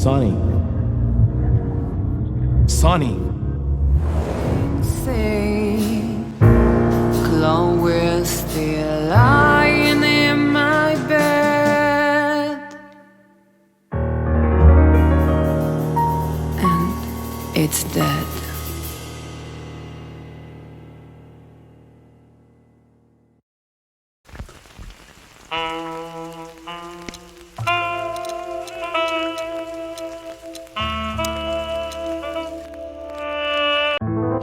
Sonny. Sonny. Say, Chloe, we're still lying in my bed, and it's dead.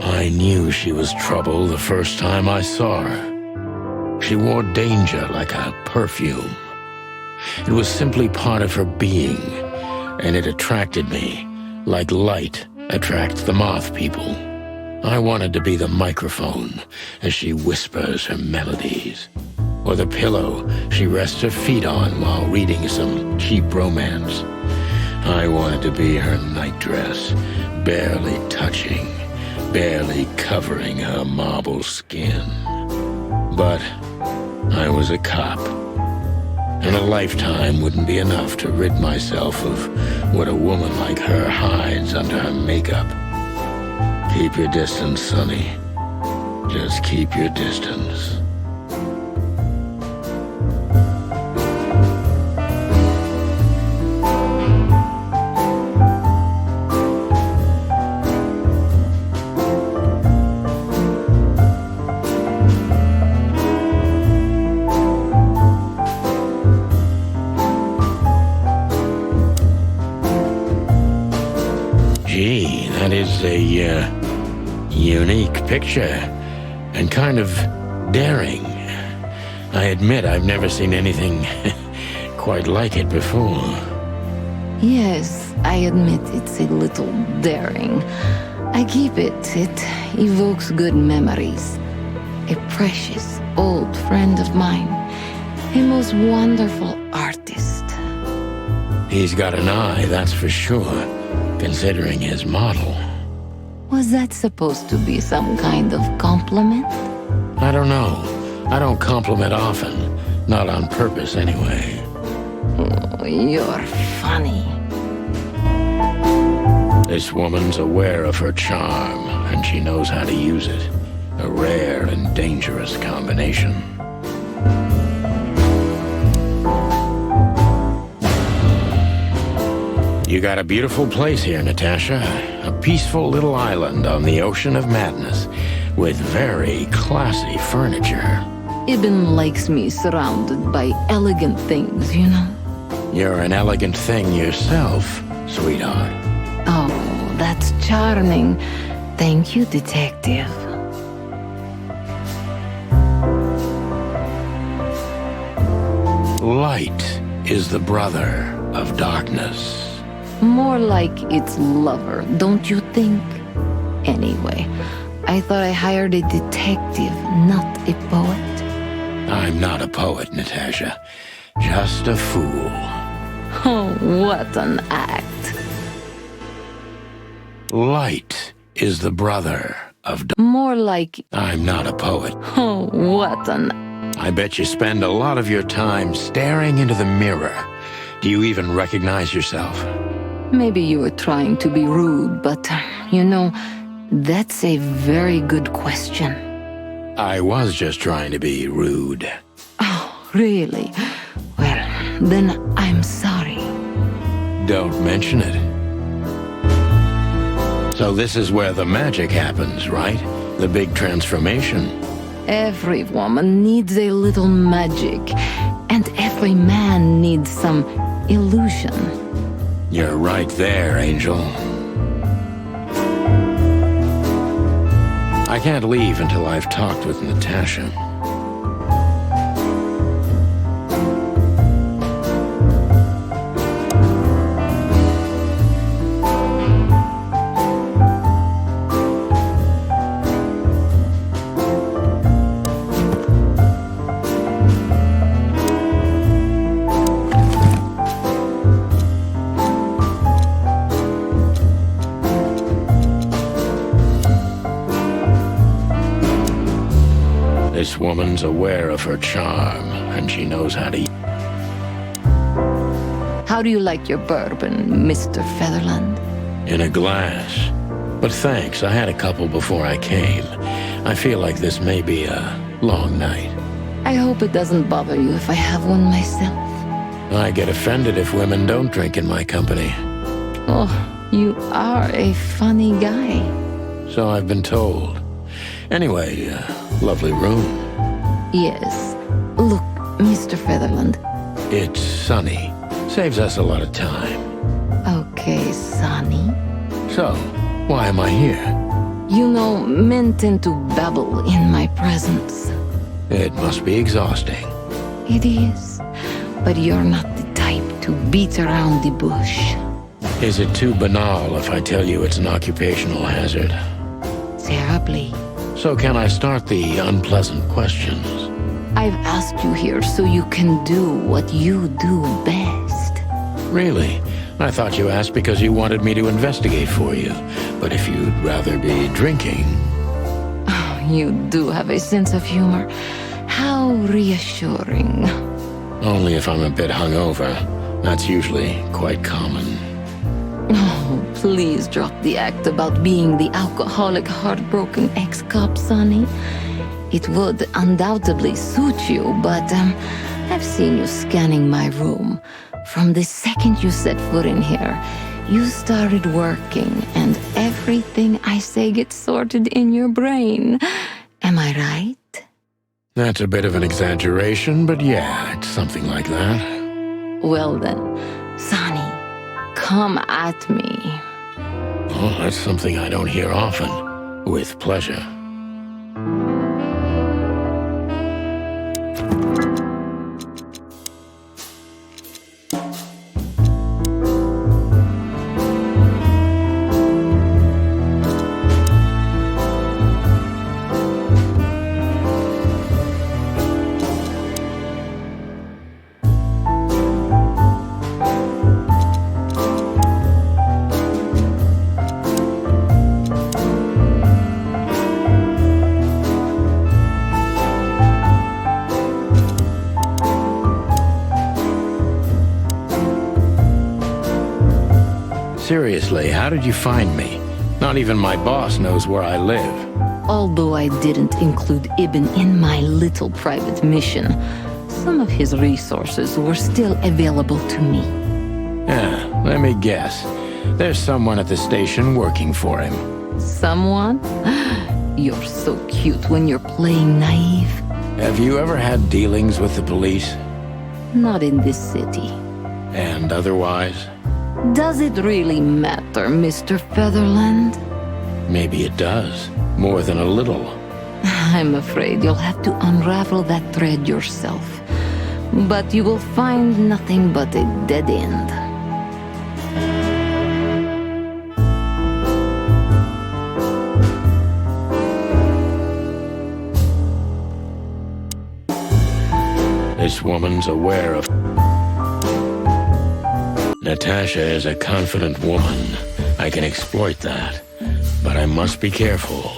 I knew she was trouble the first time I saw her. She wore danger like a perfume. It was simply part of her being, and it attracted me, like light attracts the moth people. I wanted to be the microphone as she whispers her melodies, or the pillow she rests her feet on while reading some cheap romance. I wanted to be her nightdress, barely touching, barely covering her marble skin. But I was a cop, and a lifetime wouldn't be enough to rid myself of what a woman like her hides under her makeup. Keep your distance, Sonny. Just keep your distance. Gee, that is a unique picture, and kind of daring. I admit I've never seen anything quite like it before. Yes, I admit it's a little daring. I keep it. It evokes good memories. A precious old friend of mine. A most wonderful artist. He's got an eye, that's for sure, considering his model. Was that supposed to be some kind of compliment? I don't know. I don't compliment often. Not on purpose, anyway. Oh, you're funny. This woman's aware of her charm, and she knows how to use it. A rare and dangerous combination. You got a beautiful place here, Natasha. A peaceful little island on the ocean of madness, with very classy furniture. Ibn likes me surrounded by elegant things, you know? You're an elegant thing yourself, sweetheart. Oh, that's charming. Thank you, detective. Light is the brother of darkness. More like its lover, don't you think? Anyway, I thought I hired a detective, not a poet. I'm not a poet, Natasha. Just a fool. Oh, what an act. Light is the brother of More like... I'm not a poet. Oh, what an... I bet you spend a lot of your time staring into the mirror. Do you even recognize yourself? Maybe you were trying to be rude, but, you know, that's a very good question. I was just trying to be rude. Oh, really? Well, then I'm sorry. Don't mention it. So this is where the magic happens, right? The big transformation. Every woman needs a little magic, and every man needs some illusion. You're right there, Angel. I can't leave until I've talked with Natasha. This woman's aware of her charm, and she knows how to... How do you like your bourbon, Mr. Featherland? In a glass. But thanks, I had a couple before I came. I feel like this may be a long night. I hope it doesn't bother you if I have one myself. I get offended if women don't drink in my company. Oh, you are a funny guy. So I've been told. Anyway, lovely room. Yes. Look, Mr. Featherland. It's sunny. Saves us a lot of time. Okay, Sonny. So, why am I here? You know, men tend to babble in my presence. It must be exhausting. It is. But you're not the type to beat around the bush. Is it too banal if I tell you it's an occupational hazard? Terribly. So can I start the unpleasant questions? I've asked you here so you can do what you do best. Really? I thought you asked because you wanted me to investigate for you. But if you'd rather be drinking... Oh, you do have a sense of humor. How reassuring. Only if I'm a bit hungover. That's usually quite common. Oh, please drop the act about being the alcoholic, heartbroken ex-cop, Sonny. It would undoubtedly suit you, but I've seen you scanning my room. From the second you set foot in here, you started working, and everything I say gets sorted in your brain. Am I right? That's a bit of an exaggeration, but yeah, it's something like that. Well then, Sonny, come at me. Oh, that's something I don't hear often. With pleasure. Seriously, how did you find me? Not even my boss knows where I live. Although I didn't include Ibn in my little private mission, some of his resources were still available to me. Yeah, let me guess. There's someone at the station working for him. Someone? You're so cute when you're playing naive. Have you ever had dealings with the police? Not in this city. And otherwise? Does it really matter, Mr. Featherland? Maybe it does. More than a little. I'm afraid you'll have to unravel that thread yourself. But you will find nothing but a dead end. This woman's aware of... Natasha is a confident woman. I can exploit that. But I must be careful.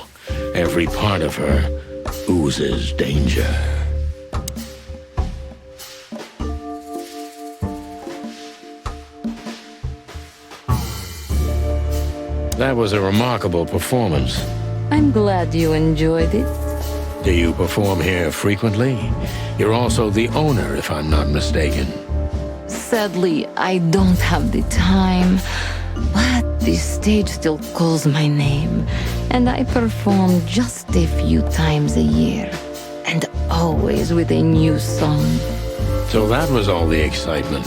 Every part of her oozes danger. That was a remarkable performance. I'm glad you enjoyed it. Do you perform here frequently? You're also the owner, if I'm not mistaken. Sadly, I don't have the time, but the stage still calls my name, and I perform just a few times a year, and always with a new song. So that was all the excitement.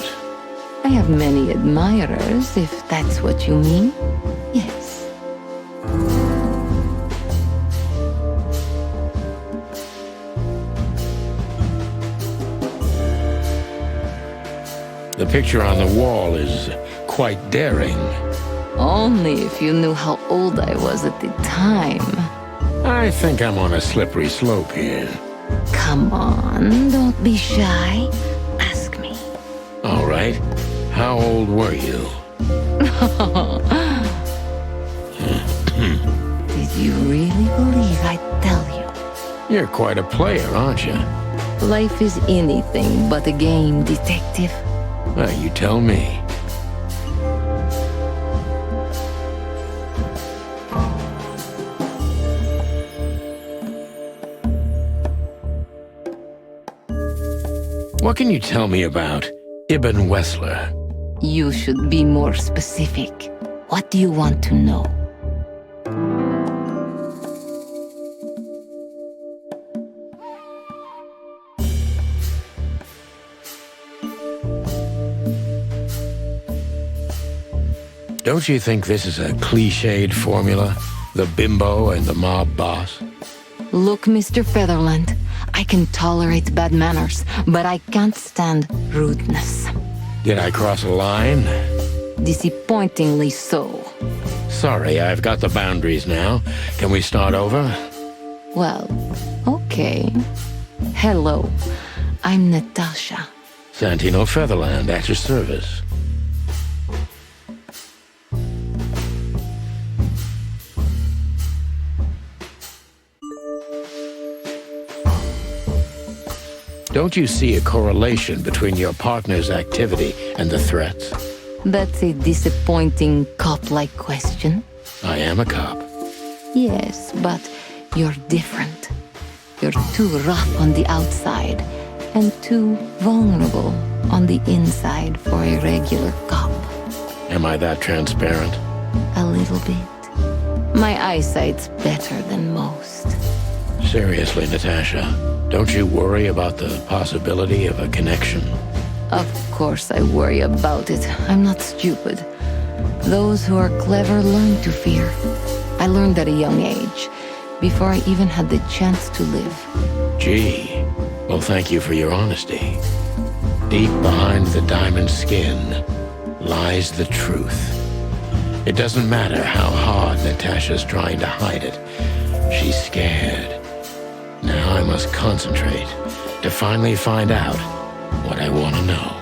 I have many admirers, if that's what you mean. Yes. The picture on the wall is quite daring. Only if you knew how old I was at the time. I think I'm on a slippery slope here. Come on, don't be shy. Ask me. All right. How old were you? Did you really believe I'd tell you? You're quite a player, aren't you? Life is anything but a game, detective. Well, you tell me. What can you tell me about Ibn Wessler? You should be more specific. What do you want to know? Don't you think this is a cliched formula? The bimbo and the mob boss? Look, Mr. Featherland, I can tolerate bad manners, but I can't stand rudeness. Did I cross a line? Disappointingly so. Sorry, I've got the boundaries now. Can we start over? Well, okay. Hello, I'm Natasha. Santino Featherland, at your service. Don't you see a correlation between your partner's activity and the threats? That's a disappointing cop-like question. I am a cop. Yes, but you're different. You're too rough on the outside and too vulnerable on the inside for a regular cop. Am I that transparent? A little bit. My eyesight's better than most. Seriously, Natasha, don't you worry about the possibility of a connection? Of course I worry about it. I'm not stupid. Those who are clever learn to fear. I learned at a young age, before I even had the chance to live. Gee, well, thank you for your honesty. Deep behind the diamond skin lies the truth. It doesn't matter how hard Natasha's trying to hide it. She's scared. Now I must concentrate to finally find out what I want to know.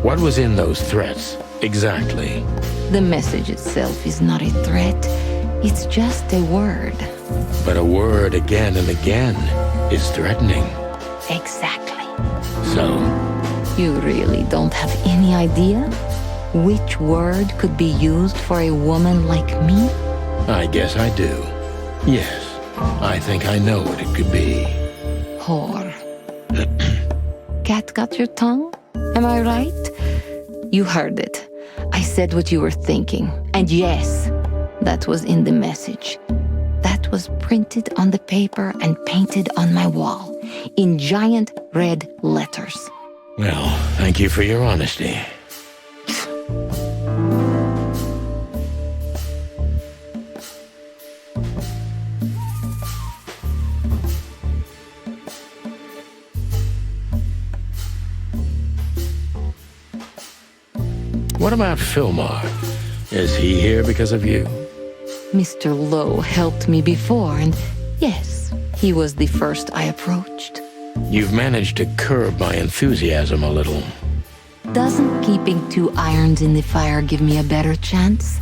What was in those threats, exactly? The message itself is not a threat. It's just a word. But a word again and again is threatening. Exactly. So, You really don't have any idea which word could be used for a woman like me? I guess I do. Yes, I think I know what it could be. Whore. Cat got your tongue? Am I right? You heard it. I said what you were thinking. And yes, that was in the message. That was printed on the paper and painted on my wall in giant red letters. Well, thank you for your honesty. What about Fillmore? Is he here because of you? Mr. Lowe helped me before, and yes, he was the first I approached. You've managed to curb my enthusiasm a little. Doesn't keeping two irons in the fire give me a better chance?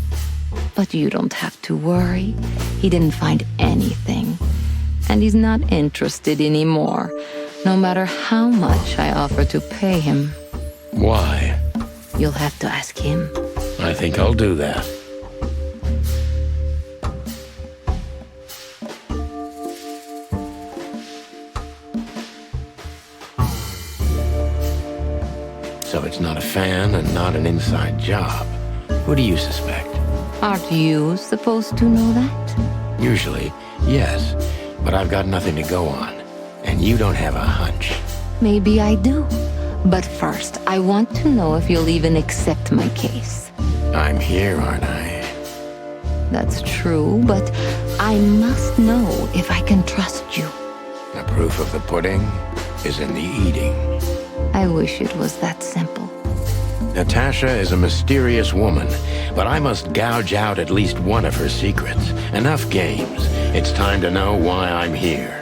But you don't have to worry. He didn't find anything. And he's not interested anymore, no matter how much I offer to pay him. Why? You'll have to ask him. I think I'll do that. So it's not a fan and not an inside job. Who do you suspect? Aren't you supposed to know that? Usually, yes, but I've got nothing to go on, and you don't have a hunch. Maybe I do. But first, I want to know if you'll even accept my case. I'm here, aren't I? That's true, but I must know if I can trust you. The proof of the pudding is in the eating. I wish it was that simple. Natasha is a mysterious woman, but I must gouge out at least one of her secrets. Enough games. It's time to know why I'm here.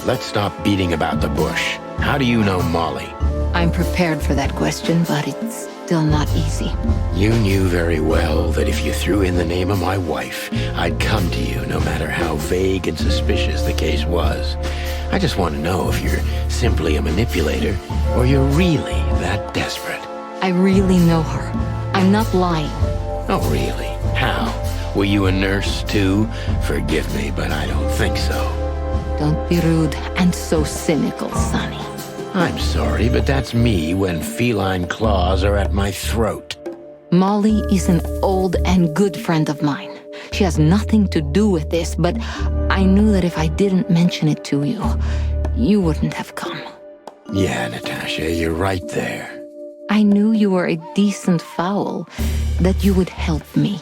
Let's stop beating about the bush. How do you know Molly? I'm prepared for that question, but it's still not easy. You knew very well that if you threw in the name of my wife, I'd come to you no matter how vague and suspicious the case was. I just want to know if you're simply a manipulator or you're really that desperate. I really know her. I'm not lying. Oh, really? How? Were you a nurse, too? Forgive me, but I don't think so. Don't be rude and so cynical, Sonny. I'm sorry, but that's me when feline claws are at my throat. Molly is an old and good friend of mine. She has nothing to do with this, but I knew that if I didn't mention it to you, you wouldn't have come. Yeah, Natasha, you're right there. I knew you were a decent fowl, that you would help me.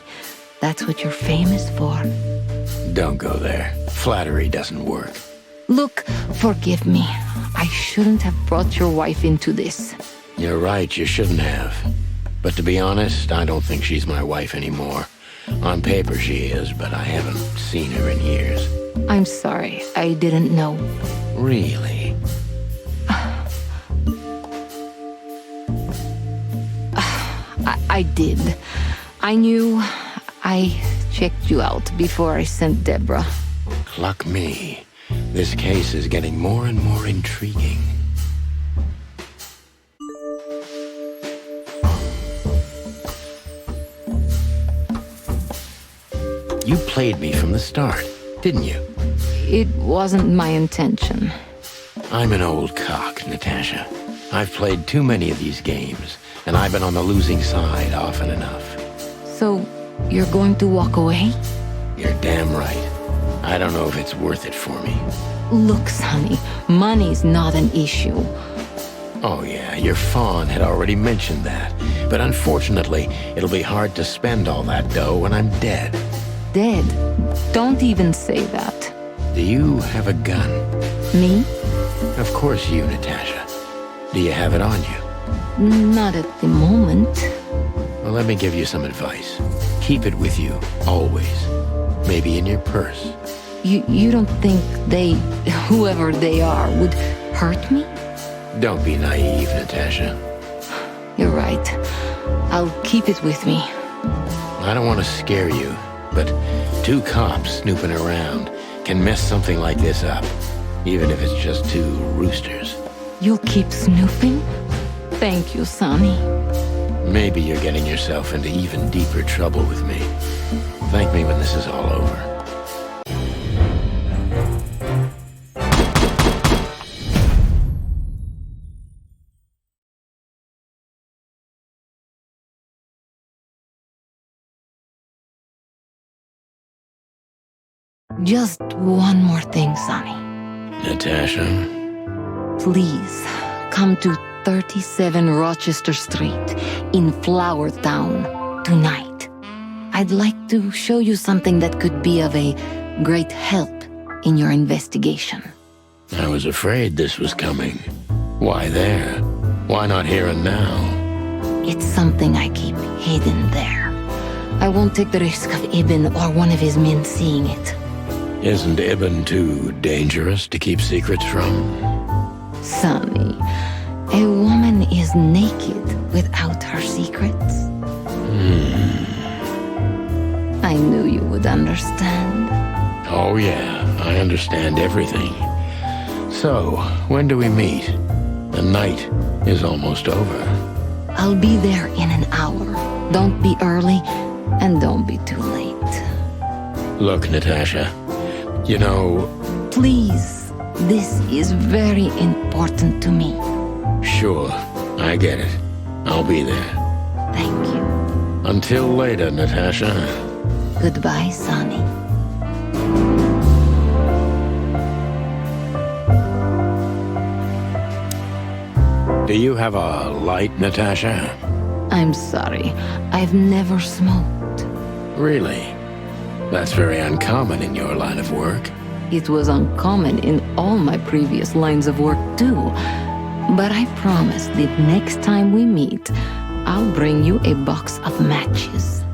That's what you're famous for. Don't go there. Flattery doesn't work. Look, forgive me. I shouldn't have brought your wife into this. You're right, you shouldn't have. But to be honest, I don't think she's my wife anymore. On paper she is, but I haven't seen her in years. I'm sorry, I didn't know. Really? I did. I knew. I checked you out before I sent Deborah. Luck me. This case is getting more and more intriguing. You played me from the start, didn't you? It wasn't my intention. I'm an old cock, Natasha. I've played too many of these games, and I've been on the losing side often enough. So, you're going to walk away? You're damn right. I don't know if it's worth it for me. Look, Sonny, money's not an issue. Oh yeah, your fawn had already mentioned that. But unfortunately, it'll be hard to spend all that dough when I'm dead. Dead? Don't even say that. Do you have a gun? Me? Of course you, Natasha. Do you have it on you? Not at the moment. Well, let me give you some advice. Keep it with you, always. Maybe in your purse. You don't think they, whoever they are, would hurt me? Don't be naive, Natasha. You're right. I'll keep it with me. I don't want to scare you, but two cops snooping around can mess something like this up, even if it's just two roosters. You'll keep snooping? Thank you, Sonny. Maybe you're getting yourself into even deeper trouble with me. Thank me when this is all over. Just one more thing, Sonny. Natasha? Please, come to 37 Rochester Street in Flower Town tonight. I'd like to show you something that could be of a great help in your investigation. I was afraid this was coming. Why there? Why not here and now? It's something I keep hidden there. I won't take the risk of Ibn or one of his men seeing it. Isn't Ibn too dangerous to keep secrets from? Sonny, a woman is naked without her secrets. I knew you would understand. Oh yeah, I understand everything. So, when do we meet? The night is almost over. I'll be there in an hour. Don't be early, and don't be too late. Look, Natasha, you know... Please, this is very important to me. Sure, I get it. I'll be there. Thank you. Until later, Natasha. Goodbye, Sonny. Do you have a light, Natasha? I'm sorry. I've never smoked. Really? That's very uncommon in your line of work. It was uncommon in all my previous lines of work, too. But I promise that next time we meet, I'll bring you a box of matches.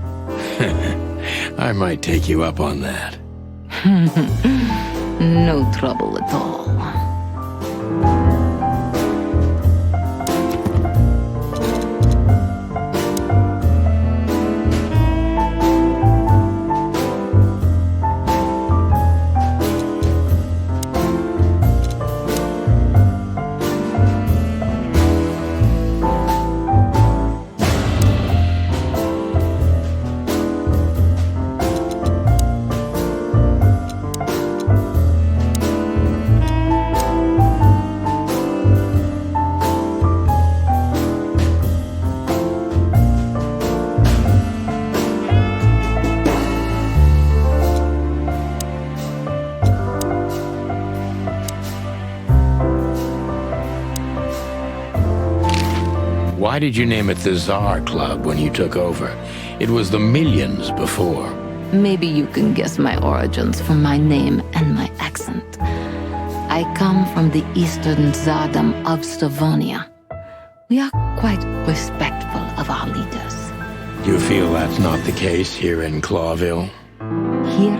I might take you up on that. No trouble at all. Why did you name it the Tsar Club when you took over? It was the Millions before. Maybe you can guess my origins from my name and my accent. I come from the eastern Tsardom of Slavonia. We are quite respectful of our leaders. You feel that's not the case here in Clawville? Here?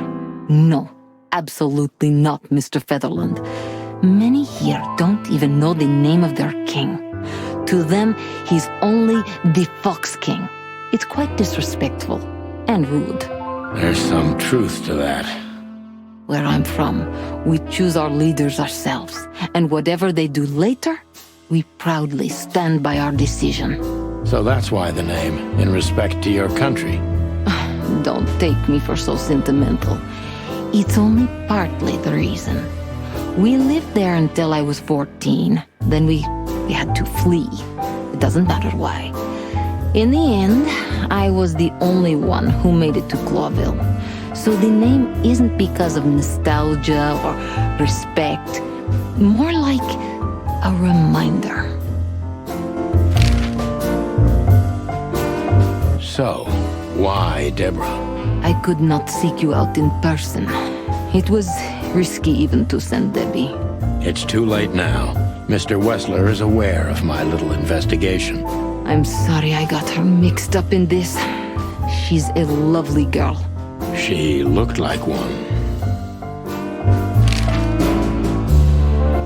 No. Absolutely not, Mr. Featherland. Many here don't even know the name of their king. To them, he's only the Fox King. It's quite disrespectful and rude. There's some truth to that. Where I'm from, we choose our leaders ourselves, and whatever they do later, we proudly stand by our decision. So that's why the name, in respect to your country. Don't take me for so sentimental. It's only partly the reason. We lived there until I was 14. Then we had to flee. It doesn't matter why. In the end, I was the only one who made it to Clawville. So the name isn't because of nostalgia or respect. More like a reminder. So, why Deborah? I could not seek you out in person. It was risky even to send Debbie. It's too late now. Mr. Wessler is aware of my little investigation. I'm sorry I got her mixed up in this. She's a lovely girl. She looked like one.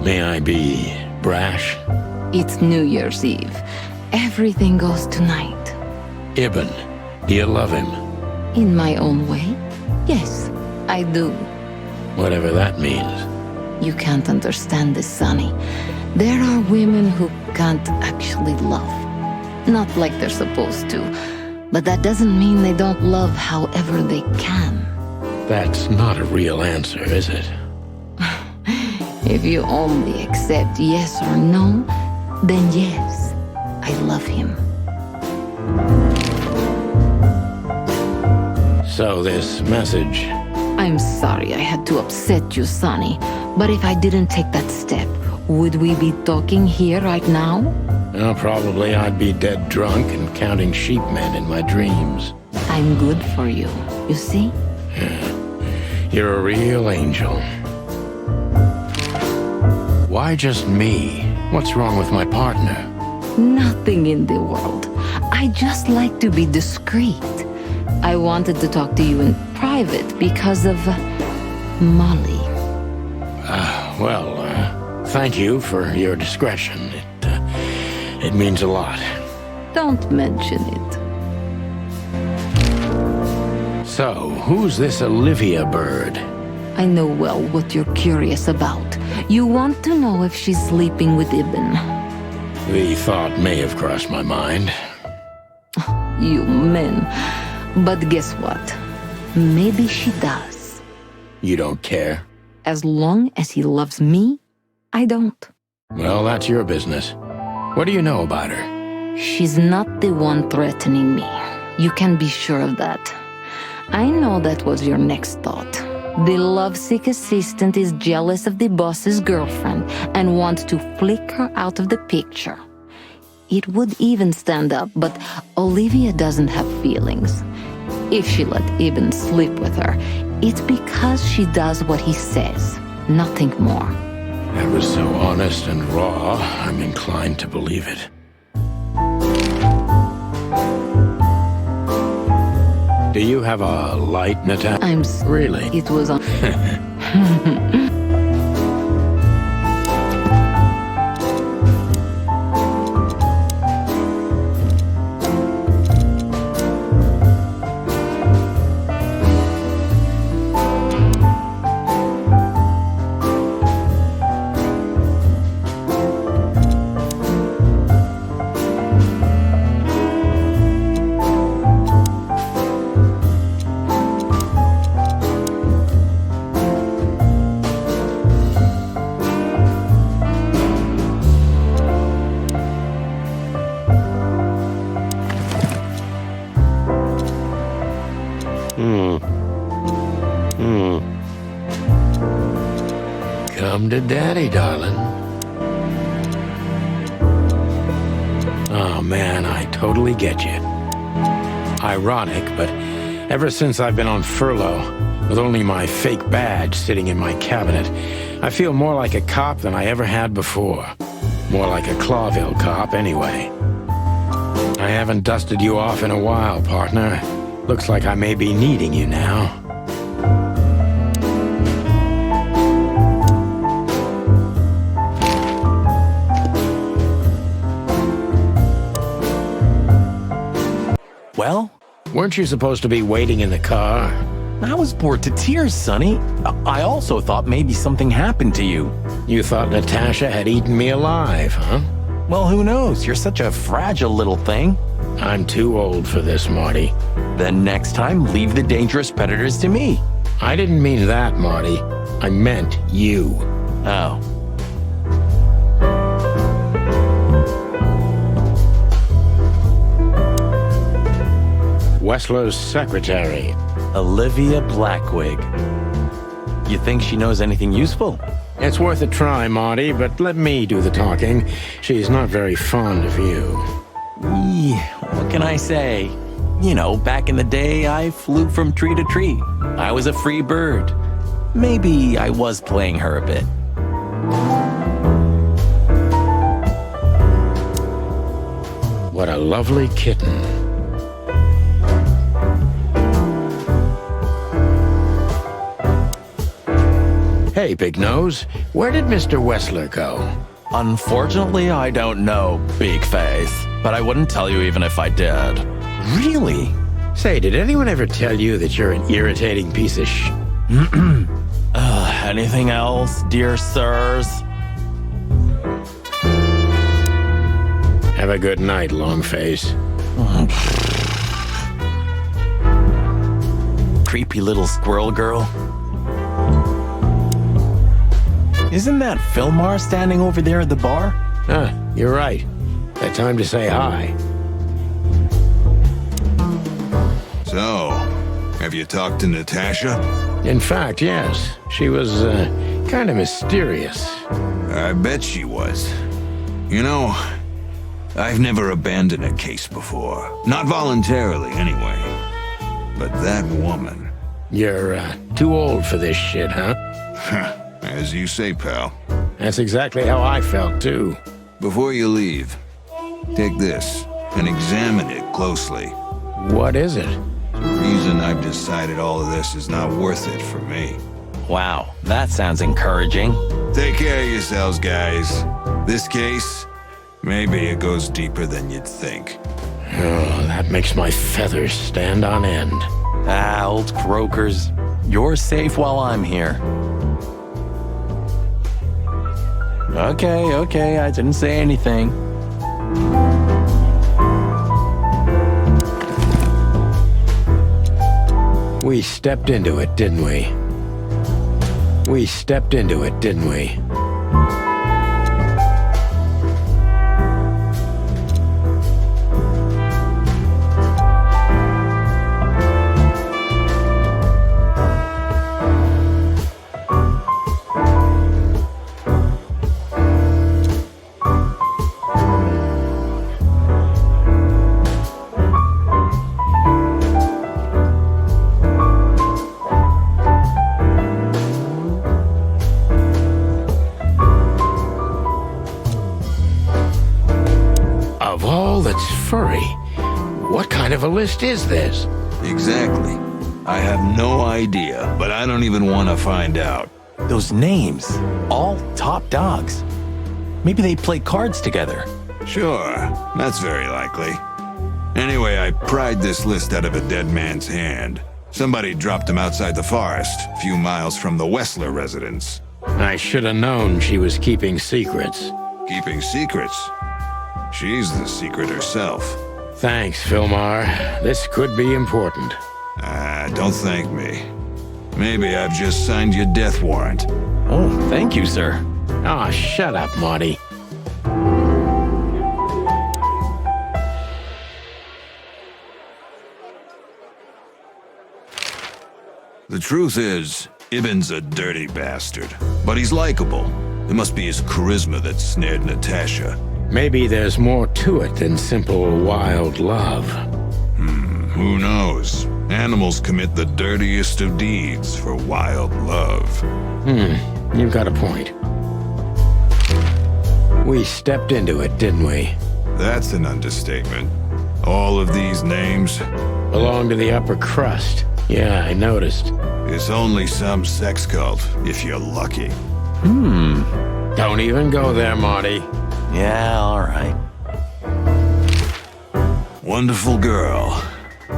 May I be brash? It's New Year's Eve. Everything goes tonight. Ibn, do you love him? In my own way? Yes, I do. Whatever that means. You can't understand this, Sonny. There are women who can't actually love. Not like they're supposed to. But that doesn't mean they don't love however they can. That's not a real answer, is it? If you only accept yes or no, then yes, I love him. So this message... I'm sorry I had to upset you, Sonny. But if I didn't take that step, would we be talking here right now? Well, probably I'd be dead drunk and counting sheepmen in my dreams. I'm good for you, you see? You're a real angel. Why just me? What's wrong with my partner? Nothing in the world. I just like to be discreet. I wanted to talk to you in private because of Molly. Thank you for your discretion. It means a lot. Don't mention it. So, who's this Olivia bird? I know well what you're curious about. You want to know if she's sleeping with Ibn. The thought may have crossed my mind. You men. But guess what? Maybe she does. You don't care? As long as he loves me, I don't. Well, that's your business. What do you know about her? She's not the one threatening me. You can be sure of that. I know that was your next thought. The lovesick assistant is jealous of the boss's girlfriend and wants to flick her out of the picture. It would even stand up, but Olivia doesn't have feelings. If she let Ibn sleep with her, it's because she does what he says, nothing more. That was so honest and raw, I'm inclined to believe it. Do you have a light, Natasha? Really? It was on... Come to Daddy, darling. Oh man, I totally get you. Ironic, but ever since I've been on furlough, with only my fake badge sitting in my cabinet, I feel more like a cop than I ever had before. More like a Clawville cop, anyway. I haven't dusted you off in a while, partner. Looks like I may be needing you now. Well, Weren't you supposed to be waiting in the car? I was bored to tears, Sonny. I also thought maybe something happened to you. You thought Natasha had eaten me alive, huh? Well, who knows? You're such a fragile little thing. I'm too old for this, Marty. Then next time, leave the dangerous predators to me. I didn't mean that, Marty. I meant you. Oh. Wessler's secretary. Olivia Blackwig. You think she knows anything useful? It's worth a try, Marty, but let me do the talking. She's not very fond of you. What can I say? You know, back in the day, I flew from tree to tree. I was a free bird. Maybe I was playing her a bit. What a lovely kitten. Hey, Big Nose, where did Mr. Wessler go? Unfortunately, I don't know, Big Face. But I wouldn't tell you even if I did. Really? Say, did anyone ever tell you that you're an irritating piece of sh... Anything else, dear sirs? Have a good night, Longface. Creepy little squirrel girl. Isn't that Philmar standing over there at the bar? Ah, you're right. That time to say hi. So, have you talked to Natasha? In fact, yes. She was, kind of mysterious. I bet she was. You know, I've never abandoned a case before. Not voluntarily, anyway. But that woman... You're, too old for this shit, huh? As you say, pal. That's exactly how I felt, too. Before you leave, take this and examine it closely. What is it? The reason I've decided all of this is not worth it for me. Wow, that sounds encouraging. Take care of yourselves, guys. This case, maybe it goes deeper than you'd think. Oh, that makes my feathers stand on end. Old croakers. You're safe while I'm here. Okay, I didn't say anything. We stepped into it, didn't we? We stepped into it, didn't we? Of all that's furry, what kind of a list is this? Exactly. I have no idea, but I don't even want to find out. Those names, all top dogs. Maybe they play cards together. Sure, that's very likely. Anyway, I pried this list out of a dead man's hand. Somebody dropped him outside the forest, a few miles from the Wessler residence. I should have known she was keeping secrets. Keeping secrets? She's the secret herself. Thanks, Philmar. This could be important. Don't thank me. Maybe I've just signed your death warrant. Oh, thank you, sir. Ah, shut up, Marty. The truth is, Ibn's a dirty bastard, but he's likable. It must be his charisma that snared Natasha. Maybe there's more to it than simple wild love. Who knows? Animals commit the dirtiest of deeds for wild love. You've got a point. We stepped into it, didn't we? That's an understatement. All of these names, Belong to the upper crust. Yeah, I noticed. it's only some sex cult, if you're lucky. Don't even go there, Marty. Yeah, all right. Wonderful girl.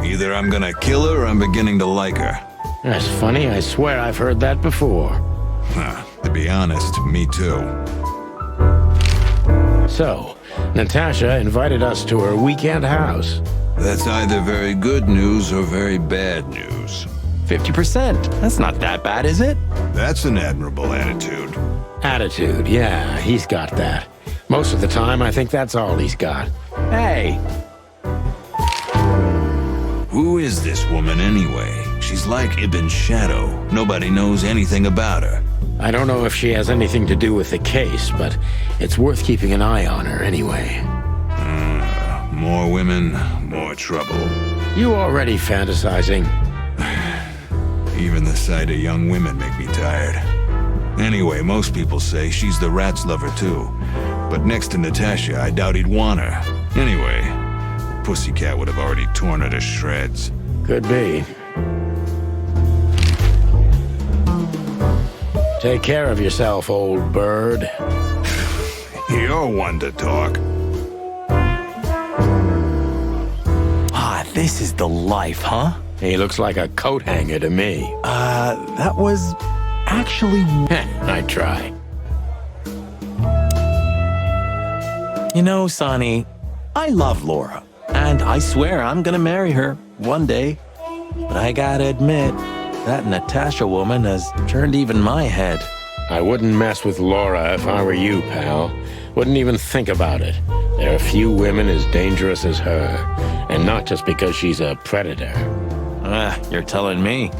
Either I'm gonna kill her or I'm beginning to like her. That's funny. I swear I've heard that before. To be honest, me too. So, Natasha invited us to her weekend house. That's either very good news or very bad news. 50%. That's not that bad, is it? That's an admirable attitude. Attitude, yeah, he's got that. Most of the time, I think that's all he's got. Hey, Who is this woman anyway? She's like Ibn's shadow. Nobody knows anything about her. I don't know if she has anything to do with the case, but it's worth keeping an eye on her anyway. More women, more trouble. You already fantasizing? Even the sight of young women make me tired. Anyway, most people say she's the rat's lover too. But next to Natasha, I doubt he'd want her. Anyway, the pussycat would have already torn her to shreds. Could be. Take care of yourself, old bird. You're one to talk. this is the life, huh? He looks like a coat hanger to me. That was actually... I try. You know, Sonny, I love Laura, and I swear I'm gonna marry her one day. But I gotta admit, that Natasha woman has turned even my head. I wouldn't mess with Laura if I were you, pal. Wouldn't even think about it. There are few women as dangerous as her, and not just because she's a predator. You're telling me.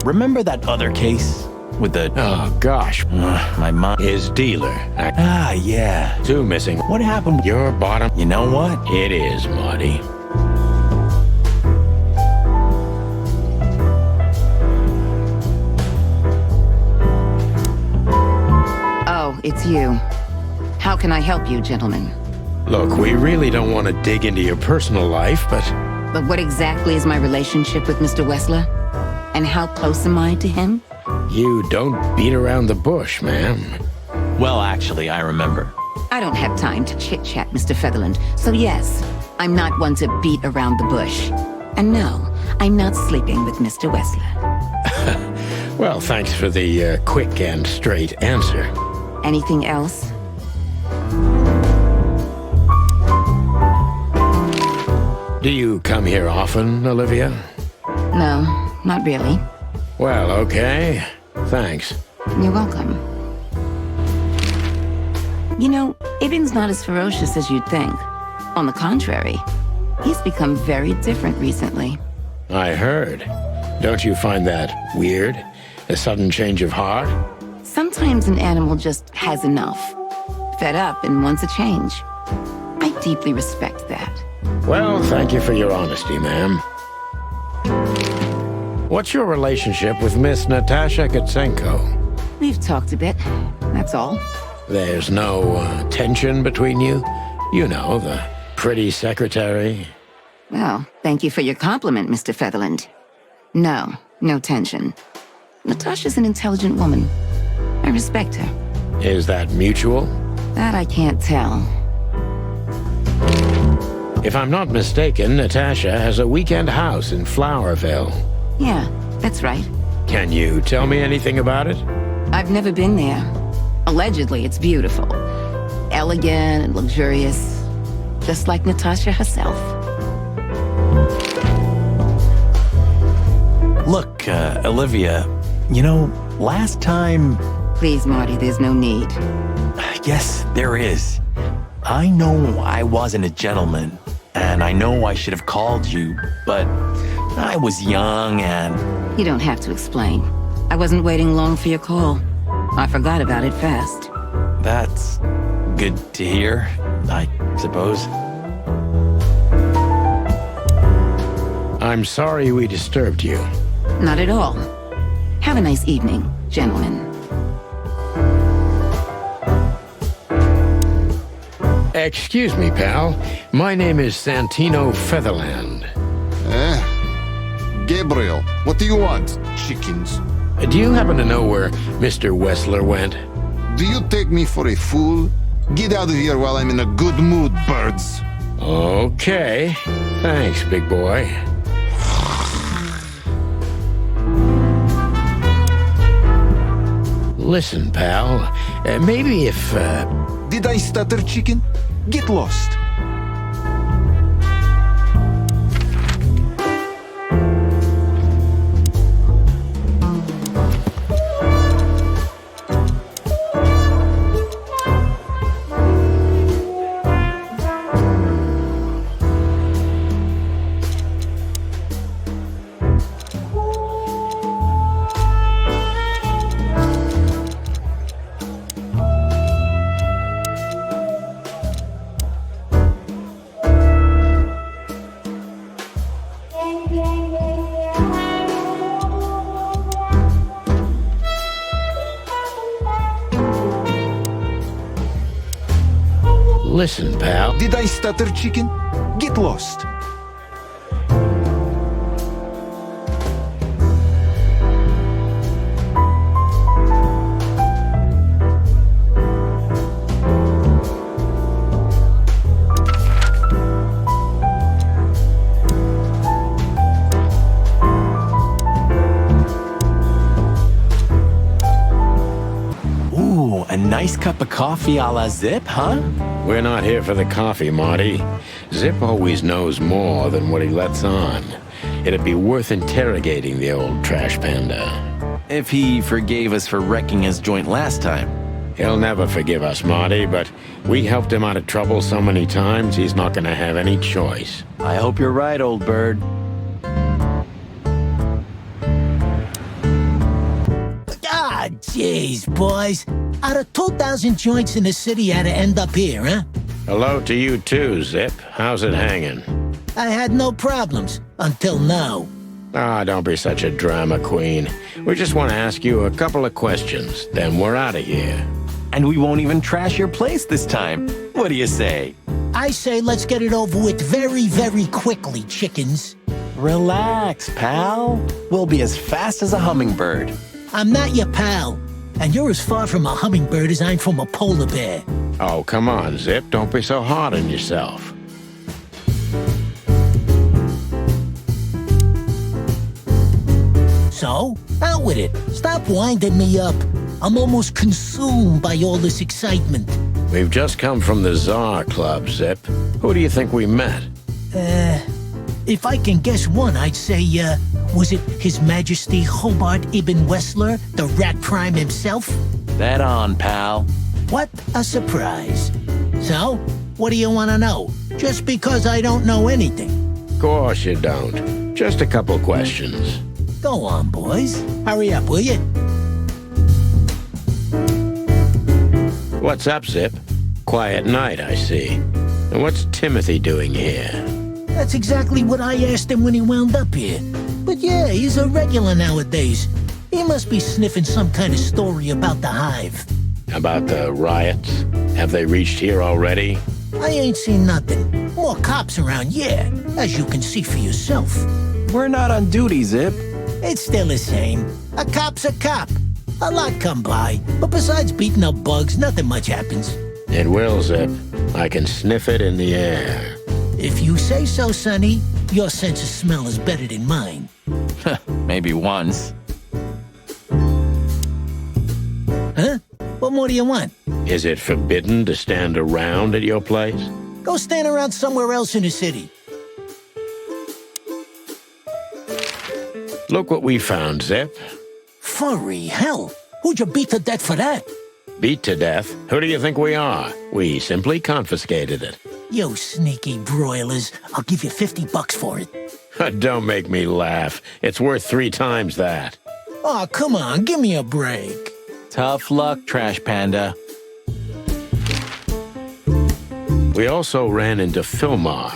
Remember that other case with the... Oh, gosh. my mom... His dealer. yeah. Two missing. What happened? Your bottom. You know what? It is, Marty. Oh, it's you. How can I help you, gentlemen? Look, we really don't want to dig into your personal life, but... But what exactly is my relationship with Mr. Wessler? And how close am I to him? You don't beat around the bush, ma'am. Well, actually, I remember. I don't have time to chit-chat, Mr. Featherland. So yes, I'm not one to beat around the bush. And no, I'm not sleeping with Mr. Wessler. Well, thanks for the quick and straight answer. Anything else? Do you come here often, Olivia? No, not really. Well, okay. Thanks. You're welcome. You know, Ibn's not as ferocious as you'd think. On the contrary, he's become very different recently. I heard. Don't you find that weird? A sudden change of heart? Sometimes an animal just has enough. Fed up and wants a change. I deeply respect that. Well, thank you for your honesty, ma'am. What's your relationship with Miss Natasha Kutsenko? We've talked a bit, that's all. There's no tension between you? You know, the pretty secretary. Well, thank you for your compliment, Mr. Featherland. No, no tension. Natasha's an intelligent woman. I respect her. Is that mutual? That I can't tell. If I'm not mistaken, Natasha has a weekend house in Flowerville. Yeah, that's right. Can you tell me anything about it? I've never been there. Allegedly, it's beautiful. Elegant and luxurious. Just like Natasha herself. Look, Olivia, you know, last time... Please, Marty, there's no need. Yes, there is. I know I wasn't a gentleman, and I know I should have called you, but I was young and... You don't have to explain. I wasn't waiting long for your call. I forgot about it fast. That's good to hear, I suppose. I'm sorry we disturbed you. Not at all. Have a nice evening, gentlemen. Excuse me, pal. My name is Santino Featherland. Gabriel, what do you want? Chickens. Do you happen to know where Mr. Wessler went? Do you take me for a fool? Get out of here while I'm in a good mood, birds. Okay. Thanks, big boy. Listen, pal. Maybe if, Did I stutter, chicken? Get lost. Listen, pal. Did I stutter, chicken? Get lost. Ooh, a nice cup of coffee a la Zip, huh? We're not here for the coffee, Marty. Zip always knows more than what he lets on. It'd be worth interrogating the old trash panda. If he forgave us for wrecking his joint last time. He'll never forgive us, Marty, but we helped him out of trouble so many times, he's not gonna have any choice. I hope you're right, old bird. Ah, jeez, boys. Out of 2,000 joints in the city, had to end up here, huh? Hello to you too, Zip. How's it hanging? I had no problems, until now. Ah, don't be such a drama queen. We just want to ask you a couple of questions, then we're out of here. And we won't even trash your place this time. What do you say? I say let's get it over with very, very quickly, chickens. Relax, pal. We'll be as fast as a hummingbird. I'm not your pal, and you're as far from a hummingbird as I'm from a polar bear. Oh, come on, Zip. Don't be so hard on yourself. So, out with it. Stop winding me up. I'm almost consumed by all this excitement. We've just come from the Tsar Club, Zip. Who do you think we met? If I can guess one, I'd say, was it His Majesty Hobart Ibn Wessler, the Rat Prime himself? That on, pal. What a surprise. So, what do you want to know? Just because I don't know anything. Of course you don't. Just a couple questions. Go on, boys. Hurry up, will you? What's up, Zip? Quiet night, I see. And what's Timothy doing here? That's exactly what I asked him when he wound up here. But yeah, he's a regular nowadays. He must be sniffing some kind of story about the hive. About the riots? Have they reached here already? I ain't seen nothing. More cops around, yeah, as you can see for yourself. We're not on duty, Zip. It's still the same. A cop's a cop. A lot come by, but besides beating up bugs, nothing much happens. It will, Zip. I can sniff it in the air. If you say so, Sonny, your sense of smell is better than mine. Maybe once. Huh? What more do you want? Is it forbidden to stand around at your place? Go stand around somewhere else in the city. Look what we found, Zip. Furry hell. Who'd you beat to death for that? Beat to death? Who do you think we are? We simply confiscated it. You sneaky broilers. I'll give you $50 for it. Don't make me laugh. It's worth 3 times that. Oh, come on, give me a break. Tough luck, Trash Panda. We also ran into Filmar,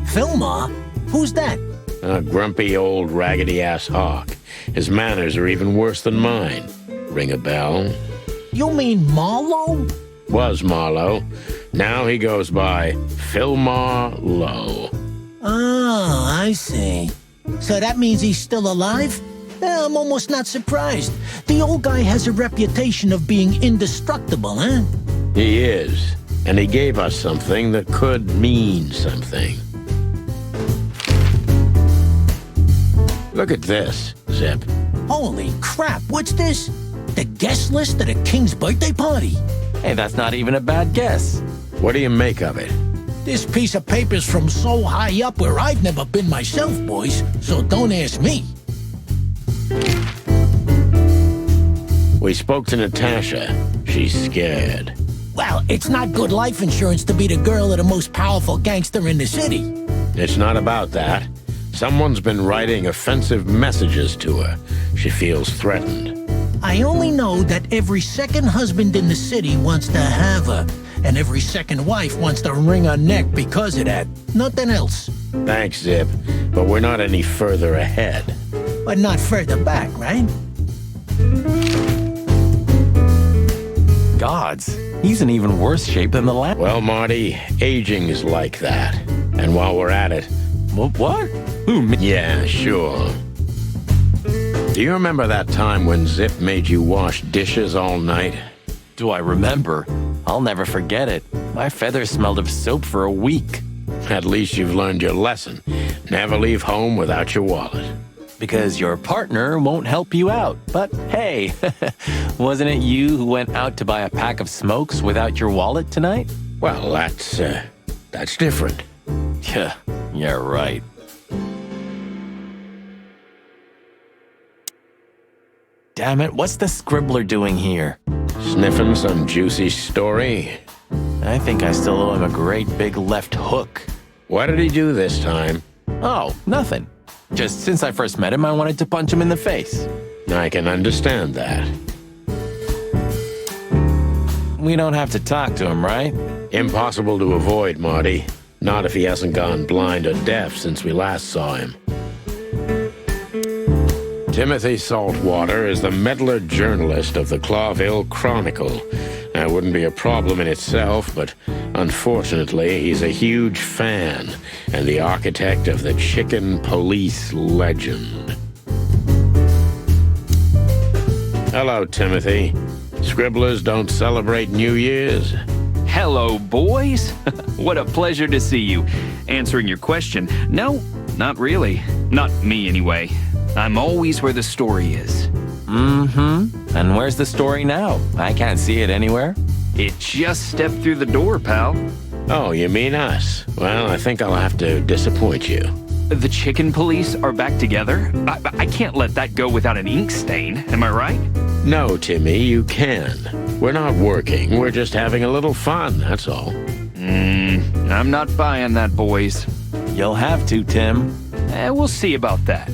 Filmar? Who's that? a grumpy old raggedy-ass hawk. His manners are even worse than mine. Ring a bell? You mean Marlowe? Was Marlowe. Now he goes by Filmar Lowe. Oh, I see. So that means he's still alive? I'm almost not surprised. The old guy has a reputation of being indestructible, huh? He is. And he gave us something that could mean something. Look at this, Zip. Holy crap, what's this? The guest list at a king's birthday party? Hey, that's not even a bad guess. What do you make of it? This piece of paper's from so high up where I've never been myself, boys, so don't ask me. We spoke to Natasha. She's scared. Well, it's not good life insurance to be the girl of the most powerful gangster in the city. It's not about that. Someone's been writing offensive messages to her. She feels threatened. I only know that every second husband in the city wants to have her, and every second wife wants to wring her neck because of that. Nothing else. Thanks, Zip, but we're not any further ahead. But not further back, right? Gods, he's in even worse shape than the last. Well, Marty, aging is like that. And while we're at it... What? Who, me? Yeah, sure. Do you remember that time when Zip made you wash dishes all night? Do I remember? I'll never forget it. My feathers smelled of soap for a week. At least you've learned your lesson. Never leave home without your wallet. Because your partner won't help you out. But hey, wasn't it you who went out to buy a pack of smokes without your wallet tonight? Well, that's different. Yeah, right. Damn it, what's the scribbler doing here? Sniffing some juicy story? I think I still owe him a great big left hook. What did he do this time? Oh, nothing. Just since I first met him, I wanted to punch him in the face. I can understand that. We don't have to talk to him, right? Impossible to avoid, Marty. Not if he hasn't gone blind or deaf since we last saw him. Timothy Saltwater is the meddler journalist of the Clawville Chronicle. That wouldn't be a problem in itself, but unfortunately, he's a huge fan and the architect of the chicken police legend. Hello, Timothy. Scribblers don't celebrate New Year's. Hello, boys. What a pleasure to see you. Answering your question, no, not really. Not me, anyway. I'm always where the story is. Mm-hmm. And where's the story now? I can't see it anywhere. It just stepped through the door, pal. Oh, you mean us? Well, I think I'll have to disappoint you. The chicken police are back together? I can't let that go without an ink stain, am I right? No, Timmy, you can. We're not working. We're just having a little fun, that's all. I'm not buying that, boys. You'll have to, Tim. We'll see about that.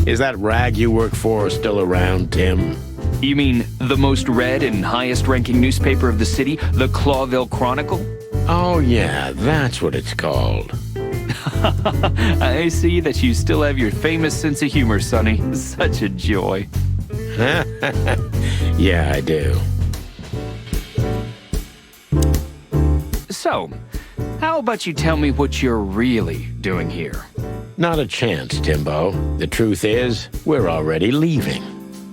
Is that rag you work for still around, Tim? You mean the most read and highest-ranking newspaper of the city, the Clawville Chronicle? Oh, yeah, that's what it's called. I see that you still have your famous sense of humor, Sonny. Such a joy. Yeah, I do. So, how about you tell me what you're really doing here? Not a chance, Timbo. The truth is, we're already leaving.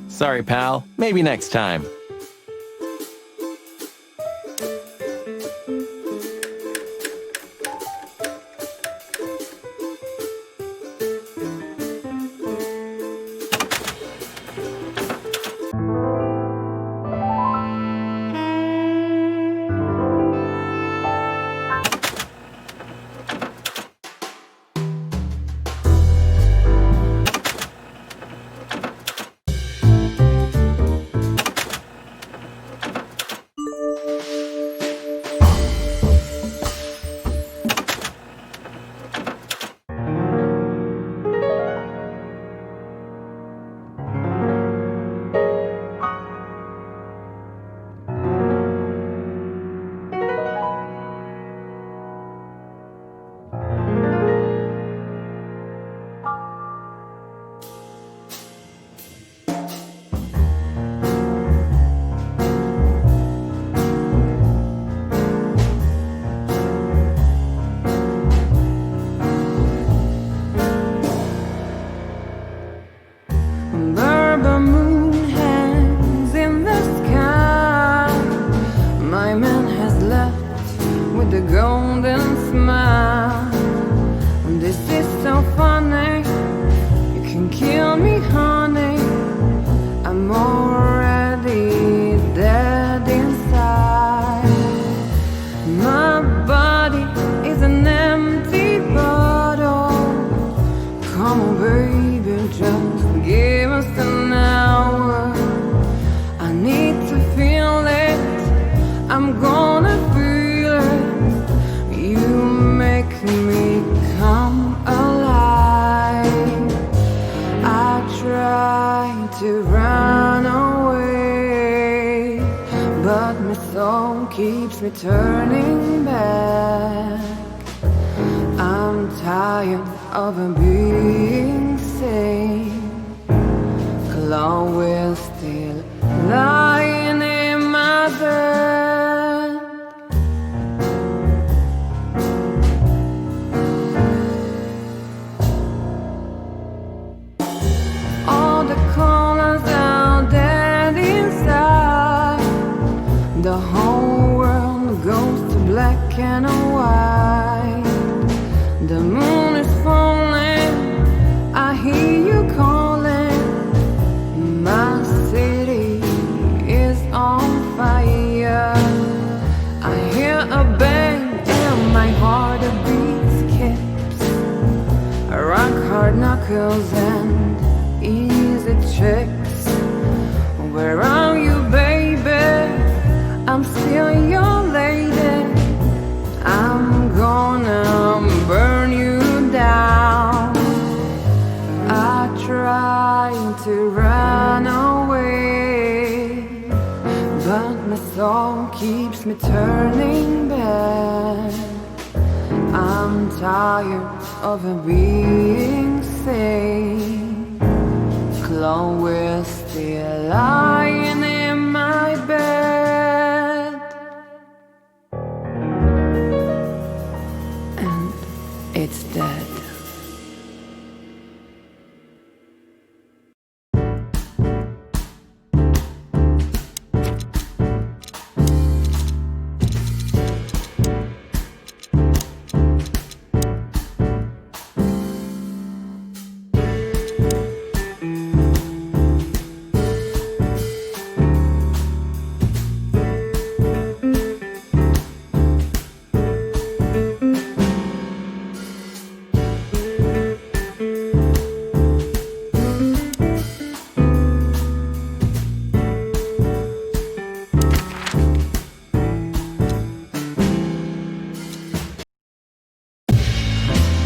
Sorry, pal. Maybe next time. me turning back. I'm tired of being sane. Chloe is still lying in my bed. All the colors are dead inside. The whole world goes to black and white. The moon is falling, I hear you calling. My city is on fire. I hear a bang and my heart beats skips. Rock hard knuckles and easy checks. Where are you, baby? I'm still your lady. I'm gonna burn you down. I try to run away, but my soul keeps me turning back. I'm tired of being sane. Chloe's still lying in my bed. And it's dead.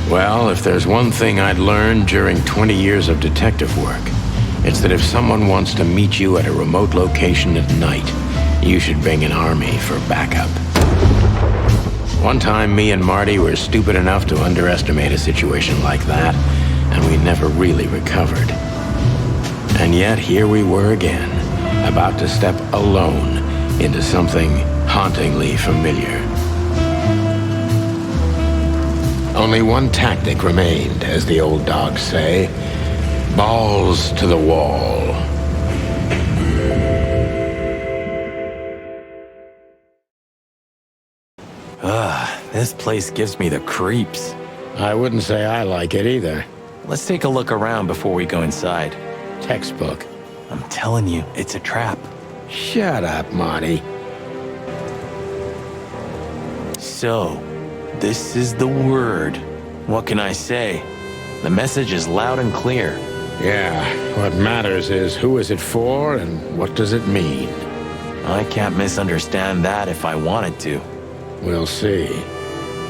Well, if there's one thing I'd learned during 20 years of detective work, it's that if someone wants to meet you at a remote location at night, you should bring an army for backup. One time, me and Marty were stupid enough to underestimate a situation like that, and we never really recovered. And yet, here we were again, about to step alone into something hauntingly familiar. Only one tactic remained, as the old dogs say. Balls to the wall. This place gives me the creeps. I wouldn't say I like it either. Let's take a look around before we go inside. Textbook. I'm telling you, it's a trap. Shut up, Marty. So, this is the word. What can I say? The message is loud and clear. Yeah, what matters is who is it for and what does it mean? I can't misunderstand that if I wanted to. We'll see.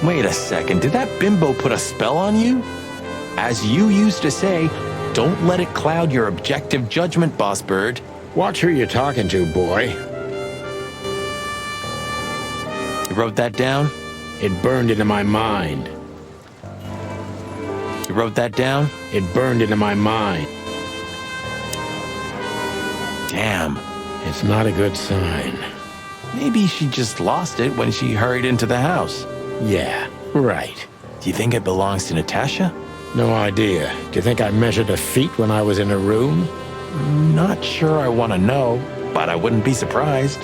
Wait a second, did that bimbo put a spell on you? As you used to say, don't let it cloud your objective judgment, Boss Bird. Watch who you're talking to, boy. You wrote that down? It burned into my mind. You wrote that down? It burned into my mind. Damn. It's not a good sign. Maybe she just lost it when she hurried into the house. Yeah, right. Do you think it belongs to Natasha? No idea. Do you think I measured her feet when I was in her room? Not sure I want to know, but I wouldn't be surprised.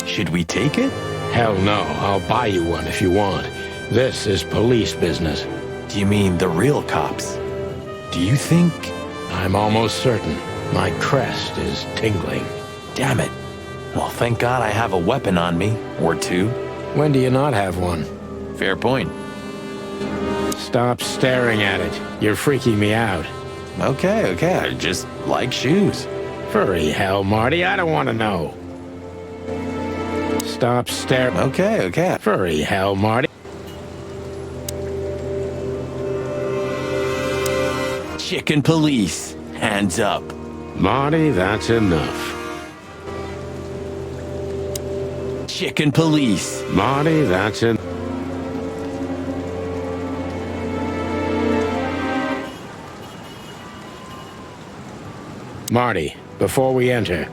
Should we take it? Hell no. I'll buy you one if you want. This is police business. Do you mean the real cops? Do you think... I'm almost certain. My crest is tingling. Damn it. Well, thank God I have a weapon on me, or two. When do you not have one? Fair point. Stop staring at it. You're freaking me out. Okay, I just like shoes. Furry hell, Marty, I don't want to know. Stop staring. Okay. Furry hell, Marty. Chicken police. Hands up. chicken police. Marty, that's it. Marty, before we enter,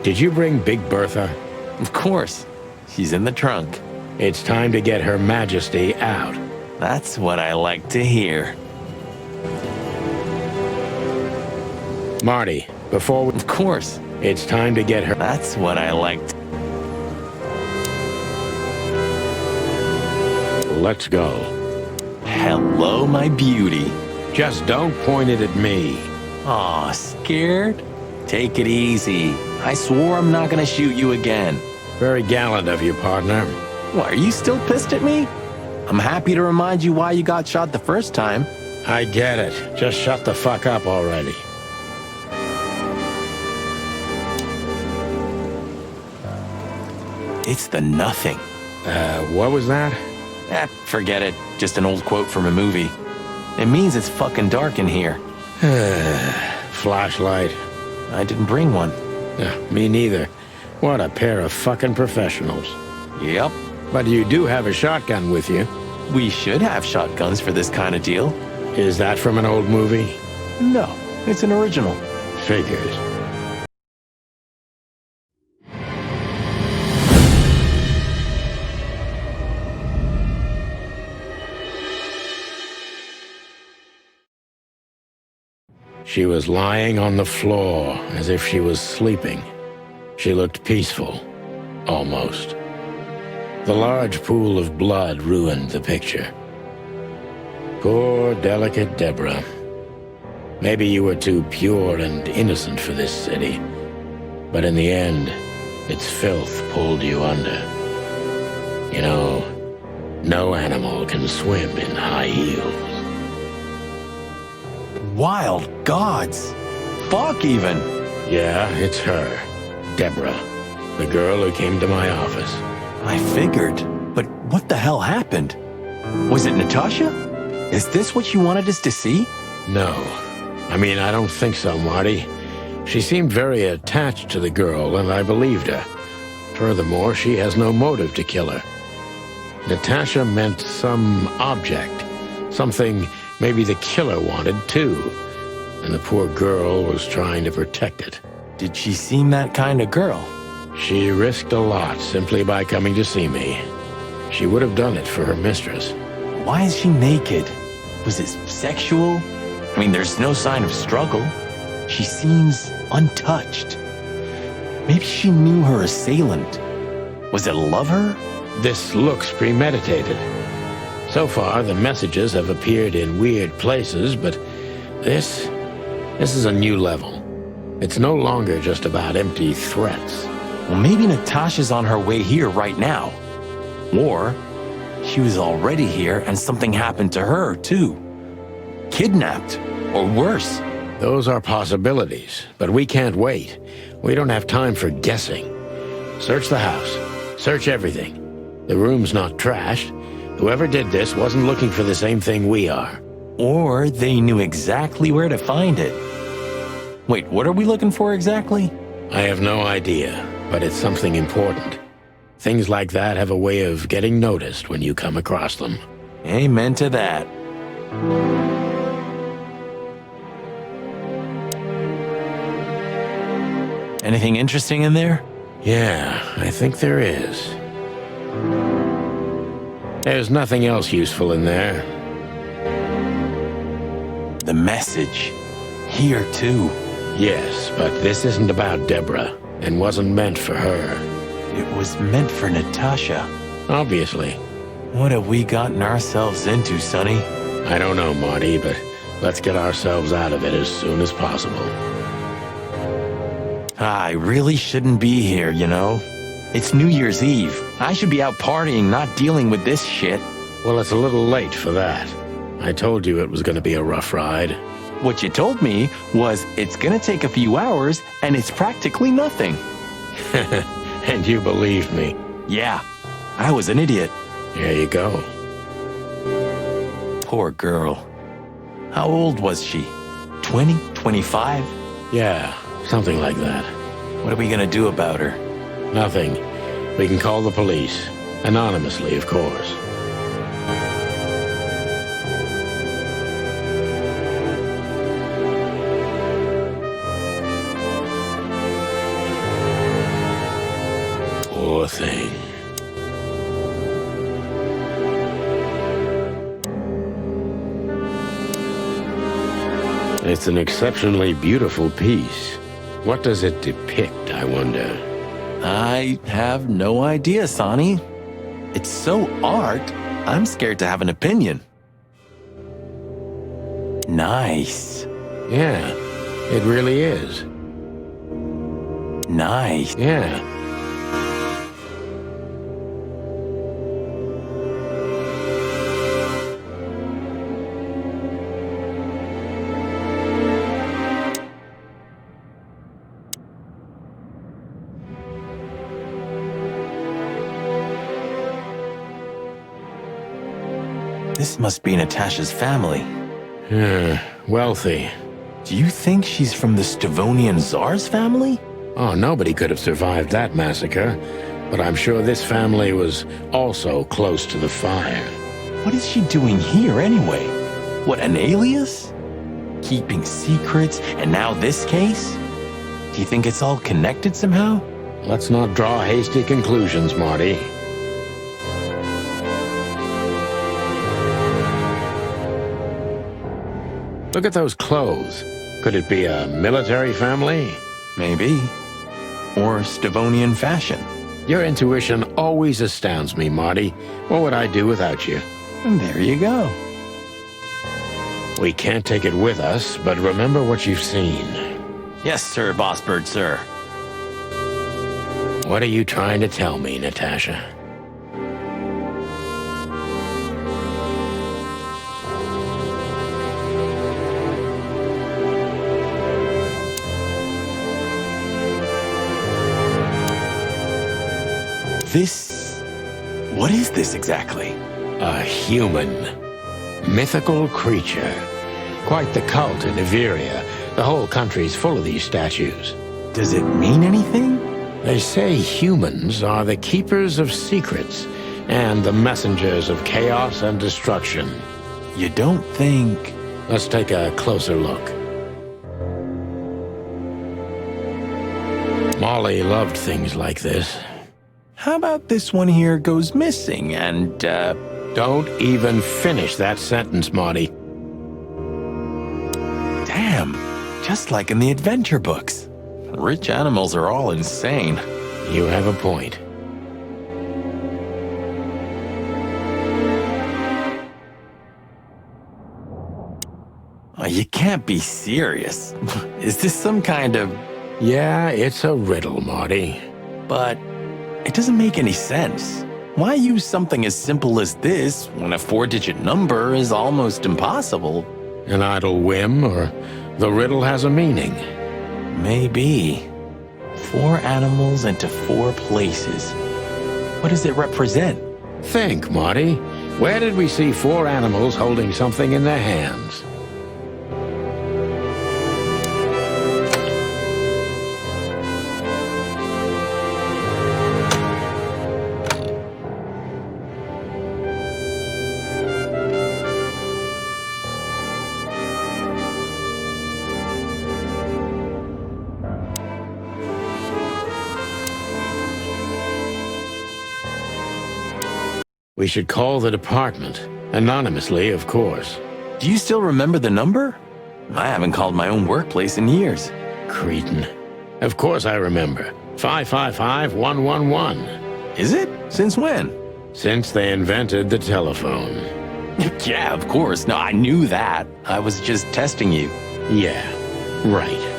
did you bring Big Bertha? Of course. She's in the trunk. It's time to get Her Majesty out. That's what I like to hear. Marty, before we... Of course. It's time to get her... That's what I like to... Let's go. Hello, my beauty. Just don't point it at me. Aw, scared? Take it easy. I swore I'm not gonna shoot you again. Very gallant of you, partner. What, are you still pissed at me? I'm happy to remind you why you got shot the first time. I get it. Just shut the fuck up already. It's the nothing. What was that? Forget it. Just an old quote from a movie. It means it's fucking dark in here. Flashlight. I didn't bring one. Me neither. What a pair of fucking professionals. Yep. But you do have a shotgun with you. We should have shotguns for this kind of deal. Is that from an old movie? No, it's an original. Figures. She was lying on the floor as if she was sleeping. She looked peaceful, almost. The large pool of blood ruined the picture. Poor, delicate Deborah. Maybe you were too pure and innocent for this city, but in the end, its filth pulled you under. You know, no animal can swim in high heels. Wild gods. Fuck even. Yeah, it's her. Deborah. The girl who came to my office. I figured. But what the hell happened? Was it Natasha? Is this what you wanted us to see? No. I mean, I don't think so, Marty. She seemed very attached to the girl, and I believed her. Furthermore, she has no motive to kill her. Natasha meant some object. Something maybe the killer wanted, too. And the poor girl was trying to protect it. Did she seem that kind of girl? She risked a lot simply by coming to see me. She would have done it for her mistress. Why is she naked? Was it sexual? I mean, there's no sign of struggle. She seems untouched. Maybe she knew her assailant. Was it a lover? This looks premeditated. So far, the messages have appeared in weird places, but this is a new level. It's no longer just about empty threats. Well, maybe Natasha's on her way here right now. Or she was already here and something happened to her, too. Kidnapped, or worse. Those are possibilities, but we can't wait. We don't have time for guessing. Search the house. Search everything. The room's not trashed. Whoever did this wasn't looking for the same thing we are. Or they knew exactly where to find it. Wait, what are we looking for exactly? I have no idea, but it's something important. Things like that have a way of getting noticed when you come across them. Amen to that. Anything interesting in there? Yeah, I think there is. There's nothing else useful in there. The message. Here, too. Yes, but this isn't about Deborah, and wasn't meant for her. It was meant for Natasha. Obviously. What have we gotten ourselves into, Sonny? I don't know, Marty, but let's get ourselves out of it as soon as possible. I really shouldn't be here, you know? It's New Year's Eve. I should be out partying, not dealing with this shit. Well, it's a little late for that. I told you it was going to be a rough ride. What you told me was it's gonna take a few hours and it's practically nothing. And you believed me. Yeah, I was an idiot. There you go. Poor girl. How old was she? 20? 25? Yeah, something like that. What are we gonna do about her? Nothing. We can call the police. Anonymously, of course. Poor thing. It's an exceptionally beautiful piece. What does it depict, I wonder? I have no idea, Sonny. It's so art, I'm scared to have an opinion. Nice. Yeah, it really is. Nice. Yeah. This must be Natasha's family. Wealthy. Do you think she's from the Stavonian Tsar's family? Oh, nobody could have survived that massacre. But I'm sure this family was also close to the fire. What is she doing here anyway? What, an alias? Keeping secrets, and now this case? Do you think it's all connected somehow? Let's not draw hasty conclusions, Marty. Look at those clothes. Could it be a military family? Maybe. Or Stavonian fashion. Your intuition always astounds me, Marty. What would I do without you? And there you go. We can't take it with us, but remember what you've seen. Yes, sir, Bossbird, sir. What are you trying to tell me, Natasha? What is this exactly? A human. Mythical creature. Quite the cult in Iveria. The whole country's full of these statues. Does it mean anything? They say humans are the keepers of secrets and the messengers of chaos and destruction. You don't think... Let's take a closer look. Molly loved things like this. How about this one here goes missing and, Don't even finish that sentence, Marty. Damn, just like in the adventure books. Rich animals are all insane. You have a point. Oh, you can't be serious. Is this some kind of... Yeah, it's a riddle, Marty. But it doesn't make any sense. Why use something as simple as this when a 4-digit number is almost impossible? An idle whim, or the riddle has a meaning? Maybe. 4 animals into 4 places. What does it represent? Think, Marty. Where did we see 4 animals holding something in their hands? We should call the department. Anonymously, of course. Do you still remember the number? I haven't called my own workplace in years. Cretin. Of course I remember. 555-111. Is it? Since when? Since they invented the telephone. Yeah, of course. No, I knew that. I was just testing you. Yeah, right.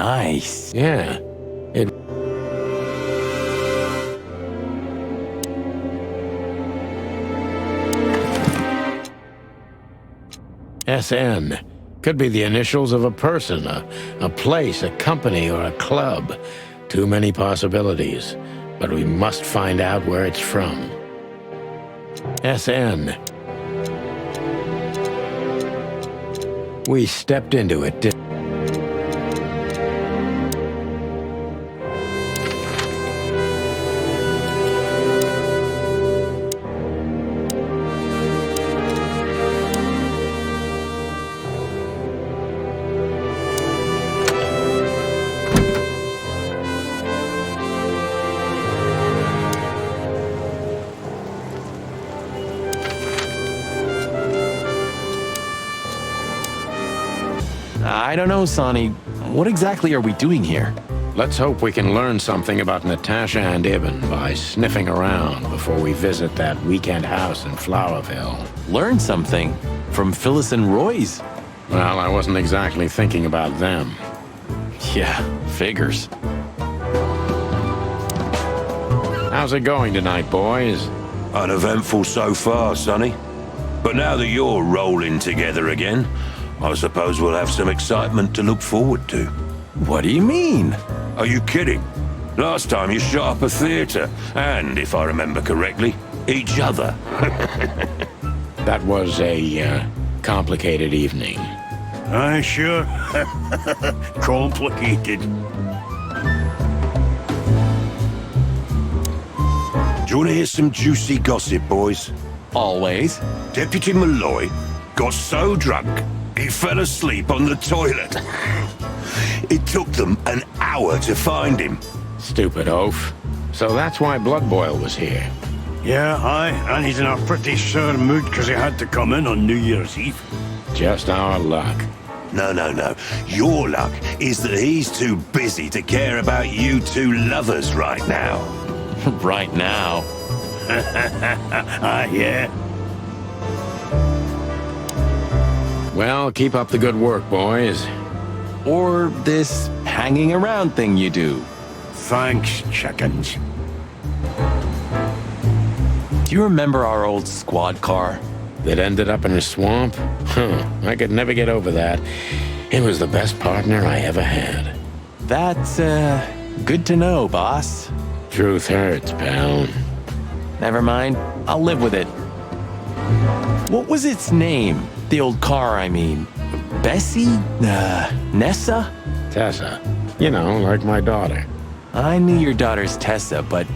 Nice. Yeah. It SN. Could be the initials of a person, a place, a company, or a club. Too many possibilities. But we must find out where it's from. SN. We stepped into it, didn't we? I don't know, Sonny. What exactly are we doing here? Let's hope we can learn something about Natasha and Ibn by sniffing around before we visit that weekend house in Flowerville. Learn something from Phyllis and Roy's. Well, I wasn't exactly thinking about them. Yeah, figures. How's it going tonight, boys? Uneventful so far, Sonny. But now that you're rolling together again, I suppose we'll have some excitement to look forward to. What do you mean? Are you kidding? Last time you shot up a theater, and, if I remember correctly, each other. That was a complicated evening. Aye, sure. Complicated. Do you want to hear some juicy gossip, boys? Always. Deputy Malloy got so drunk, he fell asleep on the toilet. It took them an hour to find him. Stupid oaf. So that's why Blood Boil was here. Yeah, aye, and he's in a pretty sore mood because he had to come in on New Year's Eve. Just our luck. No. Your luck is that he's too busy to care about you two lovers right now. Right now. Yeah. Well, keep up the good work, boys. Or this hanging around thing you do. Thanks, chickens. Do you remember our old squad car? That ended up in a swamp? I could never get over that. It was the best partner I ever had. That's, good to know, boss. Truth hurts, pal. Never mind. I'll live with it. What was its name? The old car, I mean. Bessie? Nessa? Tessa. You know, like my daughter. I knew your daughter's Tessa, but...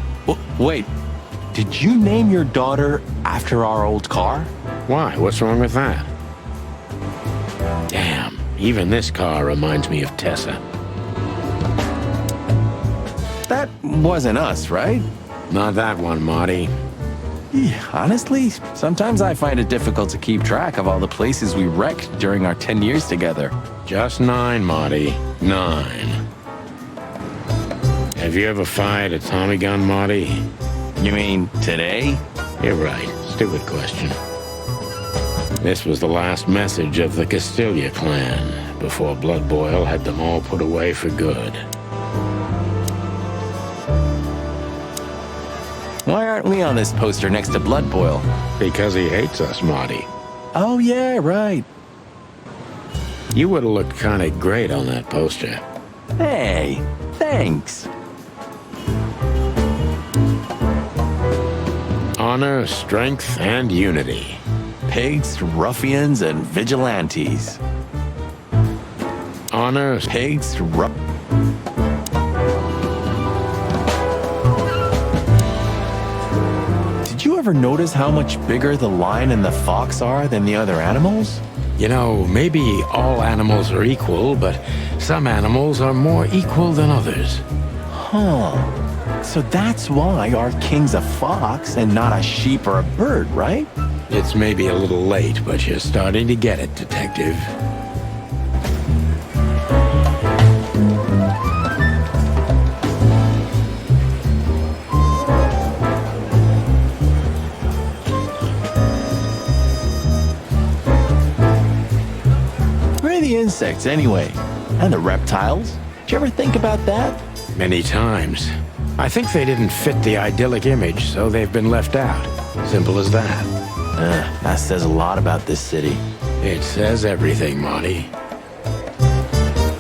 wait. Did you name your daughter after our old car? Why? What's wrong with that? Damn. Even this car reminds me of Tessa. That wasn't us, right? Not that one, Marty. Honestly, sometimes I find it difficult to keep track of all the places we wrecked during our 10 years together. Just 9, Marty. 9. Have you ever fired a Tommy gun, Marty? You mean today? You're right. Stupid question. This was the last message of the Castilla clan before Blood Boil had them all put away for good. Why aren't we on this poster next to Blood Boil? Because he hates us, Marty. Oh, yeah, right. You would have looked kind of great on that poster. Hey, thanks. Honor, strength, and unity. Pigs, ruffians, and vigilantes. Honor, Pigs, Did you ever notice how much bigger the lion and the fox are than the other animals? You know, maybe all animals are equal, but some animals are more equal than others. Huh. So that's why our king's a fox and not a sheep or a bird, right? It's maybe a little late, but you're starting to get it, Detective. Where are the insects, anyway? And the reptiles? Did you ever think about that? Many times. I think they didn't fit the idyllic image, so they've been left out. Simple as that. That says a lot about this city. It says everything, Monty.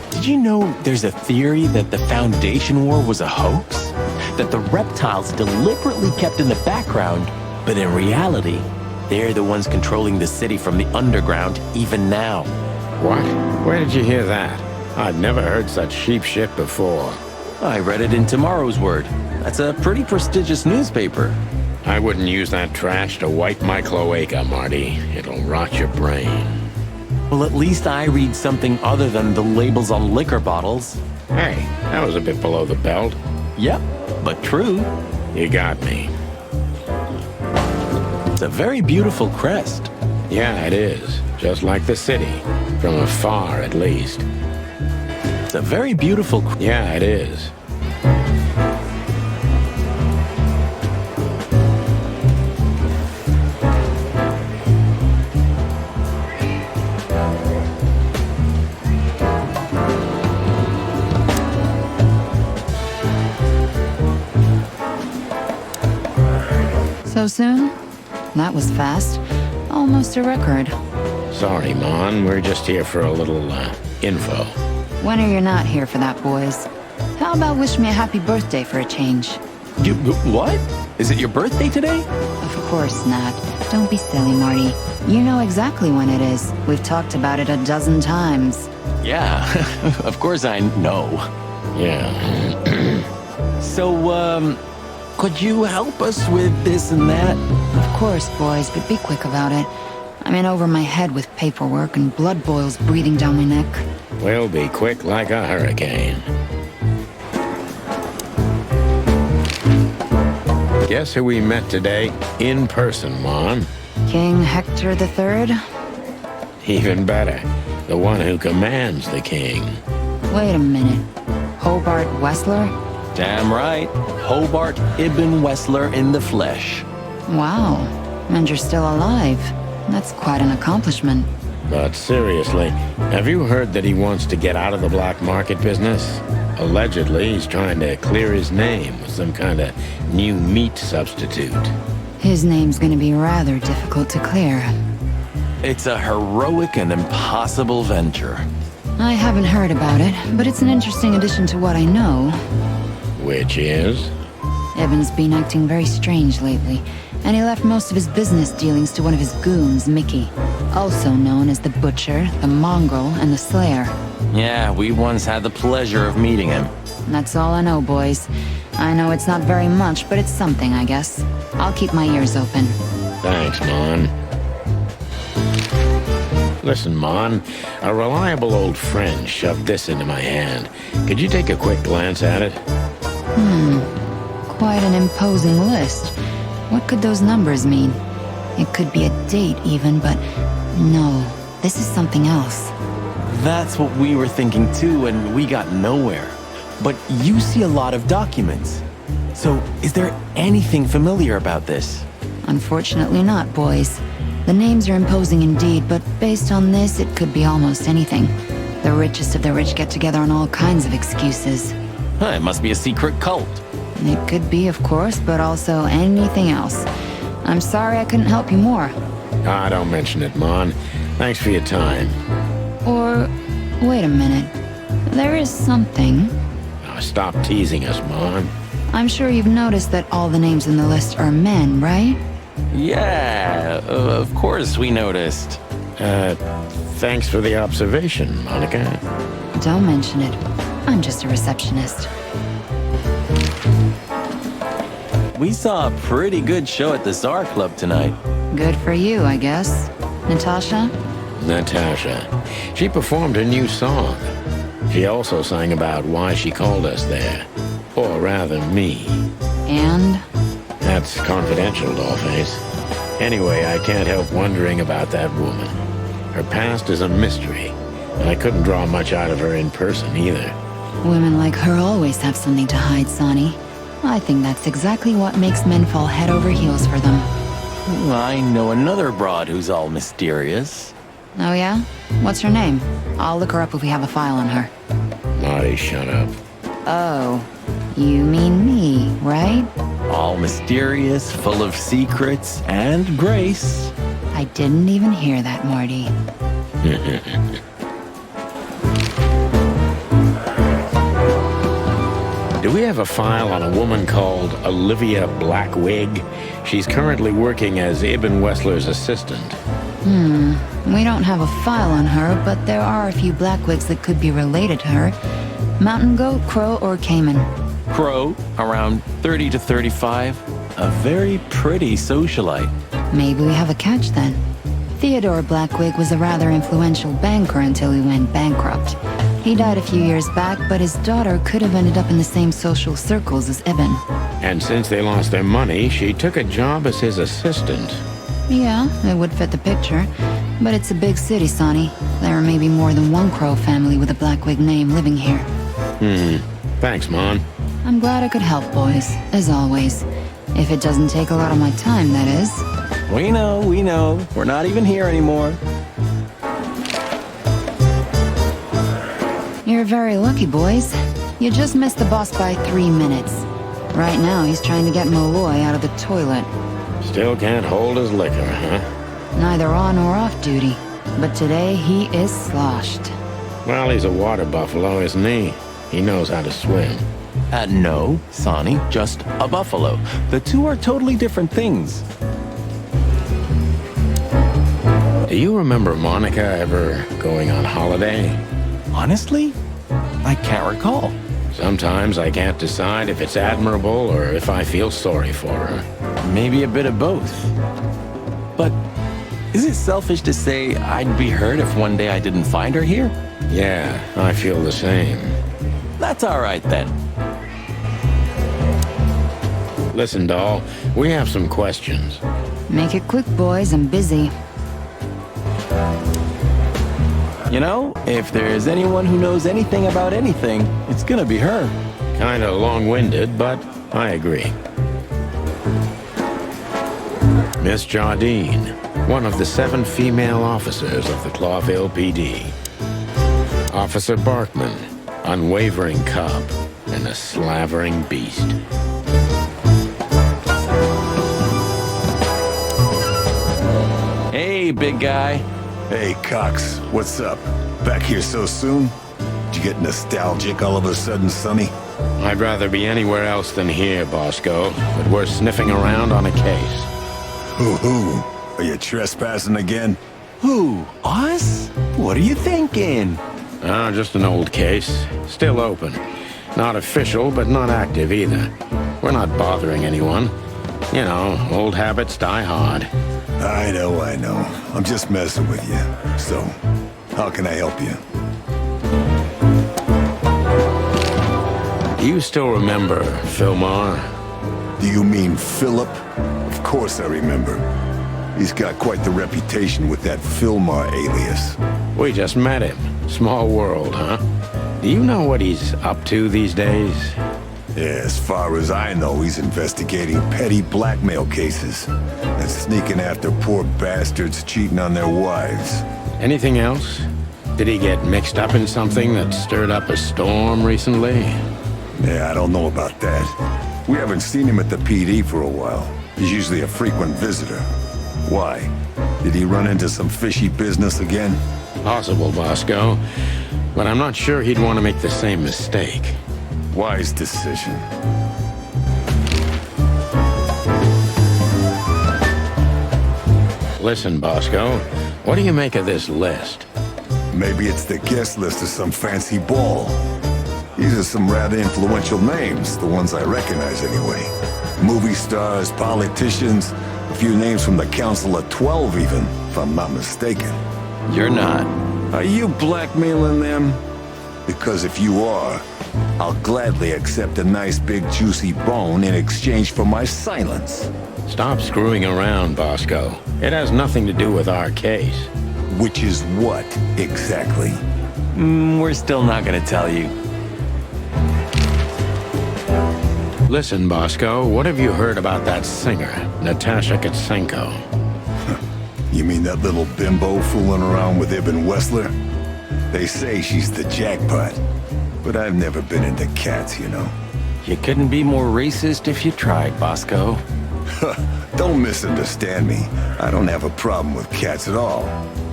Did you know there's a theory that the Foundation War was a hoax? That the reptiles deliberately kept in the background, but in reality, they're the ones controlling the city from the underground even now. What? Where did you hear that? I've never heard such sheep shit before. I read it in Tomorrow's Word. That's a pretty prestigious newspaper. I wouldn't use that trash to wipe my cloaca, Marty. It'll rot your brain. Well, at least I read something other than the labels on liquor bottles. Hey, that was a bit below the belt. Yep, but true. You got me. It's a very beautiful crest. Yeah, it is. Just like the city. From afar, at least. It's a very beautiful... Yeah, it is. So soon? That was fast. Almost a record. Sorry, Mon. We're just here for a little, info. When are you not here for that, boys? How about wish me a happy birthday for a change? What? Is it your birthday today? Of course not. Don't be silly, Marty. You know exactly when it is. We've talked about it a dozen times. Yeah, of course I know. Yeah. So, could you help us with this and that? Of course, boys, but be quick about it. I'm in over my head with paperwork and blood boils breathing down my neck. We'll be quick like a hurricane. Guess who we met today in person, Mon? King Hector III? Even better, the one who commands the king. Wait a minute. Hobart Wessler? Damn right. Hobart Ibn Wessler in the flesh. Wow. And you're still alive. That's quite an accomplishment. But seriously, have you heard that he wants to get out of the black market business? Allegedly, he's trying to clear his name with some kind of new meat substitute. His name's gonna be rather difficult to clear. It's a heroic and impossible venture. I haven't heard about it, but it's an interesting addition to what I know. Which is? Evan's been acting very strange lately, and he left most of his business dealings to one of his goons, Mickey. Also known as the Butcher, the Mongrel, and the Slayer. Yeah, we once had the pleasure of meeting him. That's all I know, boys. I know it's not very much, but it's something, I guess. I'll keep my ears open. Thanks, Mon. Listen, Mon, a reliable old friend shoved this into my hand. Could you take a quick glance at it? Quite an imposing list. What could those numbers mean? It could be a date even, but no, this is something else. That's what we were thinking too, and we got nowhere. But you see a lot of documents. So, is there anything familiar about this? Unfortunately not, boys. The names are imposing indeed, but based on this, it could be almost anything. The richest of the rich get together on all kinds of excuses. It must be a secret cult. It could be, of course, but also anything else. I'm sorry I couldn't help you more. Ah, don't mention it, Mon. Thanks for your time. Or, wait a minute. There is something. Now stop teasing us, Mon. I'm sure you've noticed that all the names in the list are men, right? Yeah, of course we noticed. Thanks for the observation, Monica. Don't mention it. I'm just a receptionist. We saw a pretty good show at the Tsar Club tonight. Good for you, I guess. Natasha? Natasha. She performed her new song. She also sang about why she called us there. Or rather, me. And? That's confidential, Dollface. Anyway, I can't help wondering about that woman. Her past is a mystery, and I couldn't draw much out of her in person either. Women like her always have something to hide, Sonny. I think that's exactly what makes men fall head over heels for them. I know another broad who's all mysterious. Oh yeah? What's her name? I'll look her up if we have a file on her. Marty, shut up. Oh, you mean me, right? All mysterious, full of secrets, and grace. I didn't even hear that, Marty. Do we have a file on a woman called Olivia Blackwig? She's currently working as Ibn Wessler's assistant. We don't have a file on her, but there are a few Blackwigs that could be related to her. Mountain goat, crow, or caiman. Crow, around 30 to 35. A very pretty socialite. Maybe we have a catch then. Theodore Blackwig was a rather influential banker until he went bankrupt. He died a few years back, but his daughter could have ended up in the same social circles as Ibn. And since they lost their money, she took a job as his assistant. Yeah, it would fit the picture. But it's a big city, Sonny. There may be more than one Crow family with a Blackwig name living here. Thanks, Mon. I'm glad I could help, boys, as always. If it doesn't take a lot of my time, that is. We know, we know. We're not even here anymore. You're very lucky, boys. You just missed the boss by 3 minutes. Right now, he's trying to get Malloy out of the toilet. Still can't hold his liquor, huh? Neither on or off duty. But today, he is sloshed. Well, he's a water buffalo, isn't he? He knows how to swim. No, Sonny, just a buffalo. The two are totally different things. Do you remember Monica ever going on holiday? Honestly, I can't recall. Sometimes I can't decide if it's admirable or if I feel sorry for her. Maybe a bit of both. But is it selfish to say I'd be hurt if one day I didn't find her here? Yeah, I feel the same. That's all right then. Listen, doll, we have some questions. Make it quick, boys. I'm busy. You know, if there's anyone who knows anything about anything, it's gonna be her. Kinda long-winded, but I agree. Miss Jardine, one of the 7 female officers of the Clawville PD. Officer Barkman, unwavering cop and a slavering beast. Hey, big guy. Hey, Cox, what's up? Back here so soon? Did you get nostalgic all of a sudden, Sonny? I'd rather be anywhere else than here, Bosco, but we're sniffing around on a case. Hoo-hoo. Are you trespassing again? Who? Us? What are you thinking? Just an old case. Still open. Not official, but not active either. We're not bothering anyone. You know, old habits die hard. I know. I'm just messing with you. So, how can I help you? Do you still remember Philmar? Do you mean Philip? Of course I remember. He's got quite the reputation with that Philmar alias. We just met him. Small world, huh? Do you know what he's up to these days? Yeah, as far as I know, he's investigating petty blackmail cases and sneaking after poor bastards cheating on their wives. Anything else? Did he get mixed up in something that stirred up a storm recently? Yeah, I don't know about that. We haven't seen him at the PD for a while. He's usually a frequent visitor. Why? Did he run into some fishy business again? Possible, Bosco. But I'm not sure he'd want to make the same mistake. Wise decision. Listen, Bosco, what do you make of this list? Maybe it's the guest list of some fancy ball. These are some rather influential names, the ones I recognize anyway. Movie stars, politicians, a few names from the Council of 12 even, if I'm not mistaken. You're not. Are you blackmailing them? Because if you are, I'll gladly accept a nice big juicy bone in exchange for my silence. Stop screwing around, Bosco. It has nothing to do with our case. Which is what, exactly? We're still not gonna tell you. Listen, Bosco, what have you heard about that singer, Natasha Katsenko? You mean that little bimbo fooling around with Ibn Wessler? They say she's the jackpot. but I've never been into cats, you know. You couldn't be more racist if you tried, Bosco. Don't misunderstand me. I don't have a problem with cats at all.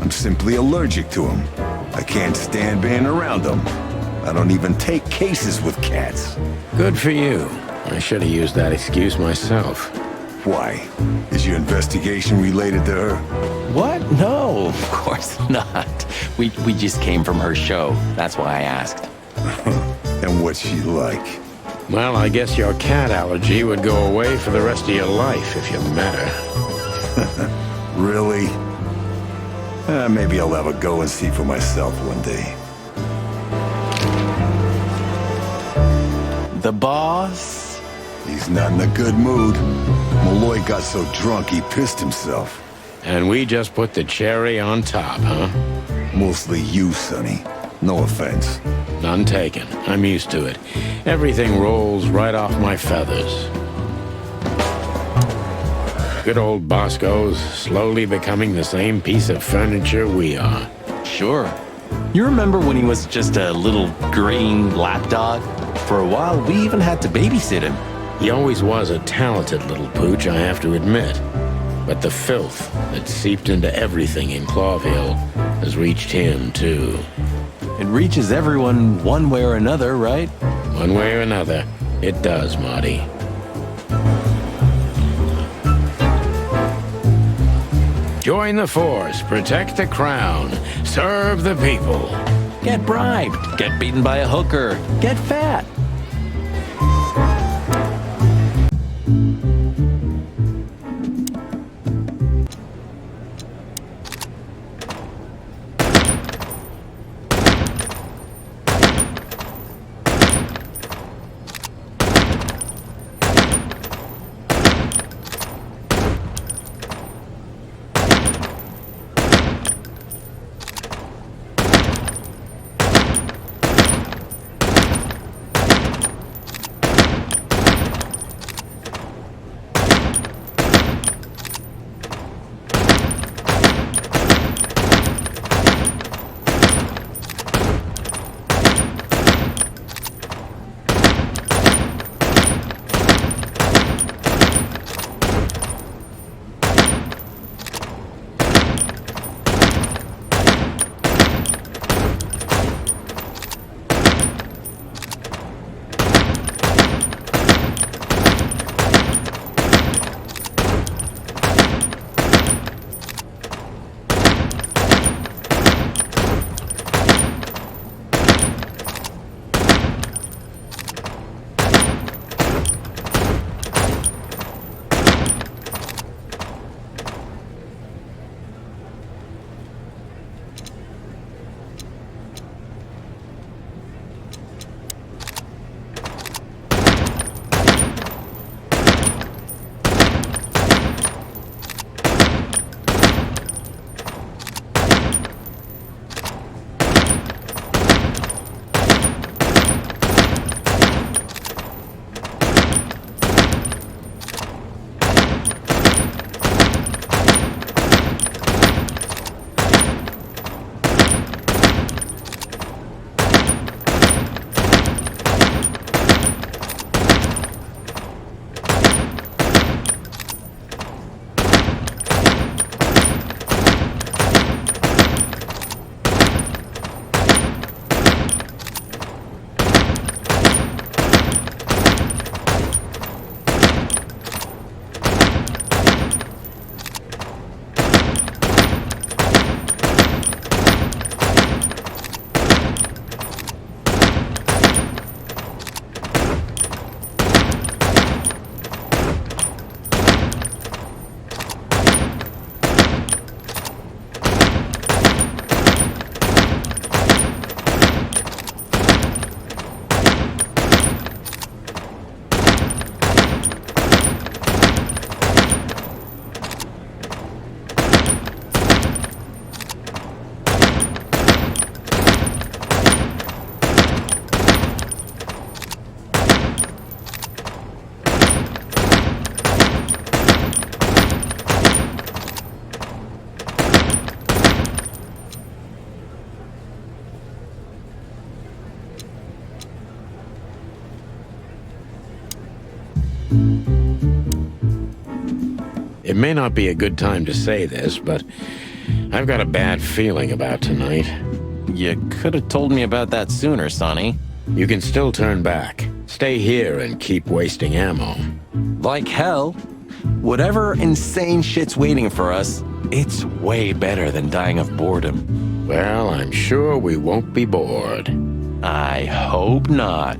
I'm simply allergic to them. I can't stand being around them. I don't even take cases with cats. Good for you. I should have used that excuse myself. Why? Is your investigation related to her? What? No, of course not. We just came from her show. That's why I asked. And what's she like? Well, I guess your cat allergy would go away for the rest of your life if you met her. Really? Maybe I'll have a go and see for myself one day. The boss? He's not in a good mood. Malloy got so drunk he pissed himself. And we just put the cherry on top, huh? Mostly you, Sonny. No offense. None taken. I'm used to it. Everything rolls right off my feathers. Good old Bosco's slowly becoming the same piece of furniture we are. Sure. You remember when he was just a little green lapdog? For a while, we even had to babysit him. He always was a talented little pooch, I have to admit. But the filth that seeped into everything in Clawville has reached him, too. It reaches everyone one way or another, right? One way or another, it does, Marty. Join the force, protect the crown, serve the people. Get bribed, get beaten by a hooker, get fat. It may not be a good time to say this, but I've got a bad feeling about tonight. You could have told me about that sooner, Sonny. You can still turn back. Stay here and keep wasting ammo. Like hell. Whatever insane shit's waiting for us, it's way better than dying of boredom. Well, I'm sure we won't be bored. I hope not.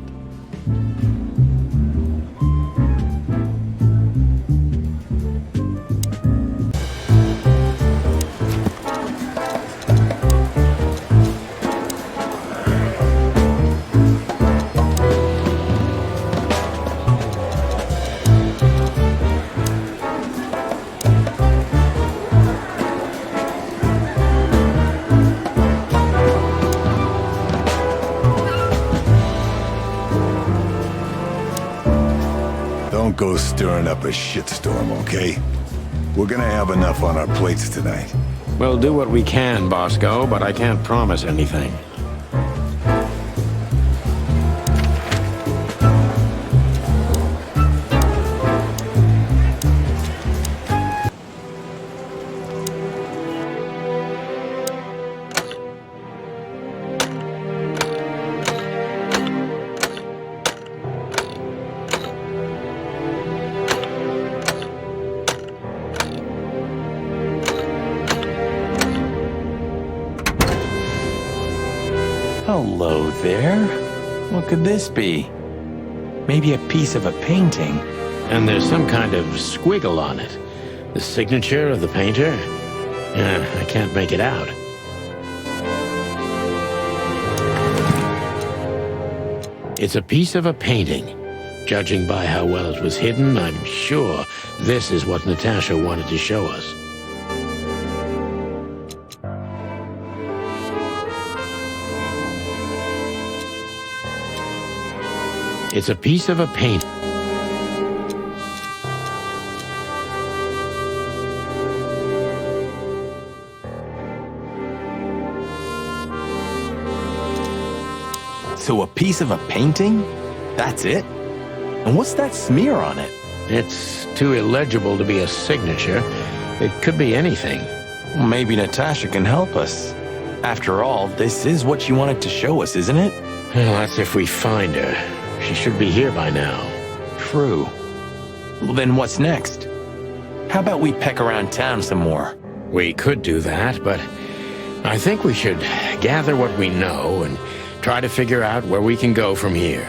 Don't go stirring up a shitstorm, okay? We're gonna have enough on our plates tonight. We'll do what we can, Bosco, but I can't promise anything. Hello there. What could this be? Maybe a piece of a painting. And there's some kind of squiggle on it. The signature of the painter? I can't make it out. It's a piece of a painting. Judging by how well it was hidden, I'm sure this is what Natasha wanted to show us. It's a piece of a painting. So a piece of a painting? That's it? And what's that smear on it? It's too illegible to be a signature. It could be anything. Well, maybe Natasha can help us. After all, this is what she wanted to show us, isn't it? Well, that's if we find her. She should be here by now. True. Well, then what's next? How about we peck around town some more? We could do that, but I think we should gather what we know and try to figure out where we can go from here.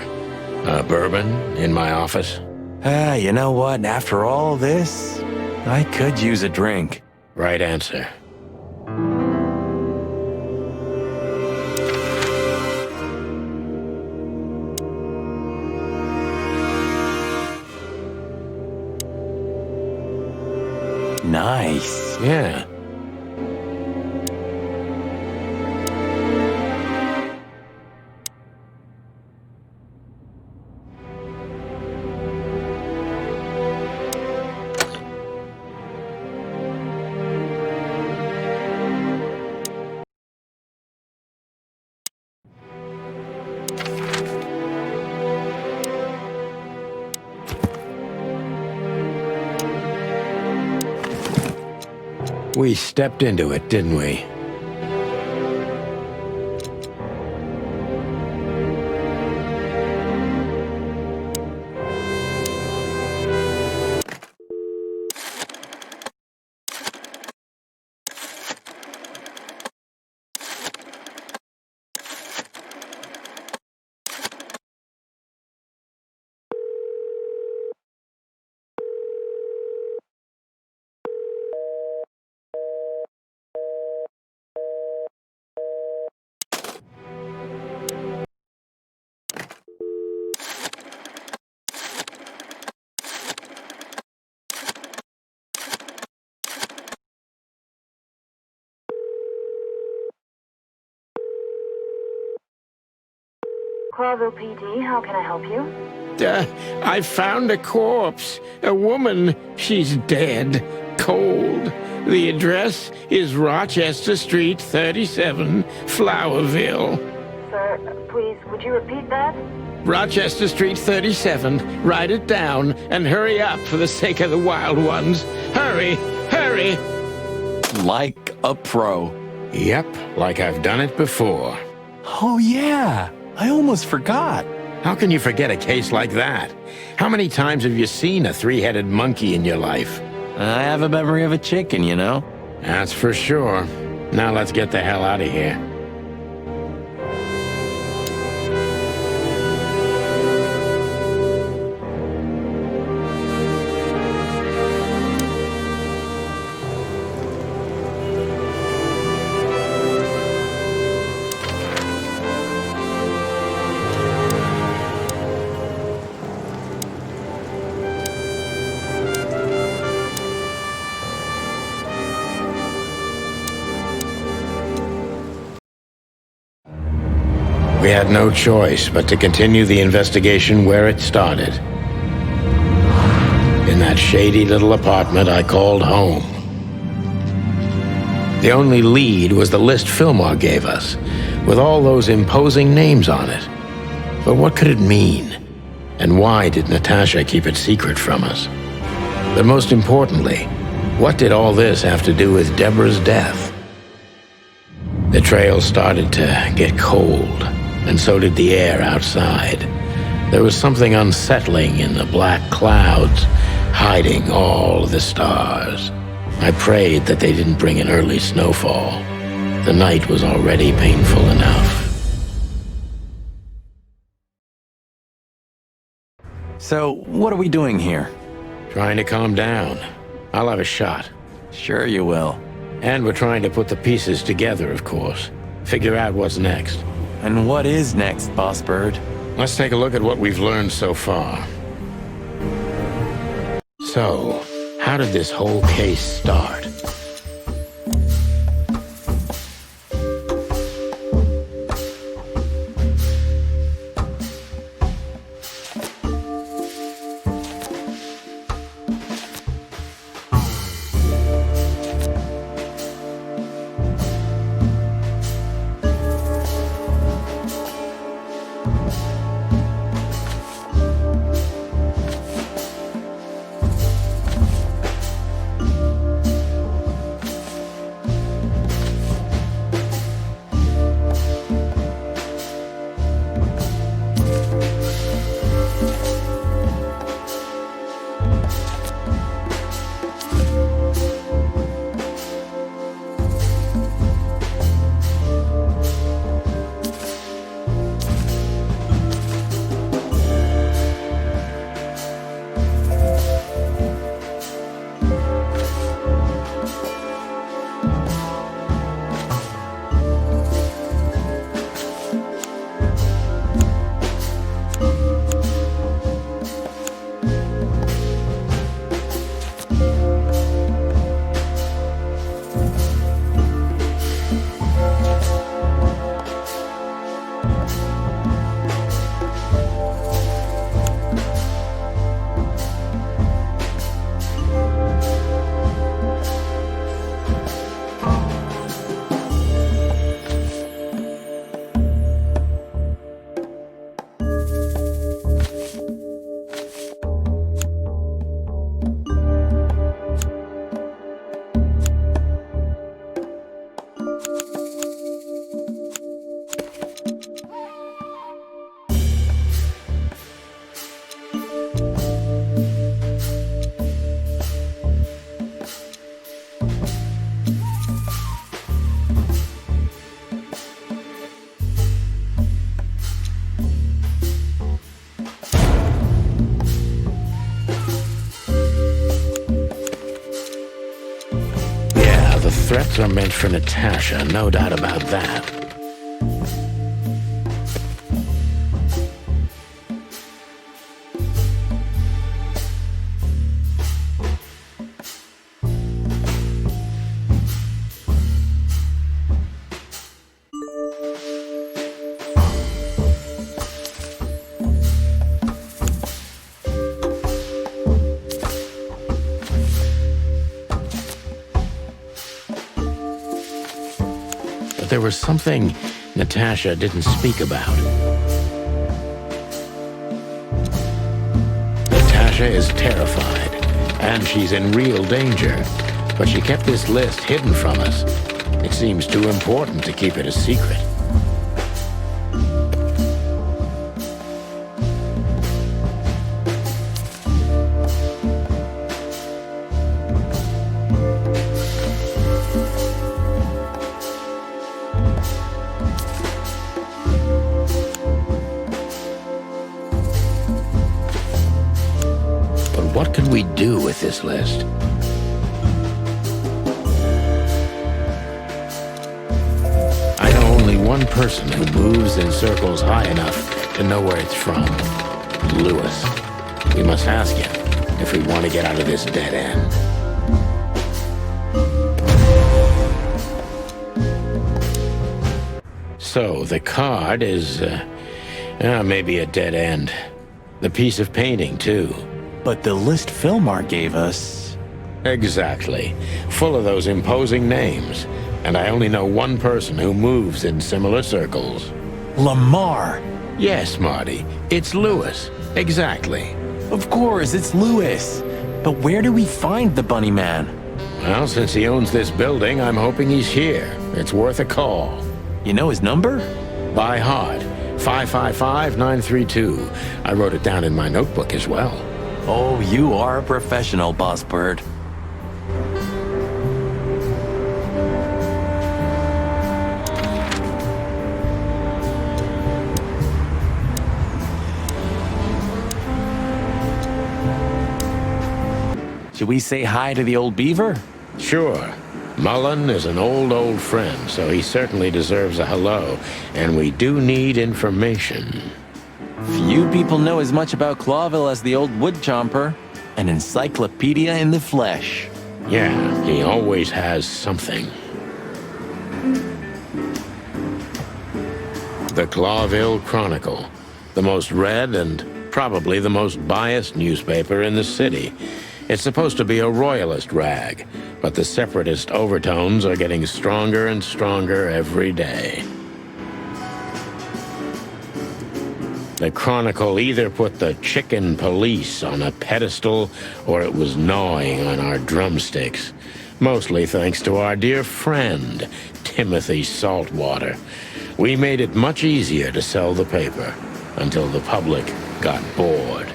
Bourbon in my office? You know what? After all this, I could use a drink. Right answer. Nice. Yeah. We stepped into it, didn't we? Corvo PD, how can I help you? I found a corpse. A woman. She's dead. Cold. The address is Rochester Street, 37, Flowerville. Sir, please, would you repeat that? Rochester Street 37. Write it down and hurry up for the sake of the wild ones. Hurry! Hurry! Like a pro. Yep, like I've done it before. Oh, yeah. I almost forgot. How can you forget a case like that? How many times have you seen a three-headed monkey in your life? I have a memory of a chicken, you know? That's for sure. Now let's get the hell out of here. We had no choice but to continue the investigation where it started. In that shady little apartment I called home. The only lead was the list Fillmore gave us, with all those imposing names on it. But what could it mean? And why did Natasha keep it secret from us? But most importantly, what did all this have to do with Deborah's death? The trail started to get cold, and so did the air outside. There was something unsettling in the black clouds, hiding all the stars. I prayed that they didn't bring an early snowfall. The night was already painful enough. So, what are we doing here? Trying to calm down. I'll have a shot. Sure you will. And we're trying to put the pieces together, of course. Figure out what's next. And what is next, Boss Bird? Let's take a look at what we've learned so far. So, how did this whole case start? Threats are meant for Natasha, no doubt about that. There was something Natasha didn't speak about. Natasha is terrified, and she's in real danger. But she kept this list hidden from us. It seems too important to keep it a secret. But what can we do with this list? I know only one person who moves in circles high enough to know where it's from. Lewis. We must ask him if we want to get out of this dead end. So, the card is, maybe a dead end. The piece of painting, too. But the list Philmar gave us... Exactly. Full of those imposing names. And I only know one person who moves in similar circles. Lamar! Yes, Marty. It's Lewis. Exactly. Of course, it's Lewis. But where do we find the Bunny Man? Well, since he owns this building, I'm hoping he's here. It's worth a call. You know his number? By heart. 555-932. I wrote it down in my notebook as well. Oh, you are a professional, Boss Bird. Should we say hi to the old beaver? Sure. Mullen is an old friend, so he certainly deserves a hello. And we do need information. Few people know as much about Clawville as the old wood chomper. An encyclopedia in the flesh. Yeah, he always has something. The Clawville Chronicle. The most read and probably the most biased newspaper in the city. It's supposed to be a royalist rag, but the separatist overtones are getting stronger and stronger every day. The Chronicle either put the chicken police on a pedestal or it was gnawing on our drumsticks. Mostly thanks to our dear friend, Timothy Saltwater. We made it much easier to sell the paper until the public got bored.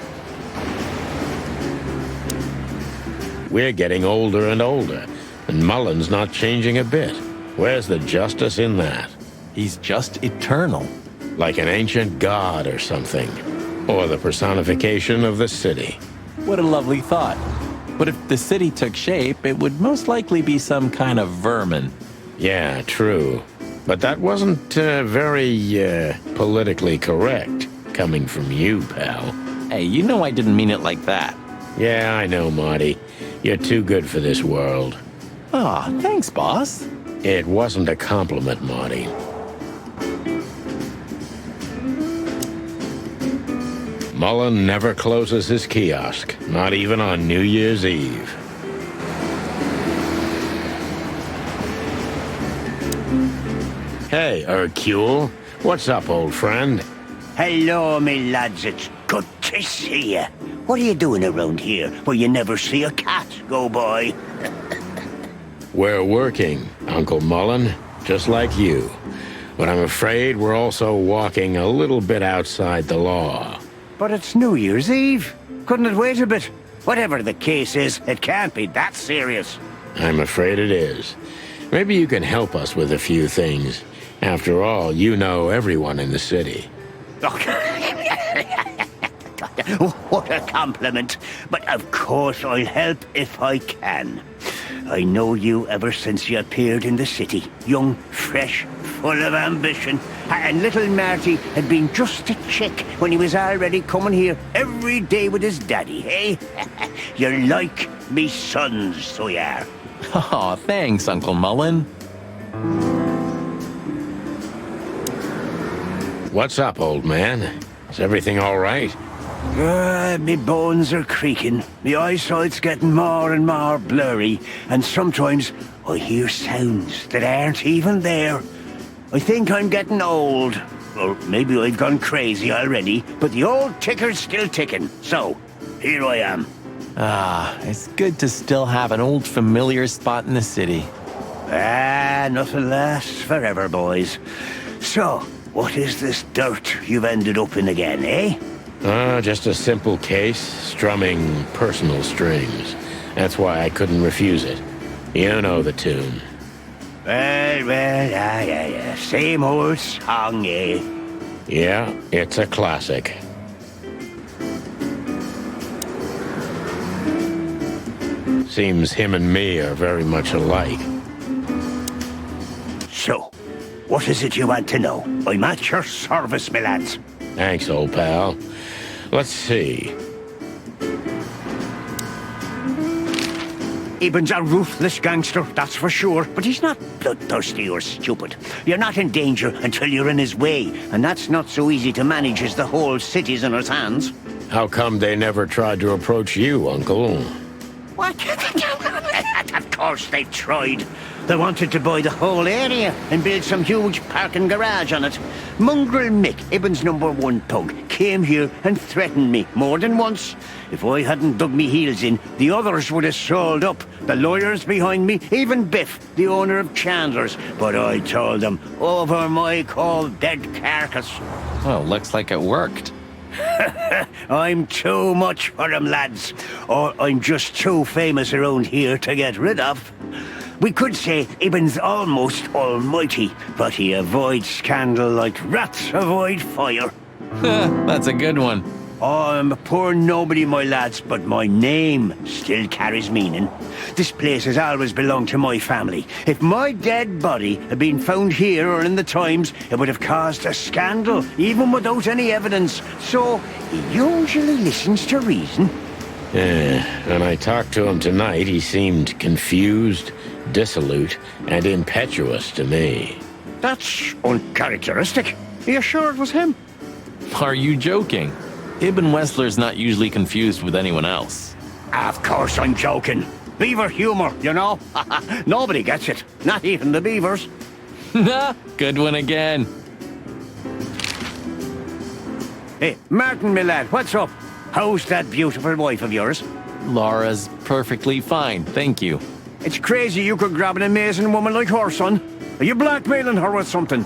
We're getting older and older, and Mullen's not changing a bit. Where's the justice in that? He's just eternal. Like an ancient god or something. Or the personification of the city. What a lovely thought. But if the city took shape, it would most likely be some kind of vermin. Yeah, true. But that wasn't very politically correct, coming from you, pal. Hey, you know I didn't mean it like that. Yeah, I know, Marty. You're too good for this world. Aw, thanks, boss. It wasn't a compliment, Marty. Mullen never closes his kiosk, not even on New Year's Eve. Hey, Hercule. What's up, old friend? Hello, me lads. It's good to see you. What are you doing around here where you never see a cat go by? We're working, Uncle Mullen, just like you. But I'm afraid we're also walking a little bit outside the law. But it's New Year's Eve. Couldn't it wait a bit? Whatever the case is, it can't be that serious. I'm afraid it is. Maybe you can help us with a few things. After all, you know everyone in the city. What a compliment. But of course I'll help if I can. I know you ever since you appeared in the city. Young, fresh, full of ambition. And little Marty had been just a chick when he was already coming here every day with his daddy, eh? You're like me sons, so you are. Aw, thanks, Uncle Mullen. What's up, old man? Is everything all right? Me bones are creaking. Me eyesight's getting more and more blurry, and sometimes I hear sounds that aren't even there. I think I'm getting old. Or maybe I've gone crazy already, but the old ticker's still ticking. So, here I am. Ah, it's good to still have an old familiar spot in the city. Nothing lasts forever, boys. So, what is this dirt you've ended up in again, eh? Just a simple case, strumming personal strings. That's why I couldn't refuse it. You know the tune. Well, yeah. Same old song, eh? Yeah, it's a classic. Seems him and me are very much alike. So, what is it you want to know? I'm at your service, my lads. Thanks, old pal. Let's see. Eben's a ruthless gangster, that's for sure, but he's not bloodthirsty or stupid. You're not in danger until you're in his way, and that's not so easy to manage as the whole city's in his hands. How come they never tried to approach you, Uncle? What? Of course they tried. They wanted to buy the whole area and build some huge parking garage on it. Mongrel Mick, Ibben's #1 thug, came here and threatened me more than once. If I hadn't dug me heels in, the others would have sold up. The lawyers behind me, even Biff, the owner of Chandler's. But I told them, over my cold dead carcass. Well, looks like it worked. I'm too much for them, lads. Or I'm just too famous around here to get rid of. We could say Ibben's almost almighty, but he avoids scandal like rats avoid fire. That's a good one. I'm a poor nobody, my lads, but my name still carries meaning. This place has always belonged to my family. If my dead body had been found here or in the Times, it would have caused a scandal, even without any evidence. So, he usually listens to reason. When I talked to him tonight, he seemed confused, dissolute, and impetuous to me. That's uncharacteristic. Are you sure it was him? Are you joking? Ibn Wessler's not usually confused with anyone else. Of course I'm joking. Beaver humor, you know? Nobody gets it. Not even the beavers. Good one again. Hey, Martin, my lad, what's up? How's that beautiful wife of yours? Laura's perfectly fine, thank you. It's crazy you could grab an amazing woman like her, son. Are you blackmailing her with something?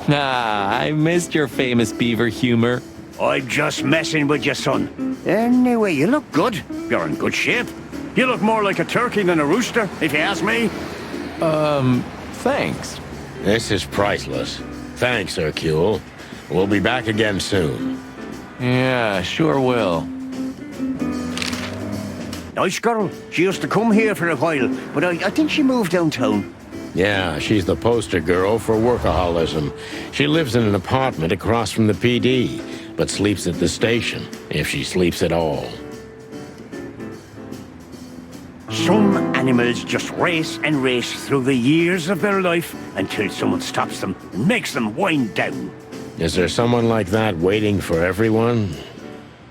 I missed your famous beaver humor. I'm just messing with you, son. Anyway, you look good. You're in good shape. You look more like a turkey than a rooster, if you ask me. Thanks. This is priceless. Thanks, Hercule. We'll be back again soon. Yeah, sure will. Nice girl. She used to come here for a while, but I think she moved downtown. Yeah, she's the poster girl for workaholism. She lives in an apartment across from the PD, but sleeps at the station, if she sleeps at all. Some animals just race and race through the years of their life until someone stops them and makes them wind down. Is there someone like that waiting for everyone?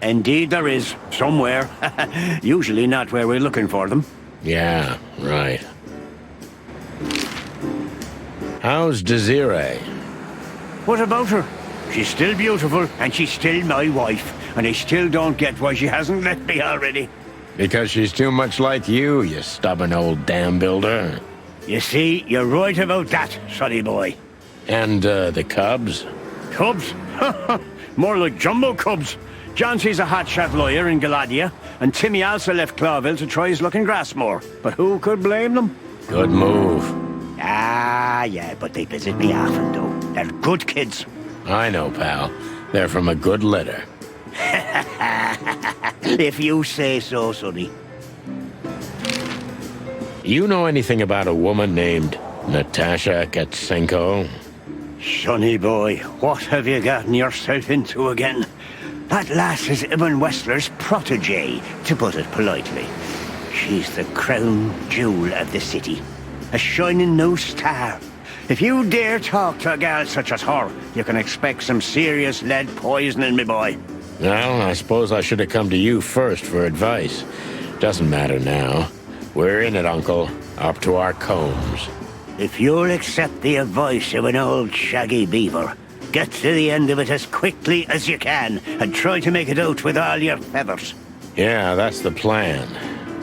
Indeed there is, somewhere. Usually not where we're looking for them. Yeah, right. How's Desiree? What about her? She's still beautiful, and she's still my wife, and I still don't get why she hasn't left me already. Because she's too much like you stubborn old dam builder. You see, you're right about that, sonny boy. And, the cubs? Cubs? More like jumbo cubs. Johnson's a hotshot lawyer in Galadia, and Timmy also left Clawville to try his luck in Grassmore. But who could blame them? Good move. Yeah, but they visit me often, though. They're good kids. I know, pal. They're from a good litter. If you say so, sonny. You know anything about a woman named Natasha Katsenko? Sonny boy, what have you gotten yourself into again? That lass is Ibn Wessler's protégé, to put it politely. She's the crown jewel of the city. A shining new star. If you dare talk to a gal such as her, you can expect some serious lead poisoning, me boy. Well, I suppose I should have come to you first for advice. Doesn't matter now. We're in it, Uncle. Up to our combs. If you'll accept the advice of an old shaggy beaver, get to the end of it as quickly as you can, and try to make it out with all your feathers. Yeah, that's the plan.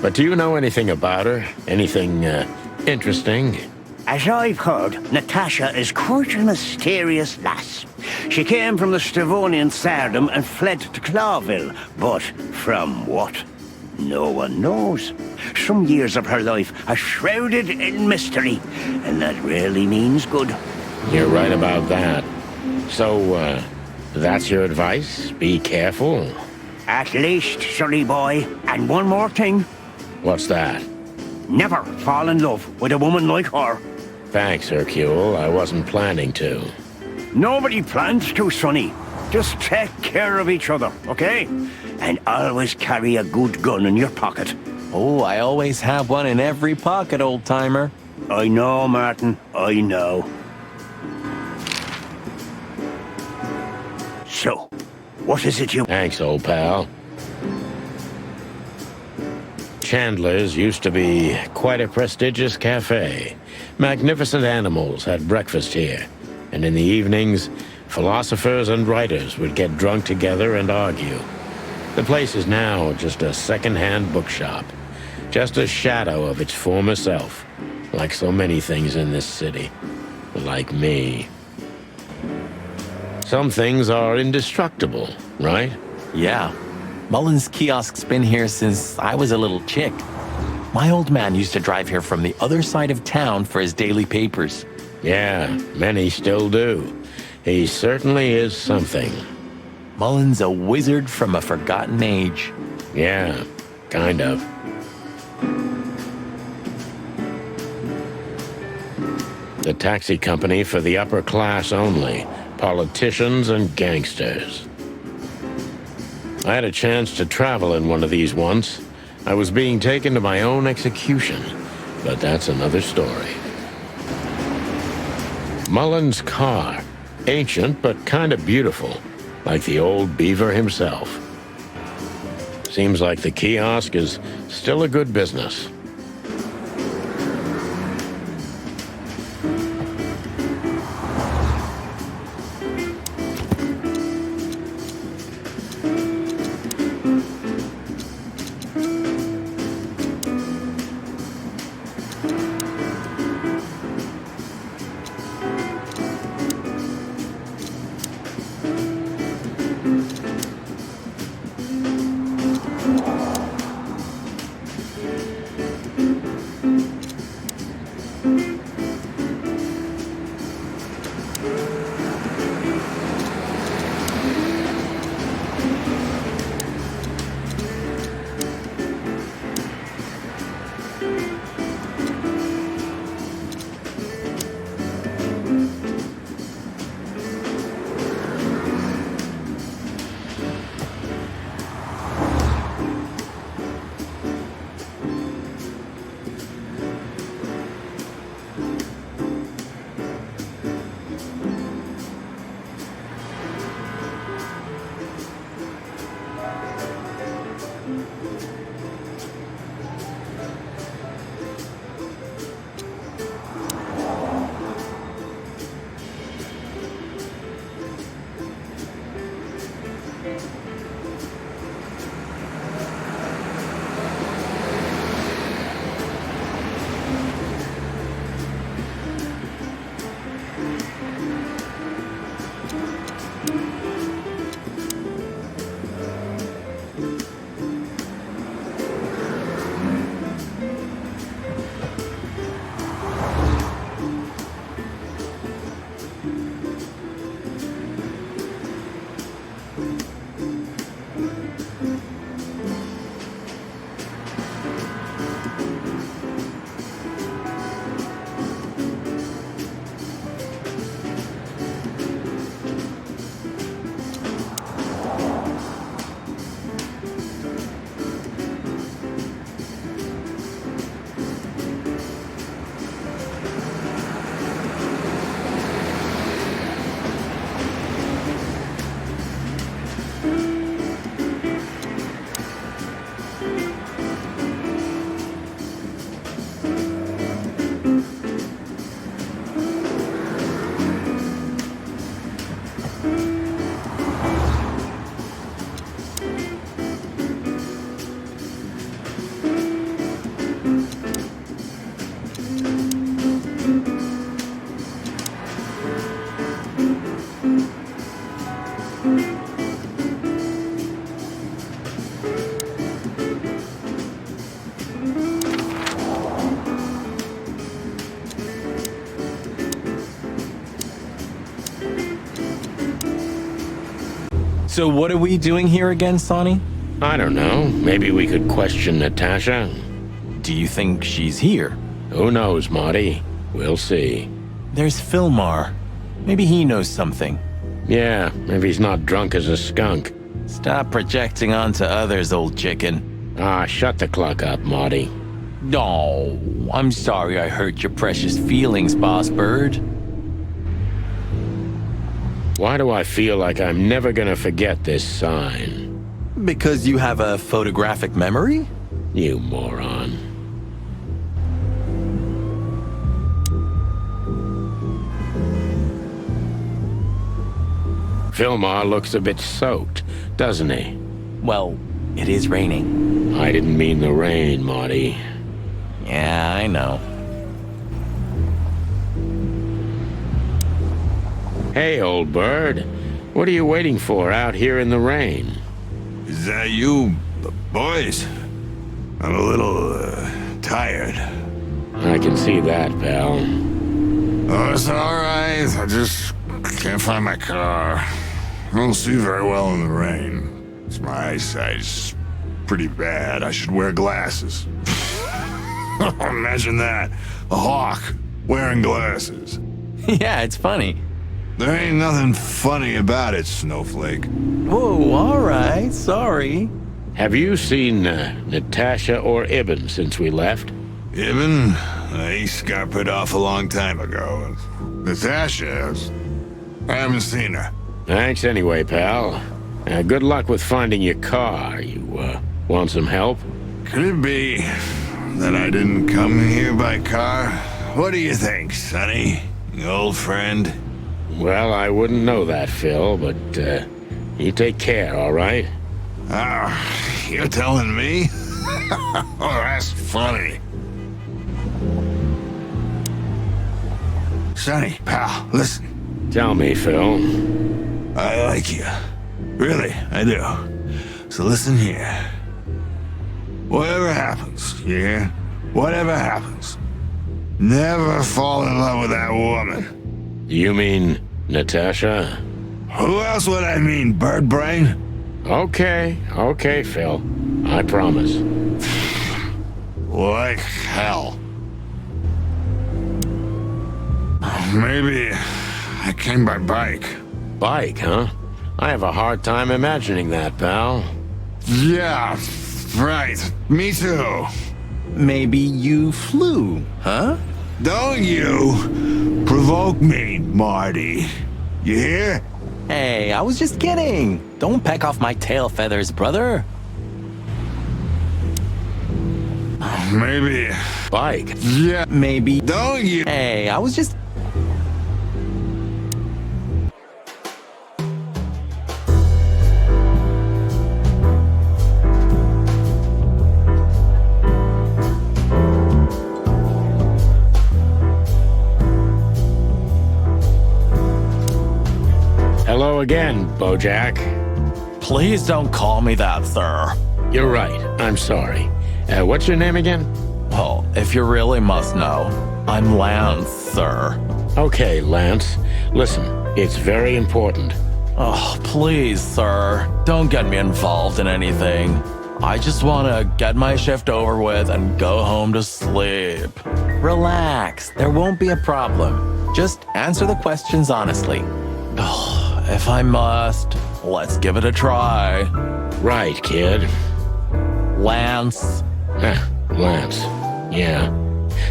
But do you know anything about her? Anything, interesting? As I've heard, Natasha is quite a mysterious lass. She came from the Stavonian Tsardom and fled to Clawville, but from what? No one knows. Some years of her life are shrouded in mystery, and that rarely means good. You're right about that. So, that's your advice? Be careful? At least, sonny boy. And one more thing. What's that? Never fall in love with a woman like her. Thanks, Hercule. I wasn't planning to. Nobody plans to, sonny. Just take care of each other, okay? And always carry a good gun in your pocket. Oh, I always have one in every pocket, old-timer. I know, Martin. I know. So, what is it you... Thanks, old pal. Chandler's used to be quite a prestigious cafe. Magnificent animals had breakfast here. And in the evenings, philosophers and writers would get drunk together and argue. The place is now just a second-hand bookshop. Just a shadow of its former self. Like so many things in this city. Like me. Some things are indestructible, right? Yeah. Mullen's kiosk's been here since I was a little chick. My old man used to drive here from the other side of town for his daily papers. Yeah, many still do. He certainly is something. Mullen's a wizard from a forgotten age. Yeah, kind of. The taxi company for the upper class only. Politicians and gangsters. I had a chance to travel in one of these once. I was being taken to my own execution, but that's another story. Mullen's car. Ancient, but kind of beautiful. Like the old beaver himself. Seems like the kiosk is still a good business. So what are we doing here again, Sonny? I don't know. Maybe we could question Natasha. Do you think she's here? Who knows, Marty? We'll see. There's Philmar. Maybe he knows something. Yeah, if he's not drunk as a skunk. Stop projecting onto others, old chicken. Ah, shut the clock up, Marty. No, I'm sorry I hurt your precious feelings, Boss Bird. Why do I feel like I'm never gonna forget this sign? Because you have a photographic memory? You moron. Philmar looks a bit soaked, doesn't he? Well, it is raining. I didn't mean the rain, Marty. Yeah, I know. Hey, old bird. What are you waiting for out here in the rain? Is that you, boys? I'm a little, tired. I can see that, pal. Oh, it's alright. I just can't find my car. I don't see very well in the rain. My eyesight's pretty bad. I should wear glasses. Imagine that. A hawk wearing glasses. Yeah, it's funny. There ain't nothing funny about it, Snowflake. Whoa, all right, sorry. Have you seen Natasha or Ibn since we left? Ibn? He scampered off a long time ago. Natasha? I haven't seen her. Thanks anyway, pal. Good luck with finding your car. You, want some help? Could it be that I didn't come here by car? What do you think, Sonny? Old friend? Well, I wouldn't know that, Phil, but, you take care, all right? You're telling me? Oh, that's funny. Sonny, pal, listen. Tell me, Phil. I like you. Really, I do. So listen here. Whatever happens, you hear? Whatever happens, never fall in love with that woman. You mean Natasha? Who else would I mean, bird brain? Okay, Phil. I promise. Like hell. Maybe I came by bike. Bike, huh? I have a hard time imagining that, pal. Yeah, right. Me too. Maybe you flew, huh? Don't you provoke me, Marty. You hear? Hey, I was just kidding. Don't peck off my tail feathers, brother. Maybe. Bike? Yeah. Maybe. Don't you? Hey, I was just... Hello again, Bojack. Please don't call me that, sir. You're right. I'm sorry. What's your name again? Well, if you really must know, I'm Lance, sir. Okay, Lance. Listen, it's very important. Oh, please, sir. Don't get me involved in anything. I just want to get my shift over with and go home to sleep. Relax. There won't be a problem. Just answer the questions honestly. Oh, if I must, let's give it a try. Right, kid. Lance. Lance. Yeah.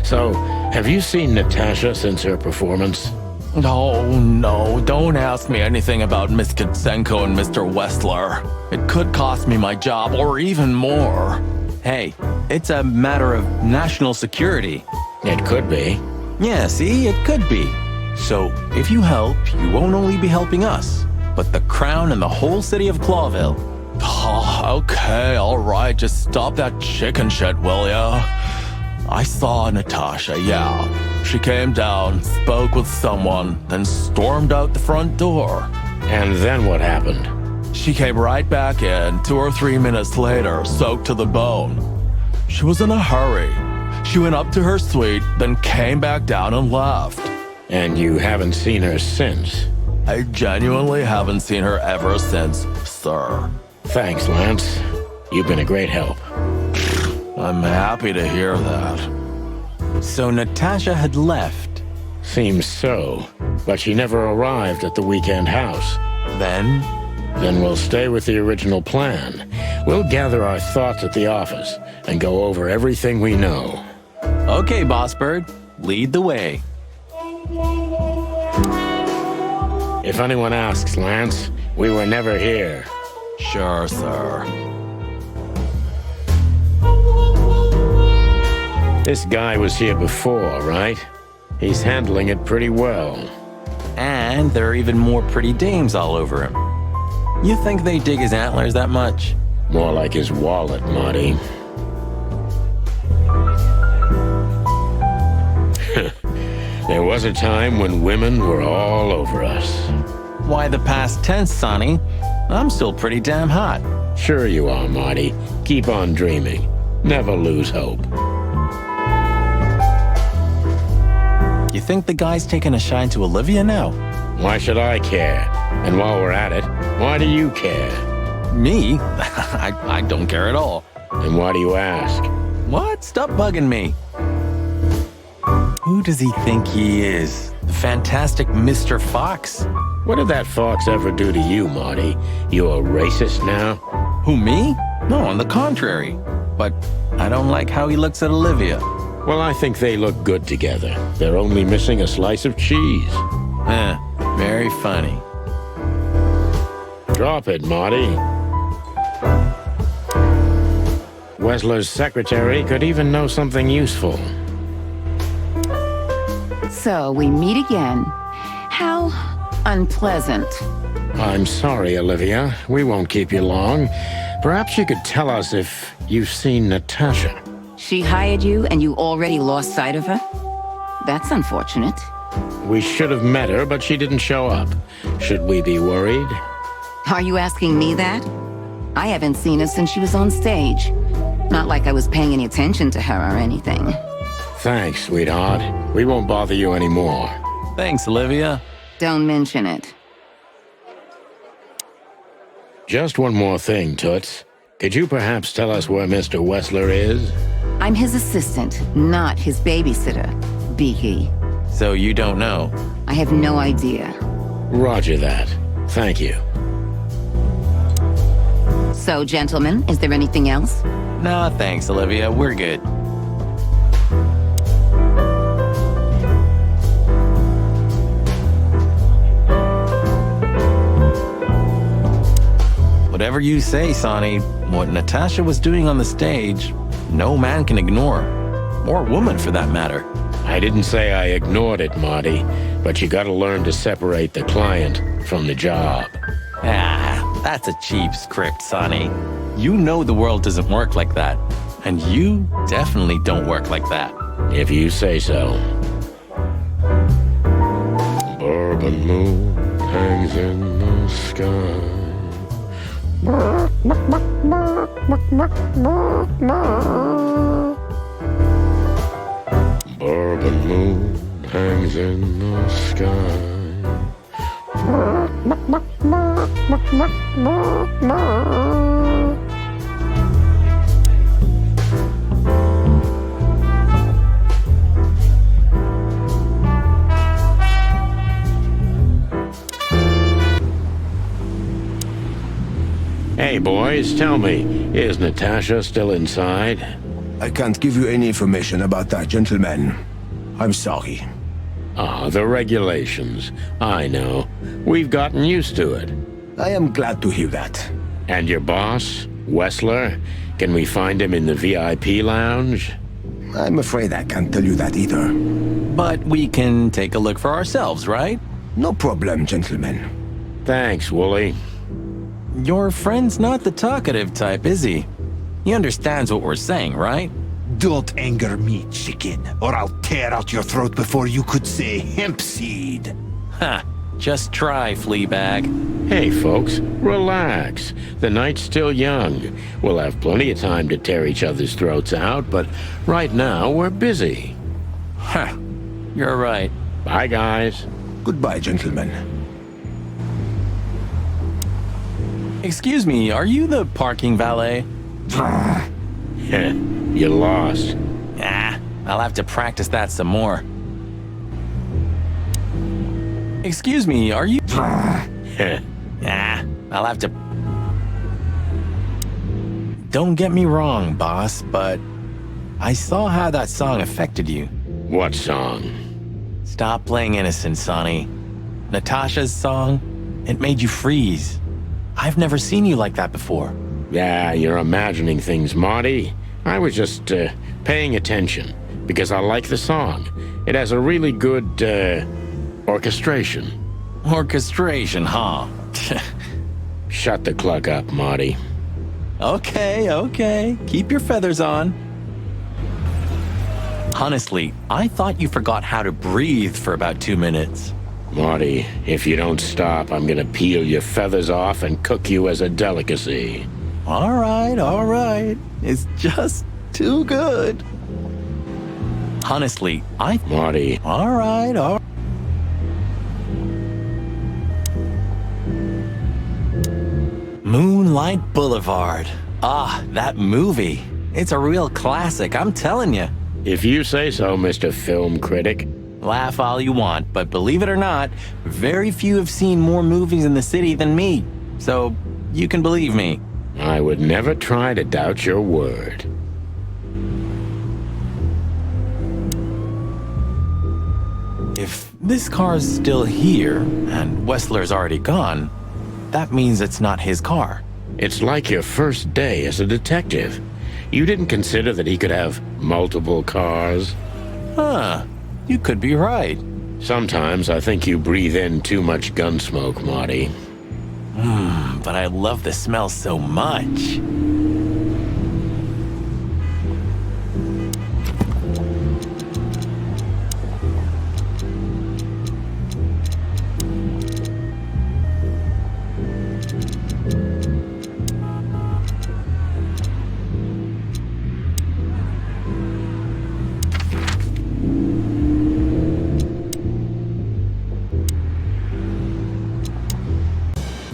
So, have you seen Natasha since her performance? Oh, no, don't ask me anything about Miss Kitsenko and Mr. Westler. It could cost me my job or even more. Hey, it's a matter of national security. It could be. Yeah, see, it could be. So, if you help, you won't only be helping us, but the crown and the whole city of Clawville. Oh, okay, all right, just stop that chicken shit, will ya? I saw Natasha, yeah. She came down, spoke with someone, then stormed out the front door. And then what happened? She came right back in 2 or 3 minutes later, soaked to the bone. She was in a hurry. She went up to her suite, then came back down and left. And you haven't seen her since? I genuinely haven't seen her ever since, sir. Thanks, Lance. You've been a great help. I'm happy to hear that. So Natasha had left. Seems so, but she never arrived at the weekend house. Then? Then we'll stay with the original plan. We'll gather our thoughts at the office and go over everything we know. Okay, Boss Bird. Lead the way. If anyone asks, Lance, we were never here. Sure, sir. This guy was here before, right? He's handling it pretty well. And there are even more pretty dames all over him. You think they dig his antlers that much? More like his wallet, Marty. There was a time when women were all over us. Why the past tense, Sonny? I'm still pretty damn hot. Sure you are, Marty. Keep on dreaming. Never lose hope. You think the guy's taking a shine to Olivia now? Why should I care? And while we're at it, why do you care? Me? I don't care at all. And why do you ask? What? Stop bugging me. Who does he think he is? The fantastic Mr. Fox? What did that fox ever do to you, Marty? You a racist now? Who, me? No, on the contrary. But I don't like how he looks at Olivia. Well, I think they look good together. They're only missing a slice of cheese. Very funny. Drop it, Marty. Wessler's secretary could even know something useful. So we meet again. How unpleasant. I'm sorry, Olivia. We won't keep you long. Perhaps you could tell us if you've seen Natasha. She hired you and you already lost sight of her? That's unfortunate. We should have met her, but she didn't show up. Should we be worried? Are you asking me that? I haven't seen her since she was on stage. Not like I was paying any attention to her or anything. Thanks, sweetheart. We won't bother you anymore. Thanks, Olivia. Don't mention it. Just one more thing, Toots. Could you perhaps tell us where Mr. Wessler is? I'm his assistant, not his babysitter, Beaky. So you don't know? I have no idea. Roger that. Thank you. So, gentlemen, is there anything else? Nah, thanks, Olivia. We're good. Whatever you say, Sonny, what Natasha was doing on the stage, no man can ignore. Or woman, for that matter. I didn't say I ignored it, Marty, but you gotta learn to separate the client from the job. That's a cheap script, Sonny. You know the world doesn't work like that. And you definitely don't work like that. If you say so. Bourbon moon hangs in the sky. Bourbon moon hangs in the sky. Hey, boys, tell me, is Natasha still inside? I can't give you any information about that, gentlemen. I'm sorry. Ah, the regulations. I know. We've gotten used to it. I am glad to hear that. And your boss, Wessler? Can we find him in the VIP lounge? I'm afraid I can't tell you that either. But we can take a look for ourselves, right? No problem, gentlemen. Thanks, Wooly. Your friend's not the talkative type, is he? He understands what we're saying, right? Don't anger me, chicken, or I'll tear out your throat before you could say hemp seed. Ha! Just try, Fleabag. Hey, folks, relax. The night's still young. We'll have plenty of time to tear each other's throats out, but right now we're busy. Ha! You're right. Bye, guys. Goodbye, gentlemen. Excuse me, are you the parking valet? You lost. Ah, I'll have to practice that some more. Excuse me, are you... Ah, I'll have to... Don't get me wrong, boss, but I saw how that song affected you. What song? Stop playing innocent, Sonny. Natasha's song, it made you freeze. I've never seen you like that before. Yeah, you're imagining things, Marty. I was just paying attention because I like the song. It has a really good orchestration. Orchestration, huh? Shut the cluck up, Marty. Okay. Keep your feathers on. Honestly, I thought you forgot how to breathe for about 2 minutes. Marty, if you don't stop, I'm gonna peel your feathers off and cook you as a delicacy. All right. It's just too good. Honestly, Marty. All right. Moonlight Boulevard. Ah, that movie. It's a real classic, I'm telling you. If you say so, Mr. Film Critic. Laugh all you want, but believe it or not, very few have seen more movies in the city than me. So, you can believe me. I would never try to doubt your word. If this car's still here, and Wessler's already gone, that means it's not his car. It's like your first day as a detective. You didn't consider that he could have multiple cars? Huh. You could be right. Sometimes I think you breathe in too much gun smoke, Marty. But I love the smell so much.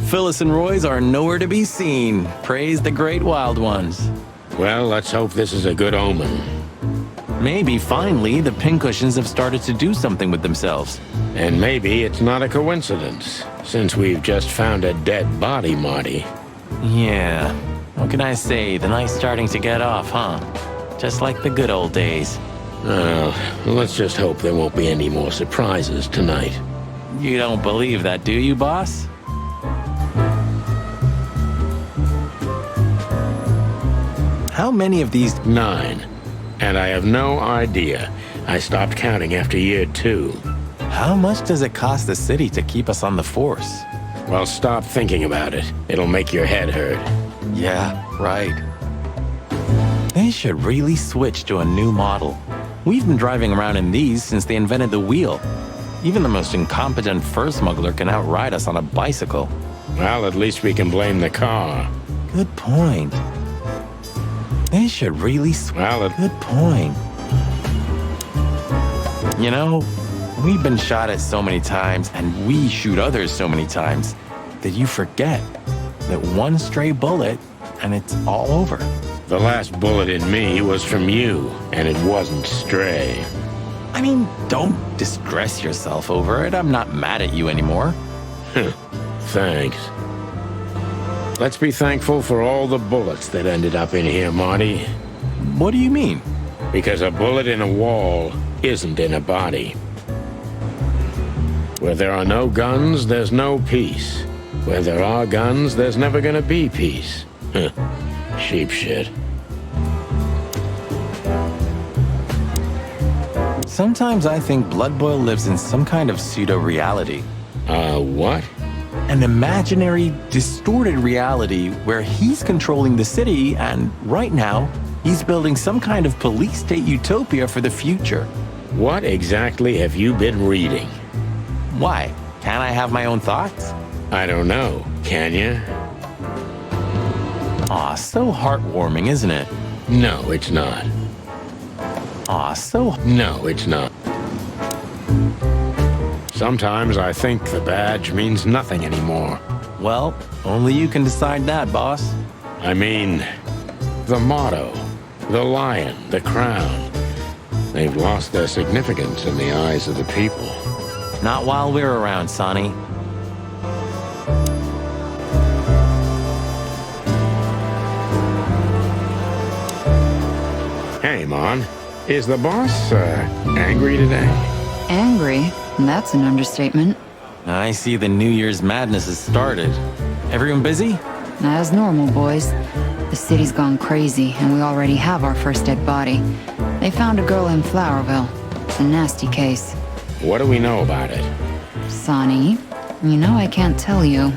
Phyllis and Roy's are nowhere to be seen. Praise the great wild ones. Well, let's hope this is a good omen. Maybe finally the pincushions have started to do something with themselves. And maybe it's not a coincidence, since we've just found a dead body, Marty. Yeah. What can I say? The night's starting to get off, huh? Just like the good old days. Well, let's just hope there won't be any more surprises tonight. You don't believe that, do you, boss? How many of these? 9. And I have no idea. I stopped counting after year 2. How much does it cost the city to keep us on the force? Well, stop thinking about it. It'll make your head hurt. Yeah, right. They should really switch to a new model. We've been driving around in these since they invented the wheel. Even the most incompetent fur smuggler can outride us on a bicycle. Well, at least we can blame the car. Good point. They should really Good point. You know, we've been shot at so many times, and we shoot others so many times, that you forget that one stray bullet, and it's all over. The last bullet in me was from you, and it wasn't stray. I mean, don't distress yourself over it. I'm not mad at you anymore. Thanks. Let's be thankful for all the bullets that ended up in here, Marty. What do you mean? Because a bullet in a wall isn't in a body. Where there are no guns, there's no peace. Where there are guns, there's never gonna be peace. Sheep shit. Sometimes I think Blood Boil lives in some kind of pseudo-reality. What? An imaginary, distorted reality where he's controlling the city, and right now, he's building some kind of police state utopia for the future. What exactly have you been reading? Why? Can't I have my own thoughts? I don't know. Can you? Aw, so heartwarming, isn't it? No, it's not. Aw, so... No, it's not. Sometimes I think the badge means nothing anymore. Well, only you can decide that, boss. I mean, the motto, the lion, the crown. They've lost their significance in the eyes of the people. Not while we're around, Sonny. Hey, Mon. Is the boss, angry today? Angry? That's an understatement. I see the New Year's madness has started. Everyone busy? As normal, boys. The city's gone crazy, and we already have our first dead body. They found a girl in Flowerville. It's a nasty case. What do we know about it? Sonny, you know I can't tell you.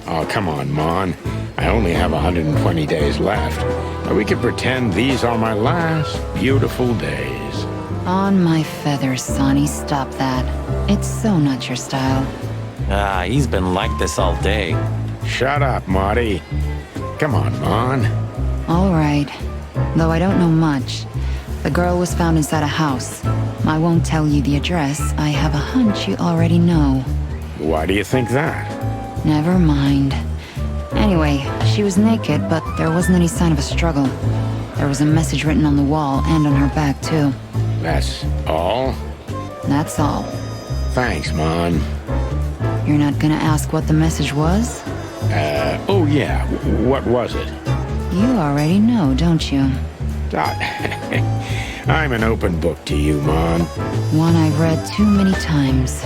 Oh, come on, Mon. I only have 120 days left. We could pretend these are my last beautiful days. On my feathers, Sonny, stop that. It's so not your style. Ah, he's been like this all day. Shut up, Marty. Come on, Mon. All right. Though I don't know much. The girl was found inside a house. I won't tell you the address. I have a hunch you already know. Why do you think that? Never mind. Anyway, she was naked, but there wasn't any sign of a struggle. There was a message written on the wall and on her back, too. That's all? That's all. Thanks, Mon. You're not gonna ask what the message was? Oh yeah, what was it? You already know, don't you? I'm an open book to you, Mon. One I've read too many times.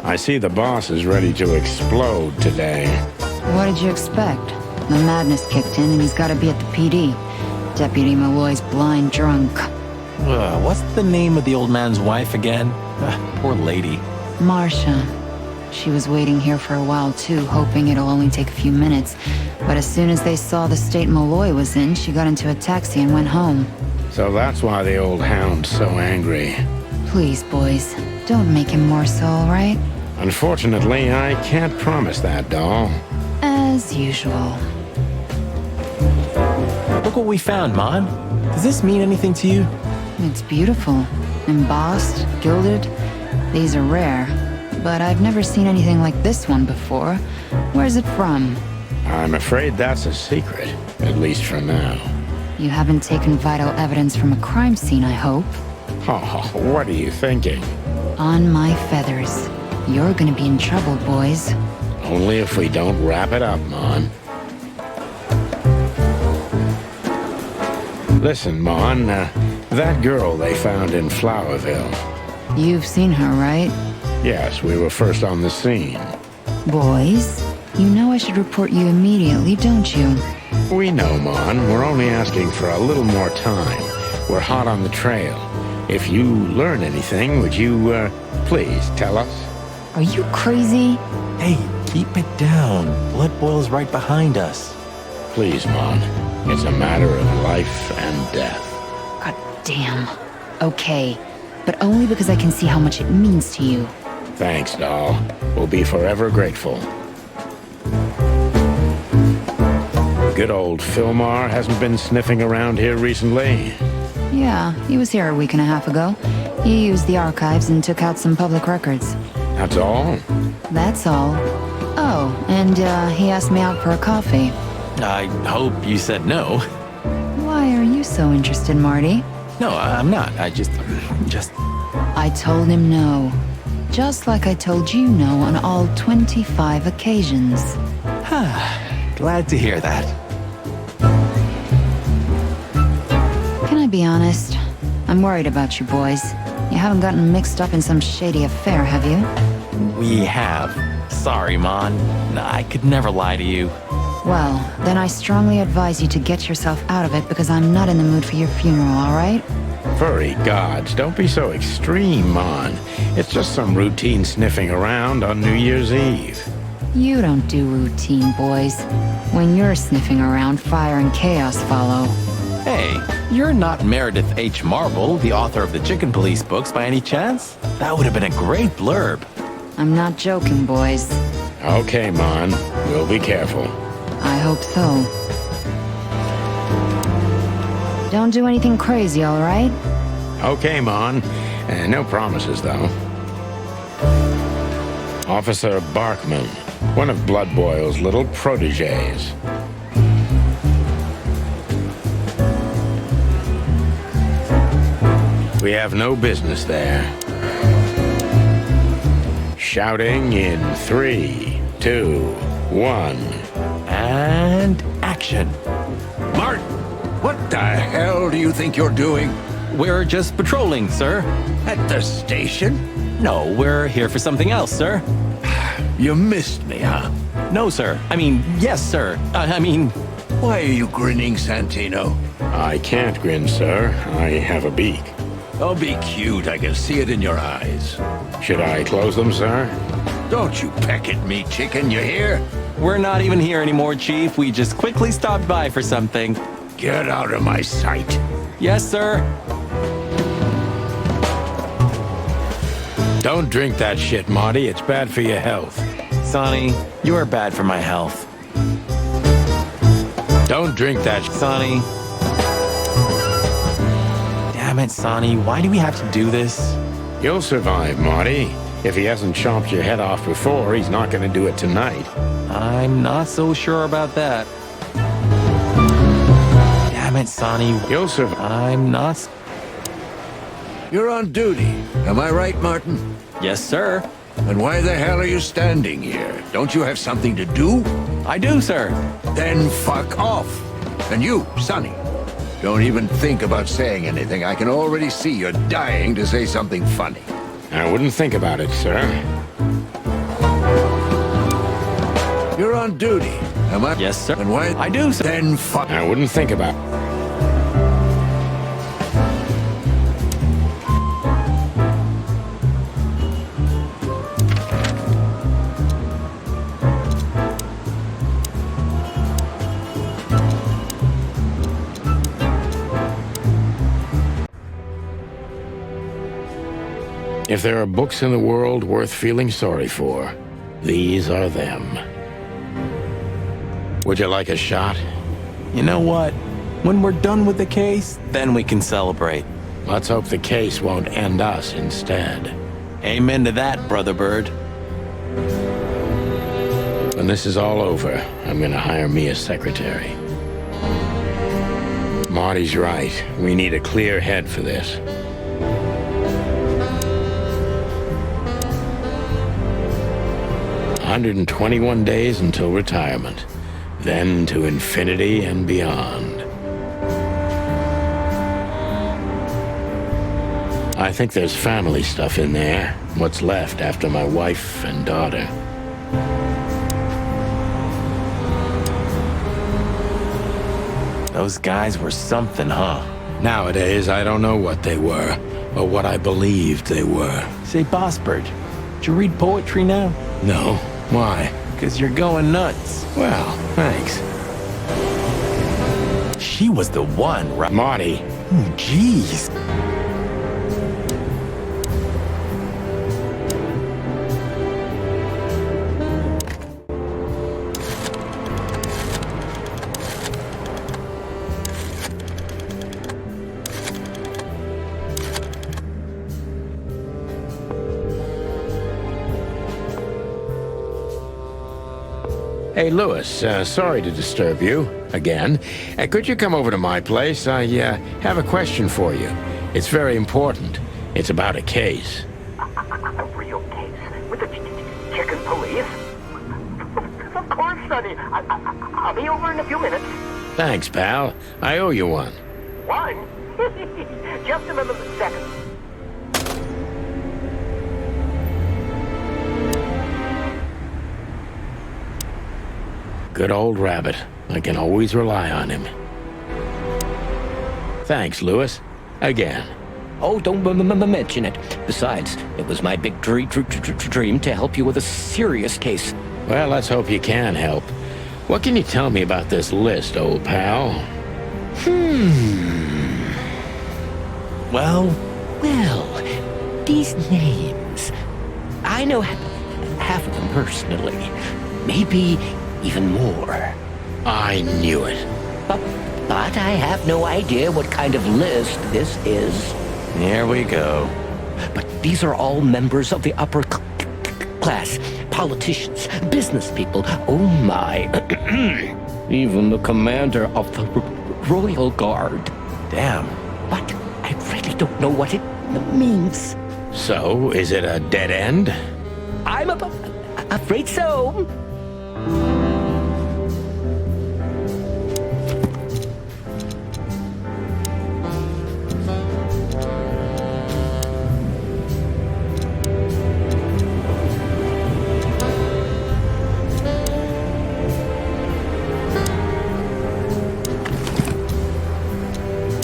I see the boss is ready to explode today. What did you expect? The madness kicked in and he's gotta be at the PD. Deputy Malloy's blind drunk. What's the name of the old man's wife again? Poor lady. Marcia. She was waiting here for a while too, hoping it'll only take a few minutes. But as soon as they saw the state Malloy was in, she got into a taxi and went home. So that's why the old hound's so angry. Please, boys, don't make him more so, all right? Unfortunately, I can't promise that, doll. As usual. Look what we found, Mon. Does this mean anything to you? It's beautiful. Embossed, gilded. These are rare. But I've never seen anything like this one before. Where's it from? I'm afraid that's a secret, at least for now. You haven't taken vital evidence from a crime scene, I hope. Oh, what are you thinking? On my feathers. You're gonna be in trouble, boys. Only if we don't wrap it up, Mon. Listen, Mon, that girl they found in Flowerville. You've seen her, right? Yes, we were first on the scene. Boys, you know I should report you immediately, don't you? We know, Mon. We're only asking for a little more time. We're hot on the trail. If you learn anything, would you, please tell us? Are you crazy? Hey, keep it down. Blood boils right behind us. Please, Mon. It's a matter of life and death. God damn. Okay, but only because I can see how much it means to you. Thanks, doll. We'll be forever grateful. Good old Fillmore hasn't been sniffing around here recently. Yeah, he was here a week and a half ago. He used the archives and took out some public records. That's all? That's all. Oh, and he asked me out for a coffee. I hope you said no. Why are you so interested, Marty? No, I'm not. I just... I told him no. Just like I told you no on all 25 occasions. Glad to hear that. Can I be honest? I'm worried about you boys. You haven't gotten mixed up in some shady affair, have you? We have. Sorry, Mon. I could never lie to you. Well, then I strongly advise you to get yourself out of it because I'm not in the mood for your funeral, all right? Furry gods, don't be so extreme, Mon. It's just some routine sniffing around on New Year's Eve. You don't do routine, boys. When you're sniffing around, fire and chaos follow. Hey, you're not Meredith H. Marble, the author of the Chicken Police books, by any chance? That would have been a great blurb. I'm not joking, boys. Okay, Mon. We'll be careful. I hope so. Don't do anything crazy, all right? Okay, Mon. No promises, though. Officer Barkman, one of Blood Boil's little proteges. We have no business there. Shouting in 3, 2, 1. And action. Martin, what the hell do you think you're doing? We're just patrolling, sir. At the station? No, we're here for something else, sir. You missed me, huh? No, sir. I mean, yes, sir. I mean... Why are you grinning, Santino? I can't grin, sir. I have a beak. Oh, be cute. I can see it in your eyes. Should I close them, sir? Don't you peck at me, chicken, you hear? We're not even here anymore, Chief. We just quickly stopped by for something. Get out of my sight. Yes, sir. Don't drink that shit, Marty. It's bad for your health. Sonny, you're bad for my health. Don't drink that, Sonny. Damn it, Sonny. Why do we have to do this? You'll survive, Marty. If he hasn't chomped your head off before, he's not going to do it tonight. I'm not so sure about that. Damn it, Sonny. You'll survive. I'm not... You're on duty. Am I right, Martin? Yes, sir. And why the hell are you standing here? Don't you have something to do? I do, sir. Then fuck off. And you, Sonny, don't even think about saying anything. I can already see you're dying to say something funny. I wouldn't think about it, sir. You're on duty. Am I? Yes, sir. And why? I do, sir. Then fuck. I wouldn't think about it. If there are books in the world worth feeling sorry for, these are them. Would you like a shot? You know what? When we're done with the case, then we can celebrate. Let's hope the case won't end us instead. Amen to that, Brother Bird. When this is all over, I'm gonna hire me a secretary. Marty's right. We need a clear head for this. 121 days until retirement, then to infinity and beyond. I think there's family stuff in there, what's left after my wife and daughter. Those guys were something, huh? Nowadays, I don't know what they were, or what I believed they were. Say, Boss Bird, did you read poetry now? No. Why? Because you're going nuts. Well, thanks. She was the one, right? Marty. Oh, jeez. Hey, Lewis, sorry to disturb you again. Could you come over to my place? I have a question for you. It's very important. It's about a case. A real case? With the chicken police? Of course, Sonny. I'll be over in a few minutes. Thanks, pal. I owe you one. One? Just another second. Good old Rabbit. I can always rely on him. Thanks, Lewis. Again. Oh, don't mention it. Besides, it was my big dream to help you with a serious case. Well, let's hope you can help. What can you tell me about this list, old pal? Well, these names. I know half of them personally. Maybe even more. I knew it. But I have no idea what kind of list this is. Here we go. But these are all members of the upper class. politicians, business people, oh my, even the commander of the Royal Guard. Damn. But I really don't know what it means. So, is it a dead end? I'm afraid so.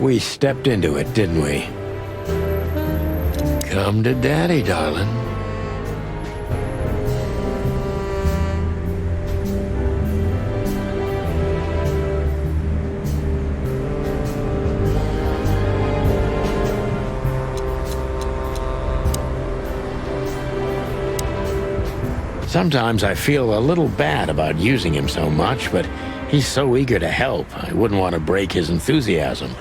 We stepped into it, didn't we? Come to Daddy, darling. Sometimes I feel a little bad about using him so much, but he's so eager to help, I wouldn't want to break his enthusiasm.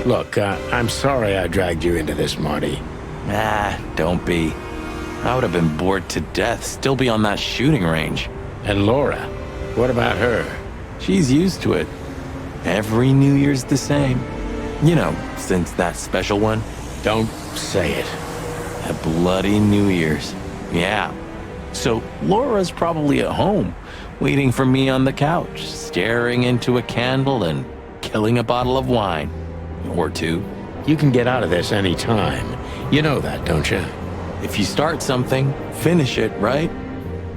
Look, I'm sorry I dragged you into this, Marty. Ah, don't be. I would have been bored to death, still be on that shooting range. And Laura, what about her? She's used to it. Every New Year's the same. You know, since that special one. Don't say it. A bloody New Year's. Yeah. So Laura's probably at home, waiting for me on the couch, staring into a candle and killing a bottle of wine. Or two. You can get out of this any time. You know that, don't you? If you start something, finish it, right?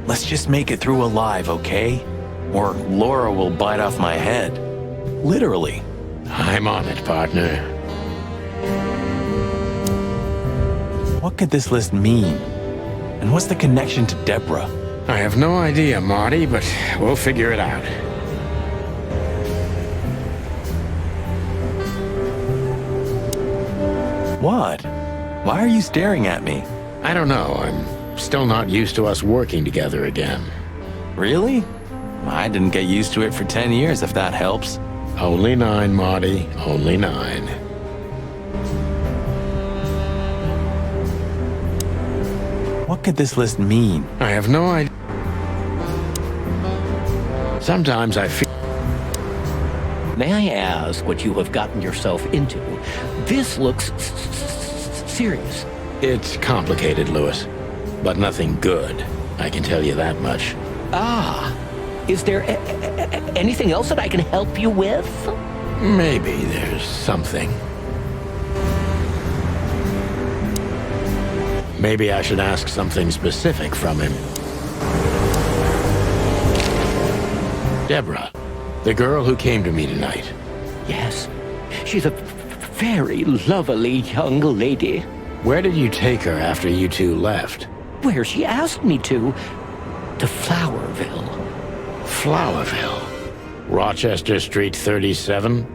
Let's just make it through alive, okay? Or Laura will bite off my head. Literally. I'm on it, partner. What could this list mean? And what's the connection to Deborah? I have no idea, Marty, but we'll figure it out. What? Why are you staring at me? I don't know. I'm still not used to us working together again. Really? I didn't get used to it for 10 years, if that helps. Only 9, Marty. Only 9. What could this list mean? I have no idea. Sometimes I feel... May I ask what you have gotten yourself into? This looks serious. It's complicated, Lewis, but nothing good. I can tell you that much. Ah, is there anything else that I can help you with? Maybe there's something. Maybe I should ask something specific from him. Deborah, the girl who came to me tonight. Yes, she's a very lovely young lady. Where did you take her after you two left? Where she asked me to Flowerville. Flowerville? Rochester Street 37?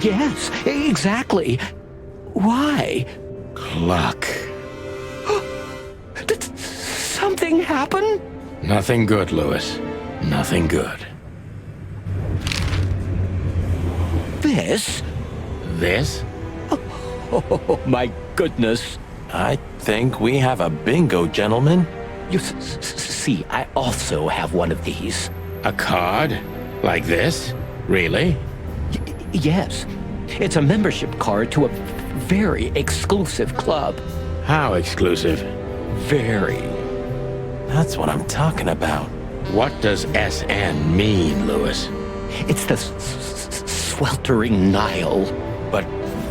Yes, exactly. Why? Cluck. Did something happen? Nothing good, Lewis. Nothing good. This? This? Oh, my goodness. I think we have a bingo, gentlemen. You see, I also have one of these. A card? Like this? Really? Yes. It's a membership card to a very exclusive club. How exclusive? Very. That's what I'm talking about. What does SN mean, Lewis? It's the sweltering Nile. But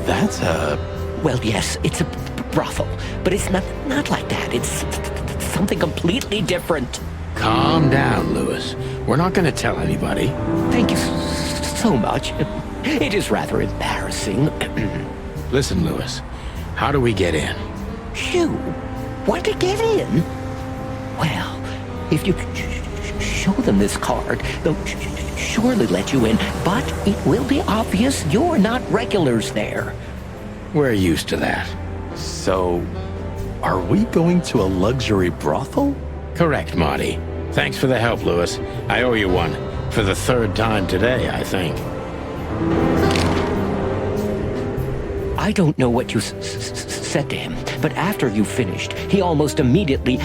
that's a... Well, yes, it's a brothel, but it's not like that. It's something completely different. Calm down, Lewis. We're not going to tell anybody. Thank you so much. It is rather embarrassing. Listen, Lewis, how do we get in? You want to get in? Well, if you show them this card, they'll surely let you in, but it will be obvious you're not regulars there. We're used to that. So, are we going to a luxury brothel? Correct, Marty. Thanks for the help, Lewis. I owe you one. For the 3rd time today, I think. I I don't know what you said to him, but after you finished, he almost immediately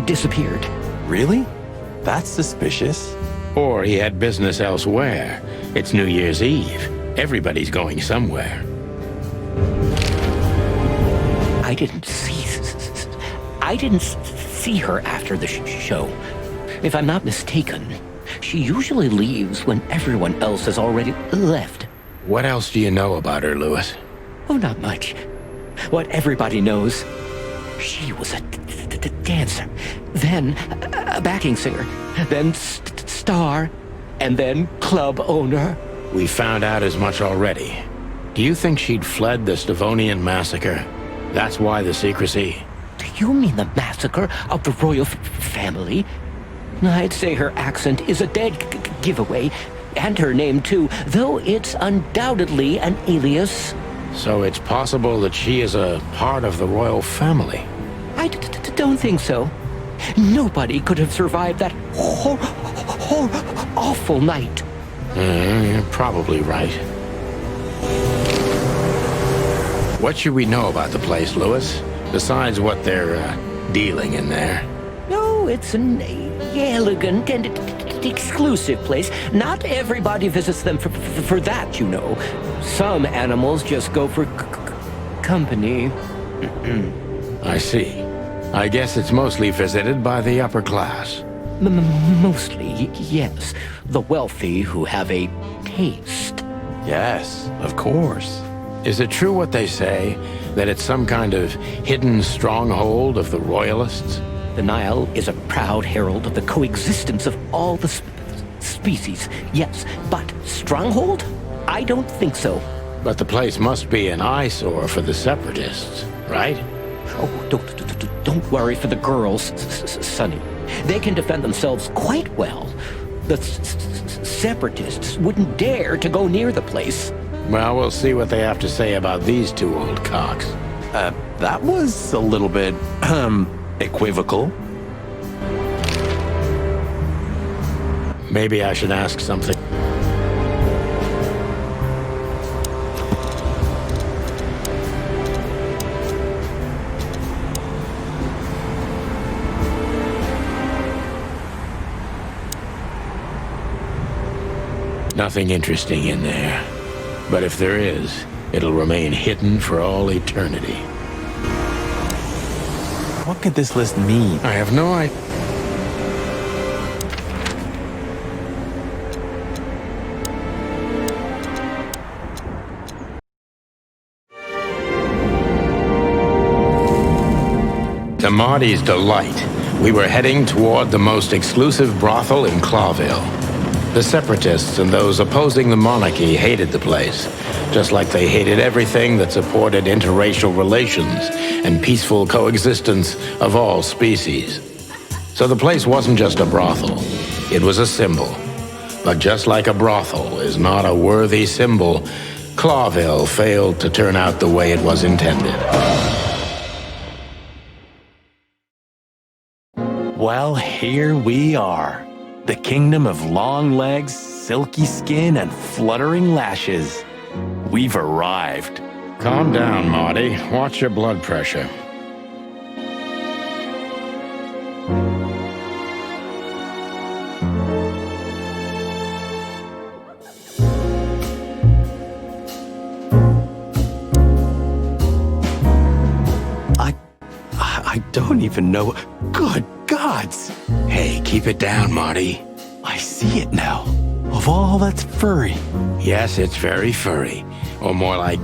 disappeared. Really? That's suspicious. Or he had business elsewhere. It's New Year's Eve. Everybody's going somewhere. I didn't see her after the show. If I'm not mistaken, she usually leaves when everyone else has already left. What else do you know about her, Lewis? Oh, not much. What everybody knows. She was a dancer, then a backing singer, then star, and then club owner. We found out as much already. Do you think she'd fled the Stavonian massacre? That's why the secrecy? Do you mean the massacre of the royal family? I'd say her accent is a dead giveaway, and her name too, though it's undoubtedly an alias. So it's possible that she is a part of the royal family? I don't think so. Nobody could have survived that awful night. You're probably right. What should we know about the place, Lewis? Besides what they're dealing in there? No, it's an elegant and exclusive place. Not everybody visits them for that, you know. Some animals just go for company. I see. I guess it's mostly visited by the upper class. Mostly, yes. The wealthy who have a taste. Yes, of course. Is it true what they say, that it's some kind of hidden stronghold of the royalists? The Nile is a proud herald of the coexistence of all the species, yes. But stronghold? I don't think so. But the place must be an eyesore for the separatists, right? Oh, don't worry for the girls, Sonny. They can defend themselves quite well. The separatists wouldn't dare to go near the place. Well, we'll see what they have to say about these two old cocks. That was a little bit, equivocal. Maybe I should ask something. Nothing interesting in there. But if there is, it'll remain hidden for all eternity. What could this list mean? I have no idea. To Marty's delight, we were heading toward the most exclusive brothel in Clawville. The separatists and those opposing the monarchy hated the place, just like they hated everything that supported interracial relations and peaceful coexistence of all species. So the place wasn't just a brothel, it was a symbol. But just like a brothel is not a worthy symbol, Clawville failed to turn out the way it was intended. Well, here we are. The kingdom of long legs, silky skin, and fluttering lashes. We've arrived. Calm down, Marty. Watch your blood pressure. I don't even know. Good gods! Hey, keep it down, Marty. I see it now. Of all that's furry. Yes, it's very furry. Or more like,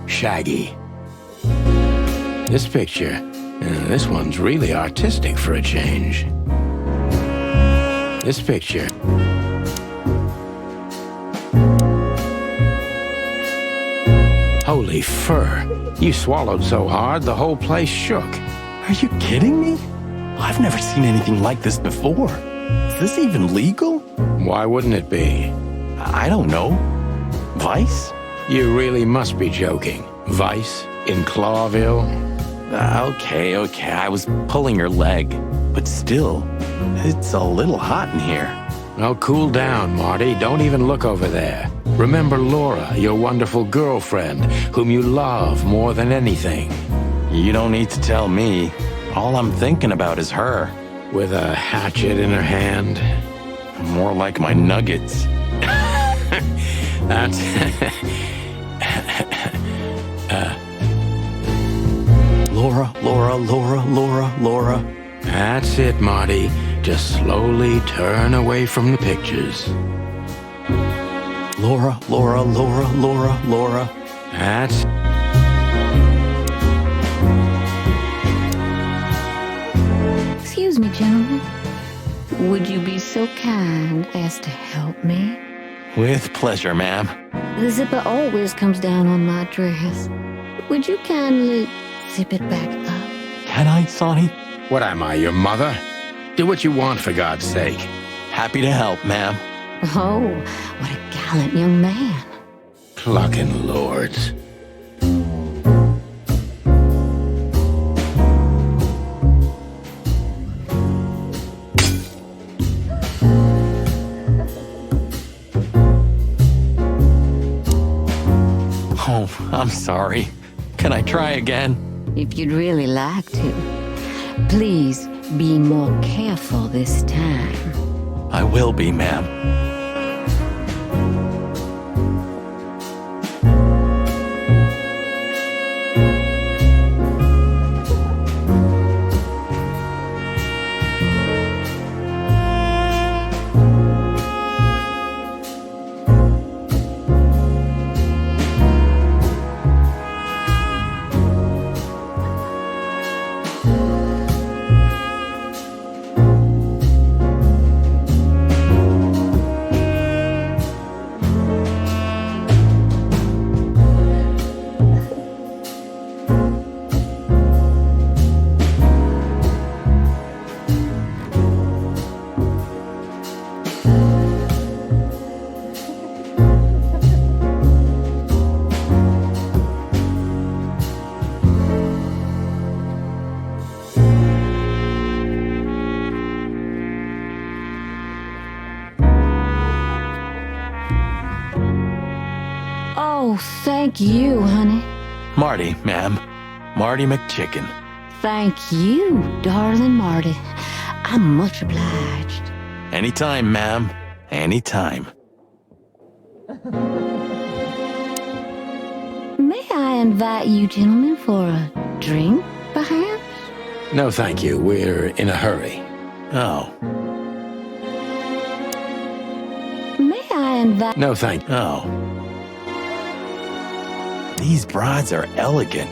shaggy. This picture, this one's really artistic for a change. This picture. Holy fur. You swallowed so hard, the whole place shook. Are you kidding me? I've never seen anything like this before. Is this even legal? Why wouldn't it be? I don't know. Vice? You really must be joking. Vice? In Clawville? Okay, I was pulling your leg. But still, it's a little hot in here. Well, cool down, Marty. Don't even look over there. Remember Laura, your wonderful girlfriend, whom you love more than anything. You don't need to tell me. All I'm thinking about is her. With a hatchet in her hand. More like my nuggets. That's... Laura. That's it, Marty. Just slowly turn away from the pictures. Laura. That's... Excuse me, gentlemen. Would you be so kind as to help me? With pleasure, ma'am. The zipper always comes down on my dress. Would you kindly zip it back up? Can I, Sonny? What am I, your mother? Do what you want, for God's sake. Happy to help, ma'am. Oh, what a gallant young man. Clucking lords. Oh, I'm sorry. Can I try again? If you'd really like to. Please be more careful this time. I will be, ma'am. Oh, thank you, honey. Marty, ma'am. Marty McChicken. Thank you, darling Marty. I'm much obliged. Anytime, ma'am. Anytime. May I invite you gentlemen for a drink, perhaps? No, thank you. We're in a hurry. Oh. May I invite... No, thank you. Oh. These brides are elegant.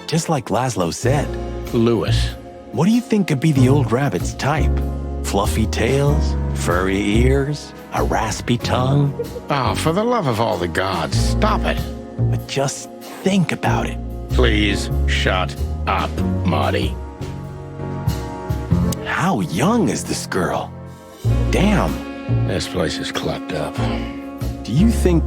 Just like Laszlo said. Lewis. What do you think could be the old rabbit's type? Fluffy tails? Furry ears? A raspy tongue? Oh, for the love of all the gods, stop it. But just think about it. Please shut up, Marty. How young is this girl? Damn. This place is clucked up. Do you think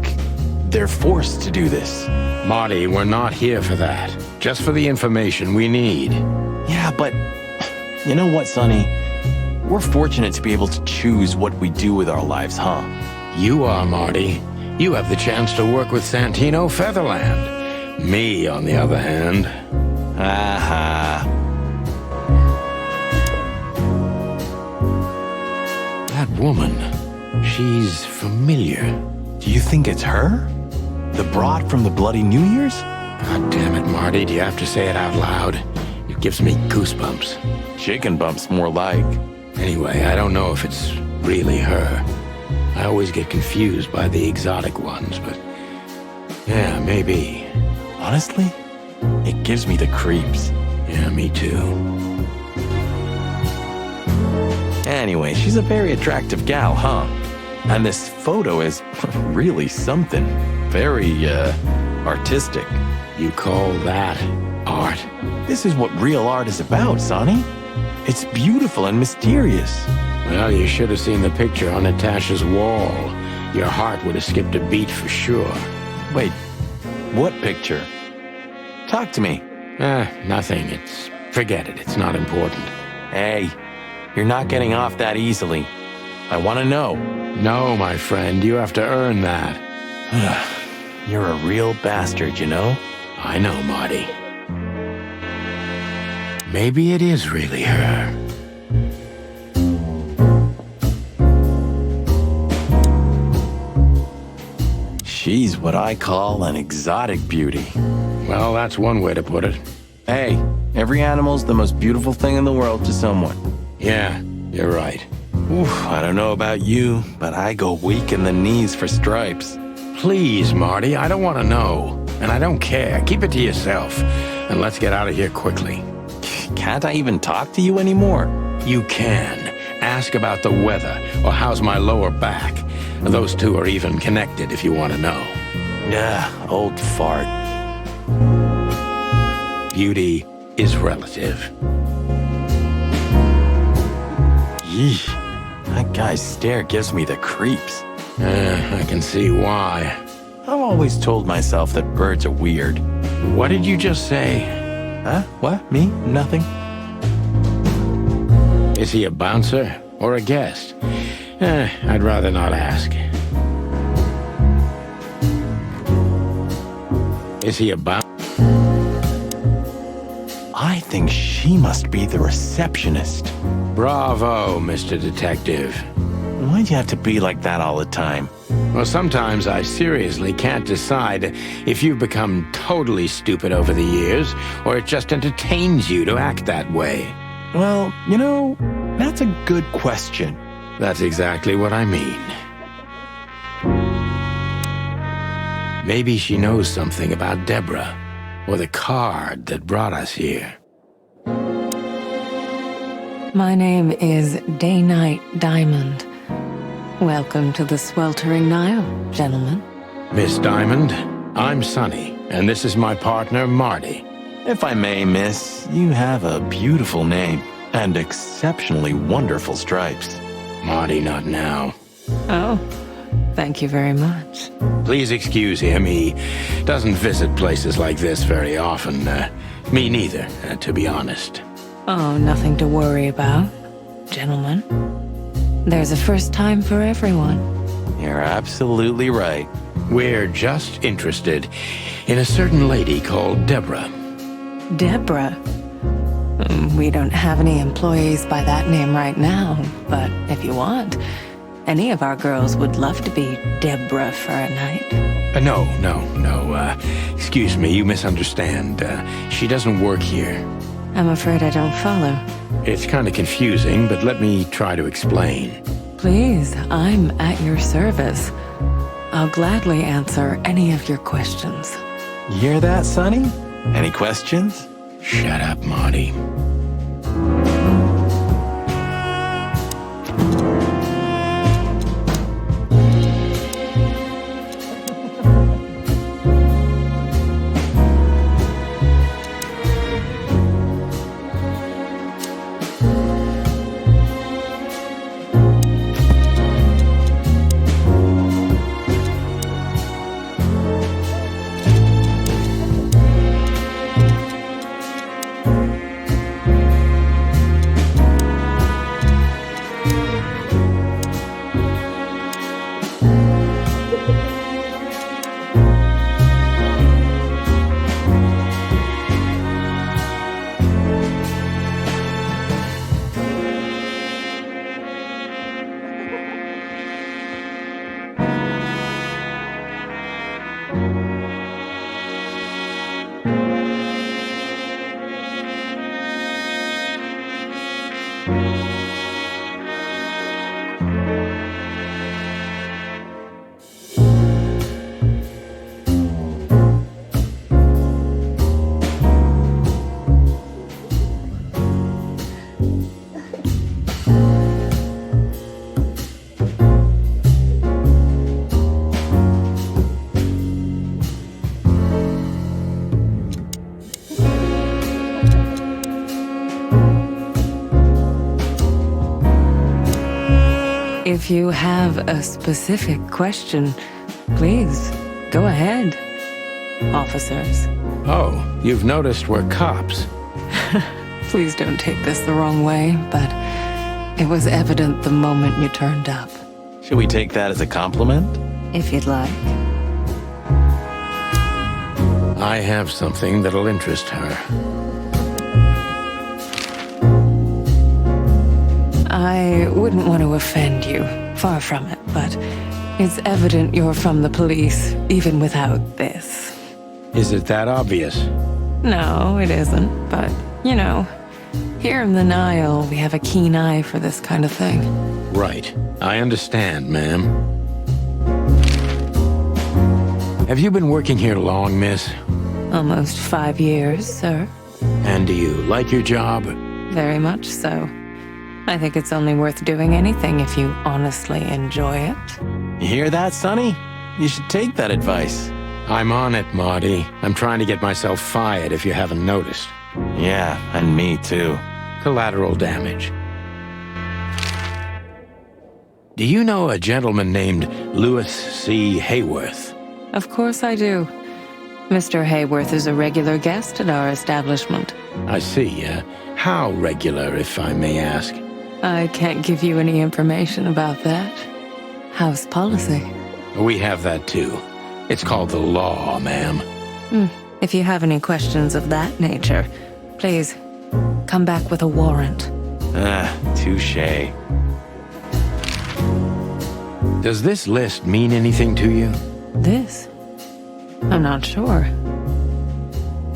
they're forced to do this? Marty, we're not here for that. Just for the information we need. Yeah, but you know what, Sonny? We're fortunate to be able to choose what we do with our lives, huh? You are, Marty. You have the chance to work with Santino Featherland. Me, on the other hand. Aha. That woman, she's familiar. Do you think it's her? The broad from the Bloody New Year's? God damn it, Marty, do you have to say it out loud? It gives me goosebumps. Chicken bumps, more like. Anyway, I don't know if it's really her. I always get confused by the exotic ones, but... yeah, maybe. Honestly, it gives me the creeps. Yeah, me too. Anyway, she's a very attractive gal, huh? And this photo is really something. Very, artistic. You call that art? This is what real art is about, Sonny. It's beautiful and mysterious. Well, you should have seen the picture on Natasha's wall. Your heart would have skipped a beat for sure. Wait, what picture? Talk to me. Nothing. Forget it. It's not important. Hey, you're not getting off that easily. I want to know. No, my friend. You have to earn that. You're a real bastard, you know? I know, Marty. Maybe it is really her. She's what I call an exotic beauty. Well, that's one way to put it. Hey, every animal's the most beautiful thing in the world to someone. Yeah, you're right. Oof, I don't know about you, but I go weak in the knees for Stripes. Please, Marty, I don't want to know. And I don't care. Keep it to yourself. And let's get out of here quickly. Can't I even talk to you anymore? You can. Ask about the weather, or how's my lower back. Those two are even connected if you want to know. Old fart. Beauty is relative. Yeesh. That guy's stare gives me the creeps. I can see why. I've always told myself that birds are weird. What did you just say? Huh? What? Me? Nothing. Is he a bouncer or a guest? I'd rather not ask. Is he a bouncer? I think she must be the receptionist. Bravo, Mr. Detective. Why'd you have to be like that all the time? Well, sometimes I seriously can't decide if you've become totally stupid over the years, or it just entertains you to act that way. Well, you know, that's a good question. That's exactly what I mean. Maybe she knows something about Deborah, or the card that brought us here. My name is Day-Night Diamond. Welcome to the sweltering Nile, gentlemen. Miss Diamond, I'm Sonny, and this is my partner, Marty. If I may, miss, you have a beautiful name and exceptionally wonderful stripes. Marty, not now. Oh, thank you very much. Please excuse him. He doesn't visit places like this very often. Me neither, to be honest. Oh, nothing to worry about, gentlemen. There's a first time for everyone. You're absolutely right. We're just interested in a certain lady called Deborah. Deborah? We don't have any employees by that name right now, but if you want, any of our girls would love to be Deborah for a night. No. Excuse me, you misunderstand. She doesn't work here. I'm afraid I don't follow. It's kind of confusing, but let me try to explain. Please, I'm at your service. I'll gladly answer any of your questions. You hear that, Sonny? Any questions? Shut up, Marty. If you have a specific question, please, go ahead, officers. Oh, you've noticed we're cops. Please don't take this the wrong way, but it was evident the moment you turned up. Should we take that as a compliment? If you'd like. I have something that'll interest her. I wouldn't want to offend you, far from it, but it's evident you're from the police, even without this. Is it that obvious? No, it isn't, but, you know, here in the Nile, we have a keen eye for this kind of thing. Right. I understand, ma'am. Have you been working here long, miss? Almost 5 years, sir. And do you like your job? Very much so. I think it's only worth doing anything if you honestly enjoy it. You hear that, Sonny? You should take that advice. I'm on it, Marty. I'm trying to get myself fired if you haven't noticed. Yeah, and me too. Collateral damage. Do you know a gentleman named Louis C. Hayworth? Of course I do. Mr. Hayworth is a regular guest at our establishment. I see. How regular, if I may ask? I can't give you any information about that. House policy. We have that too. It's called the law, ma'am. If you have any questions of that nature, please come back with a warrant. Touché. Does this list mean anything to you? This? I'm not sure.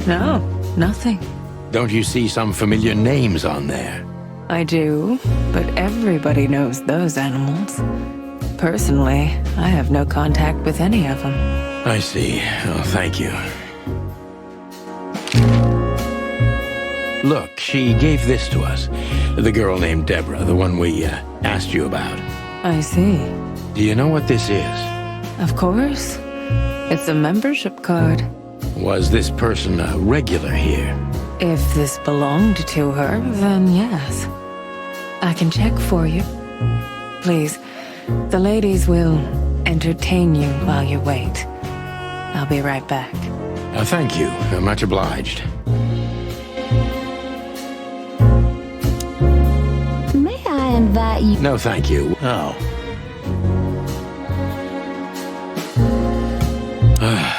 No, nothing. Don't you see some familiar names on there? I do, but everybody knows those animals. Personally, I have no contact with any of them. I see. Oh, thank you. Look, she gave this to us. The girl named Deborah, the one we asked you about. I see. Do you know what this is? Of course. It's a membership card. Was this person a regular here? If this belonged to her, then yes. I can check for you. Please, the ladies will entertain you while you wait. I'll be right back. Thank you. Much obliged. May I invite you? No, thank you. Oh.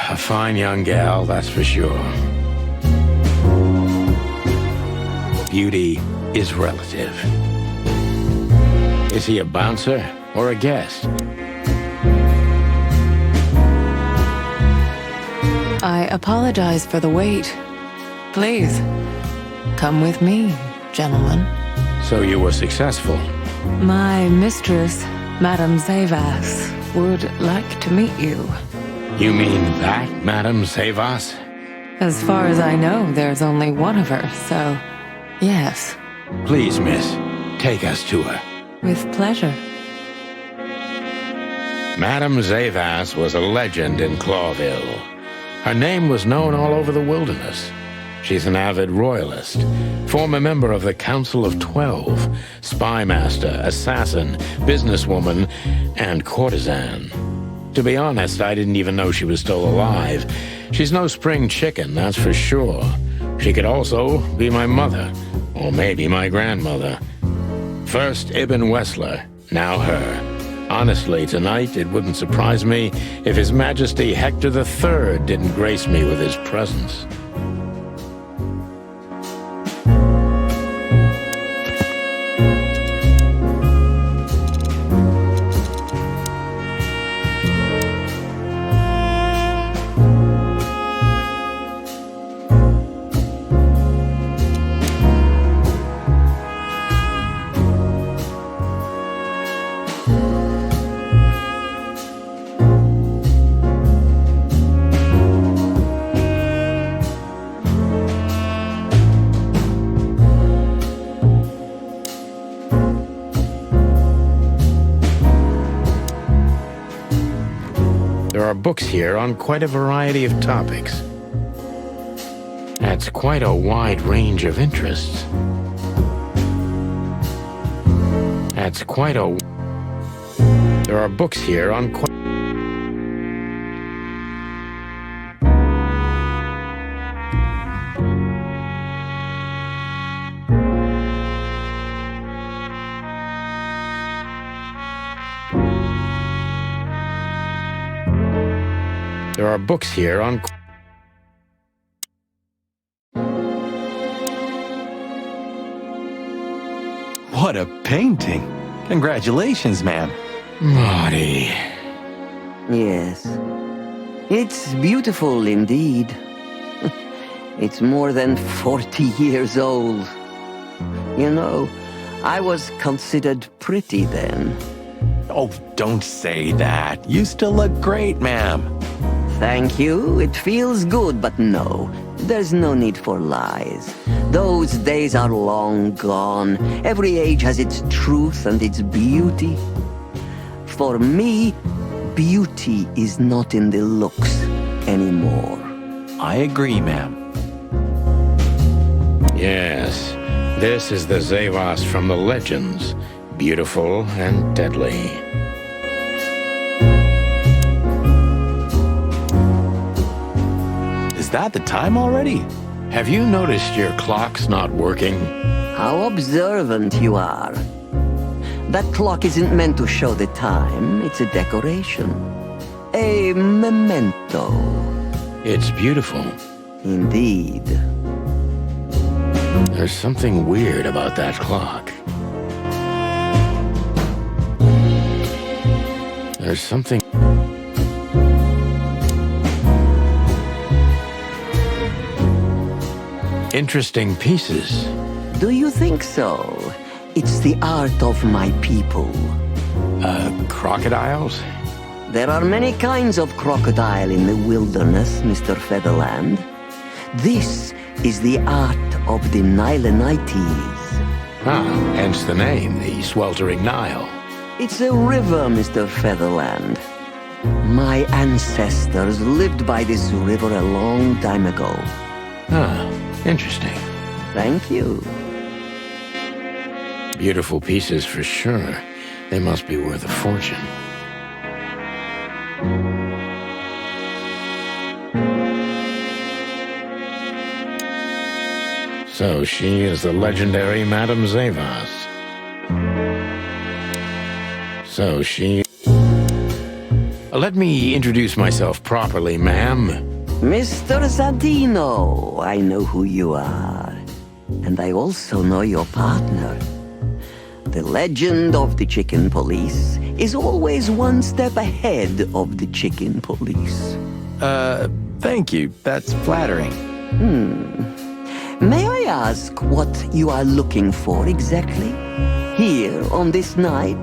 A fine young gal, that's for sure. Beauty is relative. Is he a bouncer or a guest? I apologize for the wait. Please, come with me, gentlemen. So you were successful? My mistress, Madame Zavas, would like to meet you. You mean that, Madame Zavas? As far as I know, there's only one of her, so yes. Please, miss, take us to her. With pleasure. Madame Zavas was a legend in Clawville. Her name was known all over the wilderness. She's an avid royalist, former member of the Council of 12, spy master, assassin, businesswoman, and courtesan. To be honest, I didn't even know she was still alive. She's no spring chicken, that's for sure. She could also be my mother, or maybe my grandmother. First Ibn Wessler, now her. Honestly, tonight it wouldn't surprise me if His Majesty Hector III didn't grace me with his presence. There are books here on quite a variety of topics. That's quite a wide range of interests. That's quite a... There are books here on quite... There are books here on... What a painting. Congratulations, ma'am. Marty. Yes. It's beautiful indeed. It's more than 40 years old. You know, I was considered pretty then. Oh, don't say that. You still look great, ma'am. Thank you. It feels good, but no. There's no need for lies. Those days are long gone. Every age has its truth and its beauty. For me, beauty is not in the looks anymore. I agree, ma'am. Yes, this is the Zavas from the legends. Beautiful and deadly. Is that the time already? Have you noticed your clock's not working? How observant you are. That clock isn't meant to show the time. It's a decoration. A memento. It's beautiful. Indeed. There's something weird about that clock. There's something... Interesting pieces. Do you think so? It's the art of my people. Crocodiles? There are many kinds of crocodile in the wilderness, Mr. Featherland. This is the art of the Nilenites. Ah, hence the name, the Sweltering Nile. It's a river, Mr. Featherland. My ancestors lived by this river a long time ago. Ah, interesting. Thank you. Beautiful pieces for sure. They must be worth a fortune. So she is the legendary Madame Zavas. So she... Let me introduce myself properly, ma'am. Mr. Santino, I know who you are. And I also know your partner. The legend of the chicken police is always one step ahead of the chicken police. Thank you. That's flattering. May I ask what you are looking for exactly? Here on this night?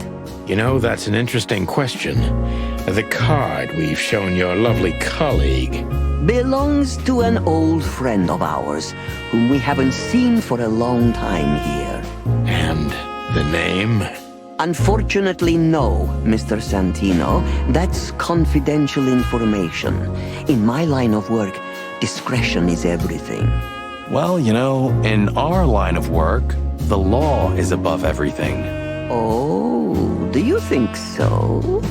You know, that's an interesting question. The card we've shown your lovely colleague belongs to an old friend of ours, whom we haven't seen for a long time here. And the name? Unfortunately, no, Mr. Santino. That's confidential information. In my line of work, discretion is everything. Well, you know, in our line of work, the law is above everything. Oh, do you think so?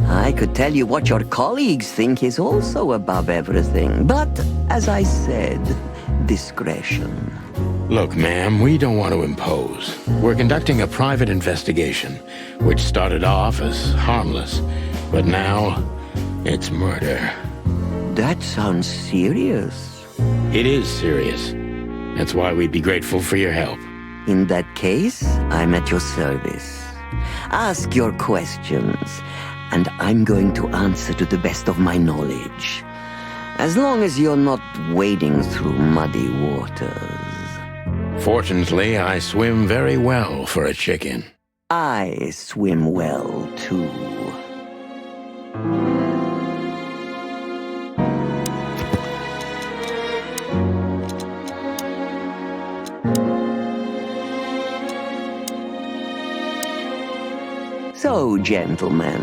I could tell you what your colleagues think is also above everything, but, as I said, discretion. Look, ma'am, we don't want to impose. We're conducting a private investigation, which started off as harmless, but now it's murder. That sounds serious. It is serious. That's why we'd be grateful for your help. In that case, I'm at your service. Ask your questions, and I'm going to answer to the best of my knowledge. As long as you're not wading through muddy waters. Fortunately, I swim very well for a chicken. I swim well, too. So, gentlemen,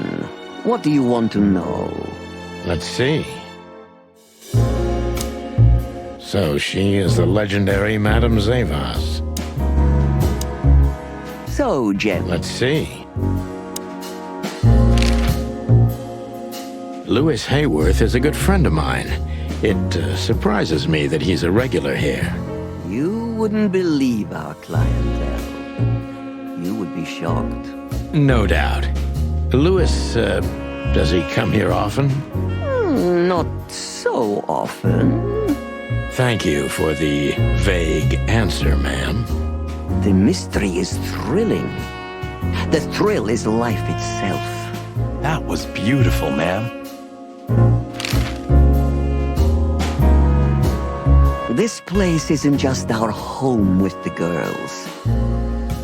what do you want to know? Let's see. So she is the legendary Madame Zavas. So, gentlemen. Let's see. Louis Hayworth is a good friend of mine. It surprises me that he's a regular here. You wouldn't believe our clientele. You would be shocked. No doubt. Louis, does he come here often? Not so often. Thank you for the vague answer, ma'am. The mystery is thrilling. The thrill is life itself. That was beautiful, ma'am. This place isn't just our home with the girls.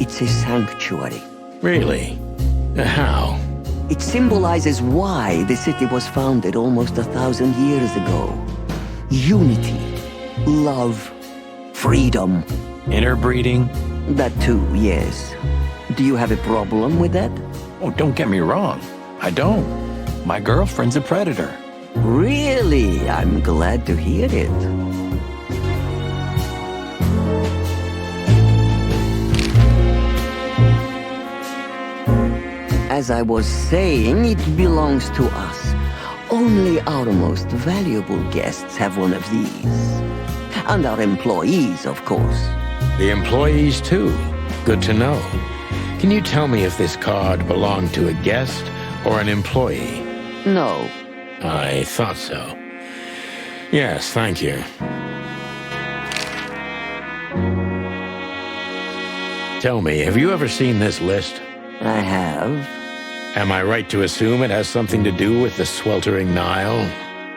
It's a sanctuary. Really? How? It symbolizes why the city was founded almost 1,000 years ago. Unity, love, freedom. Interbreeding? That too, yes. Do you have a problem with that? Oh, don't get me wrong. I don't. My girlfriend's a predator. Really? I'm glad to hear it. As I was saying, it belongs to us. Only our most valuable guests have one of these. And our employees, of course. The employees, too. Good to know. Can you tell me if this card belonged to a guest or an employee? No. I thought so. Yes, thank you. Tell me, have you ever seen this list? I have. Am I right to assume it has something to do with the sweltering Nile?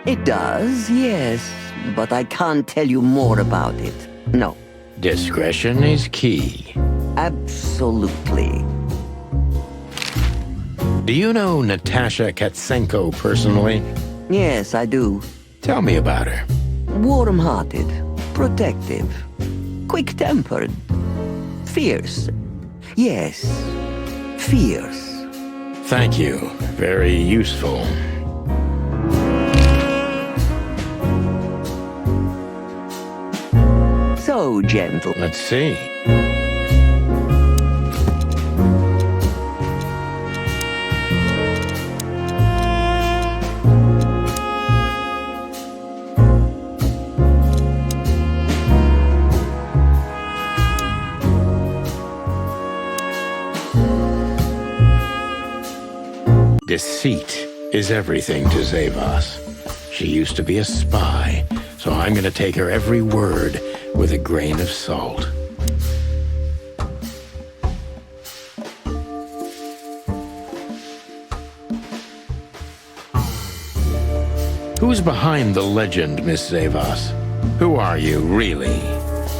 It does, yes. But I can't tell you more about it. No. Discretion is key. Absolutely. Do you know Natasha Katsenko personally? Yes, I do. Tell me about her. Warm-hearted, protective, quick-tempered, fierce. Yes, fierce. Thank you. Very useful. So gentle. Let's see. Deceit is everything to Zavas. She used to be a spy, so I'm gonna take her every word with a grain of salt. Who's behind the legend, Miss Zavas? Who are you, really?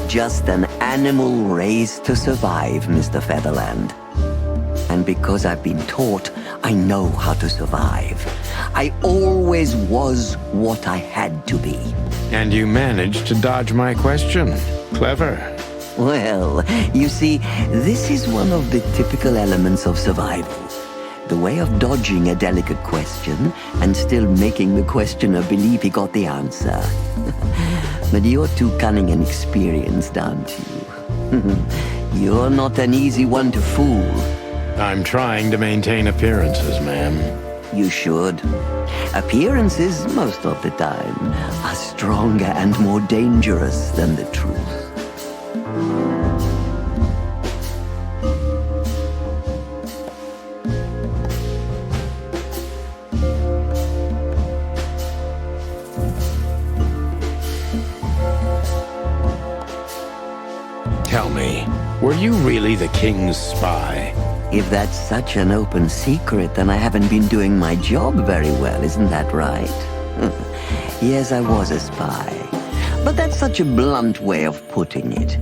Just an animal raised to survive, Mr. Featherland. And because I've been taught, I know how to survive. I always was what I had to be. And you managed to dodge my question. Clever. Well, you see, this is one of the typical elements of survival. The way of dodging a delicate question and still making the questioner believe he got the answer. But you're too cunning and experienced, aren't you? You're not an easy one to fool. I'm trying to maintain appearances, ma'am. You should. Appearances, most of the time, are stronger and more dangerous than the truth. Tell me, were you really the king's spy? If that's such an open secret, then I haven't been doing my job very well, isn't that right? Yes, I was a spy. But that's such a blunt way of putting it.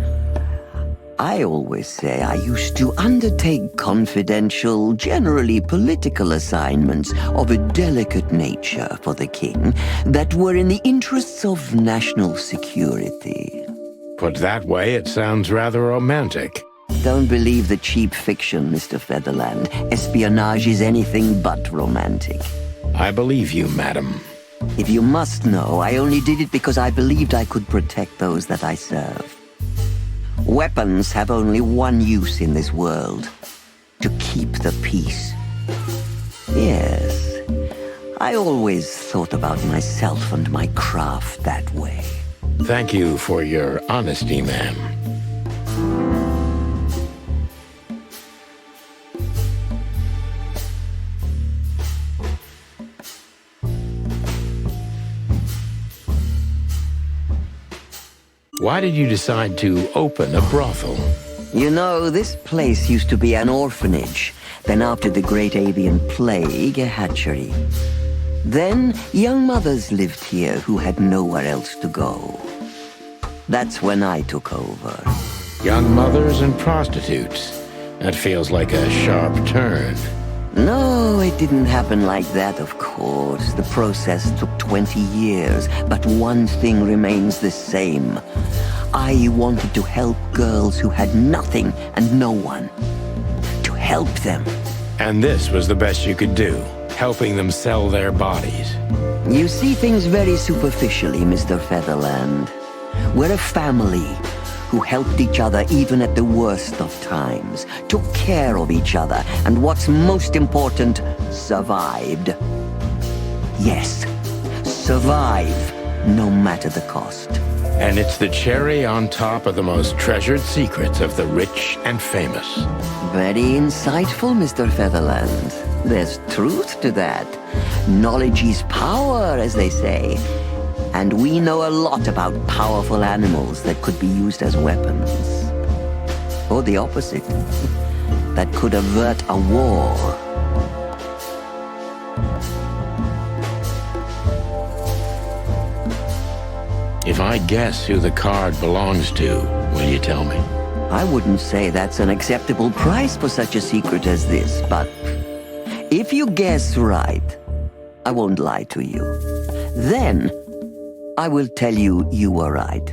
I always say I used to undertake confidential, generally political assignments of a delicate nature for the king that were in the interests of national security. Put that way, it sounds rather romantic. Don't believe the cheap fiction, Mr. Featherland. Espionage is anything but romantic. I believe you, madam. If you must know, I only did it because I believed I could protect those that I serve. Weapons have only one use in this world: to keep the peace. Yes, I always thought about myself and my craft that way. Thank you for your honesty, ma'am. Why did you decide to open a brothel? You know, this place used to be an orphanage. Then after the Great Avian Plague, a hatchery. Then young mothers lived here who had nowhere else to go. That's when I took over. Young mothers and prostitutes. That feels like a sharp turn. No, it didn't happen like that, of course. The process took 20 years, but one thing remains the same. I wanted to help girls who had nothing and no one. To help them. And this was the best you could do, helping them sell their bodies. You see things very superficially, Mr. Featherland. We're a family who helped each other even at the worst of times, took care of each other, and what's most important, survived. Yes, survive, no matter the cost. And it's the cherry on top of the most treasured secrets of the rich and famous. Very insightful, Mr. Featherland. There's truth to that. Knowledge is power, as they say. And we know a lot about powerful animals that could be used as weapons. Or the opposite. That could avert a war. If I guess who the card belongs to, will you tell me? I wouldn't say that's an acceptable price for such a secret as this, but if you guess right, I won't lie to you. Then, I will tell you you were right.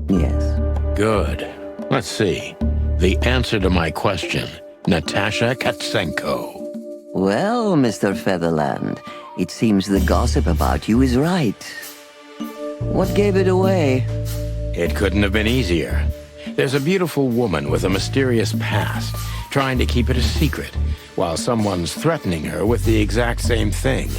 Yes. Good. Let's see. The answer to my question, Natasha Katsenko. Well, Mr. Featherland, it seems the gossip about you is right. What gave it away? It couldn't have been easier. There's a beautiful woman with a mysterious past, trying to keep it a secret, while someone's threatening her with the exact same thing,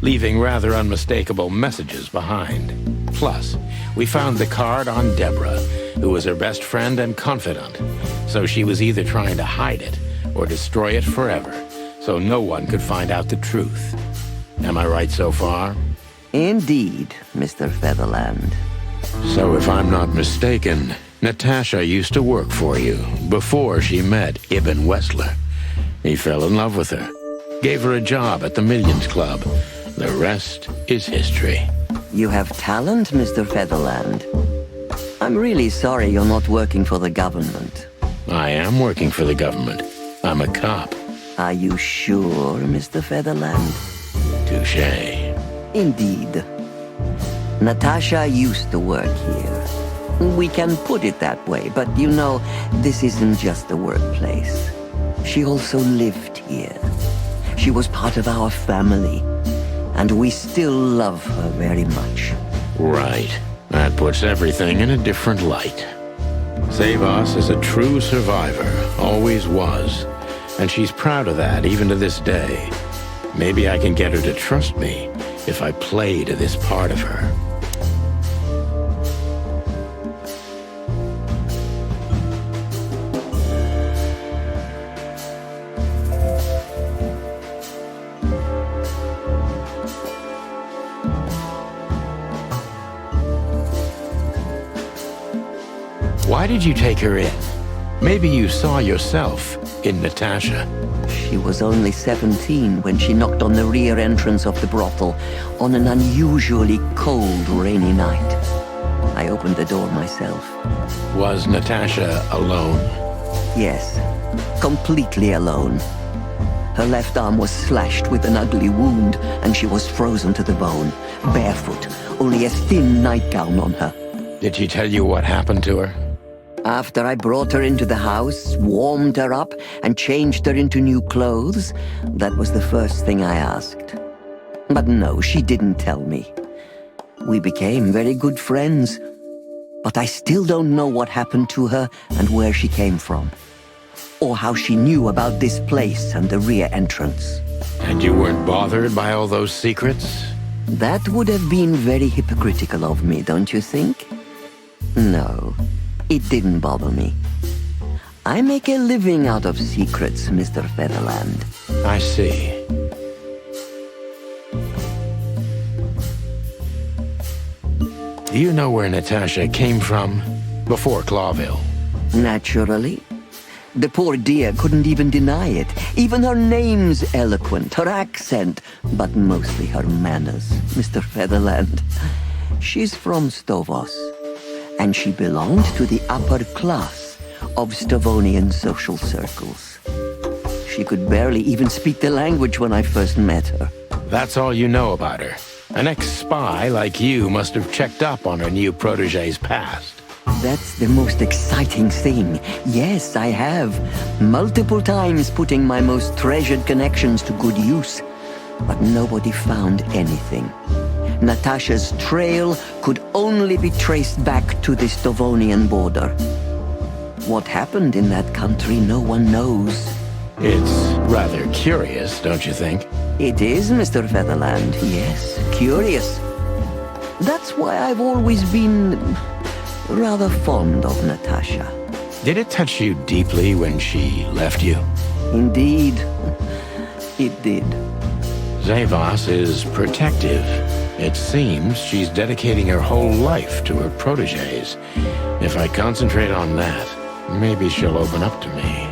leaving rather unmistakable messages behind. Plus, we found the card on Deborah, who was her best friend and confidant, so she was either trying to hide it or destroy it forever, so no one could find out the truth. Am I right so far? Indeed, Mr. Featherland. So if I'm not mistaken, Natasha used to work for you before she met Ibn Wessler. He fell in love with her, gave her a job at the Millions Club. The rest is history. You have talent, Mr. Featherland. I'm really sorry you're not working for the government. I am working for the government. I'm a cop. Are you sure, Mr. Featherland? Touché. Indeed. Natasha used to work here. We can put it that way, but you know, this isn't just a workplace. She also lived here. She was part of our family, and we still love her very much. Right. That puts everything in a different light. Savas is a true survivor, always was, and she's proud of that even to this day. Maybe I can get her to trust me if I play to this part of her. Why did you take her in? Maybe you saw yourself in Natasha. She was only 17 when she knocked on the rear entrance of the brothel on an unusually cold, rainy night. I opened the door myself. Was Natasha alone? Yes, completely alone. Her left arm was slashed with an ugly wound, and she was frozen to the bone, barefoot, only a thin nightgown on her. Did she tell you what happened to her? After I brought her into the house, warmed her up, and changed her into new clothes, that was the first thing I asked. But no, she didn't tell me. We became very good friends, but I still don't know what happened to her and where she came from, or how she knew about this place and the rear entrance. And you weren't bothered by all those secrets? That would have been very hypocritical of me, don't you think? No. It didn't bother me. I make a living out of secrets, Mr. Featherland. I see. Do you know where Natasha came from? Before Clawville? Naturally. The poor dear couldn't even deny it. Even her name's eloquent, her accent, but mostly her manners, Mr. Featherland. She's from Stovos, and she belonged to the upper class of Stavonian social circles. She could barely even speak the language when I first met her. That's all you know about her. An ex-spy like you must have checked up on her new protege's past. That's the most exciting thing. Yes, I have. Multiple times putting my most treasured connections to good use. But nobody found anything. Natasha's trail could only be traced back to the Stavonian border. What happened in that country, no one knows. It's rather curious, don't you think? It is, Mr. Featherland. Yes, curious. That's why I've always been rather fond of Natasha. Did it touch you deeply when she left you? Indeed, it did. Zavos is protective. It seems she's dedicating her whole life to her proteges. If I concentrate on that, maybe she'll open up to me.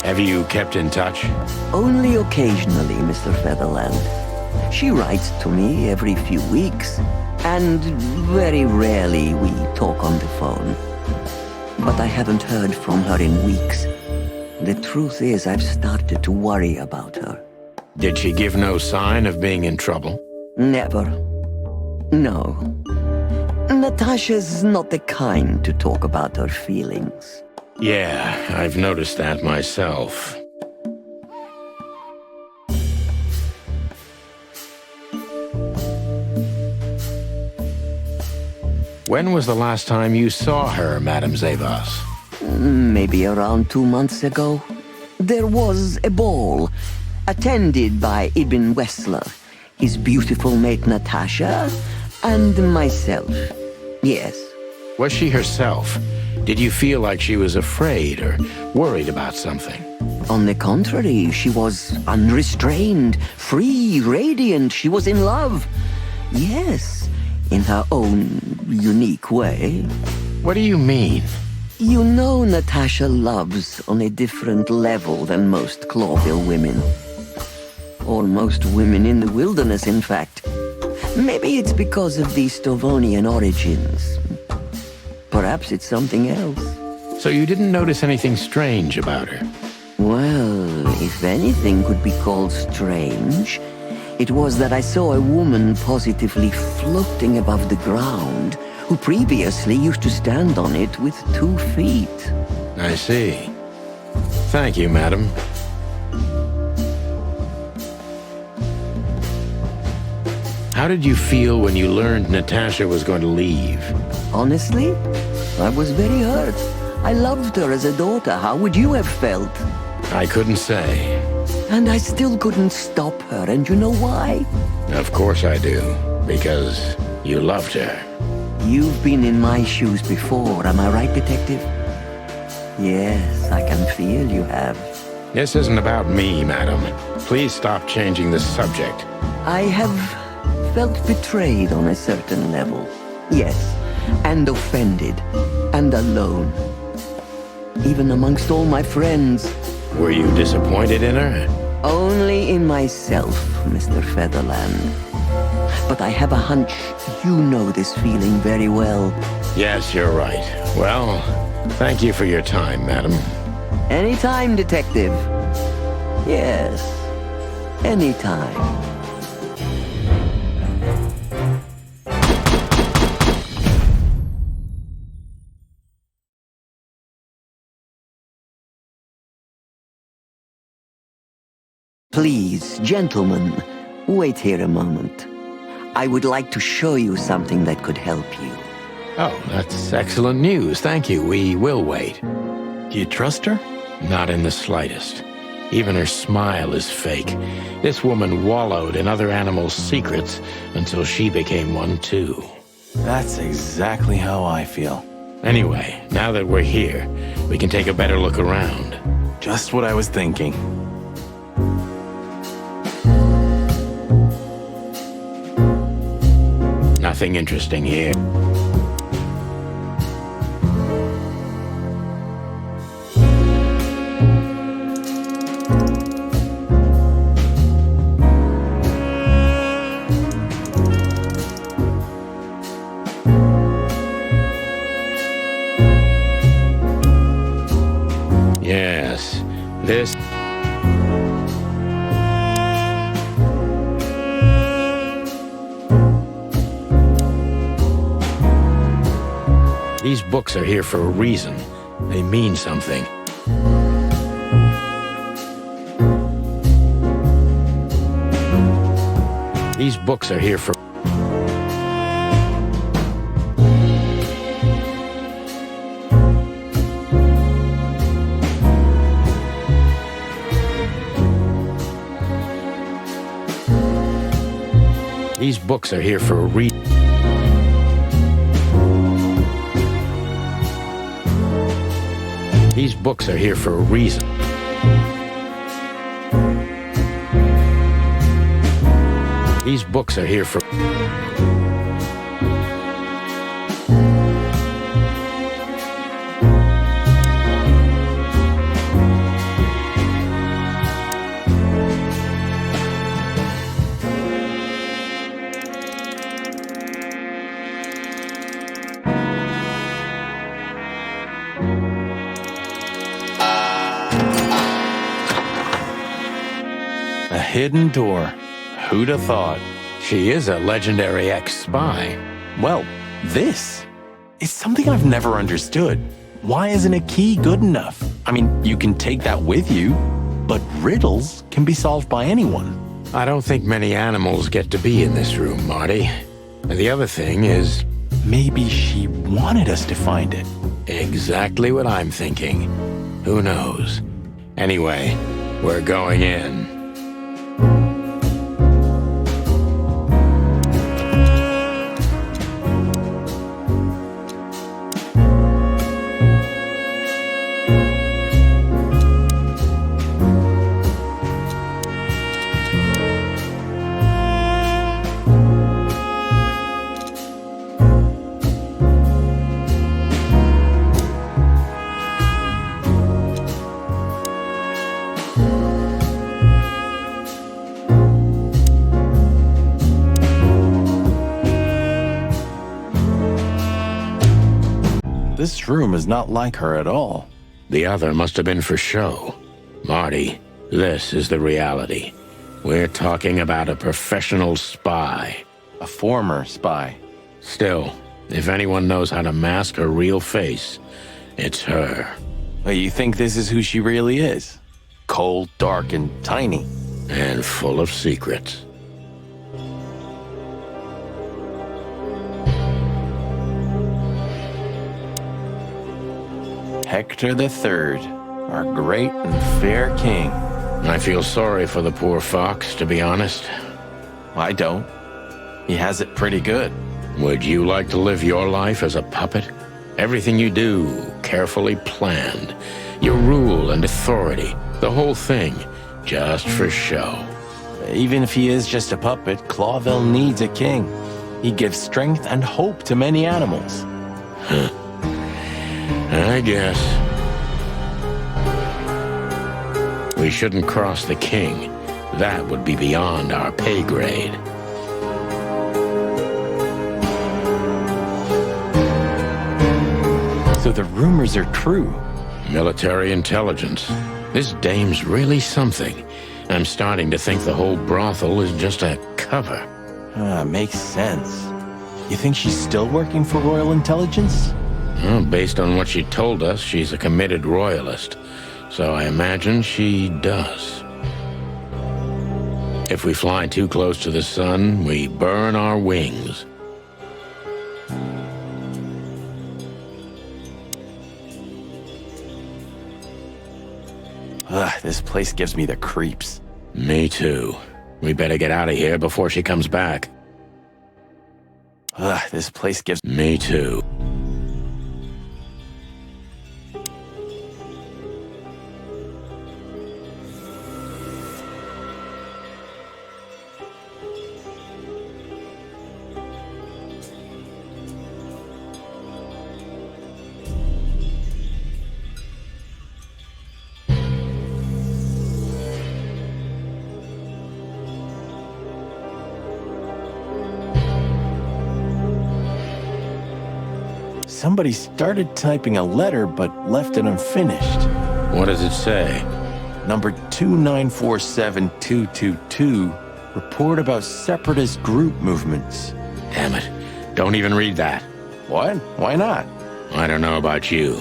Have you kept in touch? Only occasionally, Mr. Featherland. She writes to me every few weeks, and very rarely we talk on the phone. But I haven't heard from her in weeks. The truth is, I've started to worry about her. Did she give no sign of being in trouble? Never. No. Natasha's not the kind to talk about her feelings. Yeah, I've noticed that myself. When was the last time you saw her, Madame Zavos? Maybe around 2 months ago. There was a ball, attended by Ibn Wessler, his beautiful mate Natasha, and myself. Yes. Was she herself? Did you feel like she was afraid or worried about something? On the contrary, she was unrestrained, free, radiant. She was in love. Yes, in her own unique way. What do you mean? You know Natasha loves on a different level than most Clawville women. Or most women in the wilderness, in fact. Maybe it's because of the Stavonian origins. Perhaps it's something else. So you didn't notice anything strange about her? Well, if anything could be called strange, it was that I saw a woman positively floating above the ground, who previously used to stand on it with 2 feet. I see. Thank you, madam. How did you feel when you learned Natasha was going to leave? Honestly, I was very hurt. I loved her as a daughter. How would you have felt? I couldn't say. And I still couldn't stop her, and you know why? Of course I do. Because you loved her. You've been in my shoes before, am I right, Detective? Yes, I can feel you have. This isn't about me, madam. Please stop changing the subject. I have felt betrayed on a certain level. Yes, and offended, and alone. Even amongst all my friends. Were you disappointed in her? Only in myself, Mr. Featherland. But I have a hunch you know this feeling very well. Yes, you're right. Well, thank you for your time, madam. Anytime, Detective. Yes, anytime. Please, gentlemen, wait here a moment. I would like to show you something that could help you. Oh, that's excellent news. Thank you. We will wait. Do you trust her? Not in the slightest. Even her smile is fake. This woman wallowed in other animals' secrets until she became one too. That's exactly how I feel. Anyway, now that we're here, we can take a better look around. Just what I was thinking. Nothing interesting here. Yes, this... These books are here for a reason. They mean something. These books are here for... These books are here for a reason. These books are here for a reason. These books are here for... A hidden door. Who'd have thought? She is a legendary ex-spy. Well, this is something I've never understood. Why isn't a key good enough? I mean, you can take that with you, but riddles can be solved by anyone. I don't think many animals get to be in this room, Marty. And the other thing is... Maybe she wanted us to find it. Exactly what I'm thinking. Who knows? Anyway, we're going in. This room is not like her at all. The other must have been for show. Marty, this is the reality. We're talking about a professional spy. A former spy. Still, if anyone knows how to mask her real face, it's her. Well, you think this is who she really is? Cold, dark, and tiny. And full of secrets. Hector III, our great and fair king. I feel sorry for the poor fox, to be honest. I don't. He has it pretty good. Would you like to live your life as a puppet? Everything you do, carefully planned. Your rule and authority, the whole thing, just for show. Even if he is just a puppet, Clawville needs a king. He gives strength and hope to many animals. I guess. We shouldn't cross the king. That would be beyond our pay grade. So the rumors are true. Military intelligence. This dame's really something. I'm starting to think the whole brothel is just a cover. Makes sense. You think she's still working for Royal Intelligence? Well, based on what she told us, she's a committed royalist. So I imagine she does. If we fly too close to the sun, we burn our wings. This place gives me the creeps. Me too. We better get out of here before she comes back. This place gives... Me too. somebody started typing a letter but left it unfinished. What does it say? Number 2947222, report about separatist group movements. Damn it. Don't even read that. What? Why not? I don't know about you,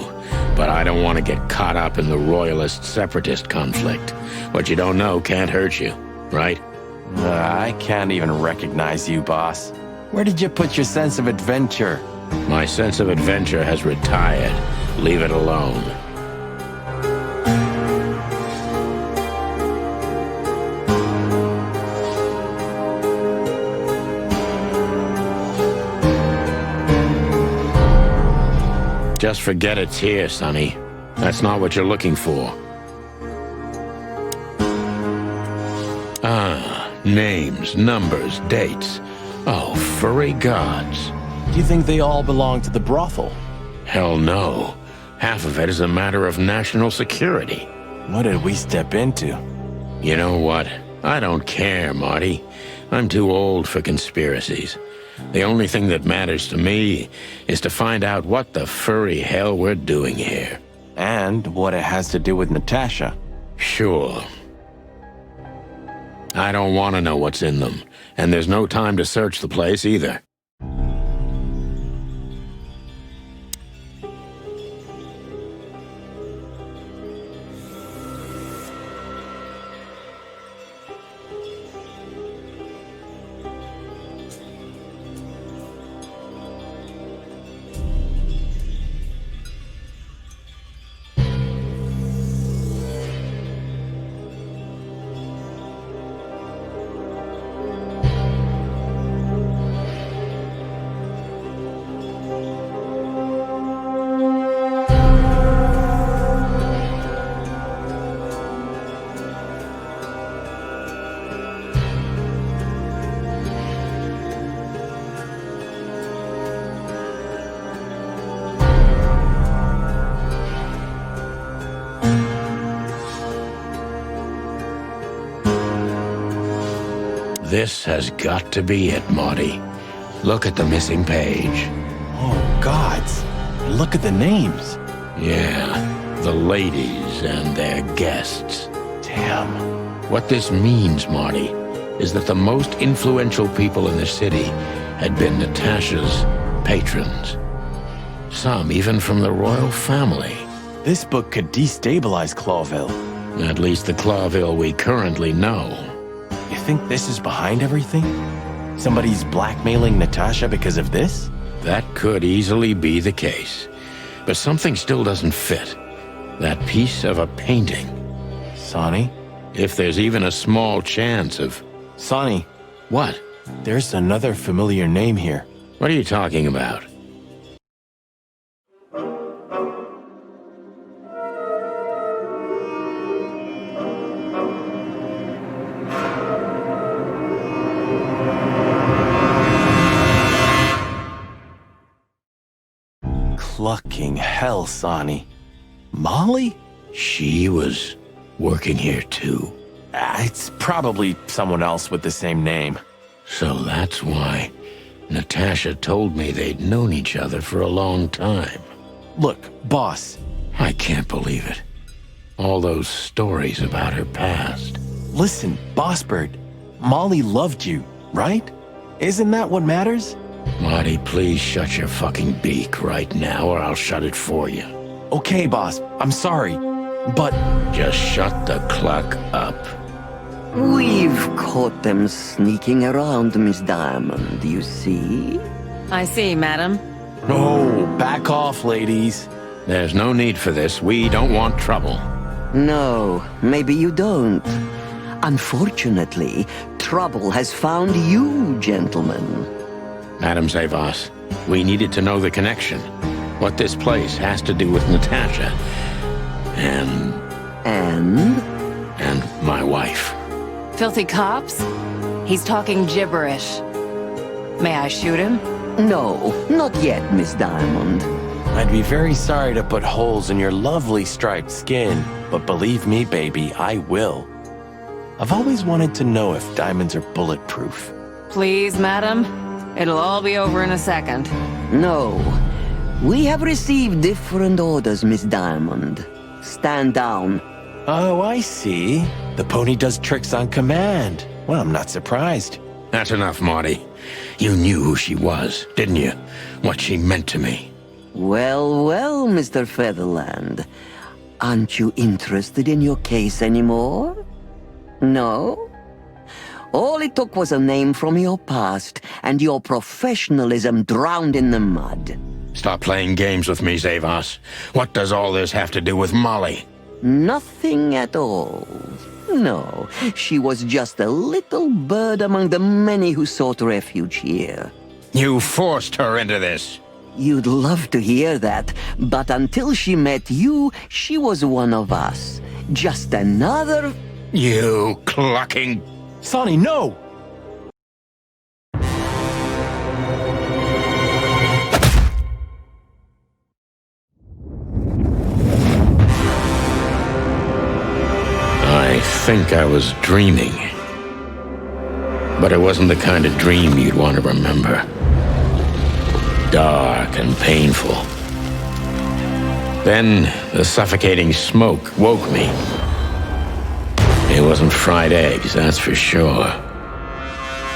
but I don't want to get caught up in the royalist-separatist conflict. What you don't know can't hurt you, right? I can't even recognize you, boss. Where did you put your sense of adventure? My sense of adventure has retired. Leave it alone. Just forget it's here, Sonny. That's not what you're looking for. Ah, names, numbers, dates. Oh, furry gods. Do you think they all belong to the brothel? Hell no. Half of it is a matter of national security. What did we step into? You know what? I don't care, Marty. I'm too old for conspiracies. The only thing that matters to me is to find out what the furry hell we're doing here. And what it has to do with Natasha. Sure. I don't want to know what's in them, and there's no time to search the place either. This has got to be it, Marty. Look at the missing page. Oh, gods. And look at the names. Yeah, the ladies and their guests. Damn. What this means, Marty, is that the most influential people in the city had been Natasha's patrons. Some even from the royal family. This book could destabilize Clawville. At least the Clawville we currently know. You think this is behind everything? Somebody's blackmailing Natasha because of this? That could easily be the case. But something still doesn't fit. That piece of a painting. Sonny? If there's even a small chance of... Sonny. What? There's another familiar name here. What are you talking about? Clucking hell, Sonny. Molly? She was working here too. It's probably someone else with the same name. So that's why Natasha told me they'd known each other for a long time. Look, boss. I can't believe it. All those stories about her past. Listen, Boss Bird. Molly loved you, right? Isn't that what matters? Marty, please shut your fucking beak right now or I'll shut it for you. Okay, boss. I'm sorry, but... Just shut the cluck up. We've caught them sneaking around, Miss Diamond, you see? I see, madam. No, back off, ladies. There's no need for this. We don't want trouble. No, maybe you don't. Unfortunately, trouble has found you, gentlemen. Madam Zavas, we needed to know the connection. What this place has to do with Natasha. And my wife. Filthy cops? He's talking gibberish. May I shoot him? No, not yet, Miss Diamond. I'd be very sorry to put holes in your lovely striped skin, but believe me, baby, I will. I've always wanted to know if diamonds are bulletproof. Please, madam. It'll all be over in a second. No. We have received different orders, Miss Diamond. Stand down. Oh, I see. The pony does tricks on command. Well, I'm not surprised. That's enough, Marty. You knew who she was, didn't you? What she meant to me. Well, well, Mr. Featherland. Aren't you interested in your case anymore? No? All it took was a name from your past, and your professionalism drowned in the mud. Stop playing games with me, Zavas. What does all this have to do with Molly? Nothing at all. No, she was just a little bird among the many who sought refuge here. You forced her into this. You'd love to hear that, but until she met you, she was one of us. Just another... You clucking... Sonny, no! I think I was dreaming. But it wasn't the kind of dream you'd want to remember. Dark and painful. Then the suffocating smoke woke me. It wasn't fried eggs, that's for sure.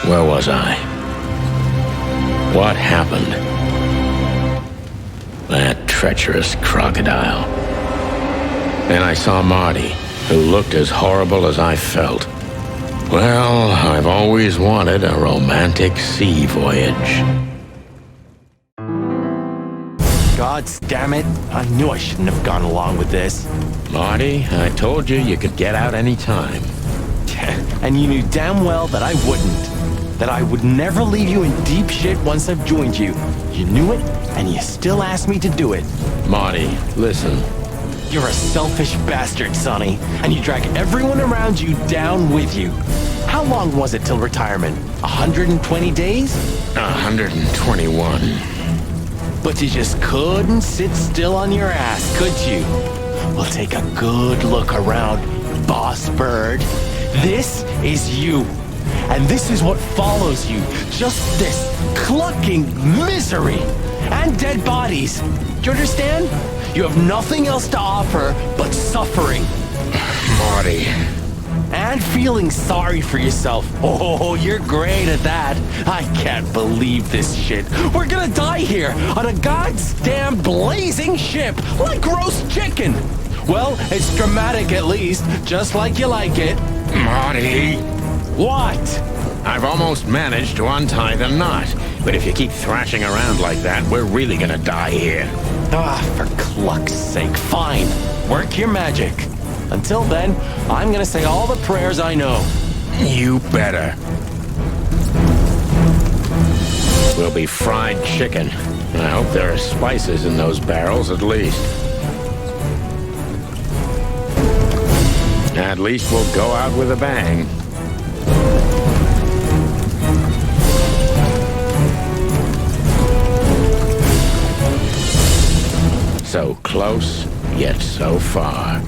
Where was I? What happened? That treacherous crocodile. Then I saw Marty, who looked as horrible as I felt. Well, I've always wanted a romantic sea voyage. Gods damn it. I knew I shouldn't have gone along with this. Marty, I told you you could get out any time. And you knew damn well that I wouldn't. That I would never leave you in deep shit once I've joined you. You knew it, and you still asked me to do it. Marty, listen. You're a selfish bastard, Sonny, and you drag everyone around you down with you. How long was it till retirement? 120 days? 121. But you just couldn't sit still on your ass, could you? Well, take a good look around, boss bird. This is you. And this is what follows you. Just this clucking misery. And dead bodies. Do you understand? You have nothing else to offer but suffering. Marty. And feeling sorry for yourself. Oh, you're great at that. I can't believe this shit. We're gonna die here on a goddamn blazing ship like roast chicken. Well, it's dramatic at least, just like you like it. Marty. What? I've almost managed to untie the knot, but if you keep thrashing around like that, we're really gonna die here. Ah, for cluck's sake, fine. Work your magic. Until then, I'm gonna say all the prayers I know. You better. We'll be fried chicken. I hope there are spices in those barrels at least. At least we'll go out with a bang. So close, yet so far.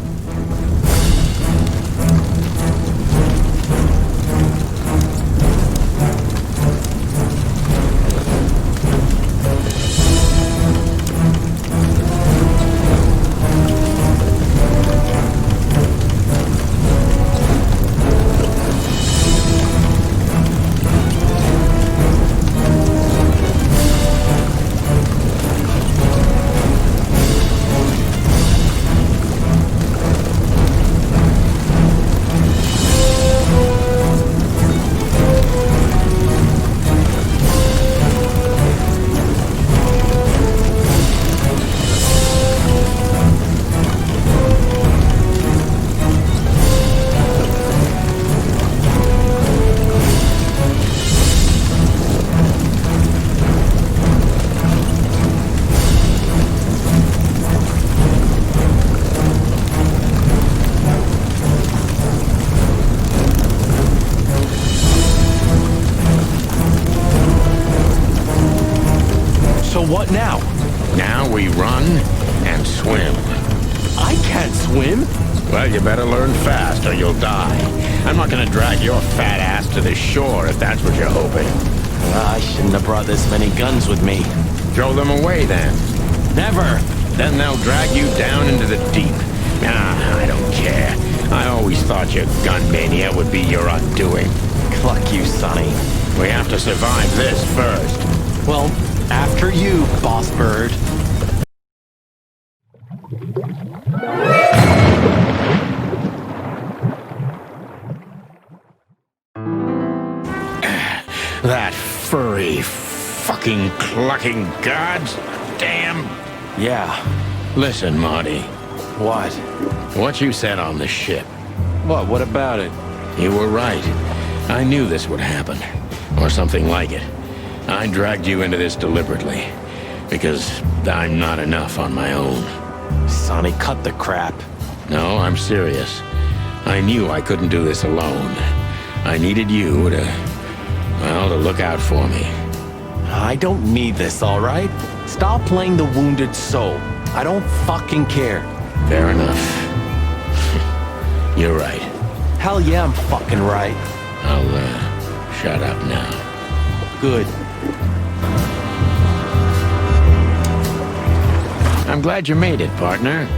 What now? Now we run and swim. I can't swim. Well, you better learn fast or you'll die. I'm not gonna drag your fat ass to the shore if that's what you're hoping. I shouldn't have brought this many guns with me. Throw them away then. Never. Then they'll drag you down into the deep. I don't care. I always thought your gun mania would be your undoing. Cluck you, Sonny. We have to survive this first. Well, after you, Boss Bird. That furry, fucking clucking gods. Damn. Yeah. Listen, Marty. What? What you said on the ship. What about it? You were right. I knew this would happen. Or something like it. I dragged you into this deliberately. Because I'm not enough on my own. Sonny, cut the crap. No, I'm serious. I knew I couldn't do this alone. I needed you to look out for me. I don't need this, all right? Stop playing the wounded soul. I don't fucking care. Fair enough. You're right. Hell yeah, I'm fucking right. I'll, shut up now. Good. I'm glad you made it, partner.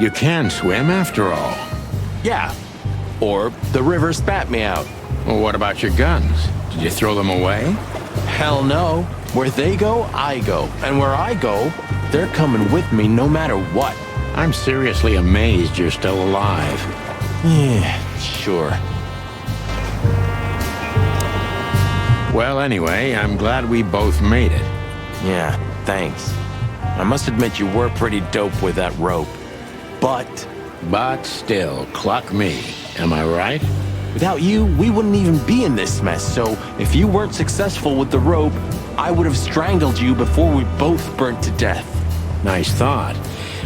You can swim after all. Yeah. Or the river spat me out. Well, what about your guns? Did you throw them away? Hell no. Where they go, I go. And where I go, they're coming with me no matter what. I'm seriously amazed you're still alive. Yeah, sure. Well, anyway, I'm glad we both made it. Yeah, thanks. I must admit you were pretty dope with that rope. But still, cluck me. Am I right? Without you, we wouldn't even be in this mess, so if you weren't successful with the rope, I would have strangled you before we both burnt to death. Nice thought.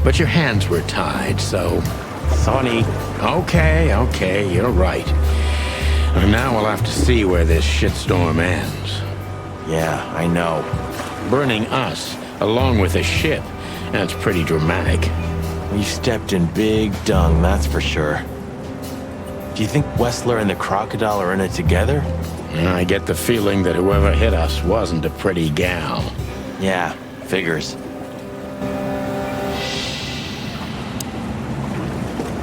But your hands were tied, so... Sonny. Okay, you're right. And now we'll have to see where this shitstorm ends. Yeah, I know. Burning us, along with the ship, that's pretty dramatic. We've stepped in big dung, that's for sure. Do you think Wessler and the crocodile are in it together? I get the feeling that whoever hit us wasn't a pretty gal. Yeah, figures.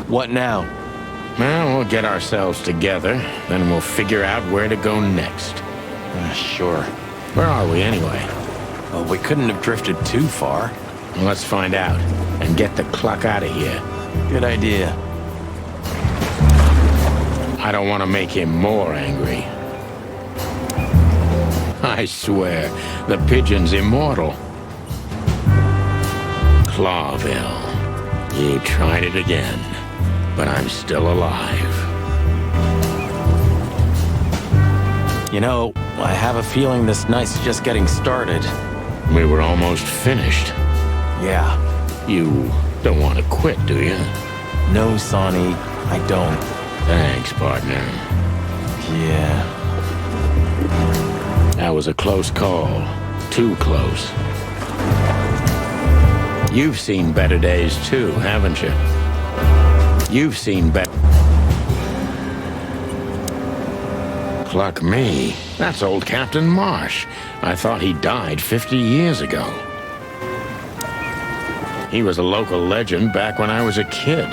What now? Well, we'll get ourselves together, then we'll figure out where to go next. Sure. Where are we anyway? Well, we couldn't have drifted too far. Well, let's find out, and get the cluck out of here. Good idea. I don't want to make him more angry. I swear, the pigeon's immortal. Clawville. You tried it again, but I'm still alive. You know, I have a feeling this night's just getting started. We were almost finished. Yeah. You don't want to quit, do you? No, Sonny, I don't. Thanks, partner. Yeah. That was a close call. Too close. You've seen better days too, haven't you? You've seen better... Cluck me. That's old Captain Marsh. I thought he died 50 years ago. He was a local legend back when I was a kid.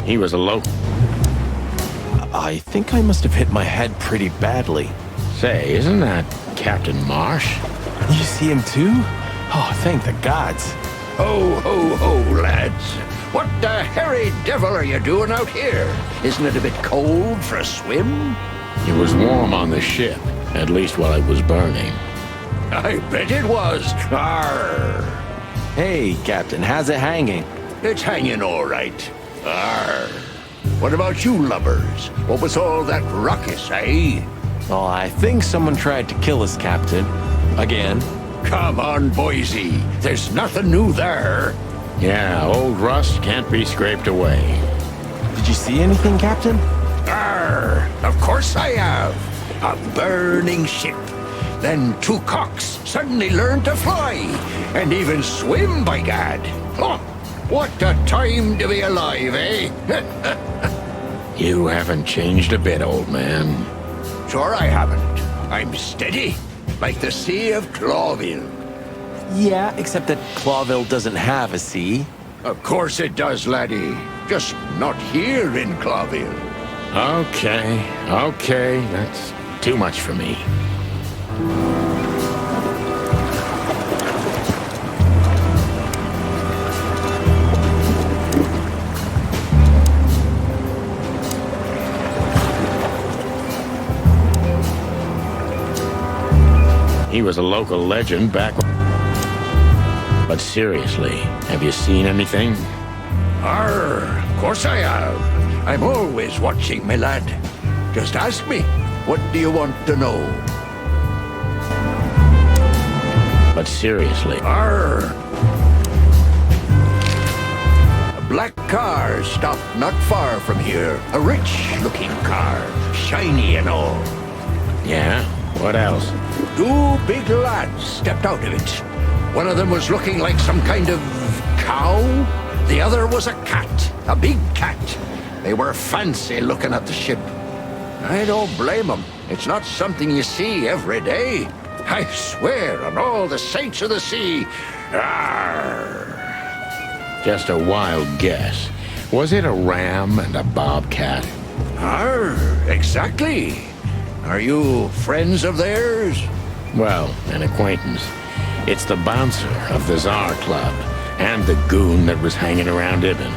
He was a local... I think I must have hit my head pretty badly. Say, isn't that Captain Marsh? You see him too? Oh, thank the gods. Ho, ho, ho, lads. What the hairy devil are you doing out here? Isn't it a bit cold for a swim? It was warm on the ship, at least while it was burning. I bet it was. Arr! Hey, Captain, how's it hanging? It's hanging all right. Arr! What about you lubbers? What was all that ruckus, eh? Oh, I think someone tried to kill us, Captain. Again. Come on, Boise. There's nothing new there. Yeah, old rust can't be scraped away. Did you see anything, Captain? Arr! Of course I have. A burning ship. Then two cocks suddenly learned to fly, and even swim, by gad. Oh, what a time to be alive, eh? You haven't changed a bit, old man. Sure I haven't. I'm steady, like the Sea of Clawville. Yeah, except that Clawville doesn't have a sea. Of course it does, laddie. Just not here in Clawville. Okay, that's too much for me. He was a local legend back. But seriously, have you seen anything? Of course I have. I'm always watching, my lad. Just ask me, what do you want to know? But seriously. A black car stopped not far from here. A rich-looking car, shiny and all. Yeah? What else? Two big lads stepped out of it. One of them was looking like some kind of cow. The other was a cat, a big cat. They were fancy looking at the ship. I don't blame them. It's not something you see every day. I swear on all the saints of the sea. Arr. Just a wild guess. Was it a ram and a bobcat? Exactly. Are you friends of theirs? Well, an acquaintance. It's the bouncer of the Tsar Club, and the goon that was hanging around Ibn.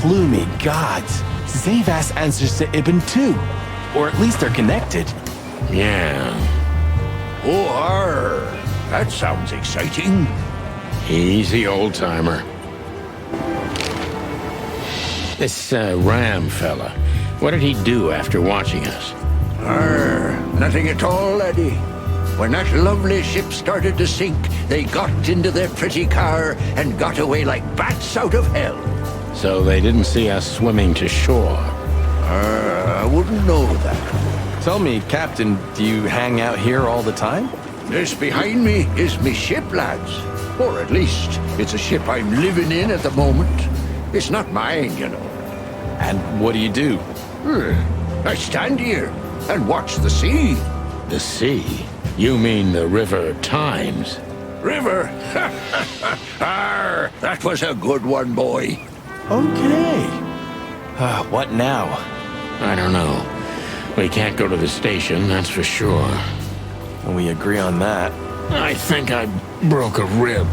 Gloomy gods. Zavas answers to Ibn too. Or at least they're connected. Yeah. Oh, that sounds exciting. Easy, old-timer. This Ram fella, what did he do after watching us? Nothing at all, laddie. When that lovely ship started to sink, they got into their pretty car and got away like bats out of hell. So they didn't see us swimming to shore? I wouldn't know that. Tell me, Captain, do you hang out here all the time? This behind me is me ship, lads. Or at least, it's a ship I'm living in at the moment. It's not mine, you know. And what do you do? I stand here and watch the sea. The sea? You mean the River Times? River? That was a good one, boy. Okay. What now? I don't know. We can't go to the station, that's for sure. We agree on that. I think I broke a rib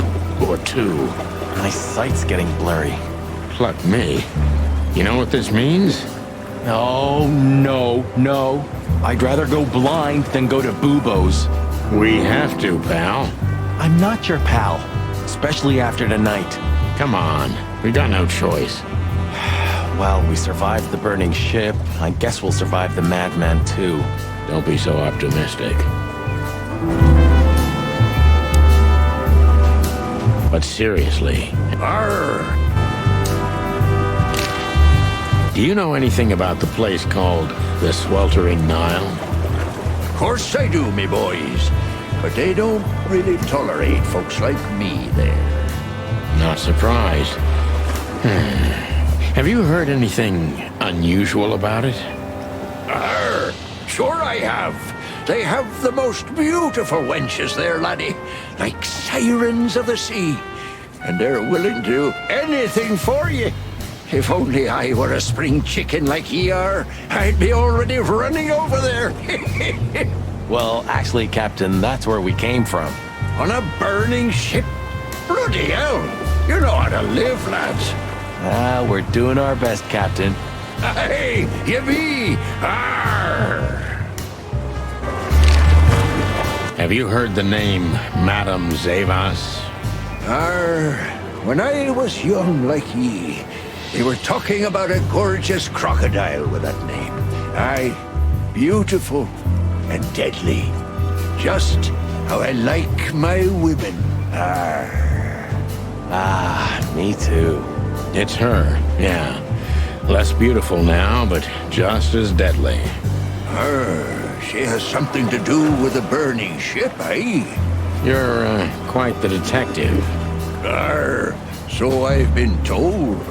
or two. My sight's getting blurry. Pluck me. You know what this means? Oh, no. I'd rather go blind than go to Bubo's. We have to, pal. I'm not your pal, especially after tonight. Come on, we got no choice. Well, we survived the burning ship. I guess we'll survive the madman too. Don't be so optimistic. But seriously. Do you know anything about the place called the Sweltering Nile? Of course I do, me boys. But they don't really tolerate folks like me there. Not surprised. Have you heard anything unusual about it? Sure I have. They have the most beautiful wenches there, laddie. Like sirens of the sea. And they're willing to do anything for you. If only I were a spring chicken like ye are, I'd be already running over there. Well, actually, Captain, that's where we came from. On a burning ship? Bloody hell! You know how to live, lads. We're doing our best, Captain. Hey, you be! Arr! Have you heard the name Madame Zavas? When I was young like ye, they were talking about a gorgeous crocodile with that name. Aye, beautiful and deadly. Just how I like my women. Me too. It's her, yeah. Less beautiful now, but just as deadly. She has something to do with the burning ship, eh? You're quite the detective. So I've been told.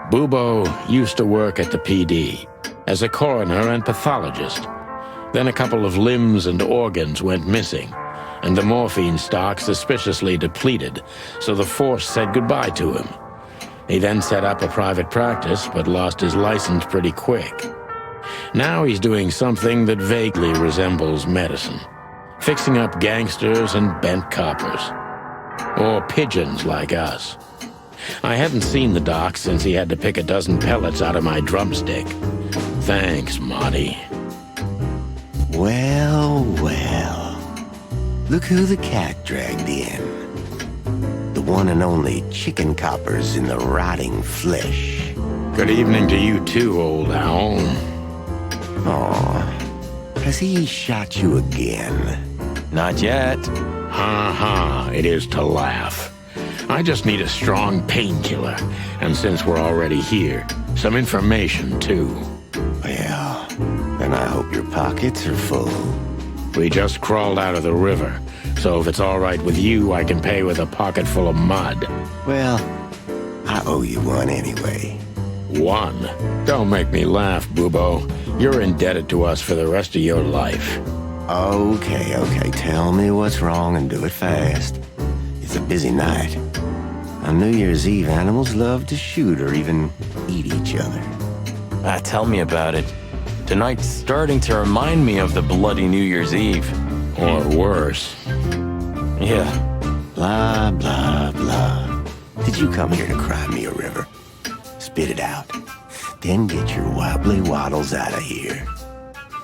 Bubo used to work at the PD as a coroner and pathologist. Then a couple of limbs and organs went missing, and the morphine stock suspiciously depleted, so the force said goodbye to him. He then set up a private practice, but lost his license pretty quick. Now he's doing something that vaguely resembles medicine, fixing up gangsters and bent coppers. Or pigeons like us. I hadn't seen the doc since he had to pick a dozen pellets out of my drumstick. Thanks, Marty. Well, well. Look who the cat dragged in. The one and only chicken coppers in the rotting flesh. Good evening to you too, old owl. Aw, has he shot you again? Not yet. Ha, it is to laugh. I just need a strong painkiller, and since we're already here, some information too. Well, then I hope your pockets are full. We just crawled out of the river, so if it's all right with you, I can pay with a pocket full of mud. Well, I owe you one anyway. One? Don't make me laugh, Bubo. You're indebted to us for the rest of your life. Okay, tell me what's wrong and do it fast. It's a busy night. On New Year's Eve, animals love to shoot or even eat each other. Tell me about it. Tonight's starting to remind me of the bloody New Year's Eve. Or worse. Yeah. Blah, blah, blah. Did you come here to cry me a river? Spit it out. Then get your wobbly waddles out of here.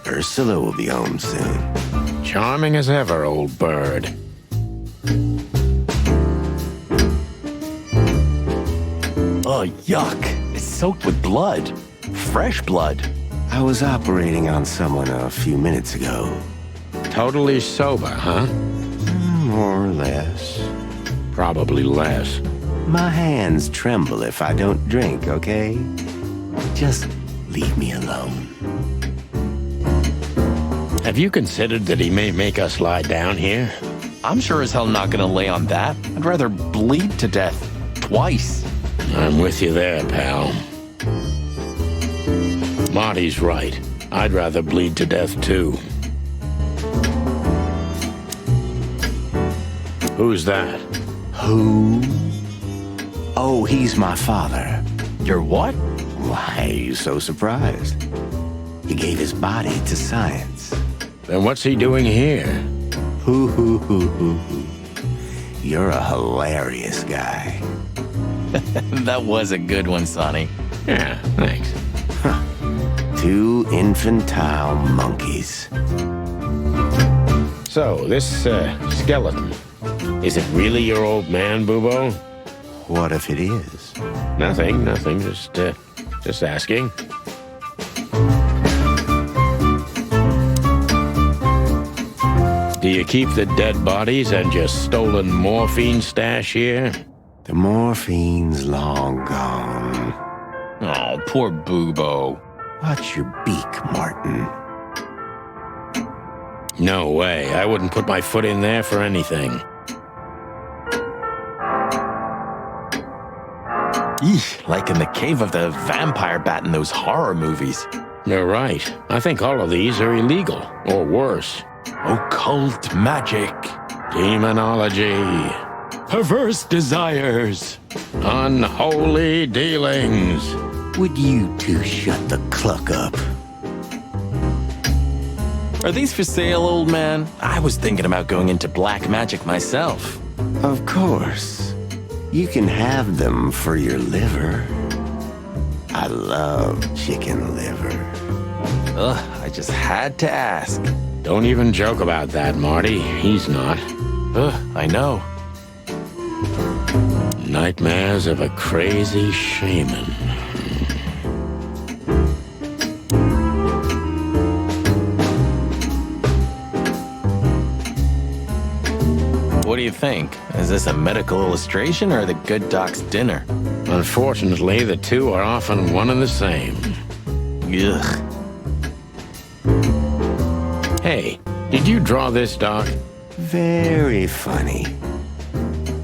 Ursula will be home soon. Charming as ever, old bird. Oh, yuck. It's soaked with blood. Fresh blood. I was operating on someone a few minutes ago. Totally sober, huh? More or less. Probably less. My hands tremble if I don't drink, okay? Just leave me alone. Have you considered that he may make us lie down here? I'm sure as hell not gonna lay on that. I'd rather bleed to death. Twice. I'm with you there, pal. Marty's right. I'd rather bleed to death, too. Who's that? Who? Oh, he's my father. Your what? Why are you so surprised? He gave his body to science. Then what's he doing here? Hoo. You're a hilarious guy. That was a good one, Sonny. Yeah, thanks. Two infantile monkeys. So, this skeleton, is it really your old man, Bubo? What if it is? Nothing, just asking. Do you keep the dead bodies and your stolen morphine stash here? The morphine's long gone. Oh, poor Boobo. Watch your beak, Martin. No way. I wouldn't put my foot in there for anything. Eesh, like in the cave of the vampire bat in those horror movies. You're right. I think all of these are illegal, or worse. Occult magic. Demonology. Perverse desires. Unholy dealings. Would you two shut the cluck up? Are these for sale, old man? I was thinking about going into black magic myself. Of course. You can have them for your liver. I love chicken liver. Ugh, I just had to ask. Don't even joke about that, Marty. He's not. Ugh, I know. Nightmares of a crazy shaman. What do you think? Is this a medical illustration or the good doc's dinner? Unfortunately, the two are often one and the same. Ugh. Hey, did you draw this, Doc? Very funny.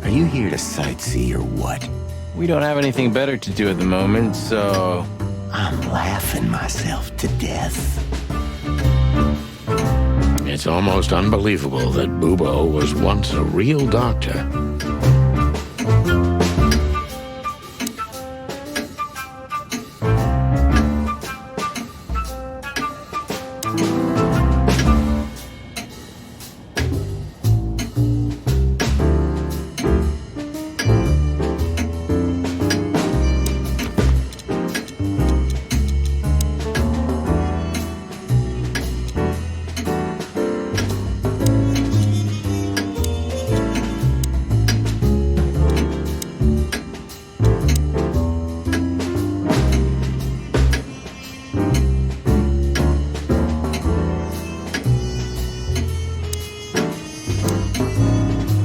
Are you here to sightsee or what? We don't have anything better to do at the moment, so... I'm laughing myself to death. It's almost unbelievable that Bubo was once a real doctor.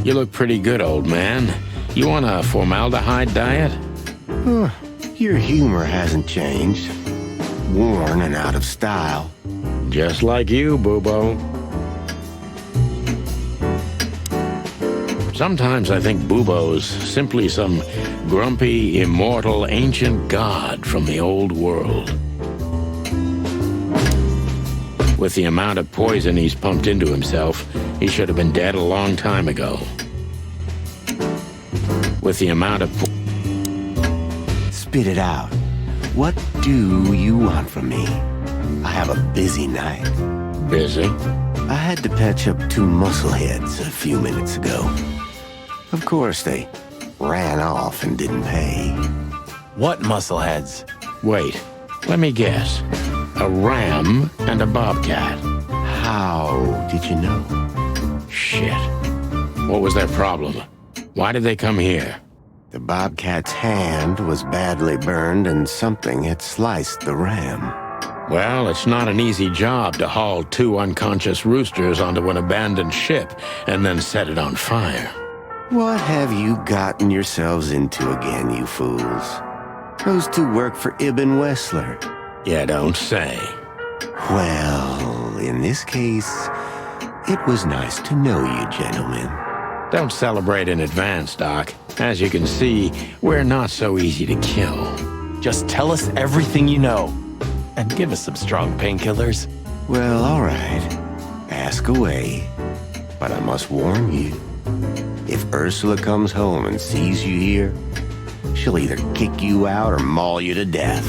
You look pretty good, old man. You want a formaldehyde diet? Your humor hasn't changed. Worn and out of style. Just like you, Bubo. Sometimes I think Bubo's simply some grumpy, immortal, ancient god from the old world. With the amount of poison he's pumped into himself, he should have been dead a long time ago. With the amount of... Spit it out. What do you want from me? I have a busy night. Busy? I had to patch up 2 muscleheads a few minutes ago. Of course, they ran off and didn't pay. What muscleheads? Wait, let me guess. A ram and a bobcat. How did you know? Shit. What was their problem? Why did they come here? The bobcat's hand was badly burned and something had sliced the ram. Well, it's not an easy job to haul 2 unconscious roosters onto an abandoned ship and then set it on fire. What have you gotten yourselves into again, you fools? Those 2 work for Ibn Wessler. You don't say. Well, in this case, it was nice to know you, gentlemen. Don't celebrate in advance, Doc. As you can see, we're not so easy to kill. Just tell us everything you know. And give us some strong painkillers. Well, all right. Ask away. But I must warn you. If Ursula comes home and sees you here, she'll either kick you out or maul you to death.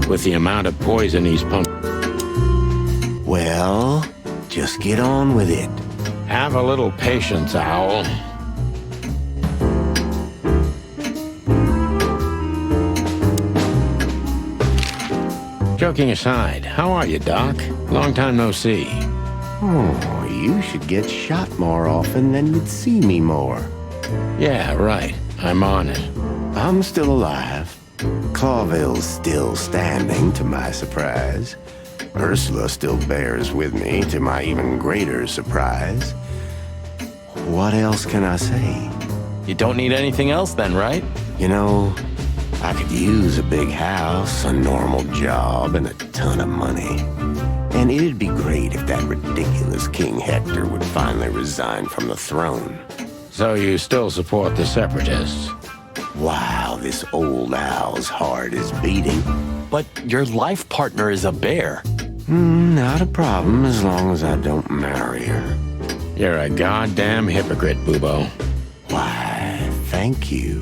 With the amount of poison he's pumped... Well, just get on with it. Have a little patience, Owl. Joking aside, how are you, Doc? Long time no see. Oh, you should get shot more often, then you'd see me more. Yeah, right. I'm on it. I'm still alive. Clawville's still standing, to my surprise. Ursula still bears with me, to my even greater surprise. What else can I say? You don't need anything else then, right? You know, I could use a big house, a normal job, and a ton of money. And it'd be great if that ridiculous King Hector would finally resign from the throne. So you still support the Separatists? Wow, this old owl's heart is beating. But your life partner is a bear. Not a problem as long as I don't marry her. You're a goddamn hypocrite, Bubo. Why, thank you.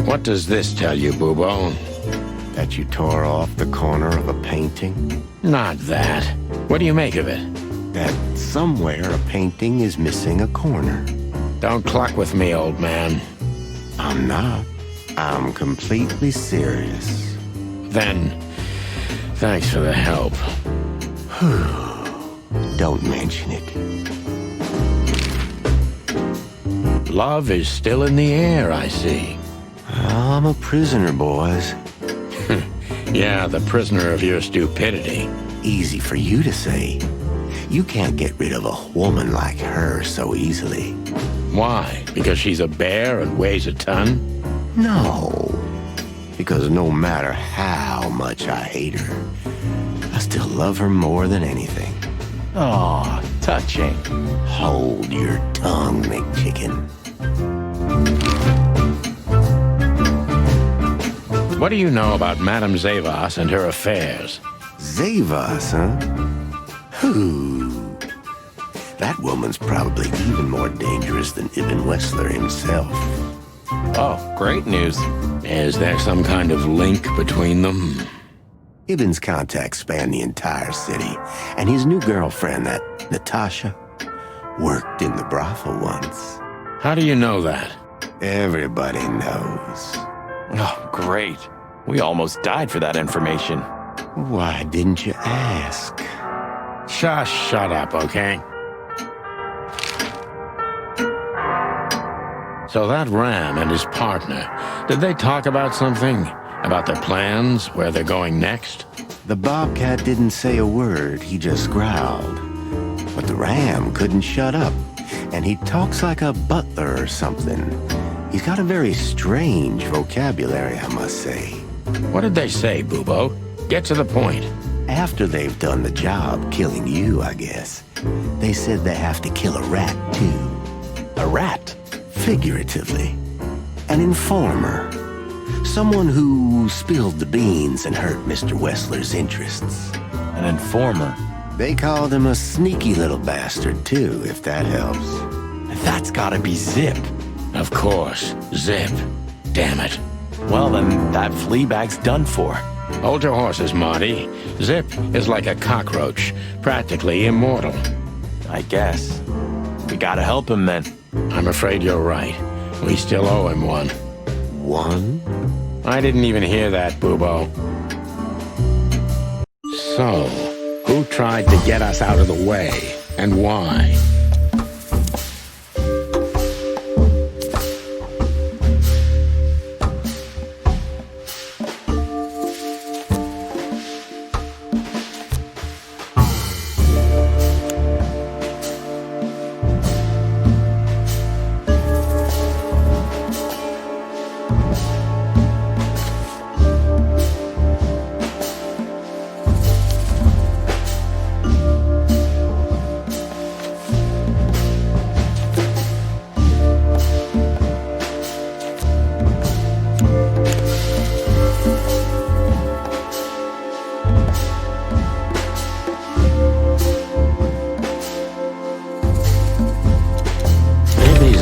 What does this tell you, Bubo? That you tore off the corner of a painting? Not that. What do you make of it? That somewhere a painting is missing a corner. Don't cluck with me, old man. I'm not. I'm completely serious. Then, thanks for the help. Don't mention it. Love is still in the air, I see. I'm a prisoner, boys. Yeah, the prisoner of your stupidity. Easy for you to say. You can't get rid of a woman like her so easily. Why? Because she's a bear and weighs a ton? No. Because no matter how much I hate her, I still love her more than anything. Aw, touching. Hold your tongue, McChicken. What do you know about Madame Zavas and her affairs? Zavas, huh? Who? That woman's probably even more dangerous than Ibn Wessler himself. Oh, great news. Is there some kind of link between them? Ibn's contacts span the entire city, and his new girlfriend, that Natasha, worked in the brothel once. How do you know that? Everybody knows. Oh, great. We almost died for that information. Why didn't you ask? Just shut up, okay? So that Ram and his partner, did they talk about something? About their plans, where they're going next? The Bobcat didn't say a word, he just growled. But the Ram couldn't shut up, and he talks like a butler or something. He's got a very strange vocabulary, I must say. What did they say, Bubo? Get to the point. After they've done the job killing you, I guess, they said they have to kill a rat, too. A rat? Figuratively. An informer. Someone who spilled the beans and hurt Mr. Wessler's interests. An informer? They called him a sneaky little bastard, too, if that helps. That's gotta be Zip. Of course, Zip. Damn it. Well, then that flea bag's done for. Hold your horses, Marty. Zip is like a cockroach, practically immortal. I guess. We gotta help him then. I'm afraid you're right. We still owe him one. One? I didn't even hear that, Bubo. So, who tried to get us out of the way, and why?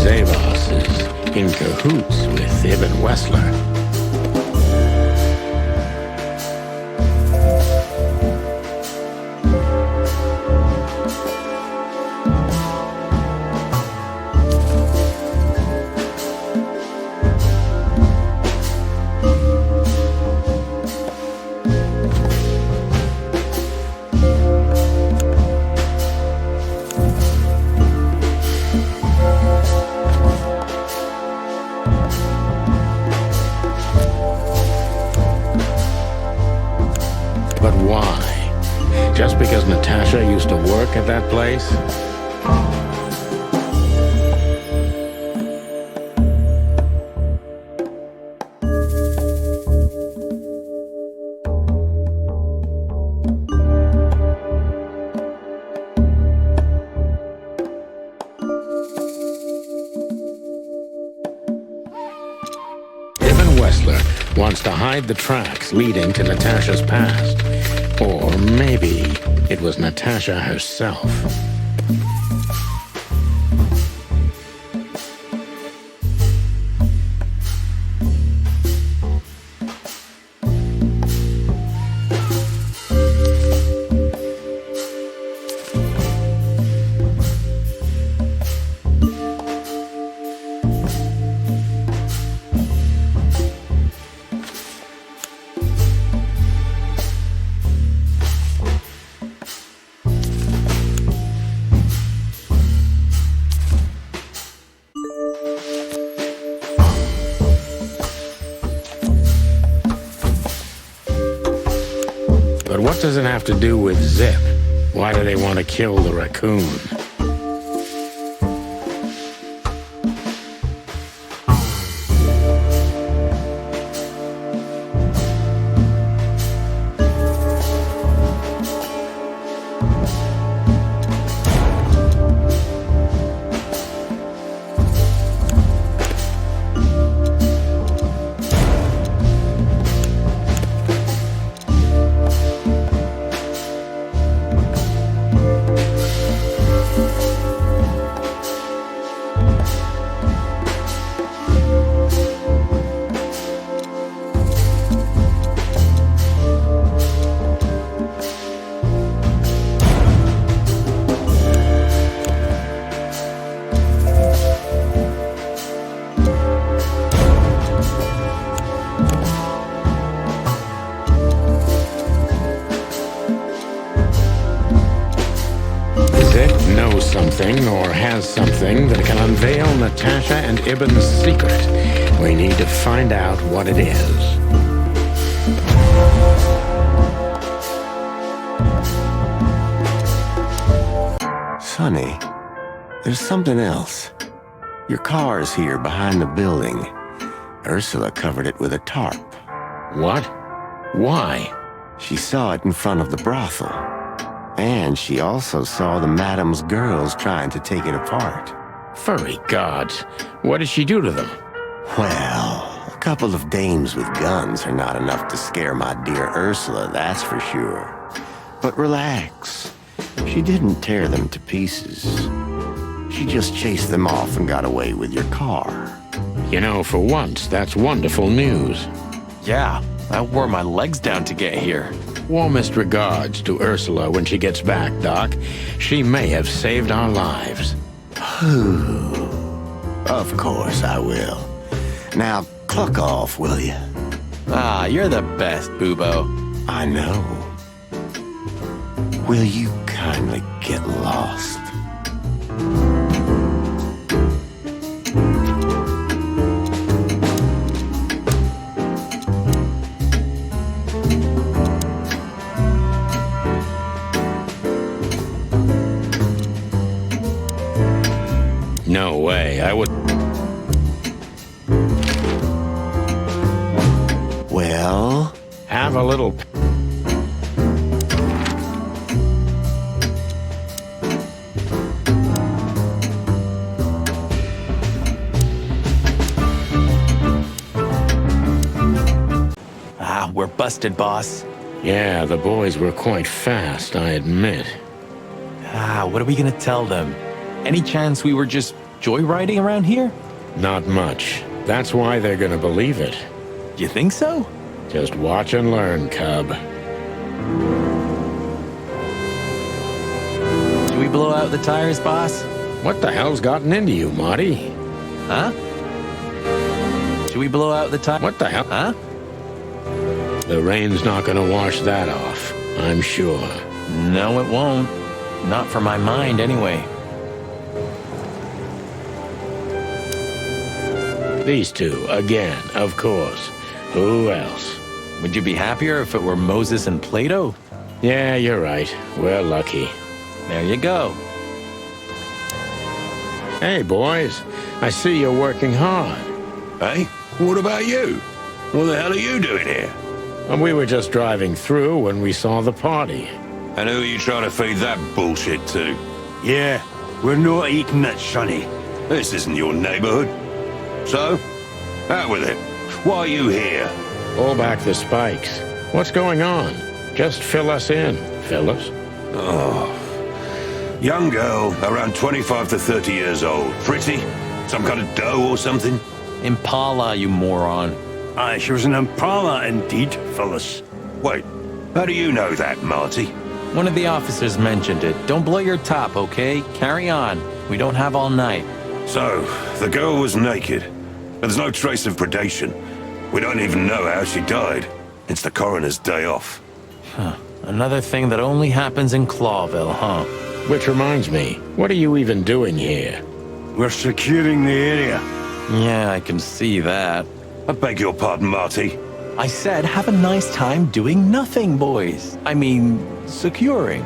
Zavas is in cahoots with Ibn Wessler. But why? Just because Natasha used to work at that place? Wants to hide the tracks leading to Natasha's past. Or maybe it was Natasha herself. But what does it have to do with Zip? Why do they want to kill the raccoon? Something or has something that can unveil Natasha and Ibn's secret. We need to find out what it is. Sonny, there's something else. Your car's here behind the building. Ursula covered it with a tarp. What? Why? She saw it in front of the brothel. And she also saw the madam's girls trying to take it apart. Furry gods. What did she do to them? Well, a couple of dames with guns are not enough to scare my dear Ursula, that's for sure. But relax. She didn't tear them to pieces. She just chased them off and got away with your car. You know, for once, that's wonderful news. Yeah, I wore my legs down to get here. Warmest regards to Ursula when she gets back, Doc. She may have saved our lives. Of course I will. Now, cluck off, will you? Ah, you're the best, Boobo. I know. Will you kindly get lost? No way, I would... Well? Have a little... Ah, we're busted, boss. Yeah, the boys were quite fast, I admit. Ah, what are we gonna tell them? Any chance we were just joyriding around here? Not much. That's why they're gonna believe it. You think so? Just watch and learn, cub. Should we blow out the tires, boss? What the hell's gotten into you, Marty? Huh? Should we blow out the tires? What the hell? Huh? The rain's not gonna wash that off, I'm sure. No, it won't. Not for my mind, anyway. These two, again, of course. Who else? Would you be happier if it were Moses and Plato? Yeah, you're right. We're lucky. There you go. Hey, boys. I see you're working hard. Hey, what about you? What the hell are you doing here? And we were just driving through when we saw the party. And who are you trying to feed that bullshit to? Yeah, we're not eating it, Sonny. This isn't your neighborhood. So, out with it. Why are you here? Pull back the spikes. What's going on? Just fill us in, Phyllis. Oh. Young girl, around 25 to 30 years old. Pretty? Some kind of dough or something? Impala, you moron. Aye, she was an Impala indeed, Phyllis. Wait, how do you know that, Marty? One of the officers mentioned it. Don't blow your top, okay? Carry on. We don't have all night. So, the girl was naked. There's no trace of predation. We don't even know how she died. It's the coroner's day off. Huh. Another thing that only happens in Clawville, huh? Which reminds me, what are you even doing here? We're securing the area. Yeah, I can see that. I beg your pardon, Marty. I said have a nice time doing nothing, boys. I mean, securing.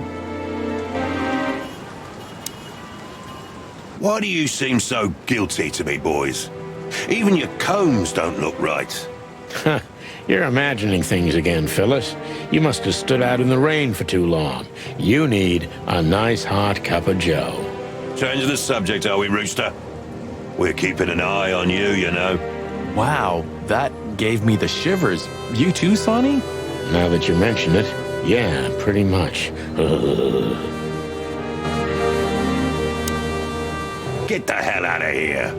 Why do you seem so guilty to me, boys? Even your combs don't look right. You're imagining things again, Phyllis. You must have stood out in the rain for too long. You need a nice hot cup of joe. Change the subject, are we, Rooster? We're keeping an eye on you, you know. Wow, that gave me the shivers. You too, Sonny? Now that you mention it, yeah, pretty much. Get the hell out of here.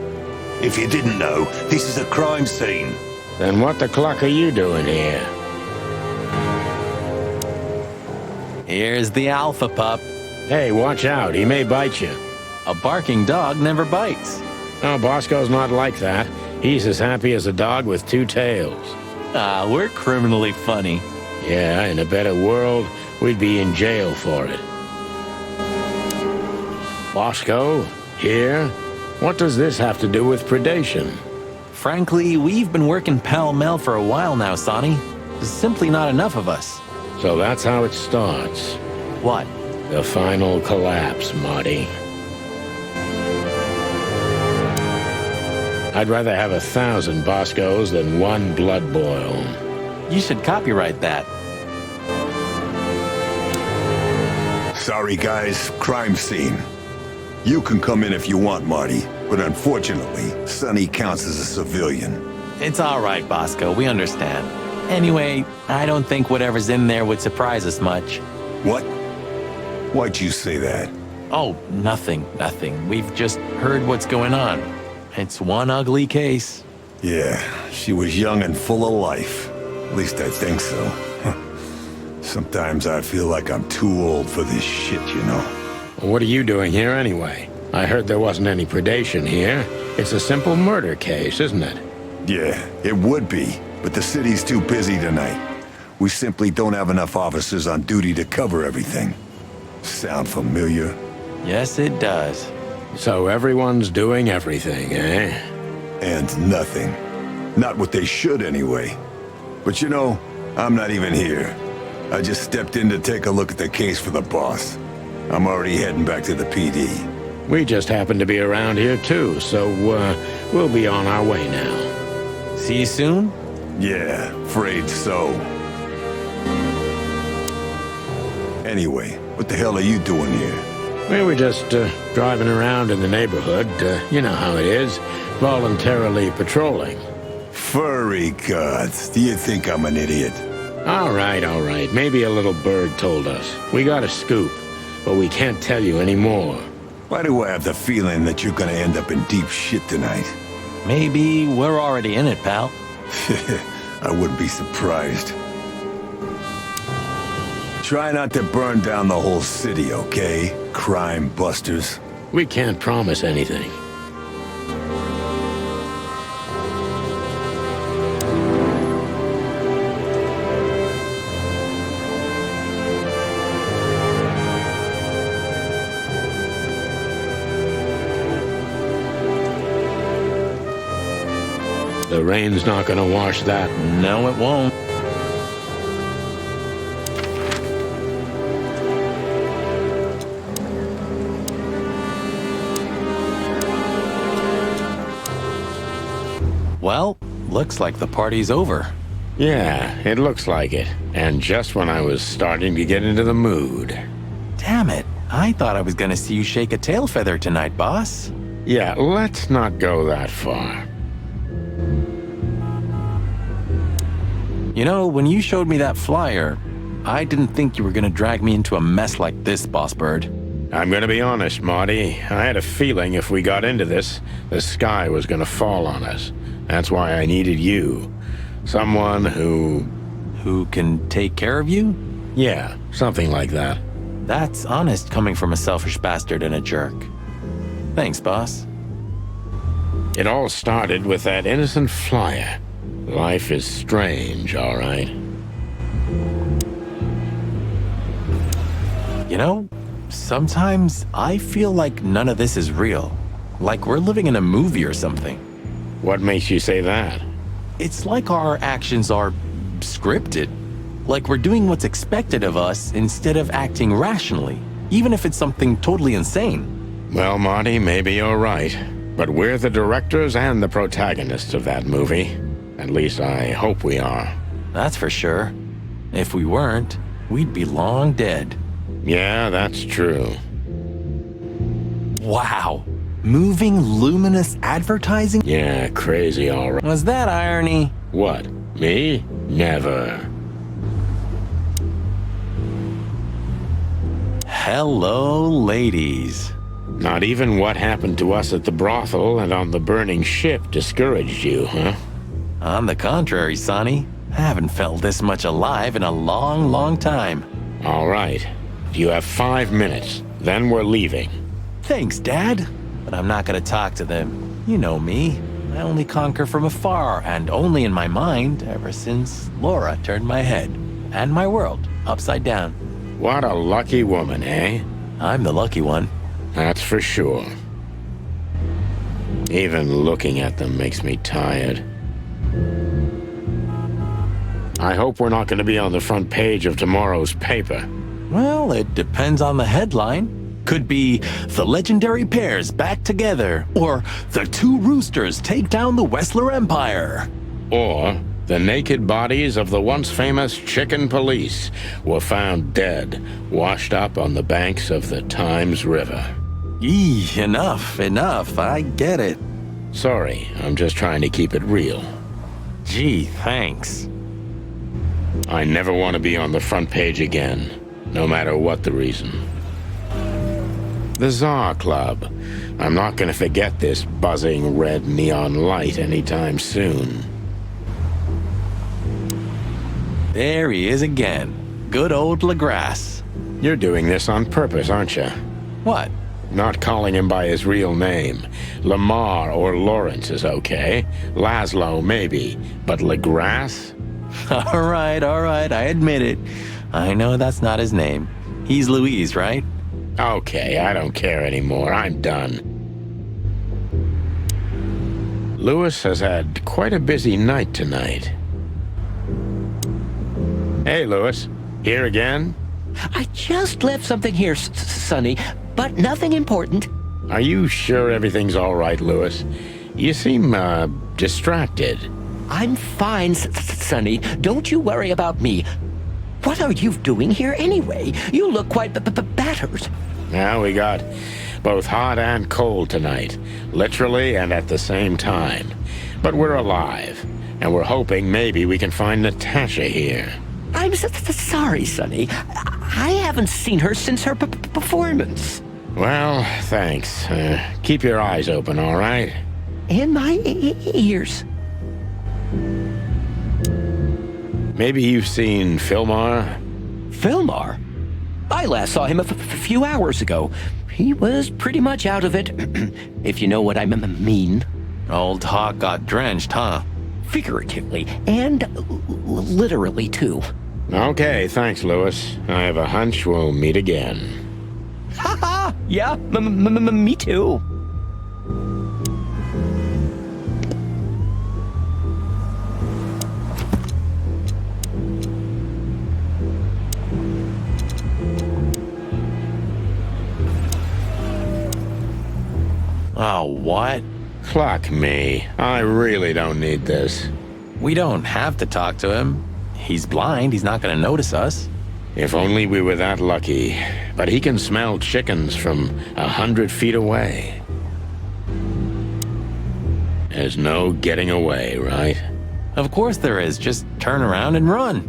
If you didn't know, this is a crime scene. Then what the cluck are you doing here? Here's the alpha pup. Hey, watch out, he may bite you. A barking dog never bites. Oh, Bosco's not like that. He's as happy as a dog with two tails. Ah, we're criminally funny. Yeah, in a better world, we'd be in jail for it. Bosco, here? What does this have to do with predation? Frankly, we've been working pell-mell for a while now, Sonny. There's simply not enough of us. So that's how it starts. What? The final collapse, Marty. I'd rather have 1,000 Boscos than one blood boil. You should copyright that. Sorry, guys. Crime scene. You can come in if you want, Marty. But unfortunately, Sonny counts as a civilian. It's all right, Bosco. We understand. Anyway, I don't think whatever's in there would surprise us much. What? Why'd you say that? Oh, nothing. We've just heard what's going on. It's one ugly case. Yeah, she was young and full of life. At least I think so. Sometimes I feel like I'm too old for this shit, you know. What are you doing here anyway? I heard there wasn't any predation here. It's a simple murder case, isn't it? Yeah, it would be, but the city's too busy tonight. We simply don't have enough officers on duty to cover everything. Sound familiar? Yes, it does. So everyone's doing everything, eh? And nothing. Not what they should, anyway. But you know, I'm not even here. I just stepped in to take a look at the case for the boss. I'm already heading back to the PD. We just happen to be around here too, so we'll be on our way now. See you soon? Yeah, afraid so. Anyway, what the hell are you doing here? We were just driving around in the neighborhood. You know how it is. Voluntarily patrolling. Furry gods. Do you think I'm an idiot? All right. Maybe a little bird told us. We got a scoop, but we can't tell you anymore. Why do I have the feeling that you're gonna end up in deep shit tonight? Maybe we're already in it, pal. I wouldn't be surprised. Try not to burn down the whole city, okay? Crime busters. We can't promise anything. The rain's not gonna wash that. No, it won't. Well, looks like the party's over. Yeah, it looks like it. And just when I was starting to get into the mood. Damn it. I thought I was gonna see you shake a tail feather tonight, boss. Yeah, let's not go that far. You know, when you showed me that flyer, I didn't think you were gonna drag me into a mess like this, Boss Bird. I'm gonna be honest, Marty. I had a feeling if we got into this, the sky was gonna fall on us. That's why I needed you. Someone who can take care of you? Yeah, something like that. That's honest coming from a selfish bastard and a jerk. Thanks, boss. It all started with that innocent flyer. Life is strange, all right. You know, sometimes I feel like none of this is real. Like we're living in a movie or something. What makes you say that? It's like our actions are scripted. Like we're doing what's expected of us instead of acting rationally, even if it's something totally insane. Well, Marty, maybe you're right. But we're the directors and the protagonists of that movie. At least I hope we are. That's for sure. If we weren't, we'd be long dead. Yeah, that's true. Wow. Moving luminous advertising? Yeah, crazy, all right. Was that irony? What? Me? Never. Hello, ladies. Not even what happened to us at the brothel and on the burning ship discouraged you, huh? On the contrary, Sonny. I haven't felt this much alive in a long, long time. All right. You have 5 minutes. Then we're leaving. Thanks, Dad. But I'm not gonna talk to them. You know me. I only conquer from afar, and only in my mind, ever since Laura turned my head and my world upside down. What a lucky woman, eh? I'm the lucky one. That's for sure. Even looking at them makes me tired. I hope we're not going to be on the front page of tomorrow's paper. Well, it depends on the headline. Could be the legendary pairs back together, or the two roosters take down the Wessler Empire. Or the naked bodies of the once famous chicken police were found dead, washed up on the banks of the Thames River. Eee, enough. I get it. Sorry, I'm just trying to keep it real. Gee, thanks. I never want to be on the front page again, no matter what the reason. The Tsar Club. I'm not going to forget this buzzing red neon light anytime soon. There he is again. Good old Legrasse. You're doing this on purpose, aren't you? What? Not calling him by his real name. Lamar or Lawrence is okay. Laszlo, maybe. But Legrasse? All right, I admit it. I know that's not his name. He's Louise, right? Okay, I don't care anymore. I'm done. Lewis has had quite a busy night tonight. Hey, Lewis. Here again? I just left something here, Sonny, but nothing important. Are you sure everything's all right, Lewis? You seem, distracted. I'm fine, Sonny. Don't you worry about me. What are you doing here anyway? You look quite battered. Now we got both hot and cold tonight, literally and at the same time. But we're alive, and we're hoping maybe we can find Natasha here. I'm sorry, Sonny. I haven't seen her since her performance. Well, thanks. Keep your eyes open, all right? And my ears. Maybe you've seen Filmar? Filmar? I last saw him a few hours ago. He was pretty much out of it, if you know what I mean. Old Hawk got drenched, huh? Figuratively, and literally, too. Okay, thanks, Lewis. I have a hunch we'll meet again. Ha! Yeah, me too. Oh, what? Cluck me. I really don't need this. We don't have to talk to him. He's blind. He's not going to notice us. If only we were that lucky. But he can smell chickens from 100 feet away. There's no getting away, right? Of course there is. Just turn around and run.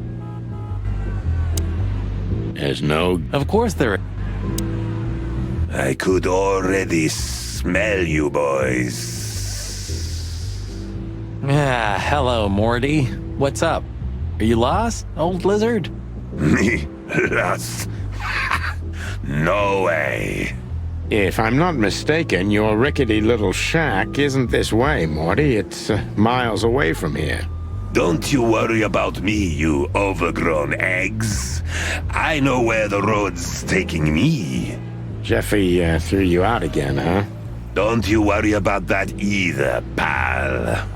There's no... Of course there is. I could already smell you boys. Ah, hello, Morty. What's up? Are you lost, old lizard? Me? Lost? No way. If I'm not mistaken, your rickety little shack isn't this way, Morty. It's miles away from here. Don't you worry about me, you overgrown eggs. I know where the road's taking me. Jeffy threw you out again, huh? Don't you worry about that either, pal.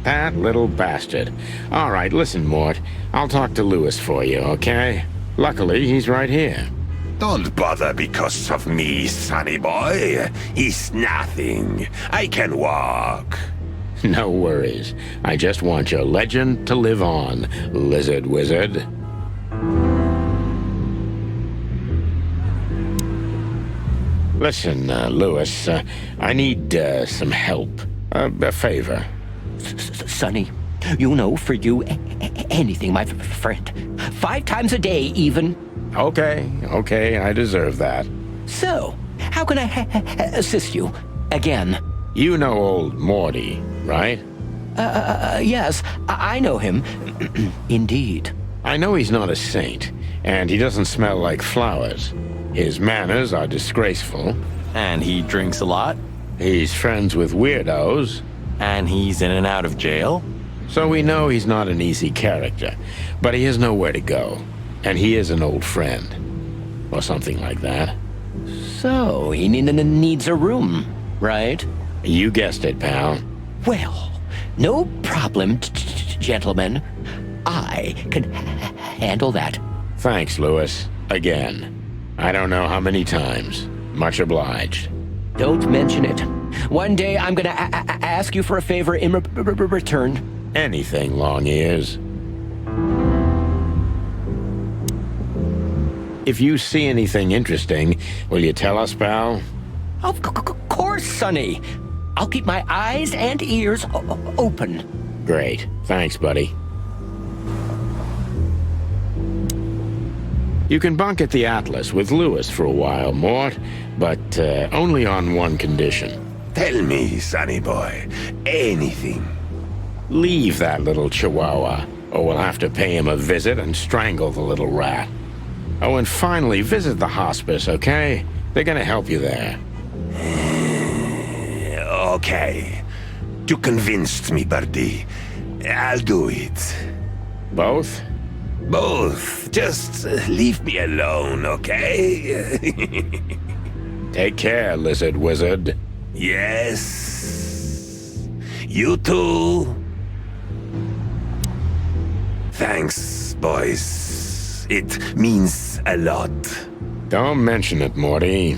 That little bastard. All right, listen, Mort. I'll talk to Lewis for you, okay? Luckily, he's right here. Don't bother because of me, sonny boy. It's nothing. I can walk. No worries. I just want your legend to live on, lizard wizard. Listen, Lewis, I need some help. A favor. Sonny, you know, for you, anything, my friend. 5 times a day, even. Okay, I deserve that. So, how can I assist you? Again? You know old Morty, right? Yes, I know him. Indeed. I know he's not a saint, and he doesn't smell like flowers. His manners are disgraceful. And he drinks a lot. He's friends with weirdos. And he's in and out of jail. So we know he's not an easy character, but he has nowhere to go. And he is an old friend. Or something like that. So, he needs a room, right? You guessed it, pal. Well, no problem, gentlemen. I can handle that. Thanks, Lewis. Again. I don't know how many times. Much obliged. Don't mention it. One day I'm gonna ask you for a favor in return. Anything, long ears. If you see anything interesting, will you tell us, pal? Of course, Sonny. I'll keep my eyes and ears open. Great. Thanks, buddy. You can bunk at the Atlas with Lewis for a while, Mort, but only on one condition. Tell me, sonny boy. Anything. Leave that little chihuahua, or we'll have to pay him a visit and strangle the little rat. Oh, and finally, visit the hospice, okay? They're gonna help you there. Okay. You convinced me, Birdie. I'll do it. Both? Both. Just leave me alone, okay? Take care, lizard wizard. Yes. You too. Thanks, boys. It means a lot. Don't mention it, Morty.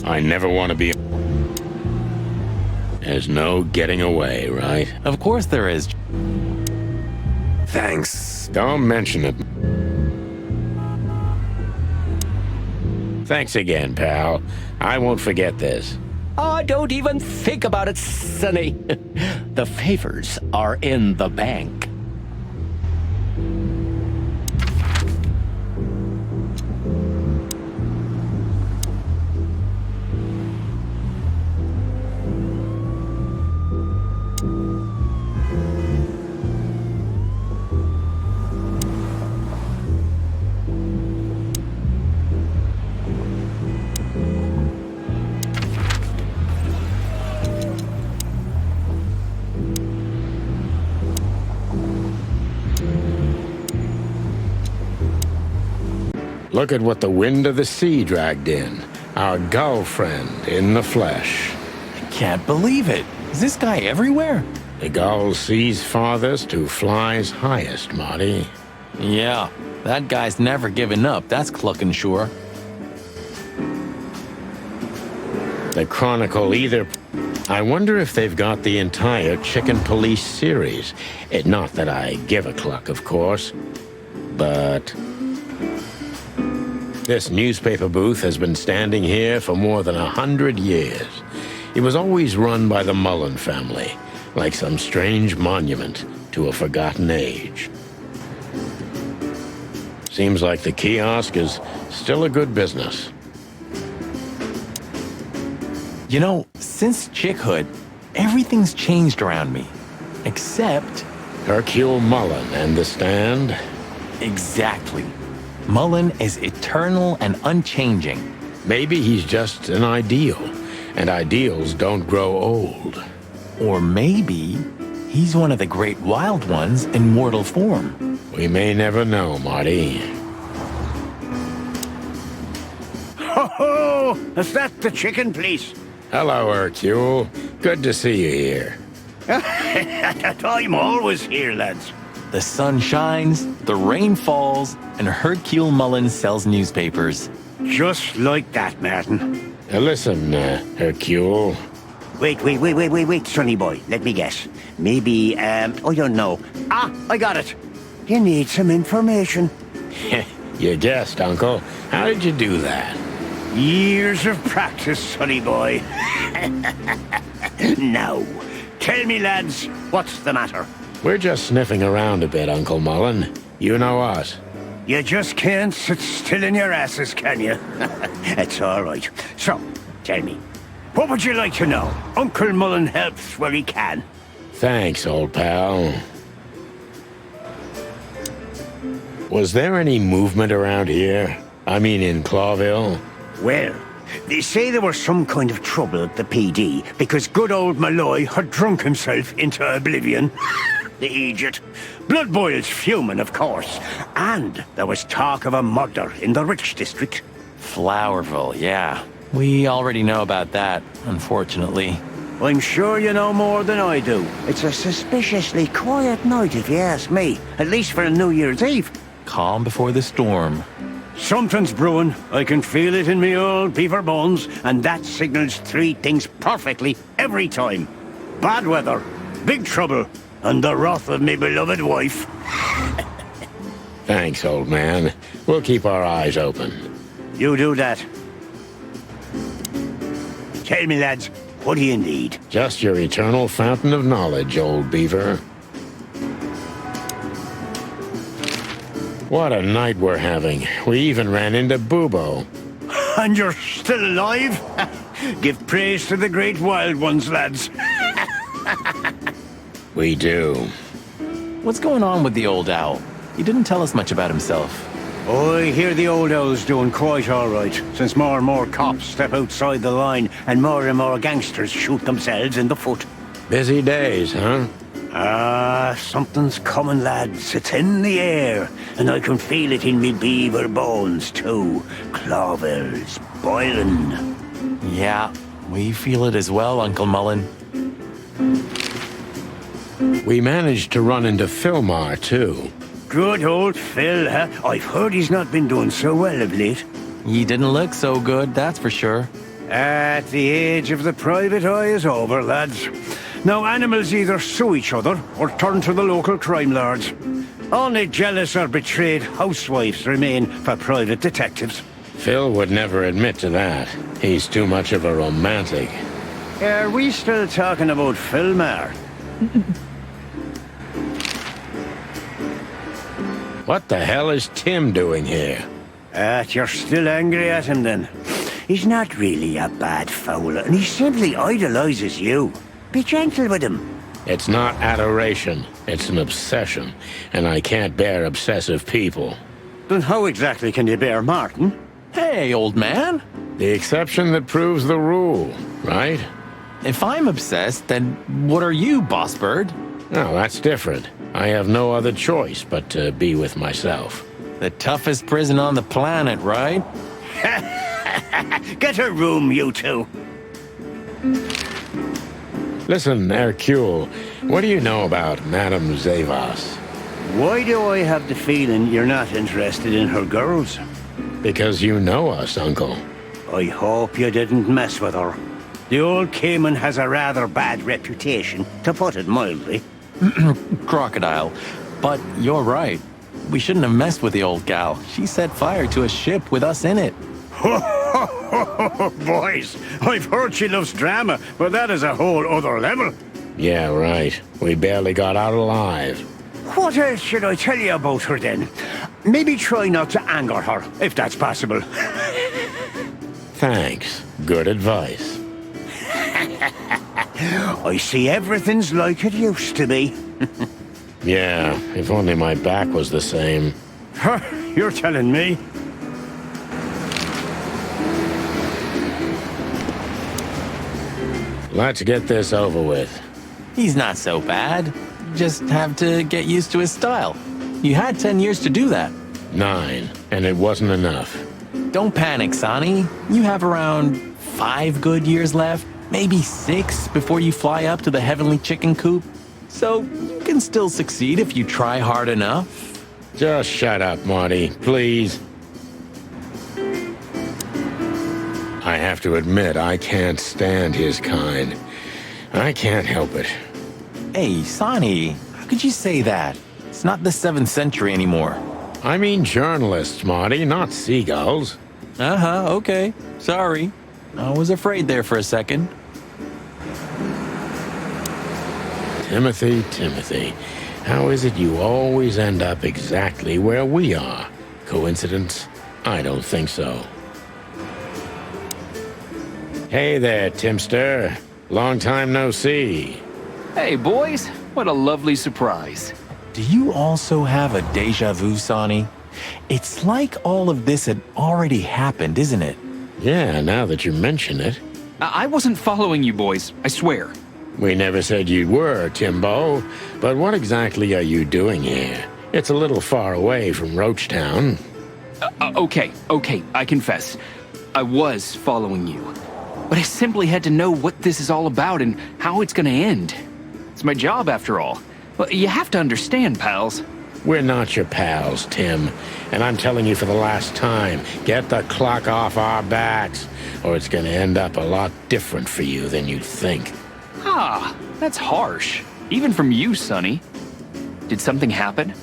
I never want to be... There's no getting away, right? Of course there is. Thanks. Don't mention it. Thanks again, pal. I won't forget this. Oh, don't even think about it, Sonny. The favors are in the bank. Look at what the wind of the sea dragged in. Our gull friend in the flesh. I can't believe it. Is this guy everywhere? The gull sees farthest who flies highest, Marty. Yeah, that guy's never given up, that's clucking sure. The Chronicle either... I wonder if they've got the entire Chicken Police series. Not that I give a cluck, of course. But... this newspaper booth has been standing here for more than 100 years. It was always run by the Mullen family, like some strange monument to a forgotten age. Seems like the kiosk is still a good business. You know, since chickhood, everything's changed around me. Except... Hercule Mullen and the stand? Exactly. Mullen is eternal and unchanging. Maybe he's just an ideal, and ideals don't grow old. Or maybe he's one of the great wild ones in mortal form. We may never know, Marty. Ho ho! Is that the chicken place? Hello, Hercule. Good to see you here. I'm always here, lads. The sun shines, the rain falls, and Hercule Mullen sells newspapers. Just like that, Martin. Listen, Hercule. Wait, sonny boy. Let me guess. Maybe, I don't know. Ah, I got it. You need some information. You guessed, Uncle. How did you do that? Years of practice, sonny boy. Now, tell me, lads, what's the matter? We're just sniffing around a bit, Uncle Mullen. You know us. You just can't sit still in your asses, can you? It's all right. So, tell me, what would you like to know? Uncle Mullen helps where he can. Thanks, old pal. Was there any movement around here? I mean, in Clawville? Well, they say there was some kind of trouble at the PD because good old Malloy had drunk himself into oblivion. The idiot. Blood boils fuming, of course. And there was talk of a murder in the Rich District. Flowerville, yeah. We already know about that, unfortunately. I'm sure you know more than I do. It's a suspiciously quiet night, if you ask me. At least for a New Year's Eve. Calm before the storm. Something's brewing. I can feel it in me old beaver bones, and that signals three things perfectly every time. Bad weather, big trouble, and the wrath of me beloved wife. Thanks, old man. We'll keep our eyes open. You do that. Tell me, lads, what do you need? Just your eternal fountain of knowledge, old beaver. What a night we're having. We even ran into Bubo. And you're still alive? Give praise to the great wild ones, lads. We do. What's going on with the old owl? He didn't tell us much about himself. I hear the old owl's doing quite all right, since more and more cops step outside the line and more gangsters shoot themselves in the foot. Busy days, huh? Something's coming, lads. It's in the air, and I can feel it in me beaver bones, too. Clawville's boiling. Yeah, we feel it as well, Uncle Mullen. We managed to run into Philmar, too. Good old Phil, huh? I've heard he's not been doing so well of late. He didn't look so good, that's for sure. At the age of the private eye is over, lads. Now animals either sue each other or turn to the local crime lords. Only jealous or betrayed housewives remain for private detectives. Phil would never admit to that. He's too much of a romantic. Are we still talking about Philmar? What the hell is Tim doing here? You're still angry at him then? He's not really a bad fowler, and he simply idolizes you. Be gentle with him. It's not adoration, it's an obsession, and I can't bear obsessive people. Then how exactly can you bear Martin? Hey, old man. The exception that proves the rule, right? If I'm obsessed, then what are you, boss bird? No, that's different. I have no other choice but to be with myself. The toughest prison on the planet, right? Get a room, you two. Listen, Hercule, what do you know about Madame Zavas? Why do I have the feeling you're not interested in her girls? Because you know us, Uncle. I hope you didn't mess with her. The old Cayman has a rather bad reputation, to put it mildly. Crocodile. But you're right. We shouldn't have messed with the old gal. She set fire to a ship with us in it. Boys, I've heard she loves drama, but that is a whole other level. Yeah, right. We barely got out alive. What else should I tell you about her then? Maybe try not to anger her, if that's possible. Thanks. Good advice. I see everything's like it used to be. Yeah, if only my back was the same. You're telling me? Let's get this over with. He's not so bad. Just have to get used to his style. You had 10 years to do that. 9, and it wasn't enough. Don't panic, Sonny. You have around 5 good years left, maybe 6 before you fly up to the heavenly chicken coop. So you can still succeed if you try hard enough. Just shut up, Marty, please. I have to admit, I can't stand his kind. I can't help it. Hey, Sonny, how could you say that? It's not the 7th century anymore. I mean journalists, Marty, not seagulls. Uh-huh, okay. Sorry. I was afraid there for a second. Timothy, how is it you always end up exactly where we are? Coincidence? I don't think so. Hey there, Timster. Long time no see. Hey, boys. What a lovely surprise. Do you also have a deja vu, Sonny? It's like all of this had already happened, isn't it? Yeah, now that you mention it. I wasn't following you boys, I swear. We never said you were, Timbo. But what exactly are you doing here? It's a little far away from Roachtown. Okay, I confess. I was following you. But I simply had to know what this is all about and how it's gonna end. It's my job, after all. Well, you have to understand, pals. We're not your pals, Tim. And I'm telling you for the last time, get the clock off our backs, or it's gonna end up a lot different for you than you think. Ah, that's harsh. Even from you, Sonny. Did something happen?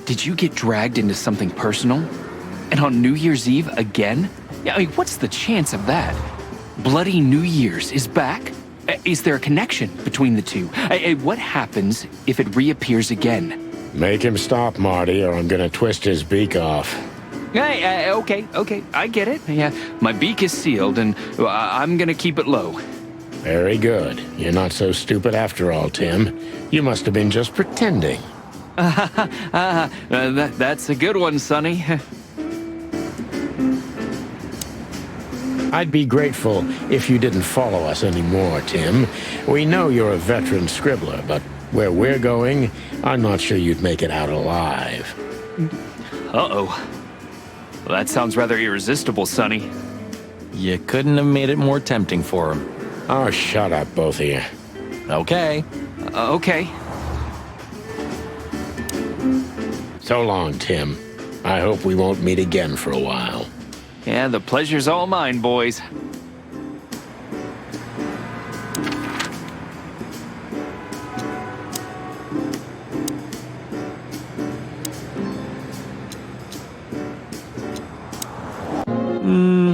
Did you get dragged into something personal? And on New Year's Eve again? Yeah, I mean, what's the chance of that? Bloody New Year's is back? Is there a connection between the two? What happens if it reappears again? Make him stop, Marty, or I'm gonna twist his beak off. Hey, okay, I get it. Yeah, my beak is sealed, and I'm gonna keep it low. Very good. You're not so stupid after all, Tim. You must have been just pretending. That's a good one, Sonny. I'd be grateful if you didn't follow us anymore, Tim. We know you're a veteran scribbler, but where we're going, I'm not sure you'd make it out alive. Uh-oh. Well, that sounds rather irresistible, Sonny. You couldn't have made it more tempting for him. Oh, shut up, both of you. Okay. Okay. So long, Tim. I hope we won't meet again for a while. Yeah, the pleasure's all mine, boys.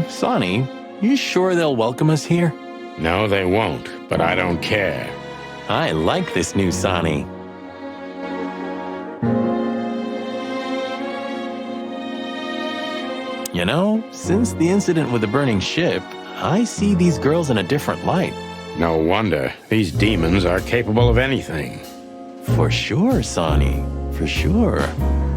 Sonny, you sure they'll welcome us here? No, they won't, but I don't care. I like this new Sonny. You know, since the incident with the burning ship, I see these girls in a different light. No wonder. These demons are capable of anything. For sure, Sonny. For sure.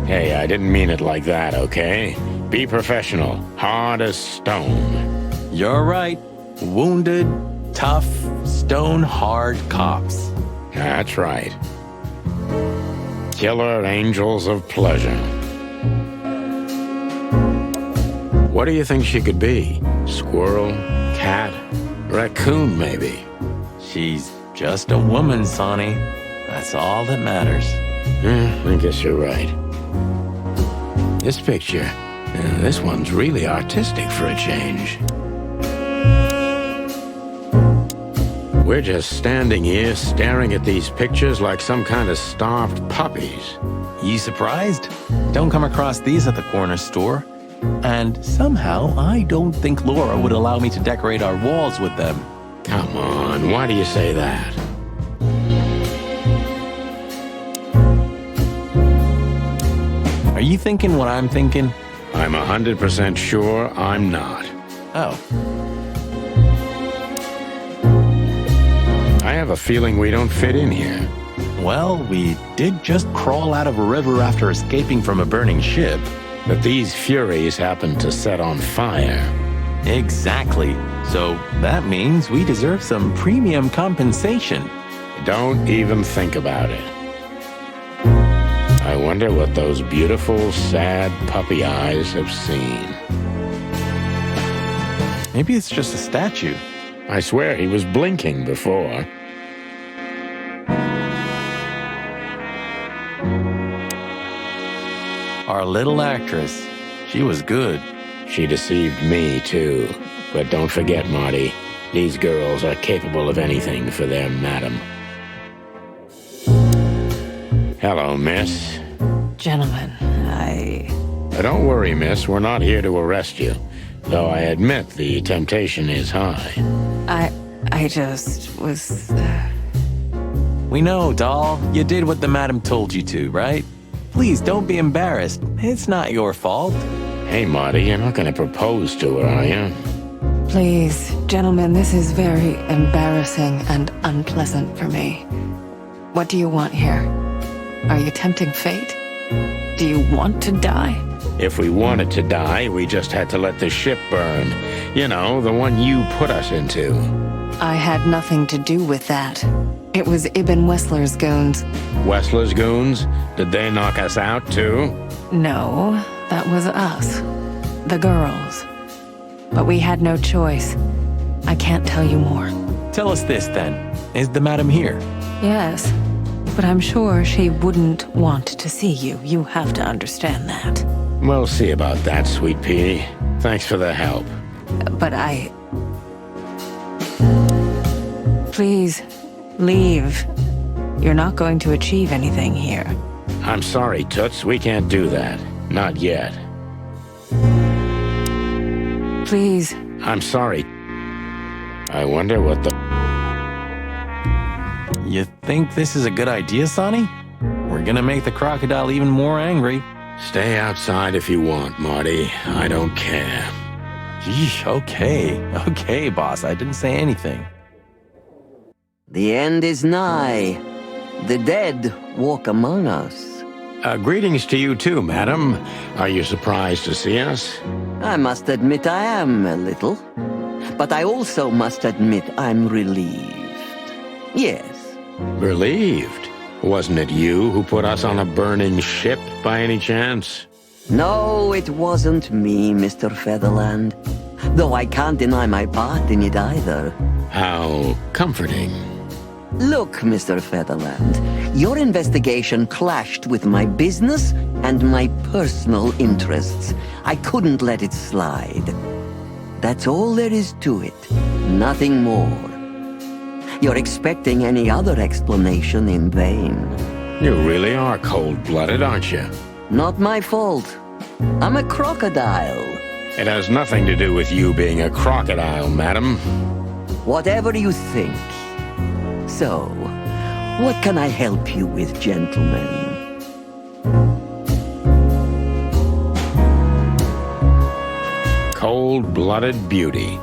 Hey, I didn't mean it like that, okay? Be professional. Hard as stone. You're right. Wounded, tough, stone-hard cops. That's right. Killer angels of pleasure. What do you think she could be? Squirrel? Cat? Raccoon, maybe? She's just a woman, Sonny. That's all that matters. I guess you're right. This picture, this one's really artistic for a change. We're just standing here staring at these pictures like some kind of starved puppies. You surprised? Don't come across these at the corner store. And somehow, I don't think Laura would allow me to decorate our walls with them. Come on, why do you say that? Are you thinking what I'm thinking? I'm 100% sure I'm not. Oh. I have a feeling we don't fit in here. Well, we did just crawl out of a river after escaping from a burning ship. But these furies happened to set on fire. Exactly. So that means we deserve some premium compensation. Don't even think about it. I wonder what those beautiful, sad puppy eyes have seen. Maybe it's just a statue. I swear he was blinking before. Our little actress. She was good. She deceived me, too. But don't forget, Marty, these girls are capable of anything for their madam. Hello, miss. Gentlemen, Don't worry, miss. We're not here to arrest you. Though I admit the temptation is high. I just was... We know, doll. You did what the madam told you to, right? Please, don't be embarrassed. It's not your fault. Hey, Marty, you're not going to propose to her, are you? Please, gentlemen, this is very embarrassing and unpleasant for me. What do you want here? Are you tempting fate? Do you want to die? If we wanted to die, we just had to let the ship burn. You know, the one you put us into. I had nothing to do with that. It was Ibn Wessler's goons. Wessler's goons? Did they knock us out, too? No, that was us. The girls. But we had no choice. I can't tell you more. Tell us this, then. Is the madam here? Yes, but I'm sure she wouldn't want to see you. You have to understand that. We'll see about that, Sweet Pea. Thanks for the help. But Please, leave. You're not going to achieve anything here. I'm sorry, Toots. We can't do that. Not yet. Please. I'm sorry. I wonder what the... You think this is a good idea, Sonny? We're gonna make the crocodile even more angry. Stay outside if you want, Marty. I don't care. Yeesh, okay, boss. I didn't say anything. The end is nigh. The dead walk among us. Greetings to you too, madam. Are you surprised to see us? I must admit I am a little. But I also must admit I'm relieved. Yes. Relieved? Wasn't it you who put us on a burning ship, by any chance? No, it wasn't me, Mr. Featherland. Though I can't deny my part in it either. How comforting. Look, Mr. Featherland, your investigation clashed with my business and my personal interests. I couldn't let it slide. That's all there is to it. Nothing more. You're expecting any other explanation in vain. You really are cold-blooded, aren't you? Not my fault. I'm a crocodile. It has nothing to do with you being a crocodile, madam. Whatever you think. So, what can I help you with, gentlemen? Cold-blooded beauty.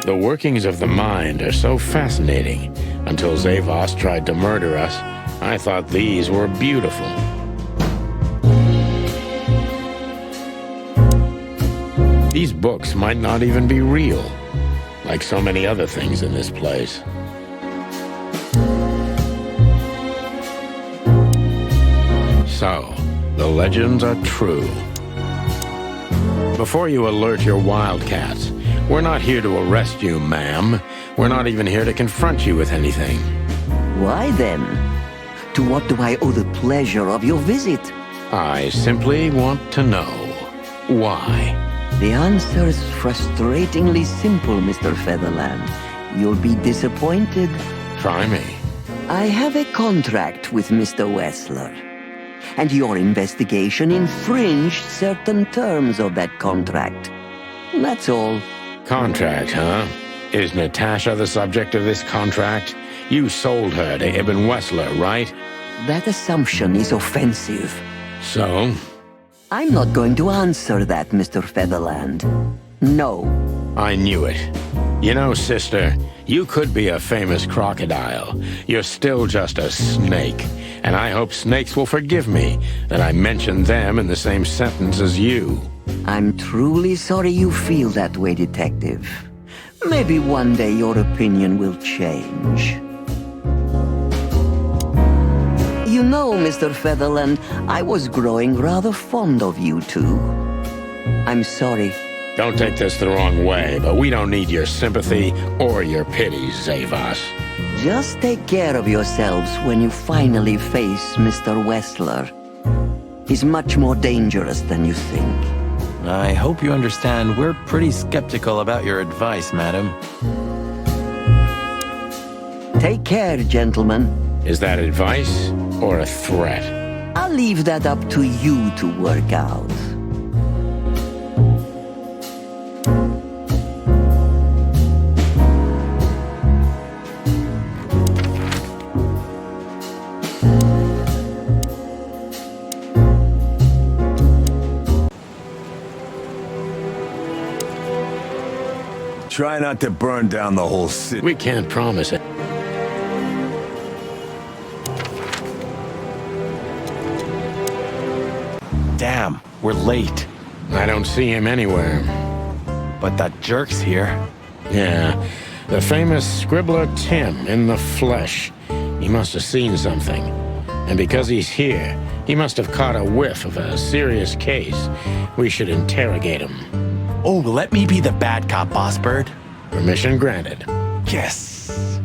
The workings of the mind are so fascinating. Until Zavos tried to murder us, I thought these were beautiful. These books might not even be real, like so many other things in this place. So, the legends are true. Before you alert your wildcats, we're not here to arrest you, ma'am. We're not even here to confront you with anything. Why then? To what do I owe the pleasure of your visit? I simply want to know why. The answer is frustratingly simple, Mr. Featherland. You'll be disappointed. Try me. I have a contract with Mr. Wessler, and your investigation infringed certain terms of that contract. That's all. Contract, huh? Is Natasha the subject of this contract? You sold her to Ibn Wessler, right? That assumption is offensive. So? I'm not going to answer that, Mr. Featherland. No. I knew it. You know, sister, you could be a famous crocodile. You're still just a snake. And I hope snakes will forgive me that I mentioned them in the same sentence as you. I'm truly sorry you feel that way, Detective. Maybe one day your opinion will change. You know, Mr. Featherland, I was growing rather fond of you two. I'm sorry. Don't take this the wrong way, but we don't need your sympathy or your pity, Zavas. Just take care of yourselves when you finally face Mr. Wessler. He's much more dangerous than you think. I hope you understand we're pretty skeptical about your advice, madam. Take care, gentlemen. Is that advice or a threat? I'll leave that up to you to work out. Try not to burn down the whole city. We can't promise it. Damn, we're late. I don't see him anywhere. But that jerk's here. Yeah, the famous scribbler Tim in the flesh. He must have seen something. And because he's here, he must have caught a whiff of a serious case. We should interrogate him. Oh, let me be the bad cop, Boss Bird. Permission granted. Yes.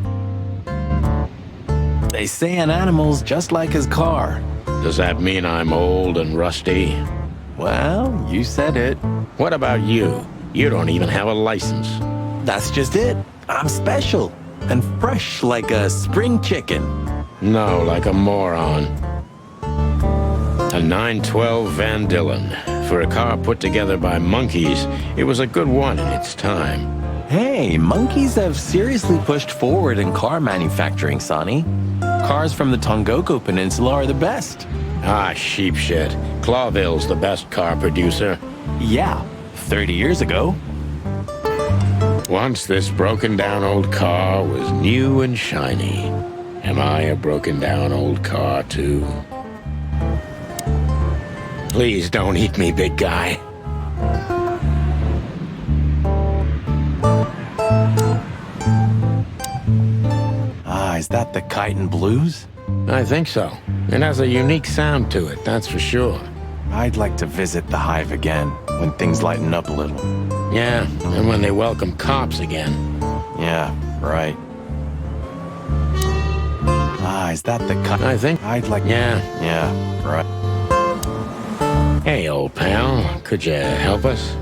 They say an animal's just like his car. Does that mean I'm old and rusty? Well, you said it. What about you? You don't even have a license. That's just it. I'm special and fresh like a spring chicken. No, like a moron. A 912 Van Dillon. For a car put together by monkeys, it was a good one in its time. Hey, monkeys have seriously pushed forward in car manufacturing, Sonny. Cars from the Tongoku Peninsula are the best. Ah, sheep shit. Clawville's the best car producer. Yeah, 30 years ago. Once this broken down old car was new and shiny. Am I a broken down old car too? Please don't eat me, big guy. Ah, is that the Chitin Blues? I think so. It has a unique sound to it, that's for sure. I'd like to visit the Hive again, when things lighten up a little. Yeah, and when they welcome cops again. Yeah, right. Ah, is that the I think I'd like... Yeah. Yeah, right. Hey, old pal, could you help us?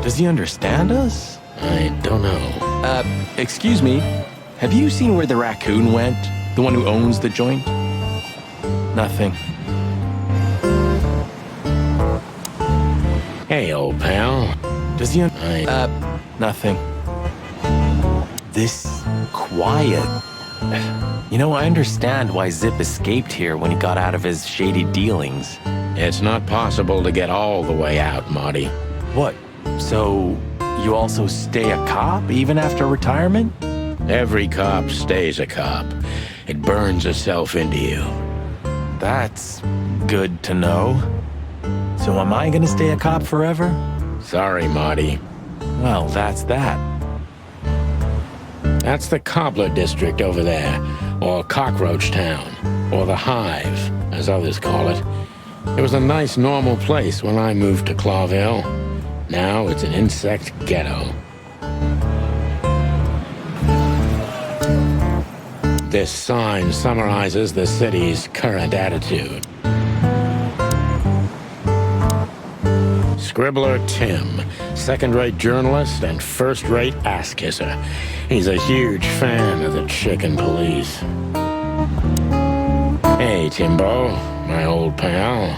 Does he understand us? I don't know. Excuse me. Have you seen where the raccoon went? The one who owns the joint? Nothing. Hey, old pal. Does he... Nothing. This quiet. You know, I understand why Zip escaped here when he got out of his shady dealings. It's not possible to get all the way out, Marty. What? So, you also stay a cop even after retirement? Every cop stays a cop. It burns itself into you. That's good to know. So am I gonna stay a cop forever? Sorry, Marty. Well, that's that. That's the Cobbler District over there, or Cockroach Town, or the Hive, as others call it. It was a nice, normal place when I moved to Clawville. Now it's an insect ghetto. This sign summarizes the city's current attitude. Scribbler Tim, second-rate journalist and first-rate ass-kisser. He's a huge fan of the chicken police. Hey, Timbo, my old pal.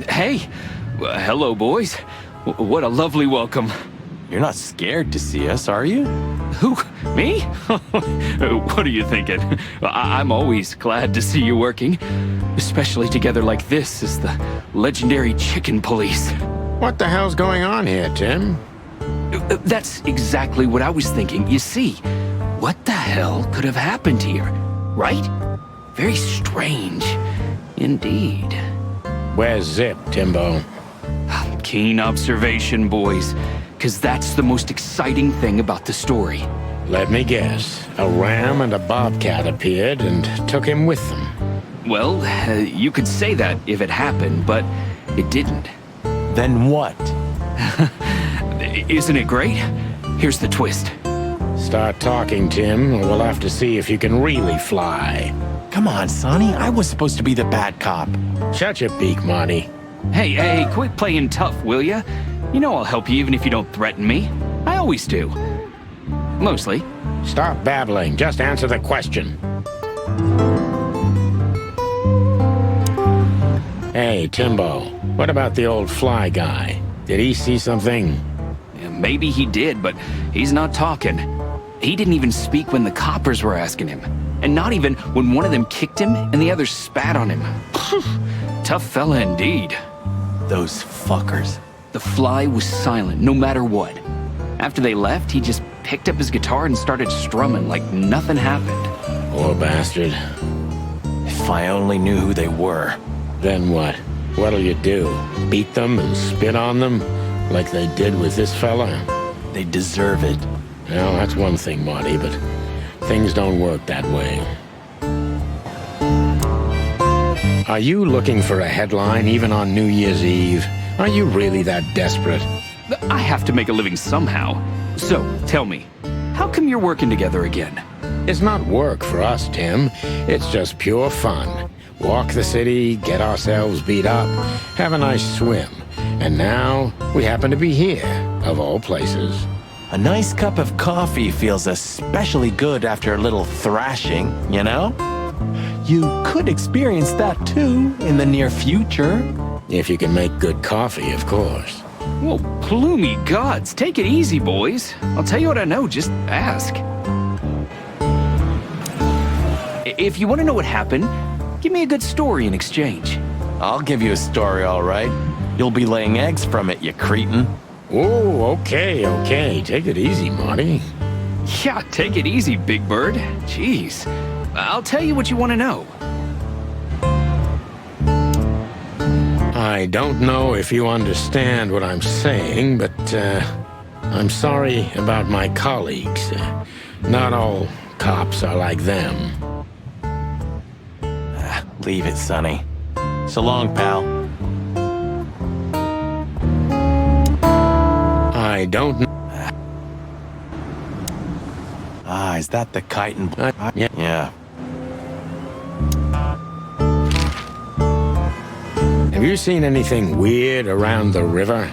Hey, hello, boys. What a lovely welcome. You're not scared to see us, are you? Who? Me? What are you thinking? I'm always glad to see you working, especially together like this as the legendary chicken police. What the hell's going on here, Tim? That's exactly what I was thinking. You see, what the hell could have happened here, right? Very strange, indeed. Where's Zip, Timbo? Keen observation, boys, because that's the most exciting thing about the story. Let me guess. A ram and a bobcat appeared and took him with them. Well, you could say that if it happened, but it didn't. Then what? Isn't it great? Here's the twist. Start talking, Tim, or we'll have to see if you can really fly. Come on, Sonny. I was supposed to be the bad cop. Shut your beak, Marty. Hey, quit playing tough, will ya? You know I'll help you even if you don't threaten me. I always do. Mostly. Stop babbling. Just answer the question. Hey, Timbo. What about the old fly guy? Did he see something? Maybe he did, but he's not talking. He didn't even speak when the coppers were asking him. And not even when one of them kicked him and the other spat on him. Tough fella indeed. Those fuckers. The fly was silent, no matter what. After they left, he just picked up his guitar and started strumming like nothing happened. Poor bastard. If I only knew who they were. Then what? What'll you do? Beat them and spit on them? Like they did with this fella? They deserve it. Well, that's one thing, Marty, but things don't work that way. Are you looking for a headline even on New Year's Eve? Are you really that desperate? I have to make a living somehow. So, tell me, how come you're working together again? It's not work for us, Tim. It's just pure fun. Walk the city, get ourselves beat up, have a nice swim. And now, we happen to be here, of all places. A nice cup of coffee feels especially good after a little thrashing, you know? You could experience that too in the near future. If you can make good coffee, of course. Whoa, plumey gods, take it easy, boys. I'll tell you what I know, just ask. If you want to know what happened, give me a good story in exchange. I'll give you a story, all right. You'll be laying eggs from it, you cretin. Oh, okay. Take it easy, Marty. Yeah, take it easy, Big Bird. Jeez. I'll tell you what you want to know. I don't know if you understand what I'm saying, but I'm sorry about my colleagues. Not all cops are like them. Leave it, Sonny. So long, pal. I don't know. Is that the kite and... Yeah. Have you seen anything weird around the river?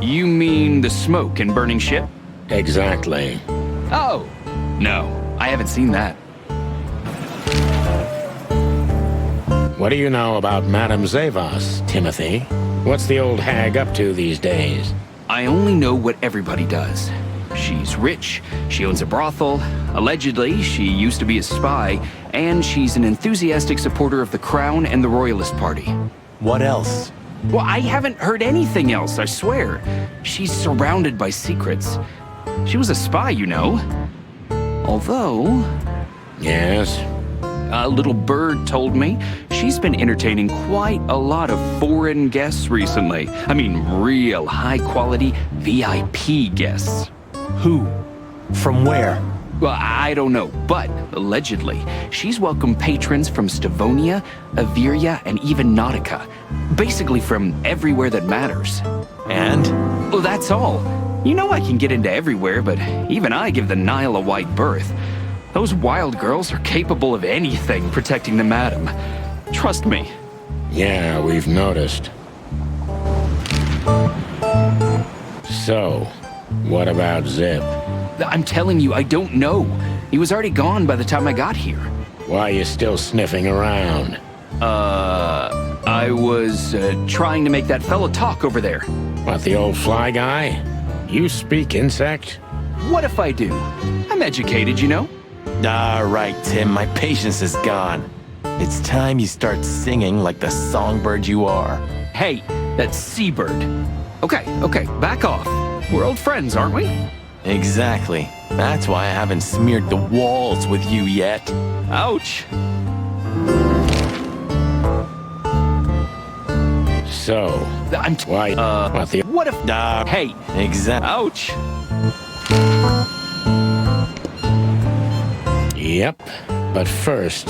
You mean the smoke and burning ship? Exactly. Oh, no. I haven't seen that. What do you know about Madame Zavas, Timothy? What's the old hag up to these days? I only know what everybody does. She's rich, she owns a brothel, allegedly she used to be a spy, and she's an enthusiastic supporter of the Crown and the Royalist Party. What else? Well, I haven't heard anything else, I swear. She's surrounded by secrets. She was a spy, you know. Although... Yes? A little bird told me she's been entertaining quite a lot of foreign guests recently. I mean, real high-quality VIP guests. Who? From where? Well, I don't know, but allegedly, she's welcomed patrons from Stavonia, Averia, and even Nautica. Basically from everywhere that matters. And? Well, that's all. You know I can get into everywhere, but even I give the Nile a wide berth. Those wild girls are capable of anything protecting the madam. Trust me. Yeah, we've noticed. So, what about Zip? I'm telling you, I don't know. He was already gone by the time I got here. Why are you still sniffing around? I was trying to make that fellow talk over there. What, the old fly guy? You speak insect? What if I do? I'm educated, you know? All right, Tim, my patience is gone. It's time you start singing like the songbird you are. Hey, that's seabird. Okay, back off. We're old friends, aren't we? Exactly. That's why I haven't smeared the walls with you yet. Ouch. So, why, what if, hey, exactly. Ouch. Yep, but first,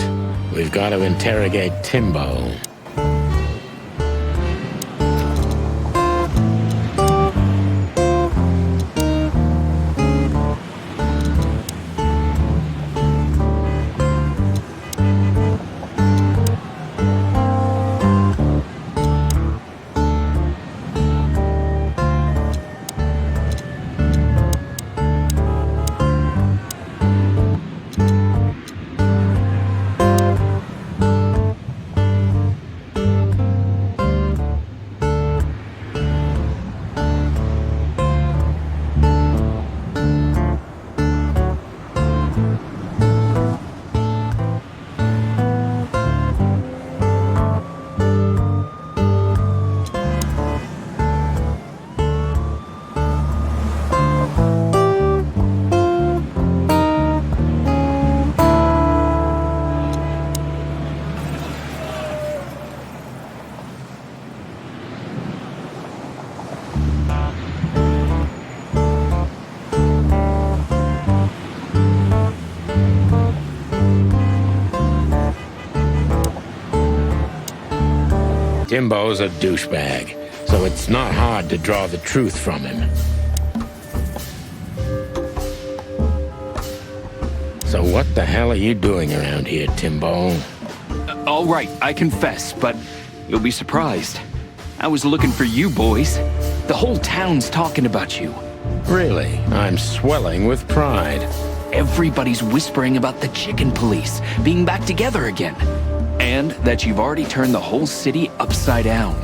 we've got to interrogate Timbo. Timbo's a douchebag, so it's not hard to draw the truth from him. So what the hell are you doing around here, Timbo? All right, I confess, but you'll be surprised. I was looking for you boys. The whole town's talking about you. Really? I'm swelling with pride. Everybody's whispering about the chicken police being back together again. And that you've already turned the whole city upside down.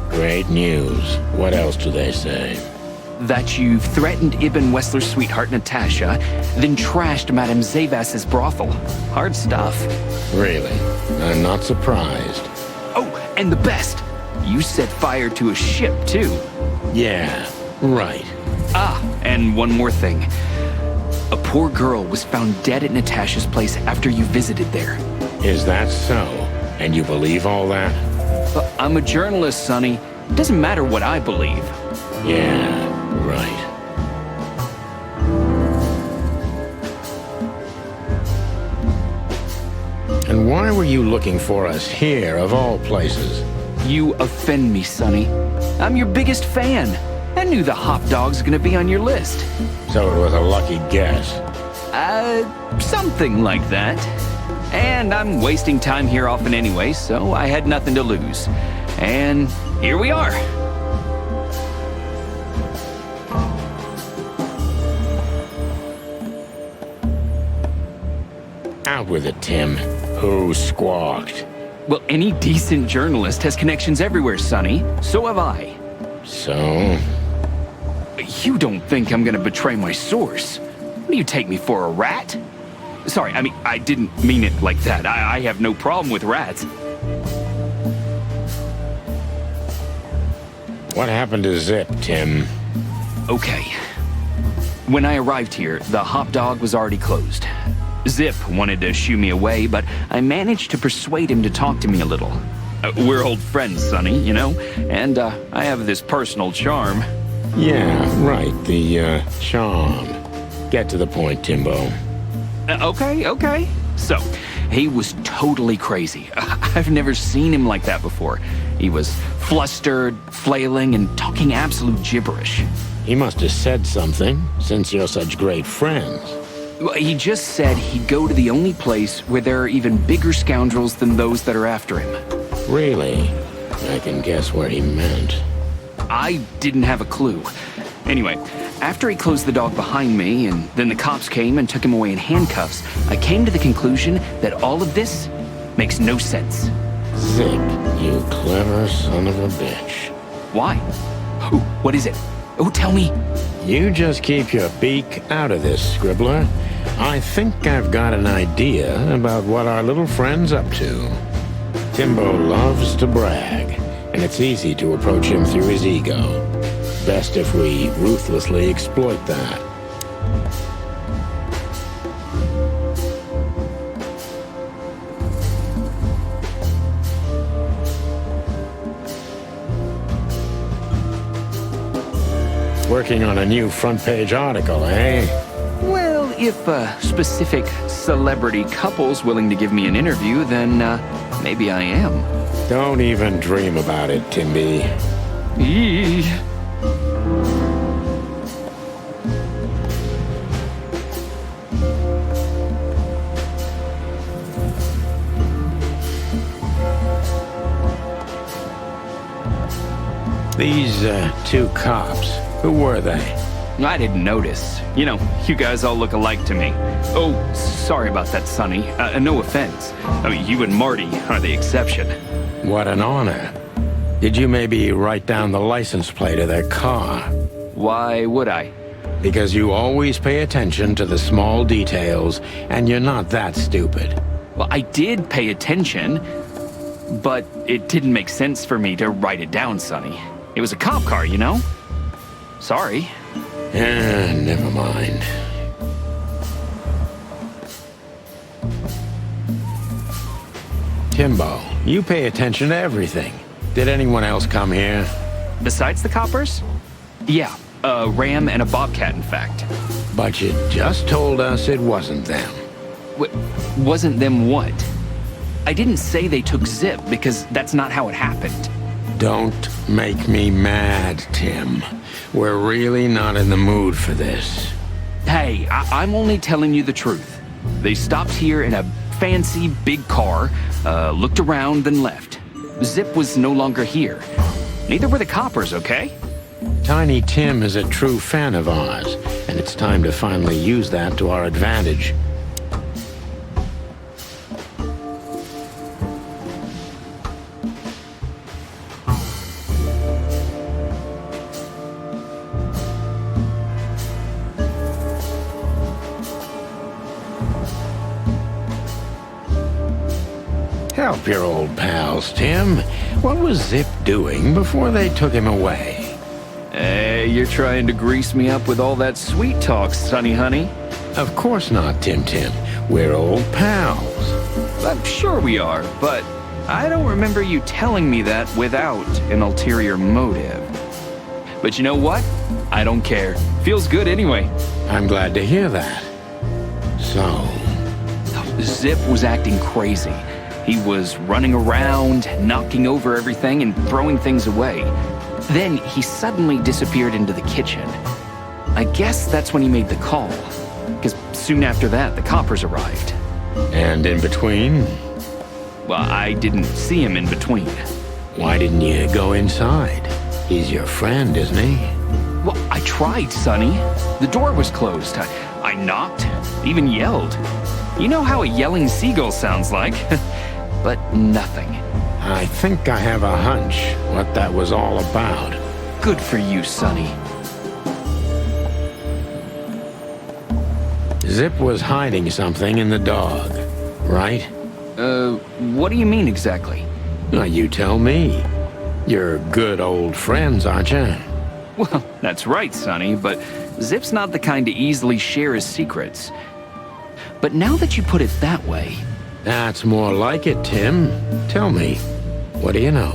Great news. What else do they say? That you've threatened Ibn Wessler's sweetheart Natasha, then trashed Madame Zavas's brothel. Hard stuff. Really? I'm not surprised. Oh, and the best! You set fire to a ship, too. Yeah, right. Ah, and one more thing. A poor girl was found dead at Natasha's place after you visited there. Is that so? And you believe all that? I'm a journalist, Sonny. It doesn't matter what I believe. Yeah, right. And why were you looking for us here, of all places? You offend me, Sonny. I'm your biggest fan. I knew the hop dog's gonna be on your list. So it was a lucky guess. Something like that. And I'm wasting time here often anyway, so I had nothing to lose. And here we are. Out with it, Tim. Who squawked? Well, any decent journalist has connections everywhere, Sonny. So have I. So? You don't think I'm gonna betray my source? What do you take me for, a rat? Sorry, I mean, I didn't mean it like that. I have no problem with rats. What happened to Zip, Tim? Okay. When I arrived here, the hop dog was already closed. Zip wanted to shoo me away, but I managed to persuade him to talk to me a little. We're old friends, Sonny, you know? And I have this personal charm. Yeah, right, the charm. Get to the point, Timbo. Okay. So, he was totally crazy. I've never seen him like that before. He was flustered, flailing, and talking absolute gibberish. He must have said something, since you're such great friends. Well, he just said he'd go to the only place where there are even bigger scoundrels than those that are after him. Really? I can guess where he meant. I didn't have a clue. Anyway, after he closed the dog behind me, and then the cops came and took him away in handcuffs, I came to the conclusion that all of this makes no sense. Zip, you clever son of a bitch. Why? Oh, what is it? Oh, tell me. You just keep your beak out of this, Scribbler. I think I've got an idea about what our little friend's up to. Timbo loves to brag, and it's easy to approach him through his ego. Best if we ruthlessly exploit that. Working on a new front-page article, eh? Well, if specific celebrity couple's willing to give me an interview, then maybe I am. Don't even dream about it, Timby. Eee. These two cops, who were they? I didn't notice. You know, you guys all look alike to me. Oh, sorry about that, Sonny. No offense. I mean, you and Marty are the exception. What an honor. Did you maybe write down the license plate of their car? Why would I? Because you always pay attention to the small details, and you're not that stupid. Well, I did pay attention, but it didn't make sense for me to write it down, Sonny. It was a cop car, you know? Sorry. Never mind. Timbo, you pay attention to everything. Did anyone else come here? Besides the coppers? Yeah, a ram and a bobcat, in fact. But you just told us it wasn't them. Wasn't them what? I didn't say they took Zip, because that's not how it happened. Don't make me mad, Tim. We're really not in the mood for this. Hey, I'm only telling you the truth. They stopped here in a fancy big car, looked around, then left. Zip was no longer here. Neither were the coppers, okay? Tiny Tim is a true fan of ours, and it's time to finally use that to our advantage. Help your old pals, Tim. What was Zip doing before they took him away? Hey, you're trying to grease me up with all that sweet talk, Sonny honey. Of course not, Tim. We're old pals. I'm sure we are, but I don't remember you telling me that without an ulterior motive. But you know what? I don't care. Feels good anyway. I'm glad to hear that. So... Zip was acting crazy. He was running around, knocking over everything and throwing things away. Then he suddenly disappeared into the kitchen. I guess that's when he made the call, because soon after that, the coppers arrived. And in between? Well, I didn't see him in between. Why didn't you go inside? He's your friend, isn't he? Well, I tried, Sonny. The door was closed. I knocked, even yelled. You know how a yelling seagull sounds like. But nothing. I think I have a hunch what that was all about. Good for you, Sonny. Zip was hiding something in the dog, right? What do you mean exactly? Well, you tell me. You're good old friends, aren't you? Well, that's right, Sonny, but Zip's not the kind to easily share his secrets. But now that you put it that way... That's more like it, Tim. Tell me, what do you know?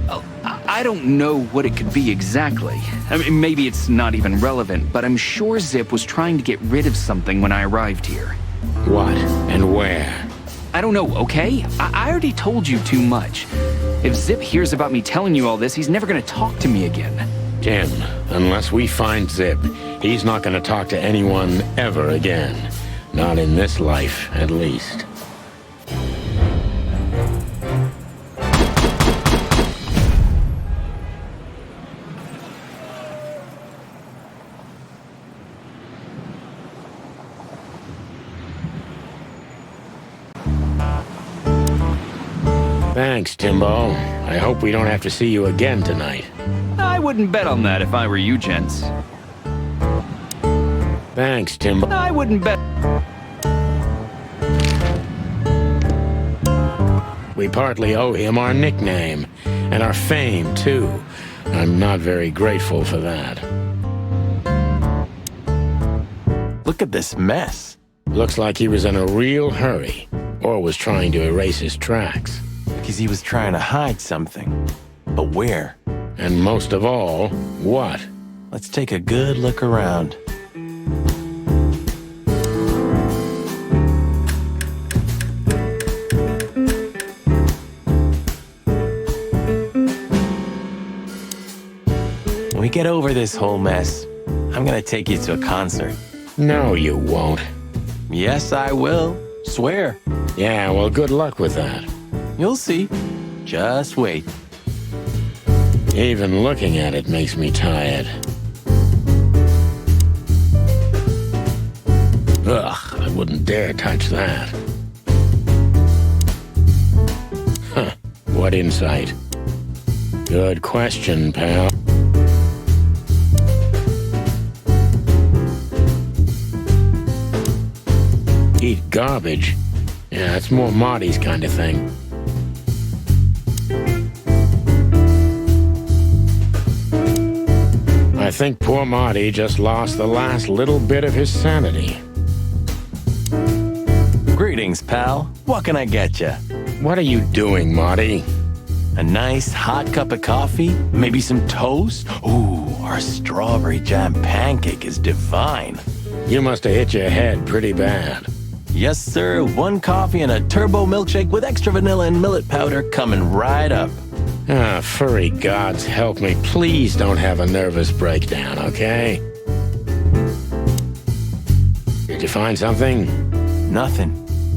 Oh, I don't know what it could be exactly. I mean, maybe it's not even relevant, but I'm sure Zip was trying to get rid of something when I arrived here. What and where? I don't know, okay? I already told you too much. If Zip hears about me telling you all this, he's never gonna talk to me again. Tim, unless we find Zip, he's not gonna talk to anyone ever again. Not in this life, at least. Thanks, Timbo. I hope we don't have to see you again tonight. I wouldn't bet on that if I were you, gents. Thanks, Timbo. I wouldn't bet. We partly owe him our nickname, and our fame, too. I'm not very grateful for that. Look at this mess. Looks like he was in a real hurry, or was trying to erase his tracks. Because he was trying to hide something. But where? And most of all, what? Let's take a good look around. When we get over this whole mess, I'm gonna take you to a concert. No, you won't. Yes, I will. Swear. Yeah, well, good luck with that. You'll see. Just wait. Even looking at it makes me tired. Ugh, I wouldn't dare touch that. Huh, what insight? Good question, pal. Eat garbage? Yeah, it's more Marty's kind of thing. I think poor Marty just lost the last little bit of his sanity. Greetings, pal. What can I get you? What are you doing, Marty? A nice hot cup of coffee? Maybe some toast? Ooh, our strawberry jam pancake is divine. You must have hit your head pretty bad. Yes, sir. 1 coffee and a turbo milkshake with extra vanilla and millet powder coming right up. Ah, furry gods help me. Please don't have a nervous breakdown, okay? Did you find something? Nothing.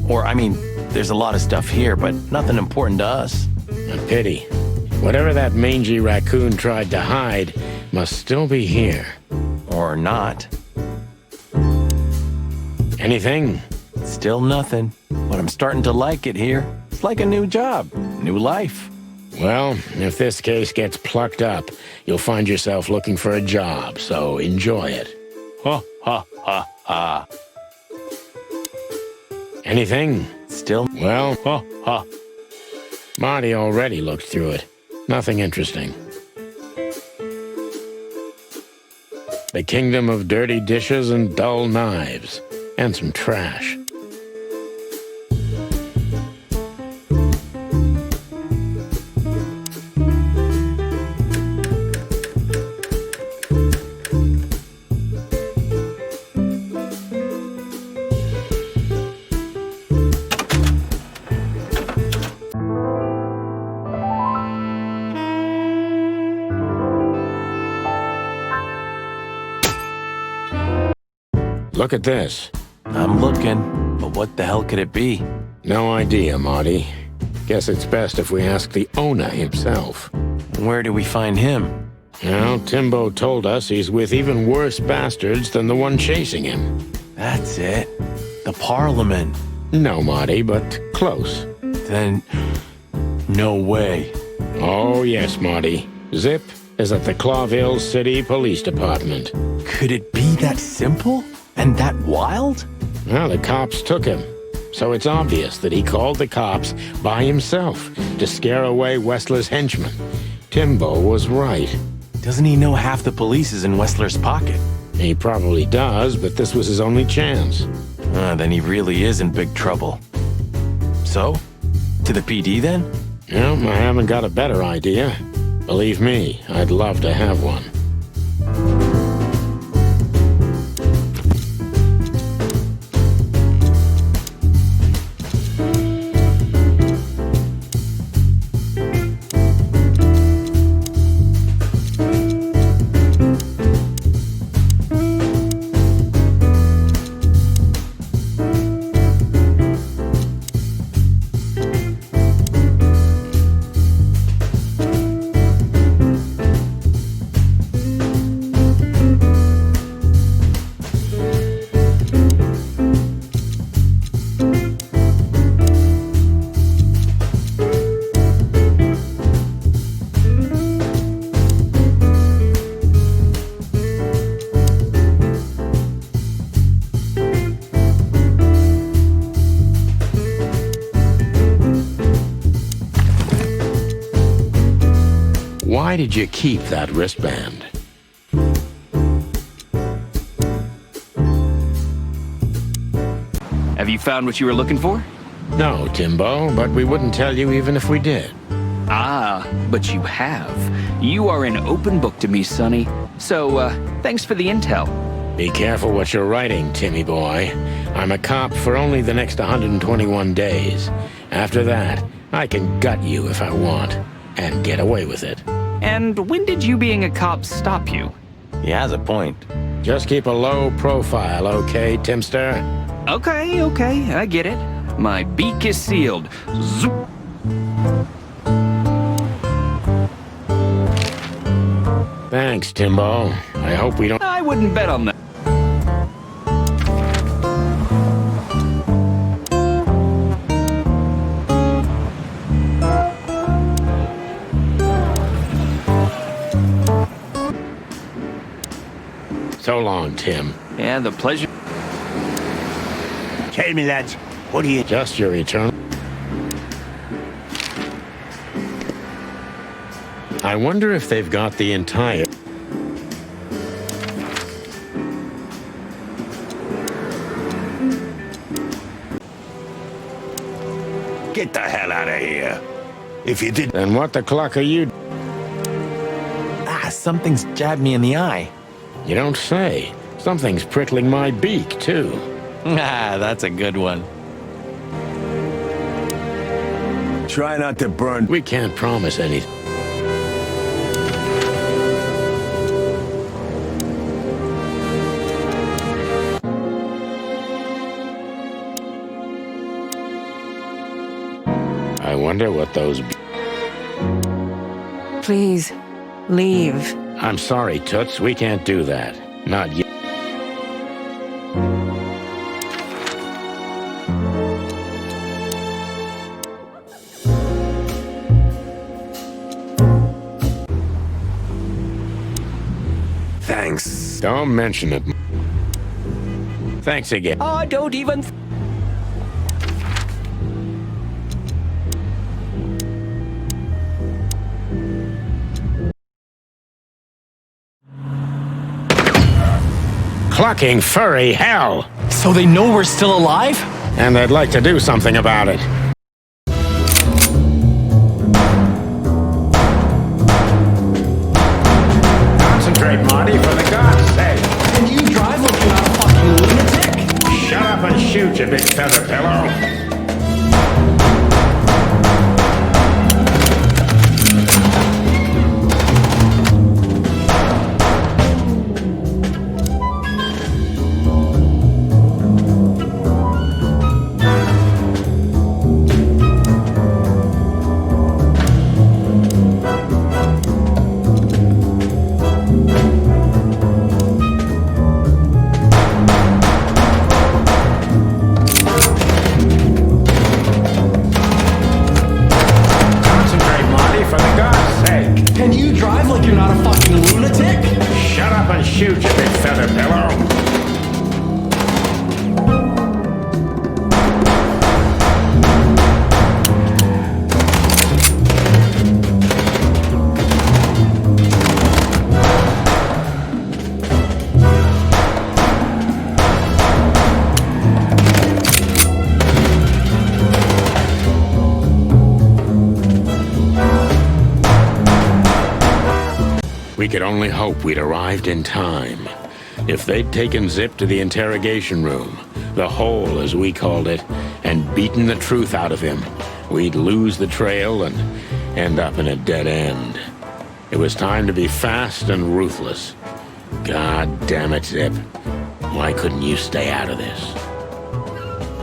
Or, I mean, there's a lot of stuff here, but nothing important to us. A pity. Whatever that mangy raccoon tried to hide must still be here. Or not. Anything? Still nothing. But I'm starting to like it here. It's like a new job, new life. Well, if this case gets plucked up, you'll find yourself looking for a job, so enjoy it. Ha, ha, ha, ha. Anything? Still? Well, ha, ha. Marty already looked through it. Nothing interesting. The kingdom of dirty dishes and dull knives. And some trash. Look at this. I'm looking, but what the hell could it be? No idea, Marty. Guess it's best if we ask the owner himself. Where do we find him? Well, Timbo told us he's with even worse bastards than the one chasing him. That's it. The Parliament. No, Marty, but close. Then, no way. Oh, yes, Marty. Zip is at the Clawville City Police Department. Could it be that simple? And that wild? Well, the cops took him. So it's obvious that he called the cops by himself to scare away Wessler's henchmen. Timbo was right. Doesn't he know half the police is in Wessler's pocket? He probably does, but this was his only chance. Then he really is in big trouble. So? To the PD then? Well, I haven't got a better idea. Believe me, I'd love to have one. Why did you keep that wristband? Have you found what you were looking for? No, Timbo, but we wouldn't tell you even if we did. Ah, but you have. You are an open book to me, Sonny. So, thanks for the intel. Be careful what you're writing, Timmy boy. I'm a cop for only the next 121 days. After that, I can gut you if I want, and get away with it. And when did you being a cop stop you? He has a point. Just keep a low profile, okay, Timster? Okay, I get it. My beak is sealed. Zoop. Thanks, Timbo. I hope we don't... I wouldn't bet on that. So long, Tim. Yeah, the pleasure. Tell me, lads, what do you... Just your eternal... I wonder if they've got the entire... Get the hell out of here. If you did... Then what the cluck are you... Ah, something's jabbed me in the eye. You don't say. Something's prickling my beak, too. Ah, that's a good one. Try not to burn. We can't promise anything. I wonder what those... Please, leave. I'm sorry, Toots. We can't do that. Not yet. Thanks. Don't mention it. Thanks again. Oh, don't even... Clucking furry hell! So they know we're still alive? And they'd like to do something about it. Concentrate, Marty, for the God's sake. Can you drive like you're not a fucking lunatic? Shut up and shoot, you big feather pillow. Can you drive like you're not a fucking lunatic? Shut up and shoot, you big feather pillow. We could only hope we'd arrived in time. If they'd taken Zip to the interrogation room, the hole as we called it, and beaten the truth out of him, we'd lose the trail and end up in a dead end. It was time to be fast and ruthless. God damn it, Zip. Why couldn't you stay out of this?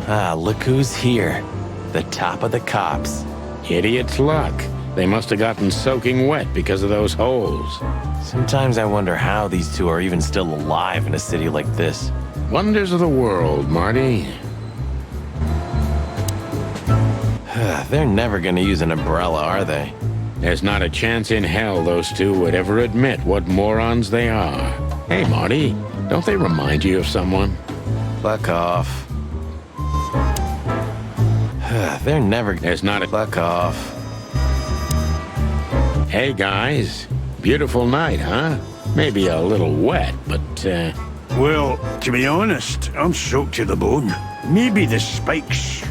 Ah, look who's here. The top of the cops. Idiot's luck. They must have gotten soaking wet because of those holes. Sometimes I wonder how these two are even still alive in a city like this. Wonders of the world, Marty. They're never gonna use an umbrella, are they? There's not a chance in hell those two would ever admit what morons they are. Hey, Marty, don't they remind you of someone? Fuck off. They're never... There's not a... Fuck off. Hey, guys, Beautiful night, huh? Maybe a little wet, but, Well, to be honest, I'm soaked to the bone. Maybe the spikes.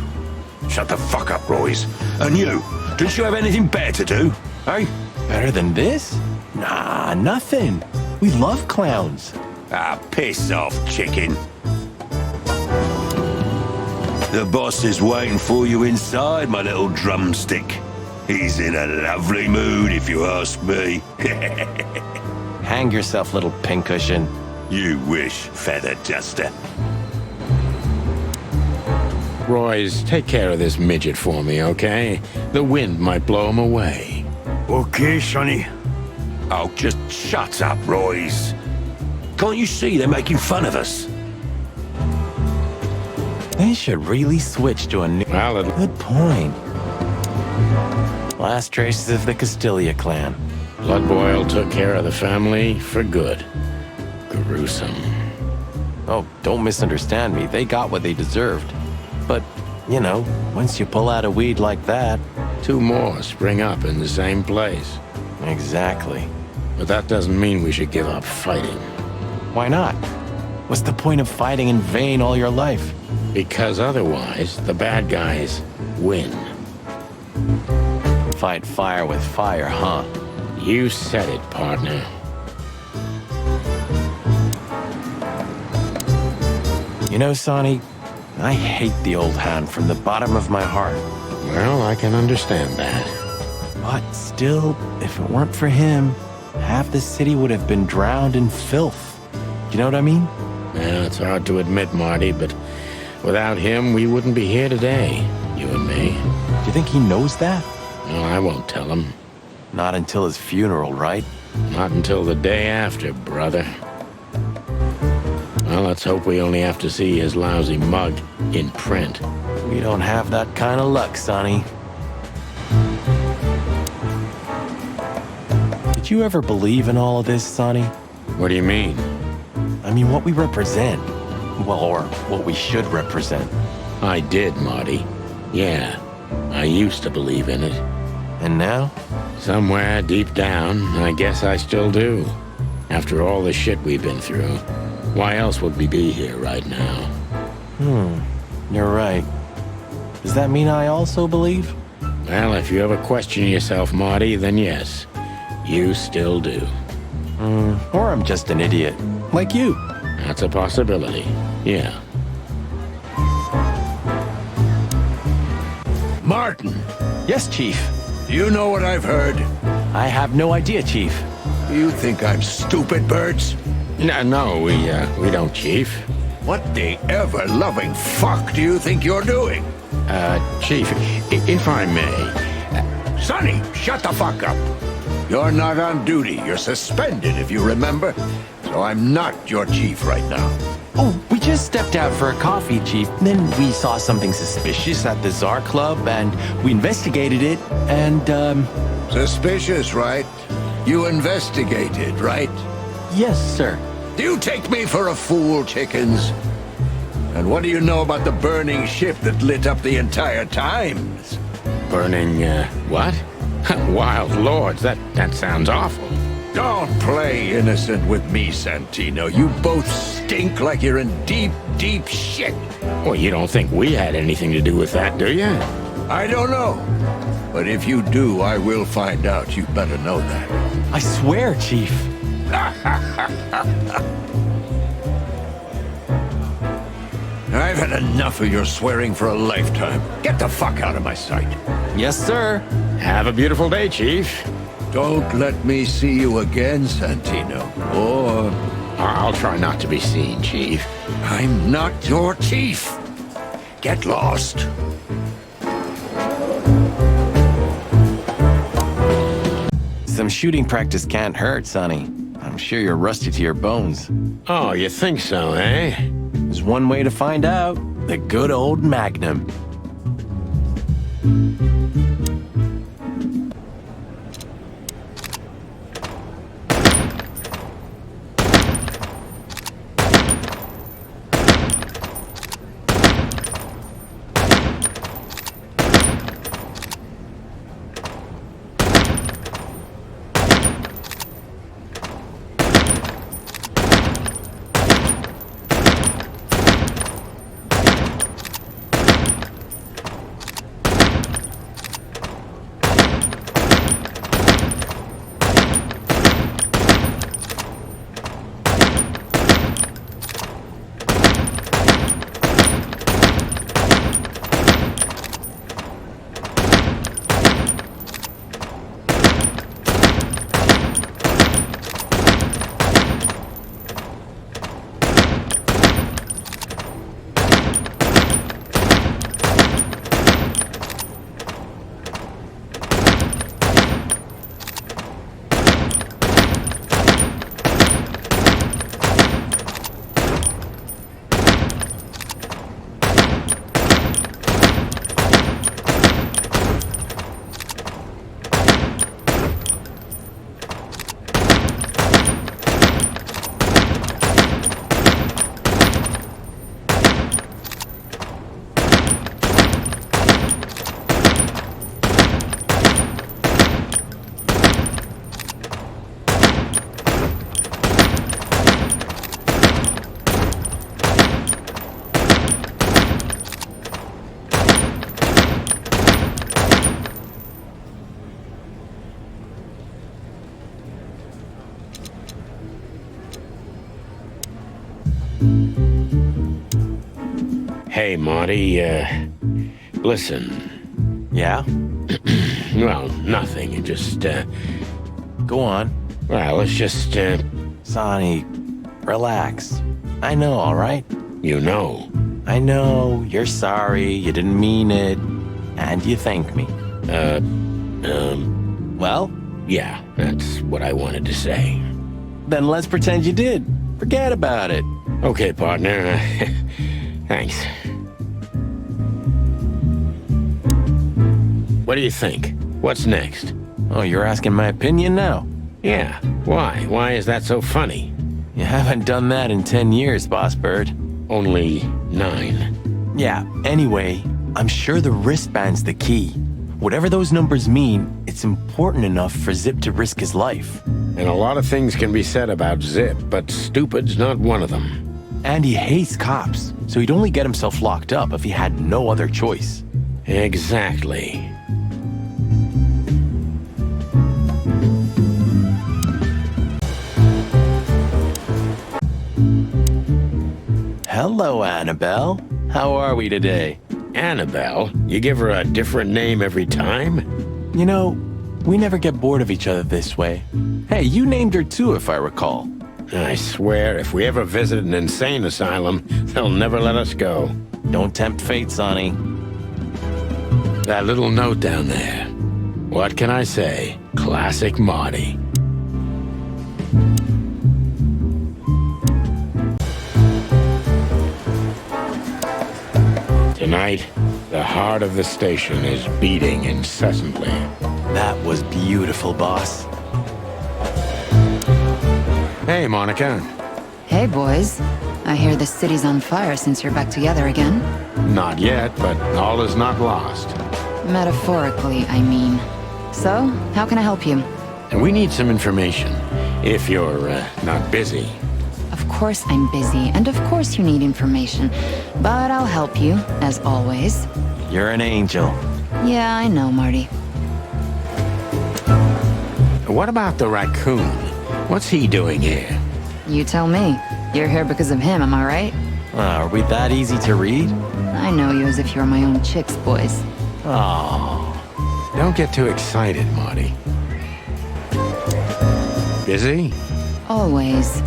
Shut the fuck up, Royce. And you, don't you have anything better to do? Eh? Better than this? Nah, nothing. We love clowns. Ah, piss off, chicken. The boss is waiting for you inside, my little drumstick. He's in a lovely mood, if you ask me. Hang yourself, little pincushion. You wish, feather duster. Royce, take care of this midget for me, okay? The wind might blow him away. Okay, Sonny. Oh, just shut up, Royce. Can't you see they're making fun of us? They should really switch to a new... Good point. Last traces of the Castilia clan. Blood Boil took care of the family for good. Gruesome. Oh, don't misunderstand me. They got what they deserved. But, you know, once you pull out a weed like that... 2 more spring up in the same place. Exactly. But that doesn't mean we should give up fighting. Why not? What's the point of fighting in vain all your life? Because otherwise, the bad guys win. Fight fire with fire, huh? You said it, partner. You know, Sonny, I hate the old hand from the bottom of my heart. Well, I can understand that. But still, if it weren't for him, half the city would have been drowned in filth. You know what I mean? Yeah, it's hard to admit, Marty, but without him, we wouldn't be here today, you and me. Do you think he knows that? No, I won't tell him. Not until his funeral, right? Not until the day after, brother. Well, let's hope we only have to see his lousy mug in print. We don't have that kind of luck, Sonny. Did you ever believe in all of this, Sonny? What do you mean? I mean, what we represent. Well, or what we should represent. I did, Marty. Yeah, I used to believe in it. And now? Somewhere deep down, I guess I still do. After all the shit we've been through, why else would we be here right now? You're right. Does that mean I also believe? Well, if you ever question yourself, Marty, then yes, you still do. Or I'm just an idiot, like you. That's a possibility, yeah. Martin! Yes, Chief. You know what I've heard? I have no idea, Chief. You think I'm stupid, Birds? No, we don't, Chief. What the ever-loving fuck do you think you're doing? Chief, if I may... Sonny, shut the fuck up! You're not on duty. You're suspended, if you remember. So I'm not your chief right now. Oh, we just stepped out for a coffee, Chief. Then we saw something suspicious at the Czar Club, and we investigated it, and, Suspicious, right? You investigated, right? Yes, sir. Do you take me for a fool, chickens? And what do you know about the burning ship that lit up the entire Times? Burning, what? Wild lords, that sounds awful. Don't play innocent with me, Santino. You both stink like you're in deep, deep shit. Well, you don't think we had anything to do with that, do you? I don't know. But if you do, I will find out. You better know that. I swear, Chief. I've had enough of your swearing for a lifetime. Get the fuck out of my sight. Yes, sir. Have a beautiful day, Chief. Don't let me see you again, Santino. Or... I'll try not to be seen, Chief. I'm not your chief. Get lost. Some shooting practice can't hurt, Sonny. I'm sure you're rusty to your bones. Oh, you think so, eh? There's one way to find out. The good old Magnum. Hey, Marty, listen. Yeah? Well, nothing. It just, Go on. Well, it's just, Sonny, relax. I know, all right? You know. I know, you're sorry, you didn't mean it, and you thank me. Well? Yeah, that's what I wanted to say. Then let's pretend you did. Forget about it. Okay, partner. Thanks. What do you think? What's next? Oh, you're asking my opinion now? Yeah. Why? Why is that so funny? You haven't done that in 10 years, Boss Bird. Only 9. Yeah, anyway, I'm sure the wristband's the key. Whatever those numbers mean, it's important enough for Zip to risk his life. And a lot of things can be said about Zip, but stupid's not one of them. And he hates cops, so he'd only get himself locked up if he had no other choice. Exactly. Hello, Annabelle. How are we today? Annabelle? You give her a different name every time? You know, we never get bored of each other this way. Hey, you named her too, if I recall. I swear, if we ever visit an insane asylum, they'll never let us go. Don't tempt fate, Sonny. That little note down there. What can I say? Classic Marty. Tonight, the heart of the station is beating incessantly. That was beautiful, boss. Hey, Monica. Hey, boys. I hear the city's on fire since you're back together again. Not yet, but all is not lost. Metaphorically, I mean. So, how can I help you? And we need some information, if you're not busy. Of course I'm busy, and of course you need information. But I'll help you, as always. You're an angel. Yeah, I know, Marty. What about the raccoon? What's he doing here? You tell me. You're here because of him, am I right? Are we that easy to read? I know you as if you're my own chicks, boys. Oh. Don't get too excited, Marty. Busy? Always.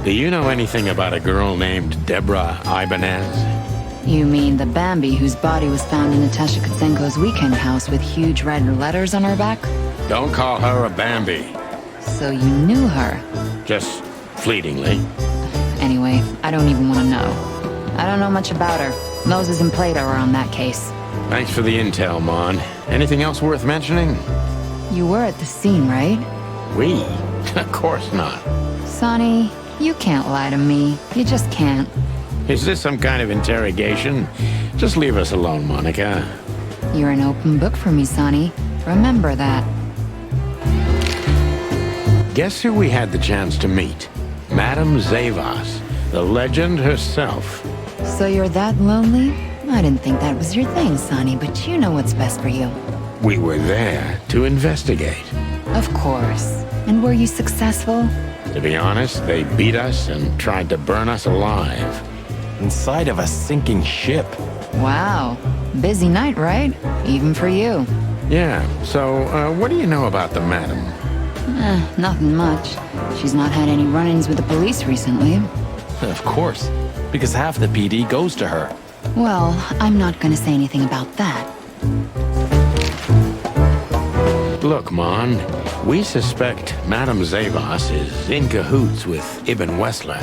Do you know anything about a girl named Deborah Ibanez? You mean the Bambi whose body was found in Natasha Kutsenko's weekend house with huge red letters on her back? Don't call her a Bambi. So you knew her? Just fleetingly. Anyway, I don't even want to know. I don't know much about her. Moses and Plato are on that case. Thanks for the intel, Mon. Anything else worth mentioning? You were at the scene, right? We? Of course not. Sonny, you can't lie to me. You just can't. Is this some kind of interrogation? Just leave us alone, Monica. You're an open book for me, Sonny. Remember that. Guess who we had the chance to meet? Madame Zavas, the legend herself. So you're that lonely? I didn't think that was your thing, Sonny, but you know what's best for you. We were there to investigate. Of course. And were you successful? To be honest, they beat us and tried to burn us alive. Inside of a sinking ship. Wow. Busy night, right? Even for you. Yeah, so what do you know about the madam? Nothing much. She's not had any run-ins with the police recently. Of course, because half the PD goes to her. Well, I'm not gonna say anything about that. Look, Mon, we suspect Madame Zavas is in cahoots with Ibn Wessler.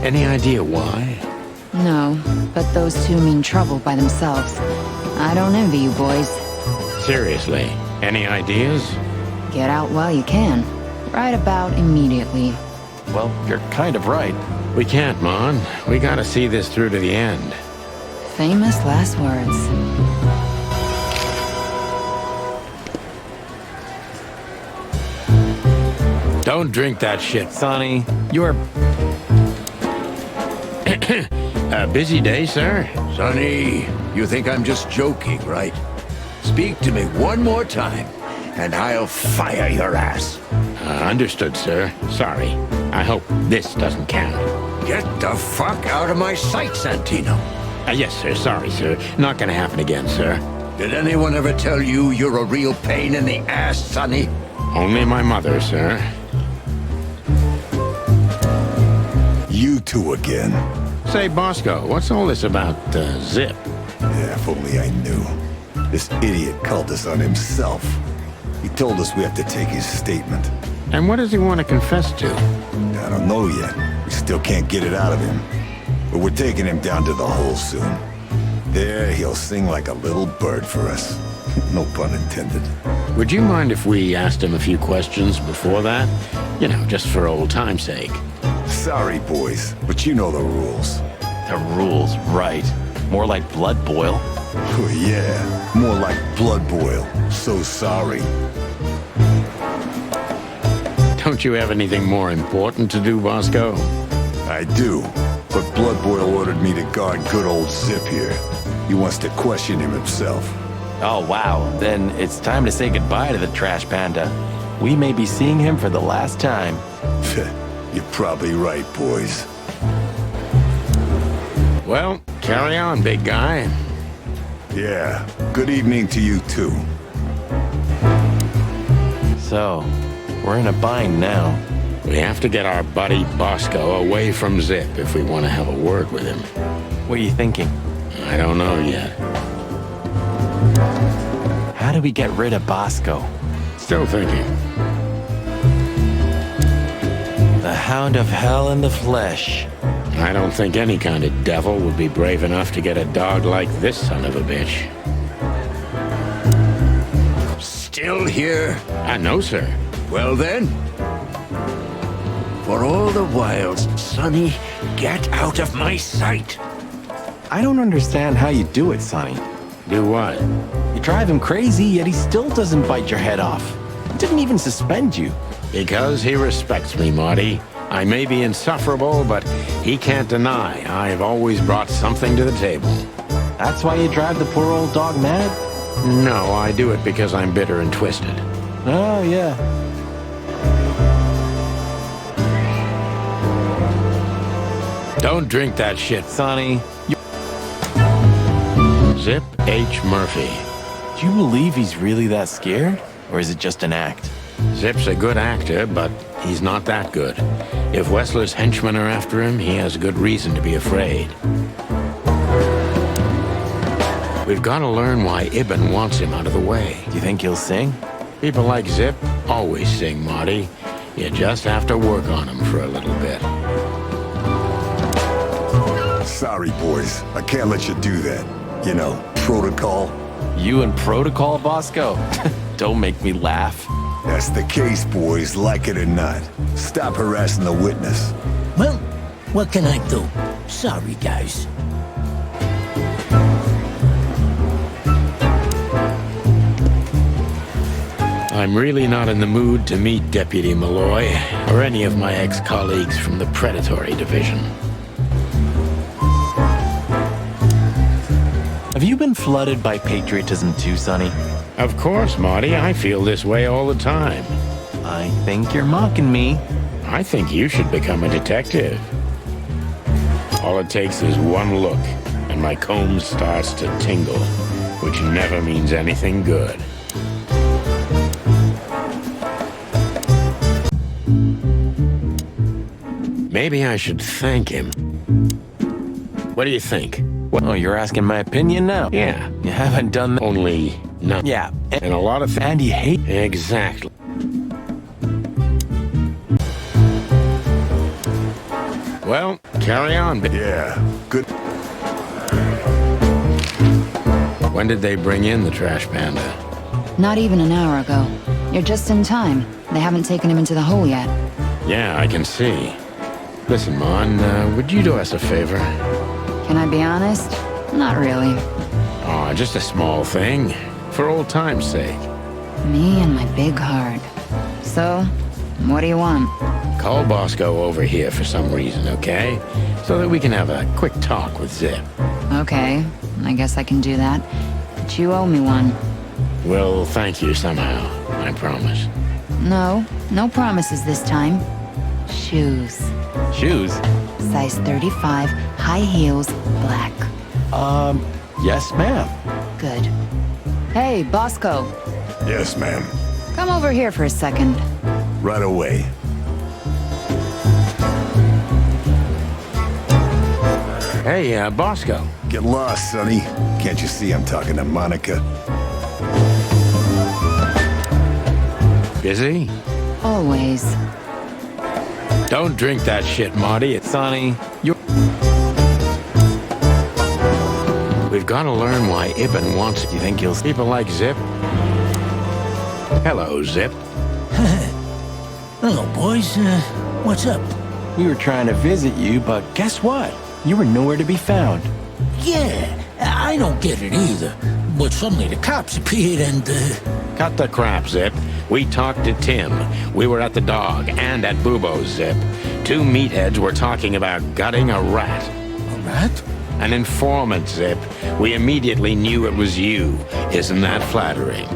Any idea why? No, but those two mean trouble by themselves. I don't envy you boys. Seriously, any ideas? Get out while you can. Right about immediately. Well, you're kind of right. We can't, Mon. We gotta see this through to the end. Famous last words. Don't drink that shit. Sonny, you're... A busy day, sir? Sonny, you think I'm just joking, right? Speak to me one more time, and I'll fire your ass. Understood, sir. Sorry. I hope this doesn't count. Get the fuck out of my sight, Santino. Yes, sir. Sorry, sir. Not gonna happen again, sir. Did anyone ever tell you you're a real pain in the ass, Sonny? Only my mother, sir. You two again. Say, Bosco, what's all this about, Zip? Yeah, if only I knew. This idiot called us on himself. He told us we have to take his statement. And what does he want to confess to? I don't know yet. We still can't get it out of him. But we're taking him down to the hole soon. There, he'll sing like a little bird for us. No pun intended. Would you mind if we asked him a few questions before that? You know, just for old time's sake. Sorry, boys, but you know the rules. The rules, right. More like blood boil. Oh, yeah, more like blood boil. So sorry. Don't you have anything more important to do, Bosco? I do, but Blood Boil ordered me to guard good old Zip here. He wants to question him himself. Oh, wow. Then it's time to say goodbye to the trash panda. We may be seeing him for the last time. You're probably right, boys. Well, carry on, big guy. Yeah, good evening to you too. So, we're in a bind now. We have to get our buddy Bosco away from Zip if we want to have a word with him. What are you thinking? I don't know yet. How do we get rid of Bosco? Still thinking. The Hound of Hell in the flesh. I don't think any kind of devil would be brave enough to get a dog like this son of a bitch. Still here? No, sir. Well then, for all the wilds, Sonny, get out of my sight. I don't understand how you do it, Sonny. Do what? You drive him crazy, yet he still doesn't bite your head off. He didn't even suspend you. Because he respects me, Marty. I may be insufferable, but he can't deny I've always brought something to the table. That's why you drive the poor old dog mad? No, I do it because I'm bitter and twisted. Oh, yeah. Don't drink that shit, Sonny. Zip H. Murphy. Do you believe he's really that scared? Or is it just an act? Zip's a good actor, but he's not that good. If Wessler's henchmen are after him, he has good reason to be afraid. We've got to learn why Ibn wants him out of the way. Do you think he'll sing? People like Zip always sing, Marty. You just have to work on him for a little bit. Sorry, boys. I can't let you do that. You know, protocol. You and protocol, Bosco? Don't make me laugh. That's the case, boys, like it or not. Stop harassing the witness. Well, what can I do? Sorry, guys. I'm really not in the mood to meet Deputy Malloy or any of my ex-colleagues from the Predatory Division. Have you been flooded by patriotism too, Sonny? Of course, Marty. I feel this way all the time. I think you're mocking me. I think you should become a detective. All it takes is one look, and my comb starts to tingle, which never means anything good. Maybe I should thank him. What do you think? Oh, you're asking my opinion now? Yeah. You haven't done that. Only no. Yeah. And a lot of And you hate. Exactly. Well, carry on. Yeah, good. When did they bring in the trash panda? Not even an hour ago. You're just in time. They haven't taken him into the hole yet. Yeah, I can see. Listen, Mon, would you do us a favor? Can I be honest? Not really. Oh, just a small thing. For old time's sake. Me and my big heart. So, what do you want? Call Bosco over here for some reason, okay? So that we can have a quick talk with Zip. Okay, I guess I can do that. But you owe me one. We'll thank you somehow. I promise. No, no promises this time. Shoes. Shoes? Size 35, high heels, black. Yes, ma'am. Good. Hey, Bosco. Yes, ma'am. Come over here for a second. Right away. Hey, Bosco. Get lost, Sonny. Can't you see I'm talking to Monica? Busy? Always. Don't drink that shit, Marty. It's Sonny, you're... We've got to learn why Ibn wants it. You think you'll... People like Zip? Hello, Zip. Hello, boys. What's up? We were trying to visit you, but guess what? You were nowhere to be found. Yeah, I don't get it either. But suddenly the cops appeared and, Cut the crap, Zip. We talked to Tim. We were at the Dog and at Bubo's, Zip. Two meatheads were talking about gutting a rat. A rat? An informant, Zip. We immediately knew it was you. Isn't that flattering?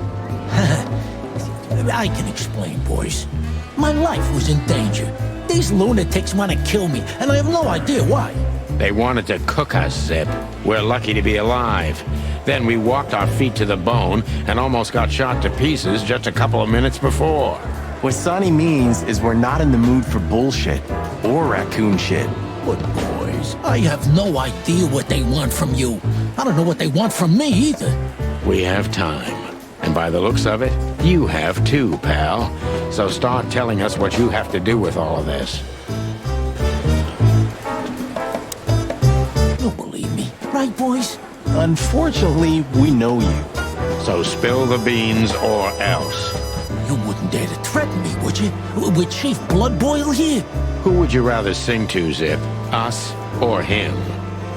I can explain, boys. My life was in danger. These lunatics want to kill me, and I have no idea why. They wanted to cook us, Zip. We're lucky to be alive. Then we walked our feet to the bone and almost got shot to pieces just a couple of minutes before. What Sonny means is we're not in the mood for bullshit or raccoon shit. But boys, I have no idea what they want from you. I don't know what they want from me either. We have time. And by the looks of it, you have too, pal. So start telling us what you have to do with all of this. You'll believe me, right, boys? Unfortunately, we know you. So spill the beans or else. You wouldn't dare to threaten me, would you? With Chief Bloodboil here? Who would you rather sing to, Zip? Us or him?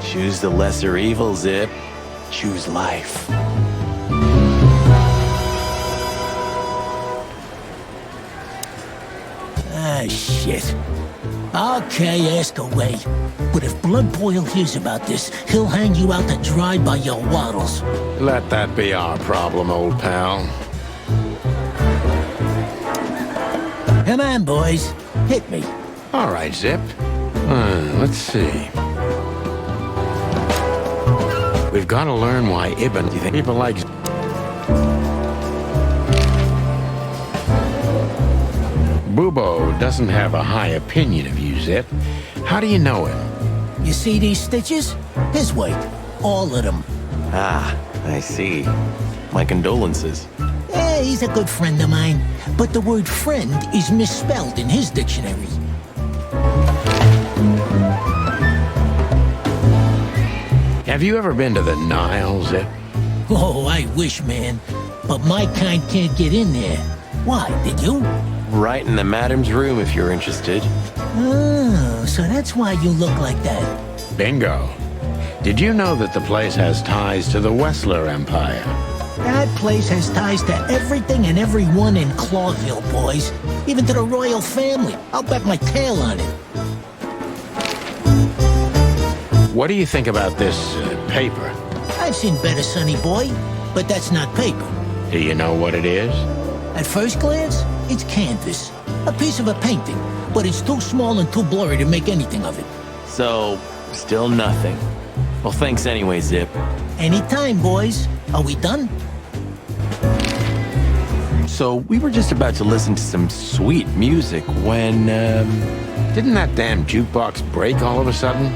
Choose the lesser evil, Zip. Choose life. Ah, shit. Okay, ask away. But if Bloodboil hears about this, he'll hang you out to dry by your waddles. Let that be our problem, old pal. Come on, boys. Hit me. All right, Zip. Let's see. We've got to learn why Ibn... Do you think people like... Bubo doesn't have a high opinion of you, Zip. How do you know him? You see these stitches? His weight. All of them. Ah, I see. My condolences. He's a good friend of mine. But the word friend is misspelled in his dictionary. Have you ever been to the Nile, Zip? Oh, I wish, man. But my kind can't get in there. Why, did you? Right in the madam's room if you're interested. Oh, so that's why you look like that. Bingo. Did you know that the place has ties to the Wessler Empire? That place has ties to everything and everyone in Clawville, boys. Even to the royal family. I'll bet my tail on it. What do you think about this paper? I've seen better, sonny boy, but that's not paper. Do you know what it is? At first glance, it's canvas. A piece of a painting, but it's too small and too blurry to make anything of it. So, still nothing. Well, thanks anyway, Zip. Anytime, boys. Are we done? So, we were just about to listen to some sweet music when, Didn't that damn jukebox break all of a sudden?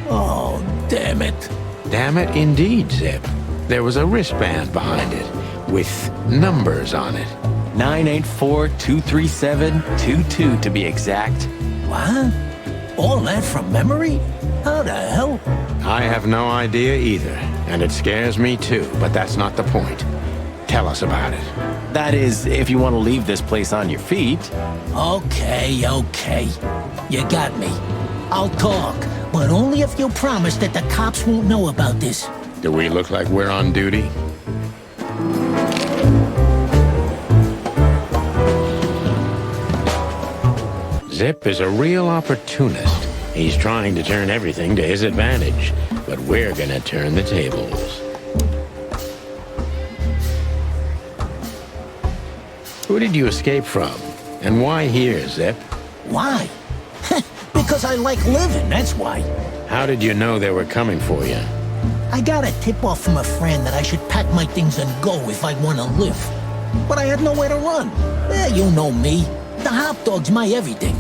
Oh, damn it. Damn it indeed, Zip. There was a wristband behind it, with numbers on it. 984-237-22 to be exact. What? All that from memory? How the hell? I have no idea either, and it scares me too, but that's not the point. Tell us about it. That is, if you want to leave this place on your feet. Okay. You got me. I'll talk, but only if you promise that the cops won't know about this. Do we look like we're on duty? Zip is a real opportunist. He's trying to turn everything to his advantage, but we're gonna turn the tables. Who did you escape from? And why here, Zip? Why? Because I like living, that's why. How did you know they were coming for you? I got a tip-off from a friend that I should pack my things and go if I want to live. But I had nowhere to run. You know me. The hot dog's my everything.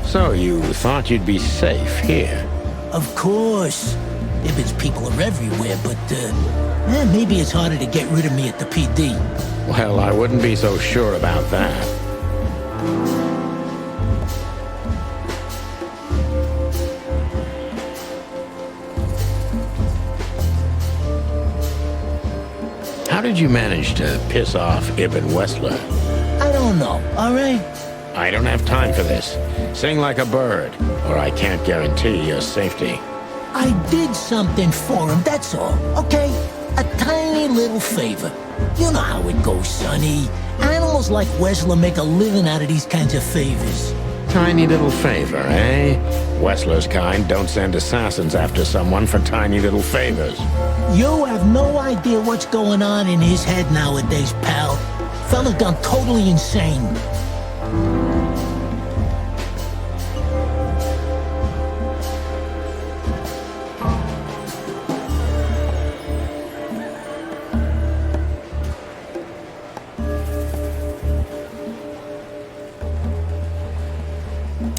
So you thought you'd be safe here? Of course. Ibben's people are everywhere, but, maybe it's harder to get rid of me at the PD. Well, I wouldn't be so sure about that. How did you manage to piss off Ibn Wessler? I don't know, all right? I don't have time for this. Sing like a bird, or I can't guarantee your safety. I did something for him, that's all, okay? A tiny little favor. You know how it goes, Sonny. Animals like Wessler make a living out of these kinds of favors. Tiny little favor, eh? Wessler's kind don't send assassins after someone for tiny little favors. You have no idea what's going on in his head nowadays, pal. Fella's gone totally insane.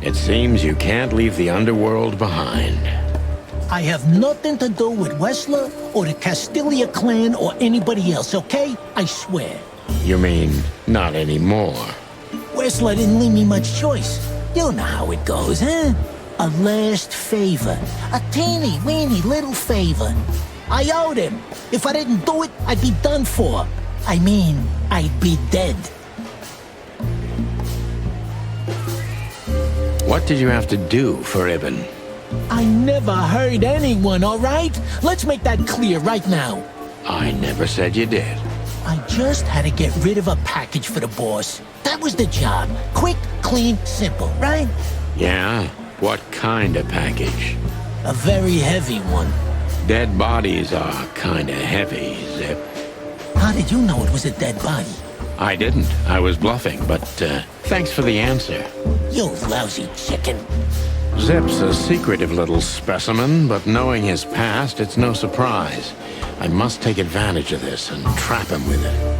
It seems you can't leave the underworld behind. I have nothing to do with Wessler or the Castilia clan or anybody else, okay? I swear. You mean, not anymore? Wessler didn't leave me much choice. You know how it goes, huh? A last favor. A teeny weeny little favor. I owed him. If I didn't do it, I'd be done for. I mean, I'd be dead. What did you have to do for Ibn? I never hurt anyone, all right? Let's make that clear right now. I never said you did. I just had to get rid of a package for the boss. That was the job. Quick, clean, simple, right? Yeah? What kind of package? A very heavy one. Dead bodies are kinda heavy, Zip. How did you know it was a dead body? I didn't. I was bluffing, but thanks for the answer. You lousy chicken. Zip's a secretive little specimen, but knowing his past, it's no surprise. I must take advantage of this and trap him with it.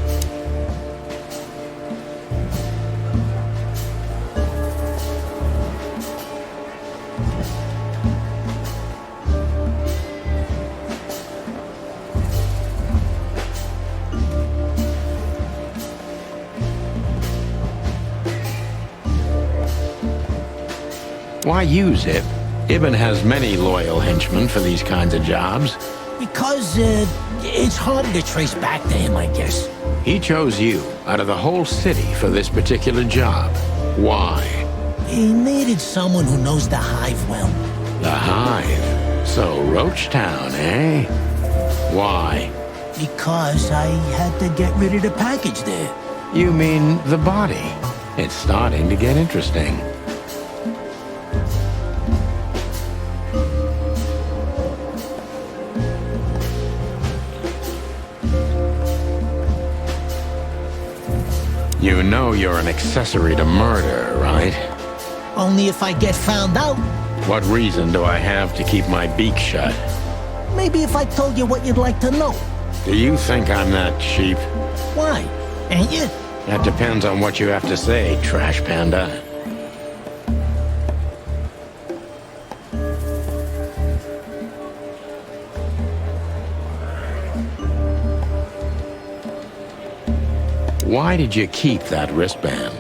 Why you, Zip? Ibn has many loyal henchmen for these kinds of jobs. Because, it's harder to trace back to him, I guess. He chose you out of the whole city for this particular job. Why? He needed someone who knows the Hive well. The Hive? So, Roachtown, eh? Why? Because I had to get rid of the package there. You mean the body? It's starting to get interesting. You know you're an accessory to murder, right? Only if I get found out. What reason do I have to keep my beak shut? Maybe if I told you what you'd like to know. Do you think I'm that cheap? Why? Ain't you? That depends on what you have to say, Trash Panda. Why did you keep that wristband?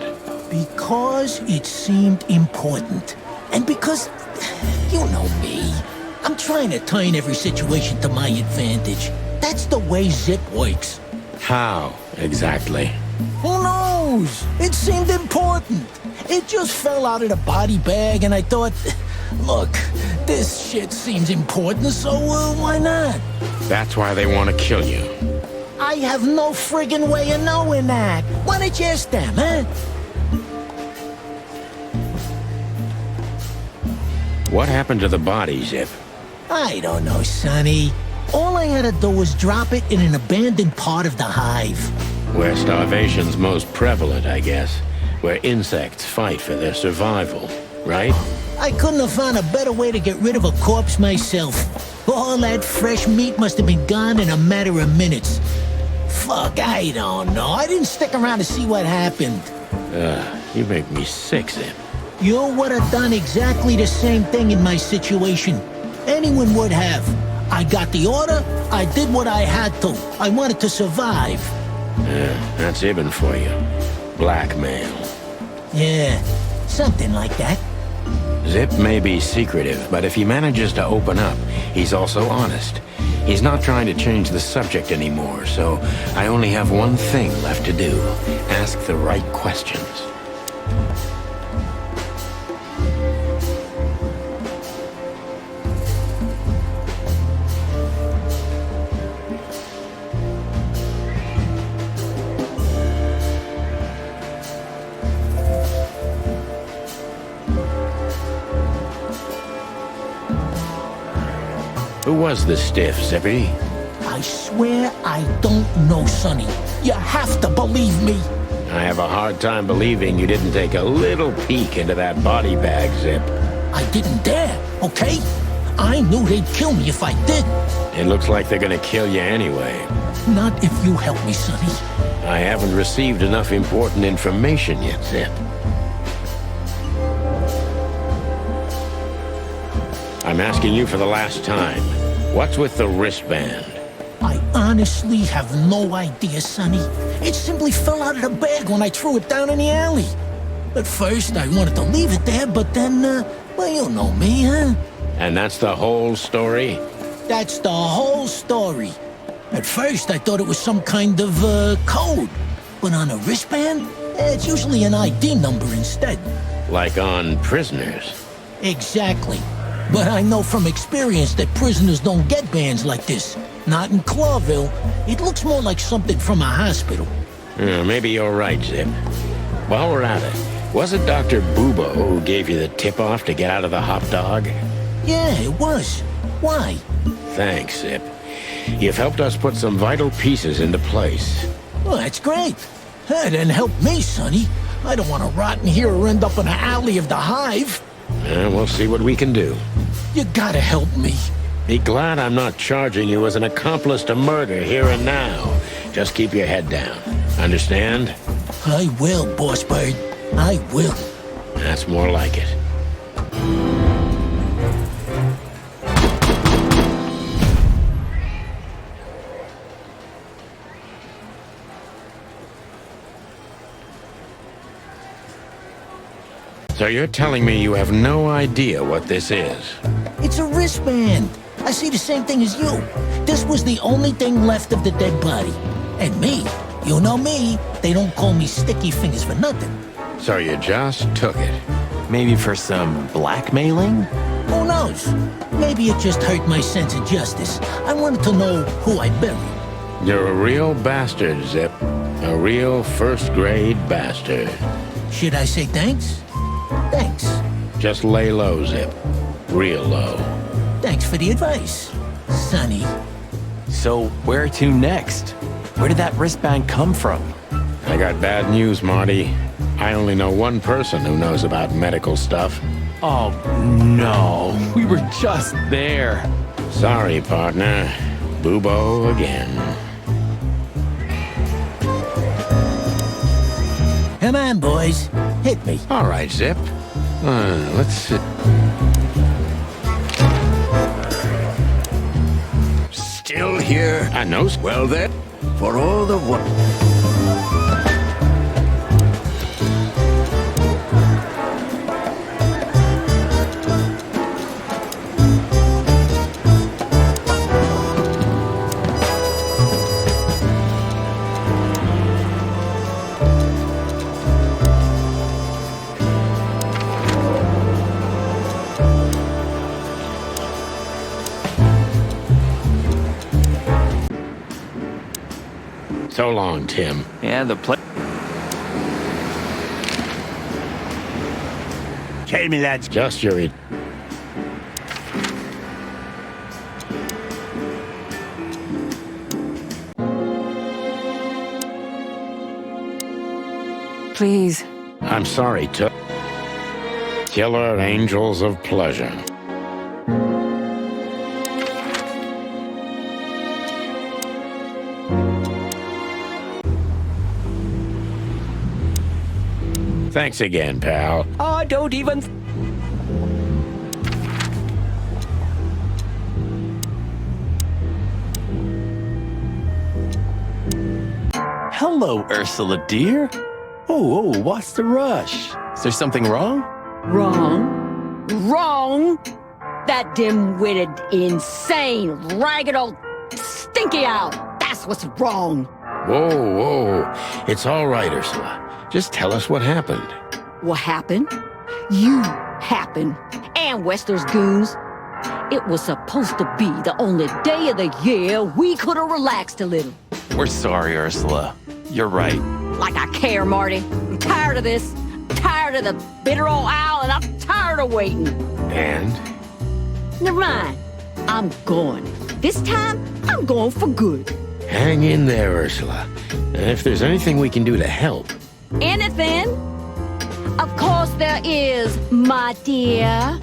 Because it seemed important. And because, you know me, I'm trying to turn every situation to my advantage. That's the way Zip works. How, exactly? Who knows? It seemed important. It just fell out of the body bag and I thought, look, this shit seems important, so why not? That's why they want to kill you. I have no friggin' way of knowing that. Why don't you ask them, huh? What happened to the body, Zip? I don't know, Sonny. All I had to do was drop it in an abandoned part of the Hive. Where starvation's most prevalent, I guess. Where insects fight for their survival, right? I couldn't have found a better way to get rid of a corpse myself. All that fresh meat must have been gone in a matter of minutes. Fuck, I don't know. I didn't stick around to see what happened. You make me sick, Zip. You would have done exactly the same thing in my situation. Anyone would have. I got the order, I did what I had to. I wanted to survive. That's Ibn for you. Blackmail. Yeah, something like that. Zip may be secretive, but if he manages to open up, he's also honest. He's not trying to change the subject anymore, so I only have one thing left to do. Ask the right questions. Who was the stiff, Zippy? I swear I don't know, Sonny. You have to believe me. I have a hard time believing you didn't take a little peek into that body bag, Zip. I didn't dare, okay? I knew they'd kill me if I did. It looks like they're gonna kill you anyway. Not if you help me, Sonny. I haven't received enough important information yet, Zip. I'm asking you for the last time. What's with the wristband? I honestly have no idea, Sonny. It simply fell out of the bag when I threw it down in the alley. At first, I wanted to leave it there, but then, well, you know me, huh? And that's the whole story? That's the whole story. At first, I thought it was some kind of, code. But on a wristband, it's usually an ID number instead. Like on prisoners? Exactly. But I know from experience that prisoners don't get bands like this. Not in Clawville. It looks more like something from a hospital. Maybe you're right, Zip. While we're at it, was it Dr. Bubo who gave you the tip-off to get out of the hot dog? Yeah, it was. Why? Thanks, Zip. You've helped us put some vital pieces into place. Well, that's great. Then help me, Sonny. I don't want to rot in here or end up in the alley of the Hive. We'll see what we can do. You gotta help me. Be glad I'm not charging you as an accomplice to murder here and now. Just keep your head down. Understand? I will, Boss Bird. I will. That's more like it. So you're telling me you have no idea what this is? It's a wristband. I see the same thing as you. This was the only thing left of the dead body. And me, you know me, they don't call me Sticky Fingers for nothing. So you just took it? Maybe for some blackmailing? Who knows? Maybe it just hurt my sense of justice. I wanted to know who I buried. You're a real bastard, Zip. A real first-grade bastard. Should I say thanks? Thanks. Just lay low, Zip. Real low. Thanks for the advice, Sonny. So, where to next? Where did that wristband come from? I got bad news, Marty. I only know one person who knows about medical stuff. Oh, no. We were just there. Sorry, partner. Bubo again. Come on, boys. Hit me. All right, Zip. Let's see. Still here? I know. Well then, for all the work. So long, Tim. Yeah, Tell me, lads. Just your... Please. I'm sorry, Killer Angels of Pleasure. Thanks again, pal. Oh, don't even... Hello, Ursula, dear. Oh, what's the rush? Is there something wrong? Wrong? Wrong? That dim-witted, insane, ragged old stinky owl. That's what's wrong. Whoa. It's all right, Ursula. Just tell us what happened. What happened? You happened. And Wester's goons. It was supposed to be the only day of the year we could have relaxed a little. We're sorry, Ursula. You're right. Like I care, Marty. I'm tired of this. Tired of the bitter old owl, and I'm tired of waiting. And? Never mind. I'm going. This time, I'm going for good. Hang in there, Ursula. And if there's anything we can do to help... Anything? Of course there is, my dear.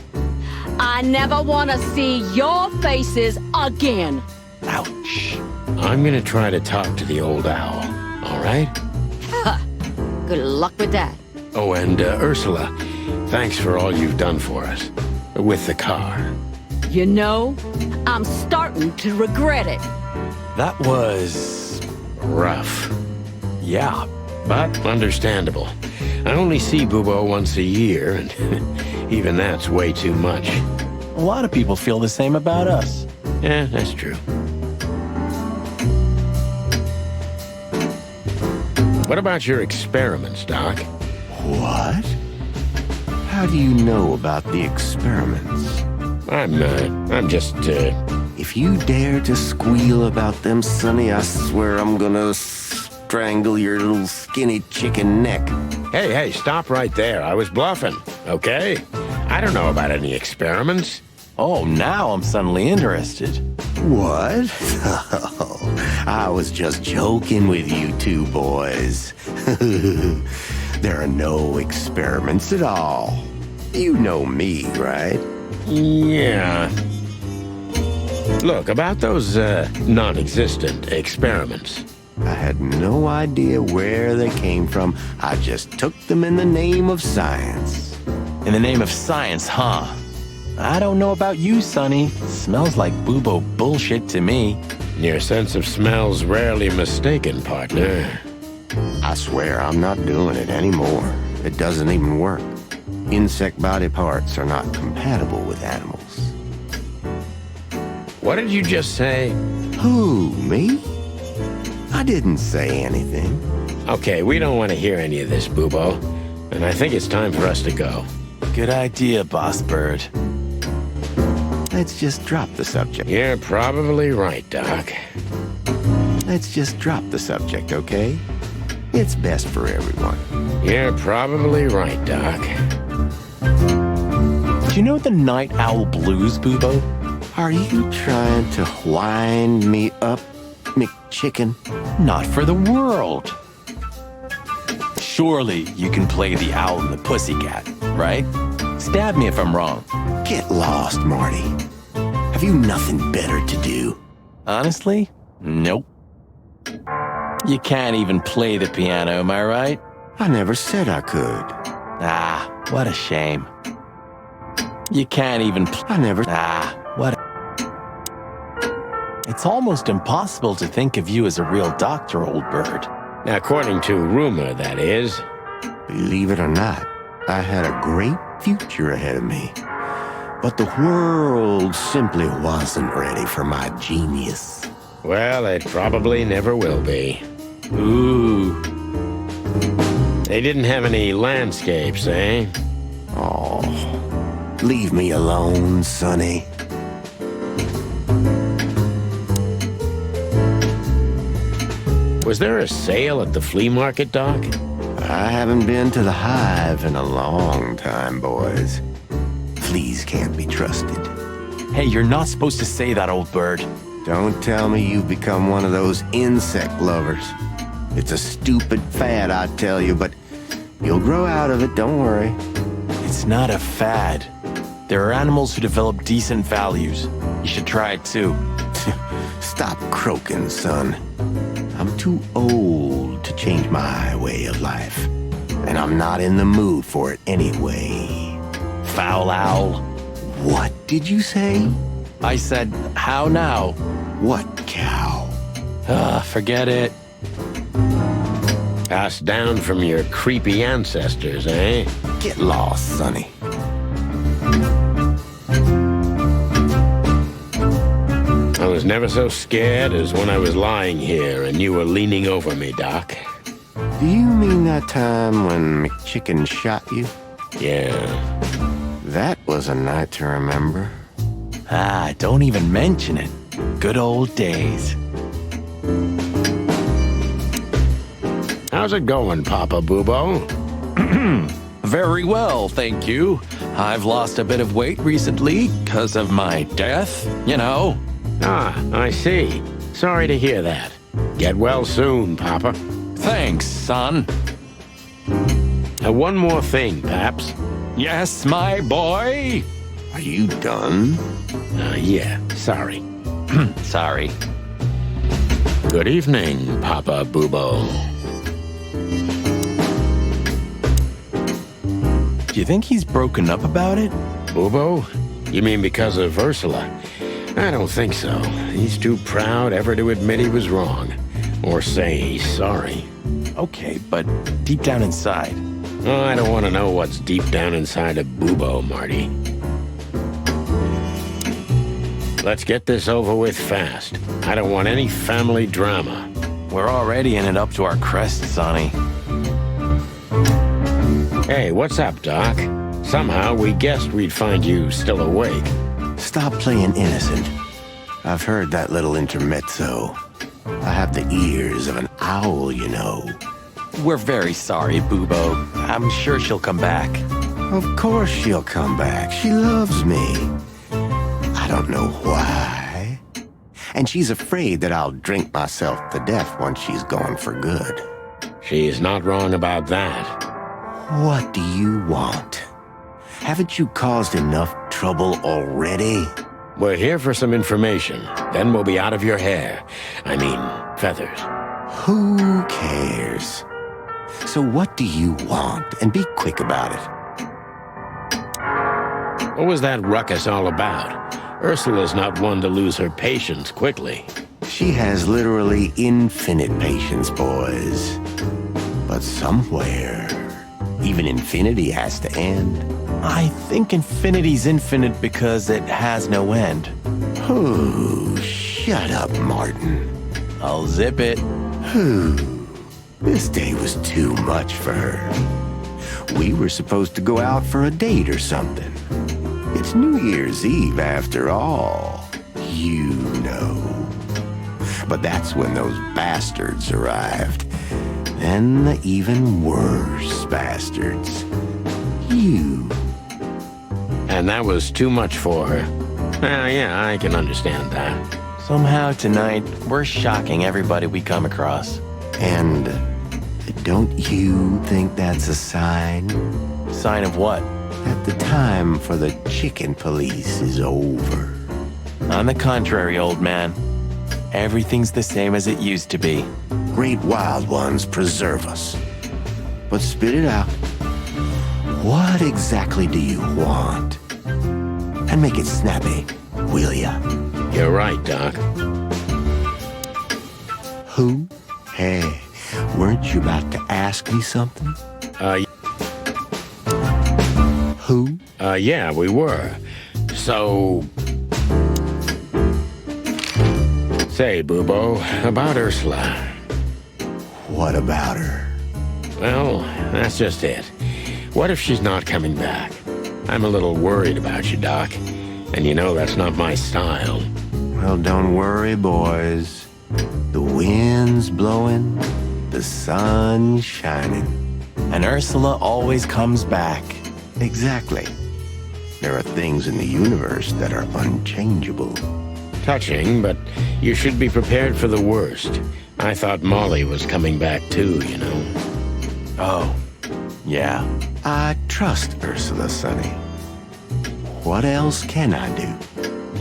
I never want to see your faces again. Ouch. I'm gonna try to talk to the old owl, all right? Good luck with that. Oh, and Ursula, thanks for all you've done for us. With the car. You know, I'm starting to regret it. That was... rough. Yeah. But understandable. I only see Bubo once a year, and even that's way too much. A lot of people feel the same about us. Yeah, that's true. What about your experiments, Doc? What? How do you know about the experiments? I'm just, If you dare to squeal about them, Sonny, I swear I'm gonna strangle your little skinny chicken neck. Hey, stop right there. I was bluffing, okay? I don't know about any experiments. Oh, now I'm suddenly interested. What? I was just joking with you two boys. There are no experiments at all. You know me, right? Yeah. Look, about those, non-existent experiments. I had no idea where they came from. I just took them in the name of science. In the name of science, huh? I don't know about you, Sonny. Smells like Bubo bullshit to me. Your sense of smell's rarely mistaken, partner. I swear I'm not doing it anymore. It doesn't even work. Insect body parts are not compatible with animals. What did you just say? Who, me? I didn't say anything. Okay, we don't want to hear any of this, Bubo. And I think it's time for us to go. Good idea, Boss Bird. Let's just drop the subject. You're probably right, Doc. Let's just drop the subject, okay? It's best for everyone. You're probably right, Doc. Do you know the Night Owl Blues, Bubo? Are you trying to wind me up, McChicken? Not for the world. Surely you can play the owl and the pussycat, right? Stab me if I'm wrong. Get lost, Marty. Have you nothing better to do? Honestly, nope. You can't even play the piano, am I right? I never said I could. Ah, what a shame. You can't even It's almost impossible to think of you as a real doctor, old bird. According to rumor, that is. Believe it or not, I had a great future ahead of me. But the world simply wasn't ready for my genius. Well, it probably never will be. Ooh. They didn't have any landscapes, eh? Oh, leave me alone, Sonny. Was there a sale at the flea market, Doc? I haven't been to the hive in a long time, boys. Fleas can't be trusted. Hey, you're not supposed to say that, old bird. Don't tell me you've become one of those insect lovers. It's a stupid fad, I tell you, but You'll grow out of it, don't worry. It's not a fad. There are animals who develop decent values. You should try it too. Stop croaking, son. I'm too old to change my way of life. And I'm not in the mood for it anyway. Foul owl. What did you say? I said, how now? What cow? Forget it. Passed down from your creepy ancestors, eh? Get lost, Sonny. I was never so scared as when I was lying here and you were leaning over me, Doc. Do you mean that time when McChicken shot you? Yeah. That was a night to remember. Don't even mention it. Good old days. How's it going, Papa Bubo? Very well, thank you. I've lost a bit of weight recently because of my death, you know. Ah, I see. Sorry to hear that. Get well soon, Papa. Thanks, son. One more thing, Paps. Yes, my boy? Are you done? Yeah, sorry. Sorry. Good evening, Papa Bubo. Do you think he's broken up about it? Bubo? You mean because of Ursula? I don't think so. He's too proud ever to admit he was wrong. Or say he's sorry. Okay, but deep down inside. Oh, I don't want to know what's deep down inside of Bubo, Marty. Let's get this over with fast. I don't want any family drama. We're already in it up to our crests, Sonny. Hey, what's up, Doc? Somehow we guessed we'd find you still awake. Stop playing innocent. I've heard that little intermezzo. I have the ears of an owl, you know. We're very sorry, Bubo. I'm sure she'll come back. Of course she'll come back. She loves me. I don't know why. And she's afraid that I'll drink myself to death once she's gone for good. She's not wrong about that. What do you want? Haven't you caused enough trouble already? We're here for some information. Then we'll be out of your hair. I mean, feathers. Who cares? So what do you want? And be quick about it. What was that ruckus all about? Ursula's not one to lose her patience quickly. She has literally infinite patience, boys. But somewhere, even infinity has to end. I think infinity's infinite because it has no end. Oh, shut up, Martin. I'll zip it. This day was too much for her. We were supposed to go out for a date or something. It's New Year's Eve after all. You know. But that's when those bastards arrived. Then the even worse bastards. You. And that was too much for her. Yeah, I can understand that. Somehow tonight, we're shocking everybody we come across. And don't you think that's a sign? Sign of what? That the time for the chicken police is over. On the contrary, old man. Everything's the same as it used to be. Great wild ones preserve us. But spit it out. What exactly do you want? And make it snappy, will ya? You're right, Doc. Who? Hey, weren't you about to ask me something? Who? Yeah, we were. So... Say, Bubo, about Ursula. What about her? Well, that's just it. What if she's not coming back? I'm a little worried about you, Doc. And you know that's not my style. Well, don't worry, boys. The wind's blowing, the sun's shining. And Ursula always comes back. Exactly. There are things in the universe that are unchangeable. Touching, but you should be prepared for the worst. I thought Molly was coming back too, you know. Oh. Yeah. I trust Ursula, Sonny. What else can I do?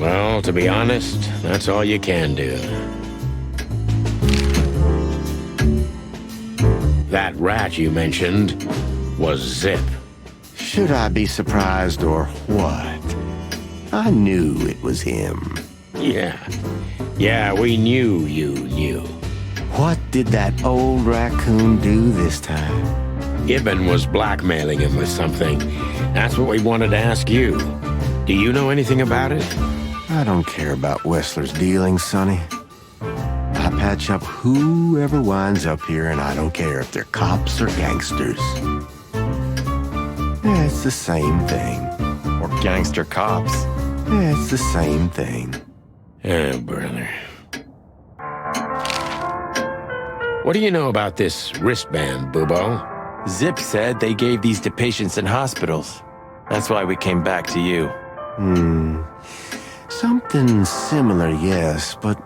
Well, to be honest, that's all you can do. That rat you mentioned was Zip. Should I be surprised or what? I knew it was him. Yeah, we knew you knew. What did that old raccoon do this time? Ibn was blackmailing him with something. That's what we wanted to ask you. Do you know anything about it? I don't care about Wessler's dealings, Sonny. I patch up whoever winds up here, and I don't care if they're cops or gangsters. It's the same thing. Or gangster cops. It's the same thing. Oh, brother. What do you know about this wristband, Bubo? Zip said they gave these to patients in hospitals. That's why we came back to you. Something similar, yes, but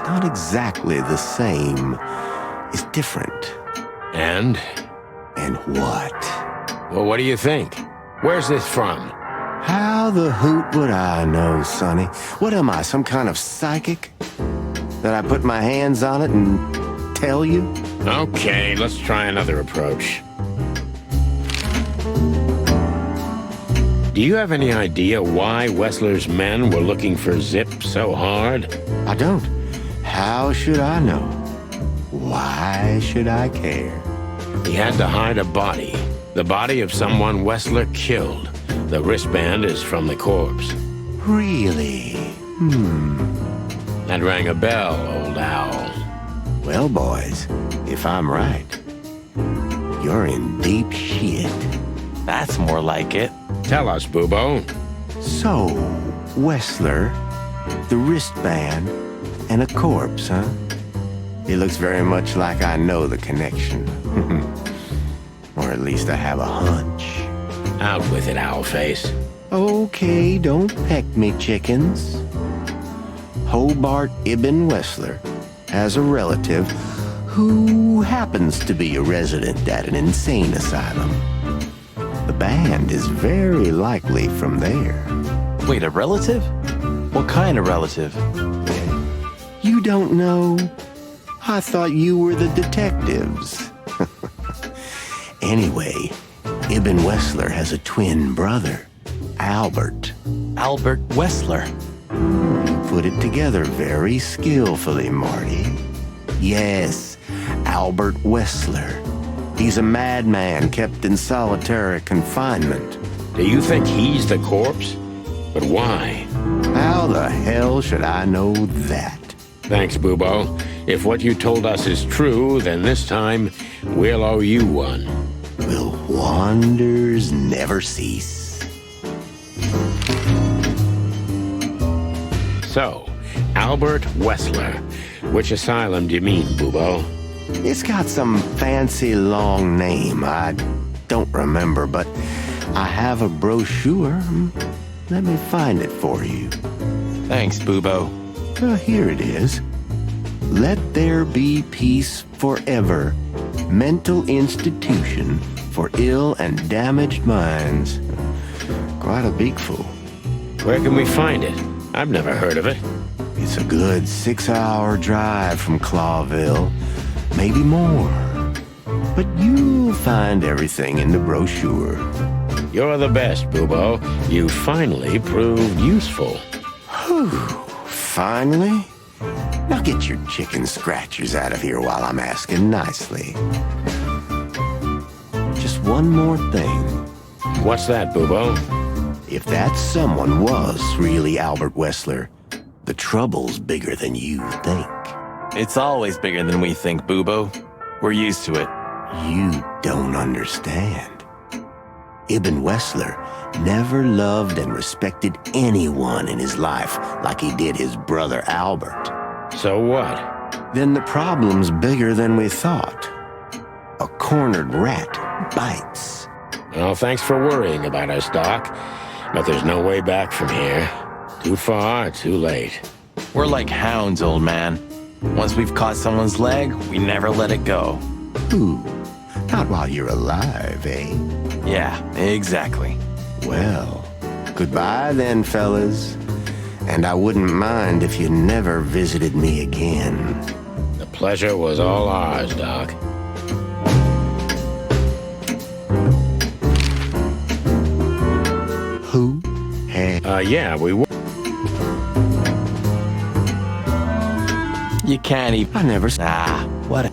not exactly the same. It's different. And? And what? Well, what do you think? Where's this from? How the hoot would I know, Sonny? What am I, some kind of psychic? That I put my hands on it and tell you? Okay, let's try another approach. Do you have any idea why Wessler's men were looking for Zip so hard? I don't. How should I know? Why should I care? He had to hide a body. The body of someone Wessler killed. The wristband is from the corpse. Really? That rang a bell, old owl. Well, boys, if I'm right, you're in deep shit. That's more like it. Tell us, Bubo. So, Wessler, the wristband, and a corpse, huh? It looks very much like I know the connection. Or at least I have a hunch. Out with it, Owlface. Okay, don't peck me, chickens. Hobart Ibn Wessler has a relative who happens to be a resident at an insane asylum. The band is very likely from there. Wait, a relative? What kind of relative? You don't know? I thought you were the detectives. Anyway, Ibn Wessler has a twin brother, Albert. Albert Wessler. You put it together very skillfully, Marty. Yes, Albert Wessler. He's a madman kept in solitary confinement. Do you think he's the corpse? But why? How the hell should I know that? Thanks, Bubo. If what you told us is true, then this time we'll owe you one. Will wonders never cease? So, Albert Wessler. Which asylum do you mean, Bubo? It's got some fancy long name. I don't remember, but I have a brochure. Let me find it for you. Thanks, Bubo. Here it is. Let There Be Peace Forever. Mental Institution for Ill and Damaged Minds. Quite a big fool. Where can we find it? I've never heard of it. It's a good 6-hour drive from Clawville. Maybe more. But you'll find everything in the brochure. You're the best, Bubo. You finally proved useful. Whew. Finally? Now get your chicken scratchers out of here while I'm asking nicely. Just one more thing. What's that, Bubo? If that someone was really Albert Wessler, the trouble's bigger than you think. It's always bigger than we think, Bubo. We're used to it. You don't understand. Ibn Wessler never loved and respected anyone in his life like he did his brother Albert. So what? Then the problem's bigger than we thought. A cornered rat bites. Well, thanks for worrying about us, Doc. But there's no way back from here. Too far, too late. We're like hounds, old man. Once we've caught someone's leg, we never let it go. Ooh, Not while you're alive, eh? Yeah, exactly. Well, goodbye then, fellas. And I wouldn't mind if you never visited me again. The pleasure was all ours, Doc. Who? Yeah, we were. You can't even. I never. Ah, what?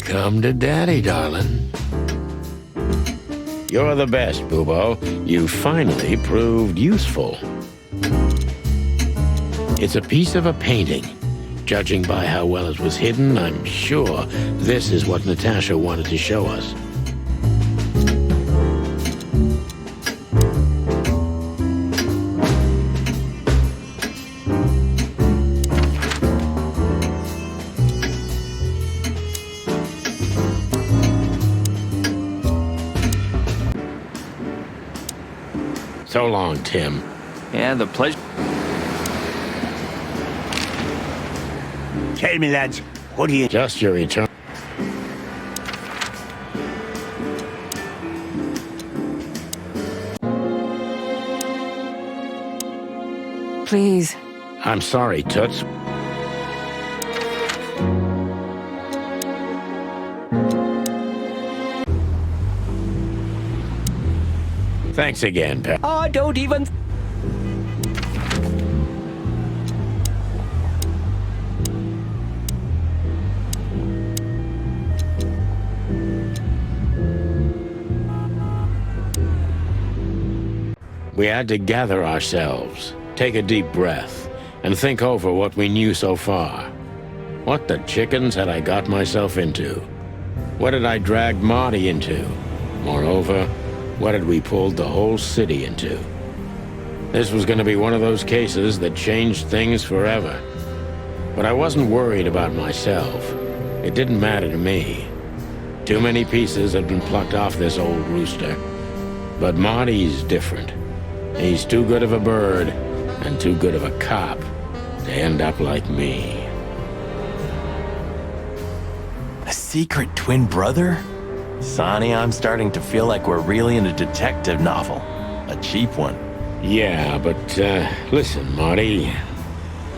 Come to daddy, darling. You're the best, Bubo. You finally proved useful. It's a piece of a painting. Judging by how well it was hidden, I'm sure this is what Natasha wanted to show us. So long, Tim. Yeah, the pleasure. Tell me, lads, what do you... Just your return. Please. I'm sorry, Toots. Thanks again, pal. Oh, don't even... We had to gather ourselves, take a deep breath, and think over what we knew so far. What the chickens had I got myself into? What had I dragged Marty into? Moreover, what had we pulled the whole city into? This was going to be one of those cases that changed things forever. But I wasn't worried about myself. It didn't matter to me. Too many pieces had been plucked off this old rooster. But Marty's different. He's too good of a bird and too good of a cop to end up like me. A secret twin brother? Sonny, I'm starting to feel like we're really in a detective novel. A cheap one. Yeah, but, listen, Marty.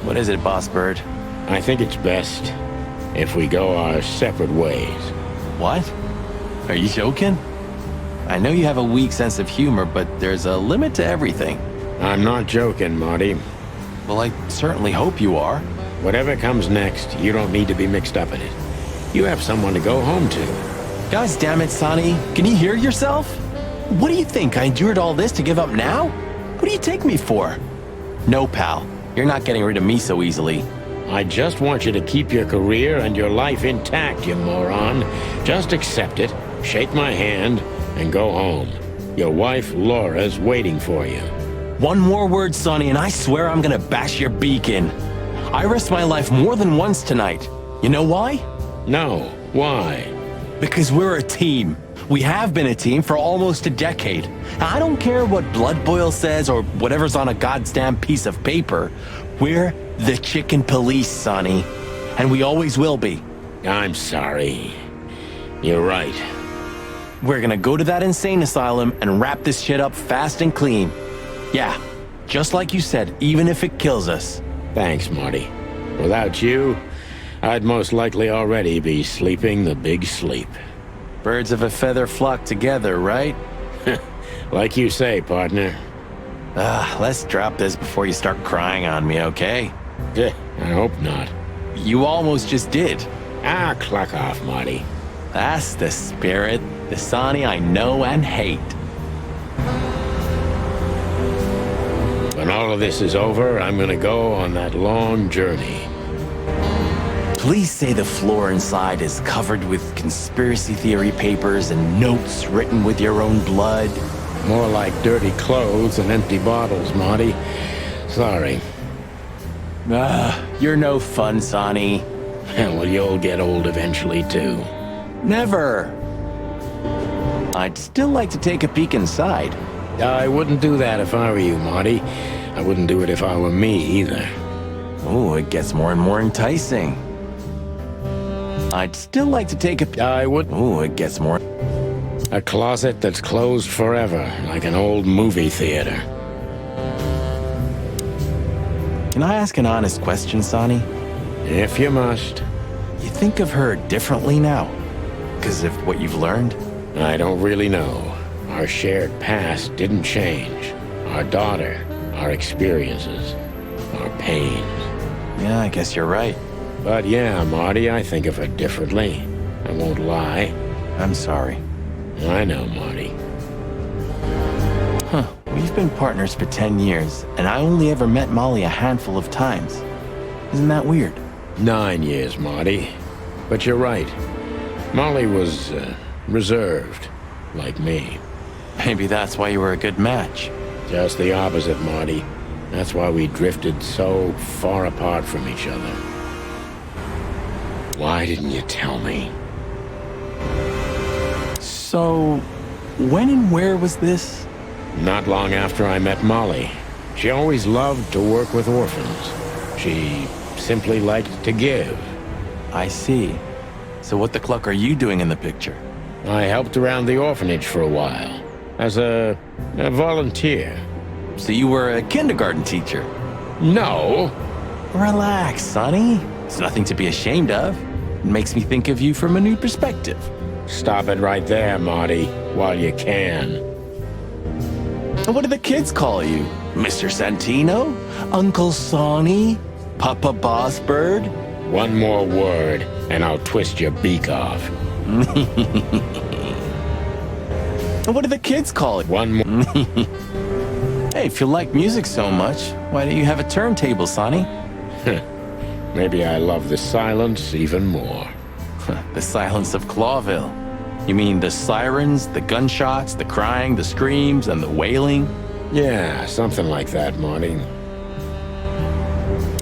What is it, Boss Bird? I think it's best if we go our separate ways. What? Are you joking? I know you have a weak sense of humor, but there's a limit to everything. I'm not joking, Marty. Well, I certainly hope you are. Whatever comes next, you don't need to be mixed up in it. You have someone to go home to. Gosh damn it, Sonny. Can you hear yourself? What do you think? I endured all this to give up now? What do you take me for? No, pal. You're not getting rid of me so easily. I just want you to keep your career and your life intact, you moron. Just accept it, shake my hand, and go home. Your wife, Laura's waiting for you. One more word, Sonny, and I swear I'm gonna bash your beak in. I risked my life more than once tonight. You know why? No. Why? Because we're a team. We have been a team for almost a decade. I don't care what Blood Boil says or whatever's on a goddamn piece of paper. We're the Chicken Police, Sonny. And we always will be. I'm sorry. You're right. We're gonna go to that insane asylum and wrap this shit up fast and clean. Yeah, just like you said, even if it kills us. Thanks, Marty. Without you, I'd most likely already be sleeping the big sleep. Birds of a feather flock together, right? Like you say, partner. Let's drop this before you start crying on me, okay? I hope not. You almost just did. Ah, cluck off, Marty. That's the spirit, the Sonny I know and hate. When all of this is over, I'm gonna go on that long journey. Please say the floor inside is covered with conspiracy theory papers and notes written with your own blood. More like dirty clothes and empty bottles, Marty. Sorry. You're no fun, Sonny. Well, you'll get old eventually, too. Never. I'd still like to take a peek inside. I wouldn't do that if I were you, Marty. I wouldn't do it if I were me, either. Oh, it gets more and more enticing. I'd still like to take a... I would... Oh, it gets more... A closet that's closed forever, like an old movie theater. Can I ask an honest question, Sonny? If you must. You think of her differently now? Because of what you've learned? I don't really know. Our shared past didn't change. Our daughter, our experiences, our pains. Yeah, I guess you're right. But yeah, Marty, I think of her differently. I won't lie. I'm sorry. I know, Marty. Huh. We've been partners for 10 years, and I only ever met Molly a handful of times. Isn't that weird? 9 years, Marty. But you're right. Molly was, reserved. Like me. Maybe that's why you were a good match. Just the opposite, Marty. That's why we drifted so far apart from each other. Why didn't you tell me? So, when and where was this? Not long after I met Molly. She always loved to work with orphans. She simply liked to give. I see. So what the cluck are you doing in the picture? I helped around the orphanage for a while. As a volunteer. So you were a kindergarten teacher? No. Relax, Sonny. It's nothing to be ashamed of. It makes me think of you from a new perspective. Stop it right there, Marty, while you can. What do the kids call you? Mr. Santino? Uncle Sonny? Papa Bossbird? One more word, and I'll twist your beak off. What do the kids call it? One more. Hey, if you like music so much, why don't you have a turntable, Sonny? Maybe I love the silence even more. The silence of Clawville. You mean the sirens, the gunshots, the crying, the screams, and the wailing? Yeah, something like that, Marty.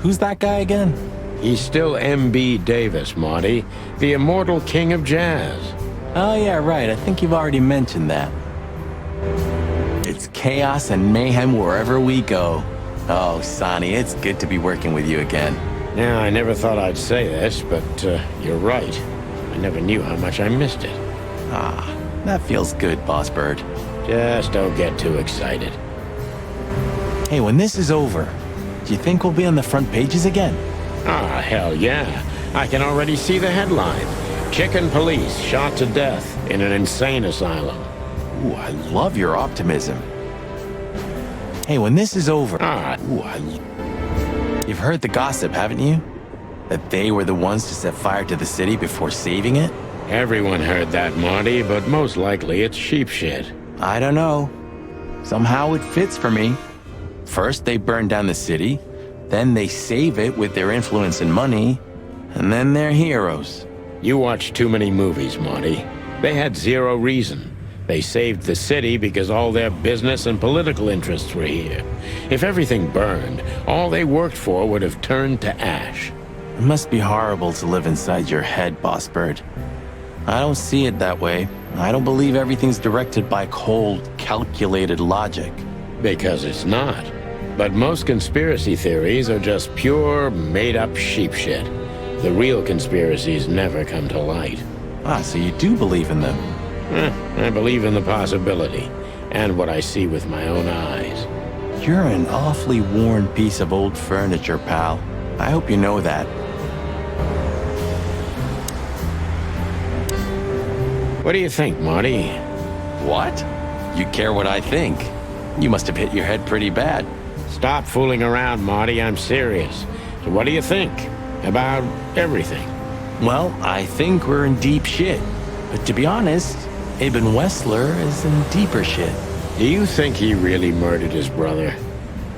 Who's that guy again? He's still M.B. Davis, Marty, the immortal king of jazz. Oh yeah, right. I think you've already mentioned that. It's chaos and mayhem wherever we go. Oh, Sonny, it's good to be working with you again. Yeah, I never thought I'd say this, but you're right. I never knew how much I missed it. Ah, that feels good, Boss Bird. Just don't get too excited. Hey, when this is over, do you think we'll be on the front pages again? Ah, hell yeah. I can already see the headline. Chicken police shot to death in an insane asylum. Ooh, I love your optimism. Hey, when this is over... You've heard the gossip, haven't you? That they were the ones to set fire to the city before saving it? Everyone heard that, Marty, but most likely it's sheep shit. I don't know. Somehow it fits for me. First, they burn down the city. Then they save it with their influence and money. And then they're heroes. You watch too many movies, Marty. They had zero reason. They saved the city because all their business and political interests were here. If everything burned, all they worked for would have turned to ash. It must be horrible to live inside your head, Boss Bird. I don't see it that way. I don't believe everything's directed by cold, calculated logic. Because it's not. But most conspiracy theories are just pure, made-up sheep shit. The real conspiracies never come to light. Ah, so you do believe in them? I believe in the possibility, and what I see with my own eyes. You're an awfully worn piece of old furniture, pal. I hope you know that. What do you think, Marty? What? You care what I think? You must have hit your head pretty bad. Stop fooling around, Marty. I'm serious. So what do you think about everything? Well, I think we're in deep shit. But to be honest, Ibn Wessler is in deeper shit. Do you think he really murdered his brother?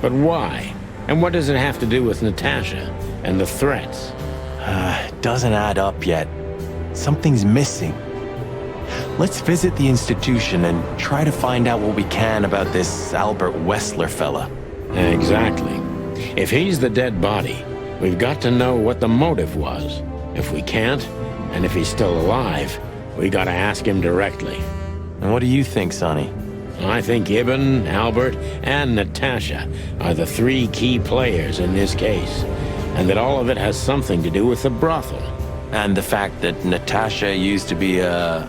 But why? And what does it have to do with Natasha and the threats? Doesn't add up yet. Something's missing. Let's visit the institution and try to find out what we can about this Albert Wessler fella. Exactly. If he's the dead body, we've got to know what the motive was. If we can't, and if he's still alive, we gotta ask him directly. And what do you think, Sonny? I think Ibn, Albert, and Natasha are the three key players in this case, and that all of it has something to do with the brothel. And the fact that Natasha used to be a...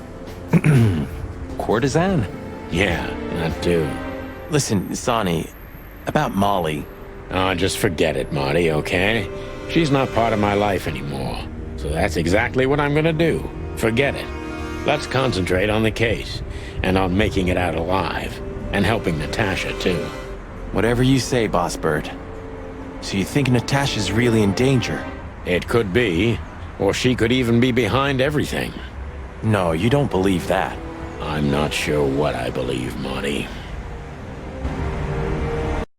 courtesan? Yeah, that too. Listen, Sonny, about Molly. Oh, just forget it, Marty, okay? She's not part of my life anymore. So that's exactly what I'm gonna do. Forget it. Let's concentrate on the case, and on making it out alive, and helping Natasha, too. Whatever you say, Boss Bird. So you think Natasha's really in danger? It could be, or she could even be behind everything. No, you don't believe that. I'm not sure what I believe, Marty.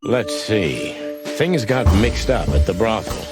Let's see. Things got mixed up at the brothel.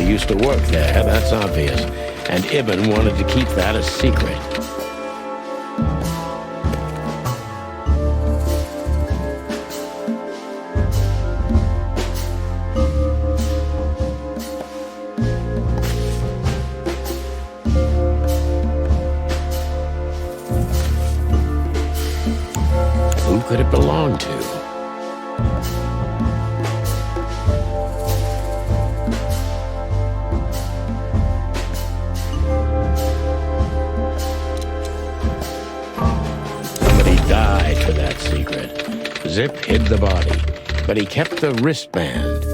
Used to work there, that's obvious. And Ibn wanted to keep that a secret. Who could it belong to? Zip hid the body, but he kept the wristband.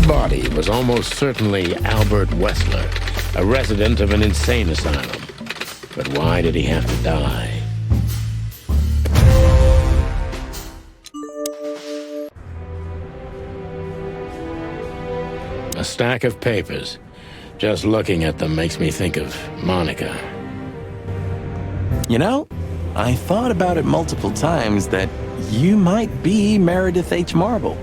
Body was almost certainly Albert Wessler, a resident of an insane asylum. But why did he have to die? A stack of papers. Just looking at them makes me think of Monica. You know, I thought about it multiple times that you might be Meredith H. Marble.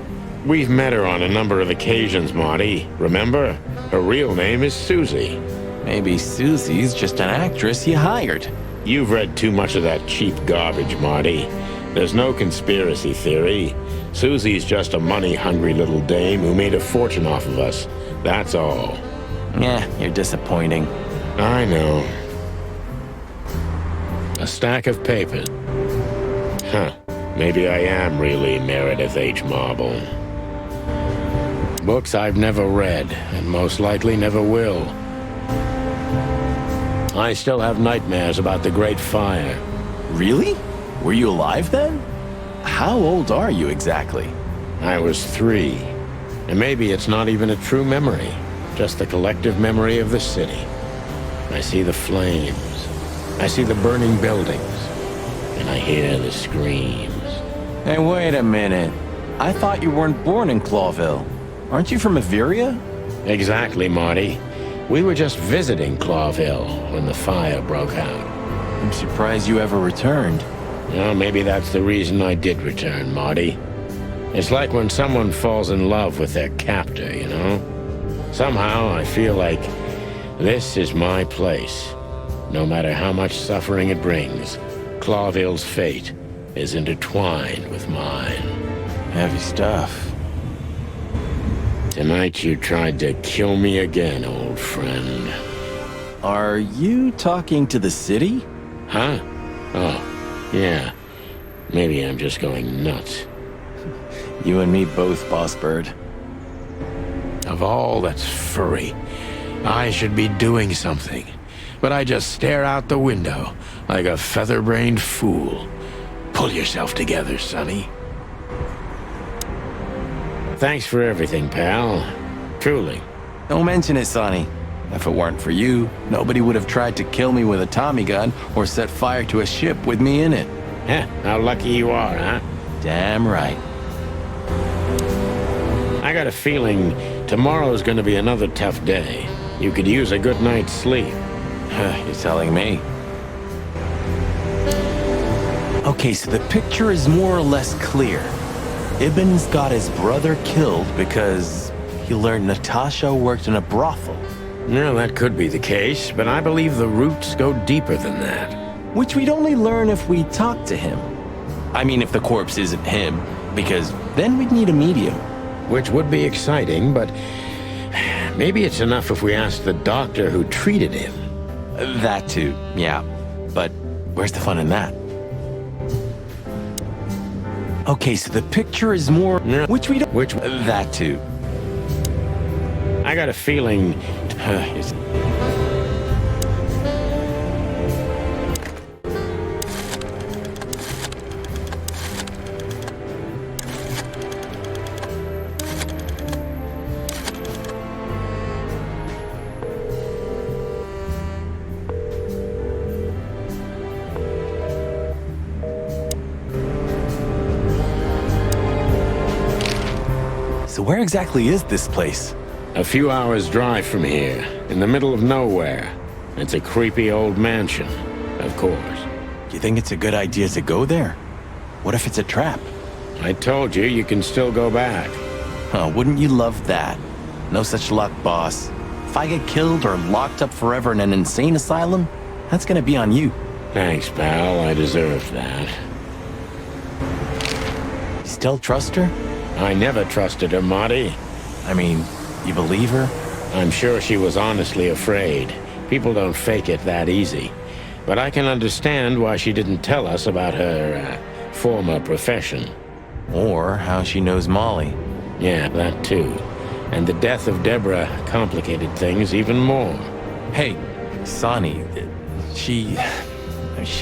We've met her on a number of occasions, Marty. Remember? Her real name is Susie. Maybe Susie's just an actress you hired. You've read too much of that cheap garbage, Marty. There's no conspiracy theory. Susie's just a money-hungry little dame who made a fortune off of us. That's all. Yeah, you're disappointing. I know. A stack of papers. Huh. Maybe I am really Meredith H. Marble. Books I've never read, and most likely never will. I still have nightmares about the Great Fire. Really? Were you alive then? How old are you exactly? I was 3. And maybe it's not even a true memory, just the collective memory of the city. I see the flames. I see the burning buildings. And I hear the screams. Hey, wait a minute. I thought you weren't born in Clawville. Aren't you from Averia? Exactly, Marty. We were just visiting Clawville when the fire broke out. I'm surprised you ever returned. Well, maybe that's the reason I did return, Marty. It's like when someone falls in love with their captor, you know? Somehow I feel like this is my place. No matter how much suffering it brings, Clawville's fate is intertwined with mine. Heavy stuff. Tonight you tried to kill me again, old friend. Are you talking to the city? Huh? Oh, yeah. Maybe I'm just going nuts. You and me both, Boss Bird. Of all that's furry, I should be doing something. But I just stare out the window like a feather-brained fool. Pull yourself together, Sonny. Thanks for everything, pal. Truly. Don't mention it, Sonny. If it weren't for you, nobody would have tried to kill me with a Tommy gun or set fire to a ship with me in it. Heh, how lucky you are, huh? Damn right. I got a feeling tomorrow's gonna be another tough day. You could use a good night's sleep. You're telling me. Okay, so the picture is more or less clear. Ibn's got his brother killed because he learned Natasha worked in a brothel. No, that could be the case, but I believe the roots go deeper than that. Which we'd only learn if we talk to him. I mean, if the corpse isn't him, because then we'd need a medium. Which would be exciting, but maybe it's enough if we ask the doctor who treated him. That too, yeah. But where's the fun in that? Okay, so the picture is more... Which we don't... Which... That too. I got a feeling... So where exactly is this place? A few hours' drive from here, in the middle of nowhere. It's a creepy old mansion, of course. You think it's a good idea to go there? What if it's a trap? I told you, you can still go back. Oh, wouldn't you love that? No such luck, boss. If I get killed or locked up forever in an insane asylum, that's gonna be on you. Thanks, pal. I deserve that. You still trust her? I never trusted her, Marty. I mean, you believe her? I'm sure she was honestly afraid. People don't fake it that easy. But I can understand why she didn't tell us about her former profession. Or how she knows Molly. Yeah, that too. And the death of Deborah complicated things even more. Hey, Sonny, she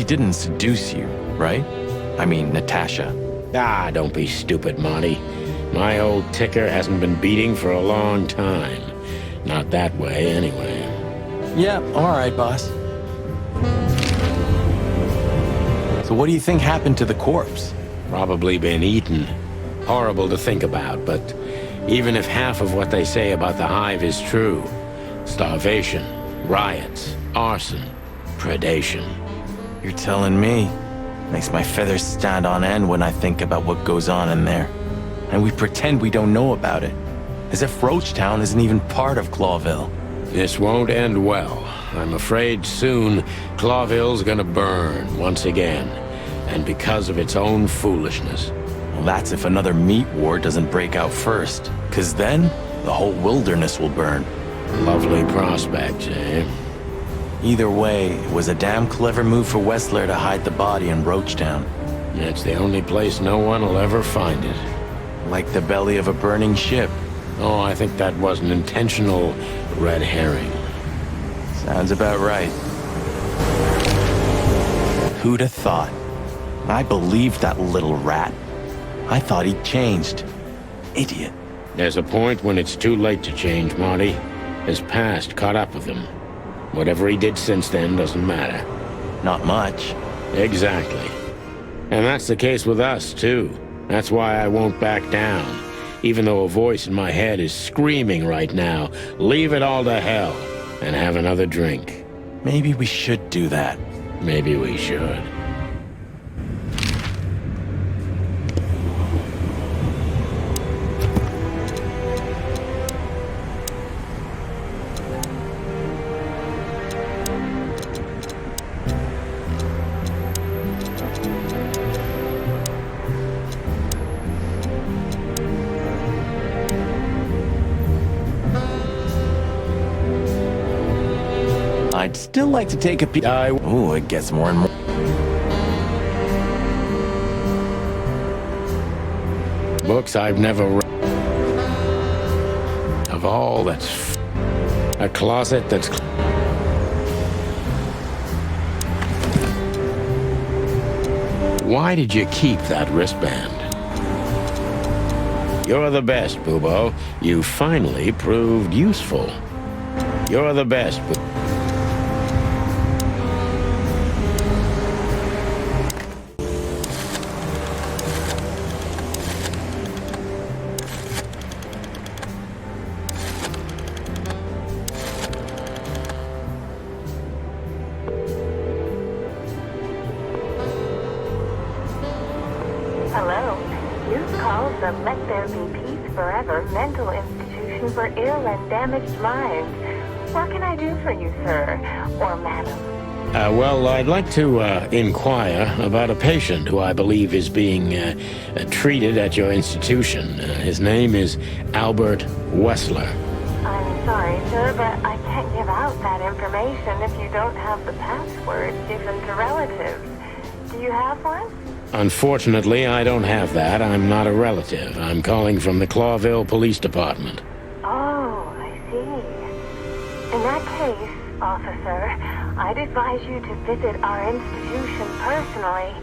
didn't seduce you, right? I mean, Natasha. Ah, don't be stupid, Monty. My old ticker hasn't been beating for a long time. Not that way, anyway. Yeah, all right, boss. So what do you think happened to the corpse? Probably been eaten. Horrible to think about, but even if half of what they say about the hive is true, starvation, riots, arson, predation. You're telling me. Makes my feathers stand on end when I think about what goes on in there. And we pretend we don't know about it. As if Roachtown isn't even part of Clawville. This won't end well. I'm afraid soon Clawville's gonna burn once again. And because of its own foolishness. Well, that's if another meat war doesn't break out first. 'Cause then, the whole wilderness will burn. Lovely prospect, eh? Either way, it was a damn clever move for Wessler to hide the body in Roachtown. It's the only place no one will ever find it. Like the belly of a burning ship. Oh, I think that was an intentional red herring. Sounds about right. Who'd have thought? I believed that little rat. I thought he'd changed. Idiot. There's a point when it's too late to change, Marty. His past caught up with him. Whatever he did since then doesn't matter. Not much. Exactly. And that's the case with us, too. That's why I won't back down. Even though a voice in my head is screaming right now, leave it all to hell and have another drink. Maybe we should do that. Maybe we should. I'd still like to take a peek. Ooh, it gets more and more. Books I've never read. Of all that's a closet that's... Why did you keep that wristband? You're the best, Bubo. You finally proved useful. You're the best, Bubo. Hello. You've called the Let There Be Peace Forever mental institution for ill and damaged minds. What can I do for you, sir? Or madam? Well, I'd like to inquire about a patient who I believe is being treated at your institution. His name is Albert Wessler. I'm sorry, sir, but I can't give out that information if you don't have the password given to relatives. Do you have one? Unfortunately, I don't have that. I'm not a relative. I'm calling from the Clawville Police Department. Oh, I see. In that case, officer, I'd advise you to visit our institution personally.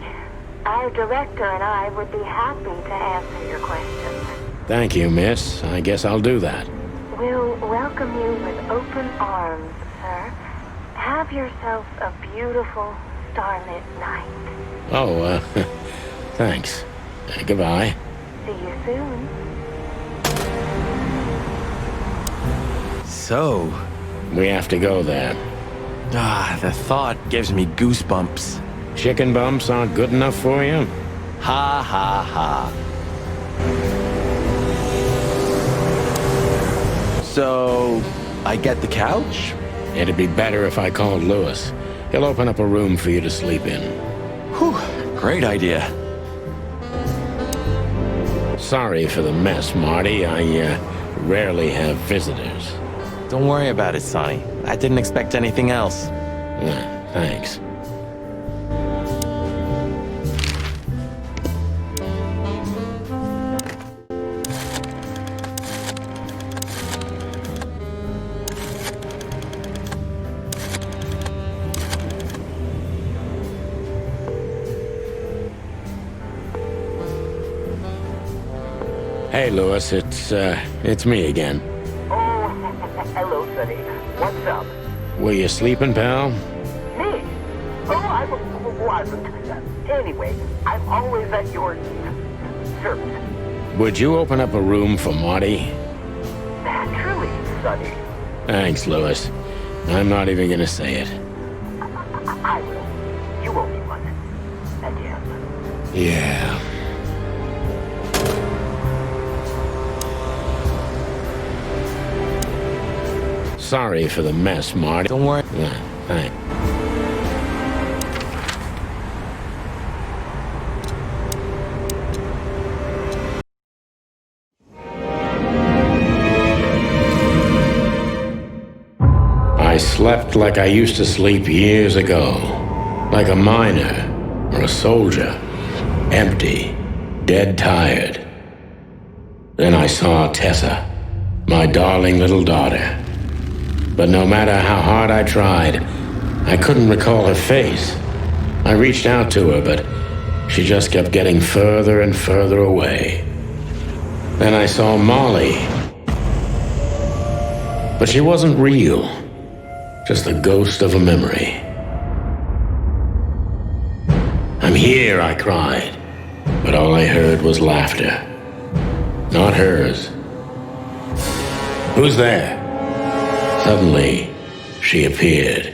Our director and I would be happy to answer your questions. Thank you, miss. I guess I'll do that. We'll welcome you with open arms, sir. Have yourself a beautiful starlit night. Oh, thanks. Goodbye. See you soon. So... We have to go there. The thought gives me goosebumps. Chicken bumps aren't good enough for you? Ha ha ha. So, I get the couch? It'd be better if I called Lewis. He'll open up a room for you to sleep in. Whew, great idea. Sorry for the mess, Marty. I rarely have visitors. Don't worry about it, Sonny. I didn't expect anything else. Thanks. Hey, Lewis, it's me again. Oh, hello, Sonny. What's up? Were you sleeping, pal? Me? Oh, I wasn't. Anyway, I'm always at your service. Would you open up a room for Marty? Naturally, Sonny. Thanks, Lewis. I'm not even gonna say it. I will. You owe me one. Again. Yeah. Sorry for the mess, Marty. Don't worry. Thanks. I slept like I used to sleep years ago. Like a miner or a soldier. Empty. Dead tired. Then I saw Tessa. My darling little daughter. But no matter how hard I tried, I couldn't recall her face. I reached out to her, but She just kept getting further and further away. Then I saw Molly. But she wasn't real. Just the ghost of a memory. "I'm here," I cried. But all I heard was laughter. Not hers. "Who's there?" Suddenly, she appeared.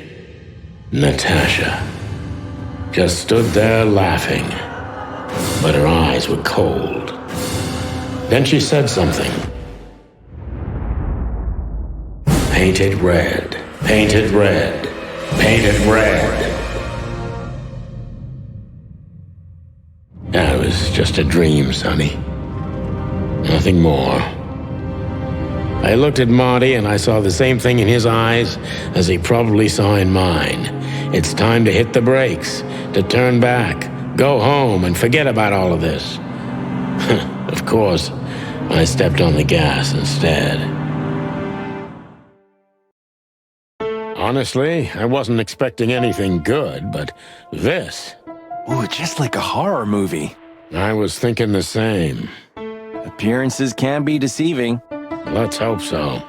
Natasha. Just stood there laughing. But her eyes were cold. Then she said something. "Painted red, painted red, painted red." That was just a dream, Sonny. Nothing more. I looked at Marty and I saw the same thing in his eyes as he probably saw in mine. It's time to hit the brakes, to turn back, go home and forget about all of this. Of course, I stepped on the gas instead. Honestly, I wasn't expecting anything good, but this... Ooh, just like a horror movie. I was thinking the same. Appearances can be deceiving. Let's hope so.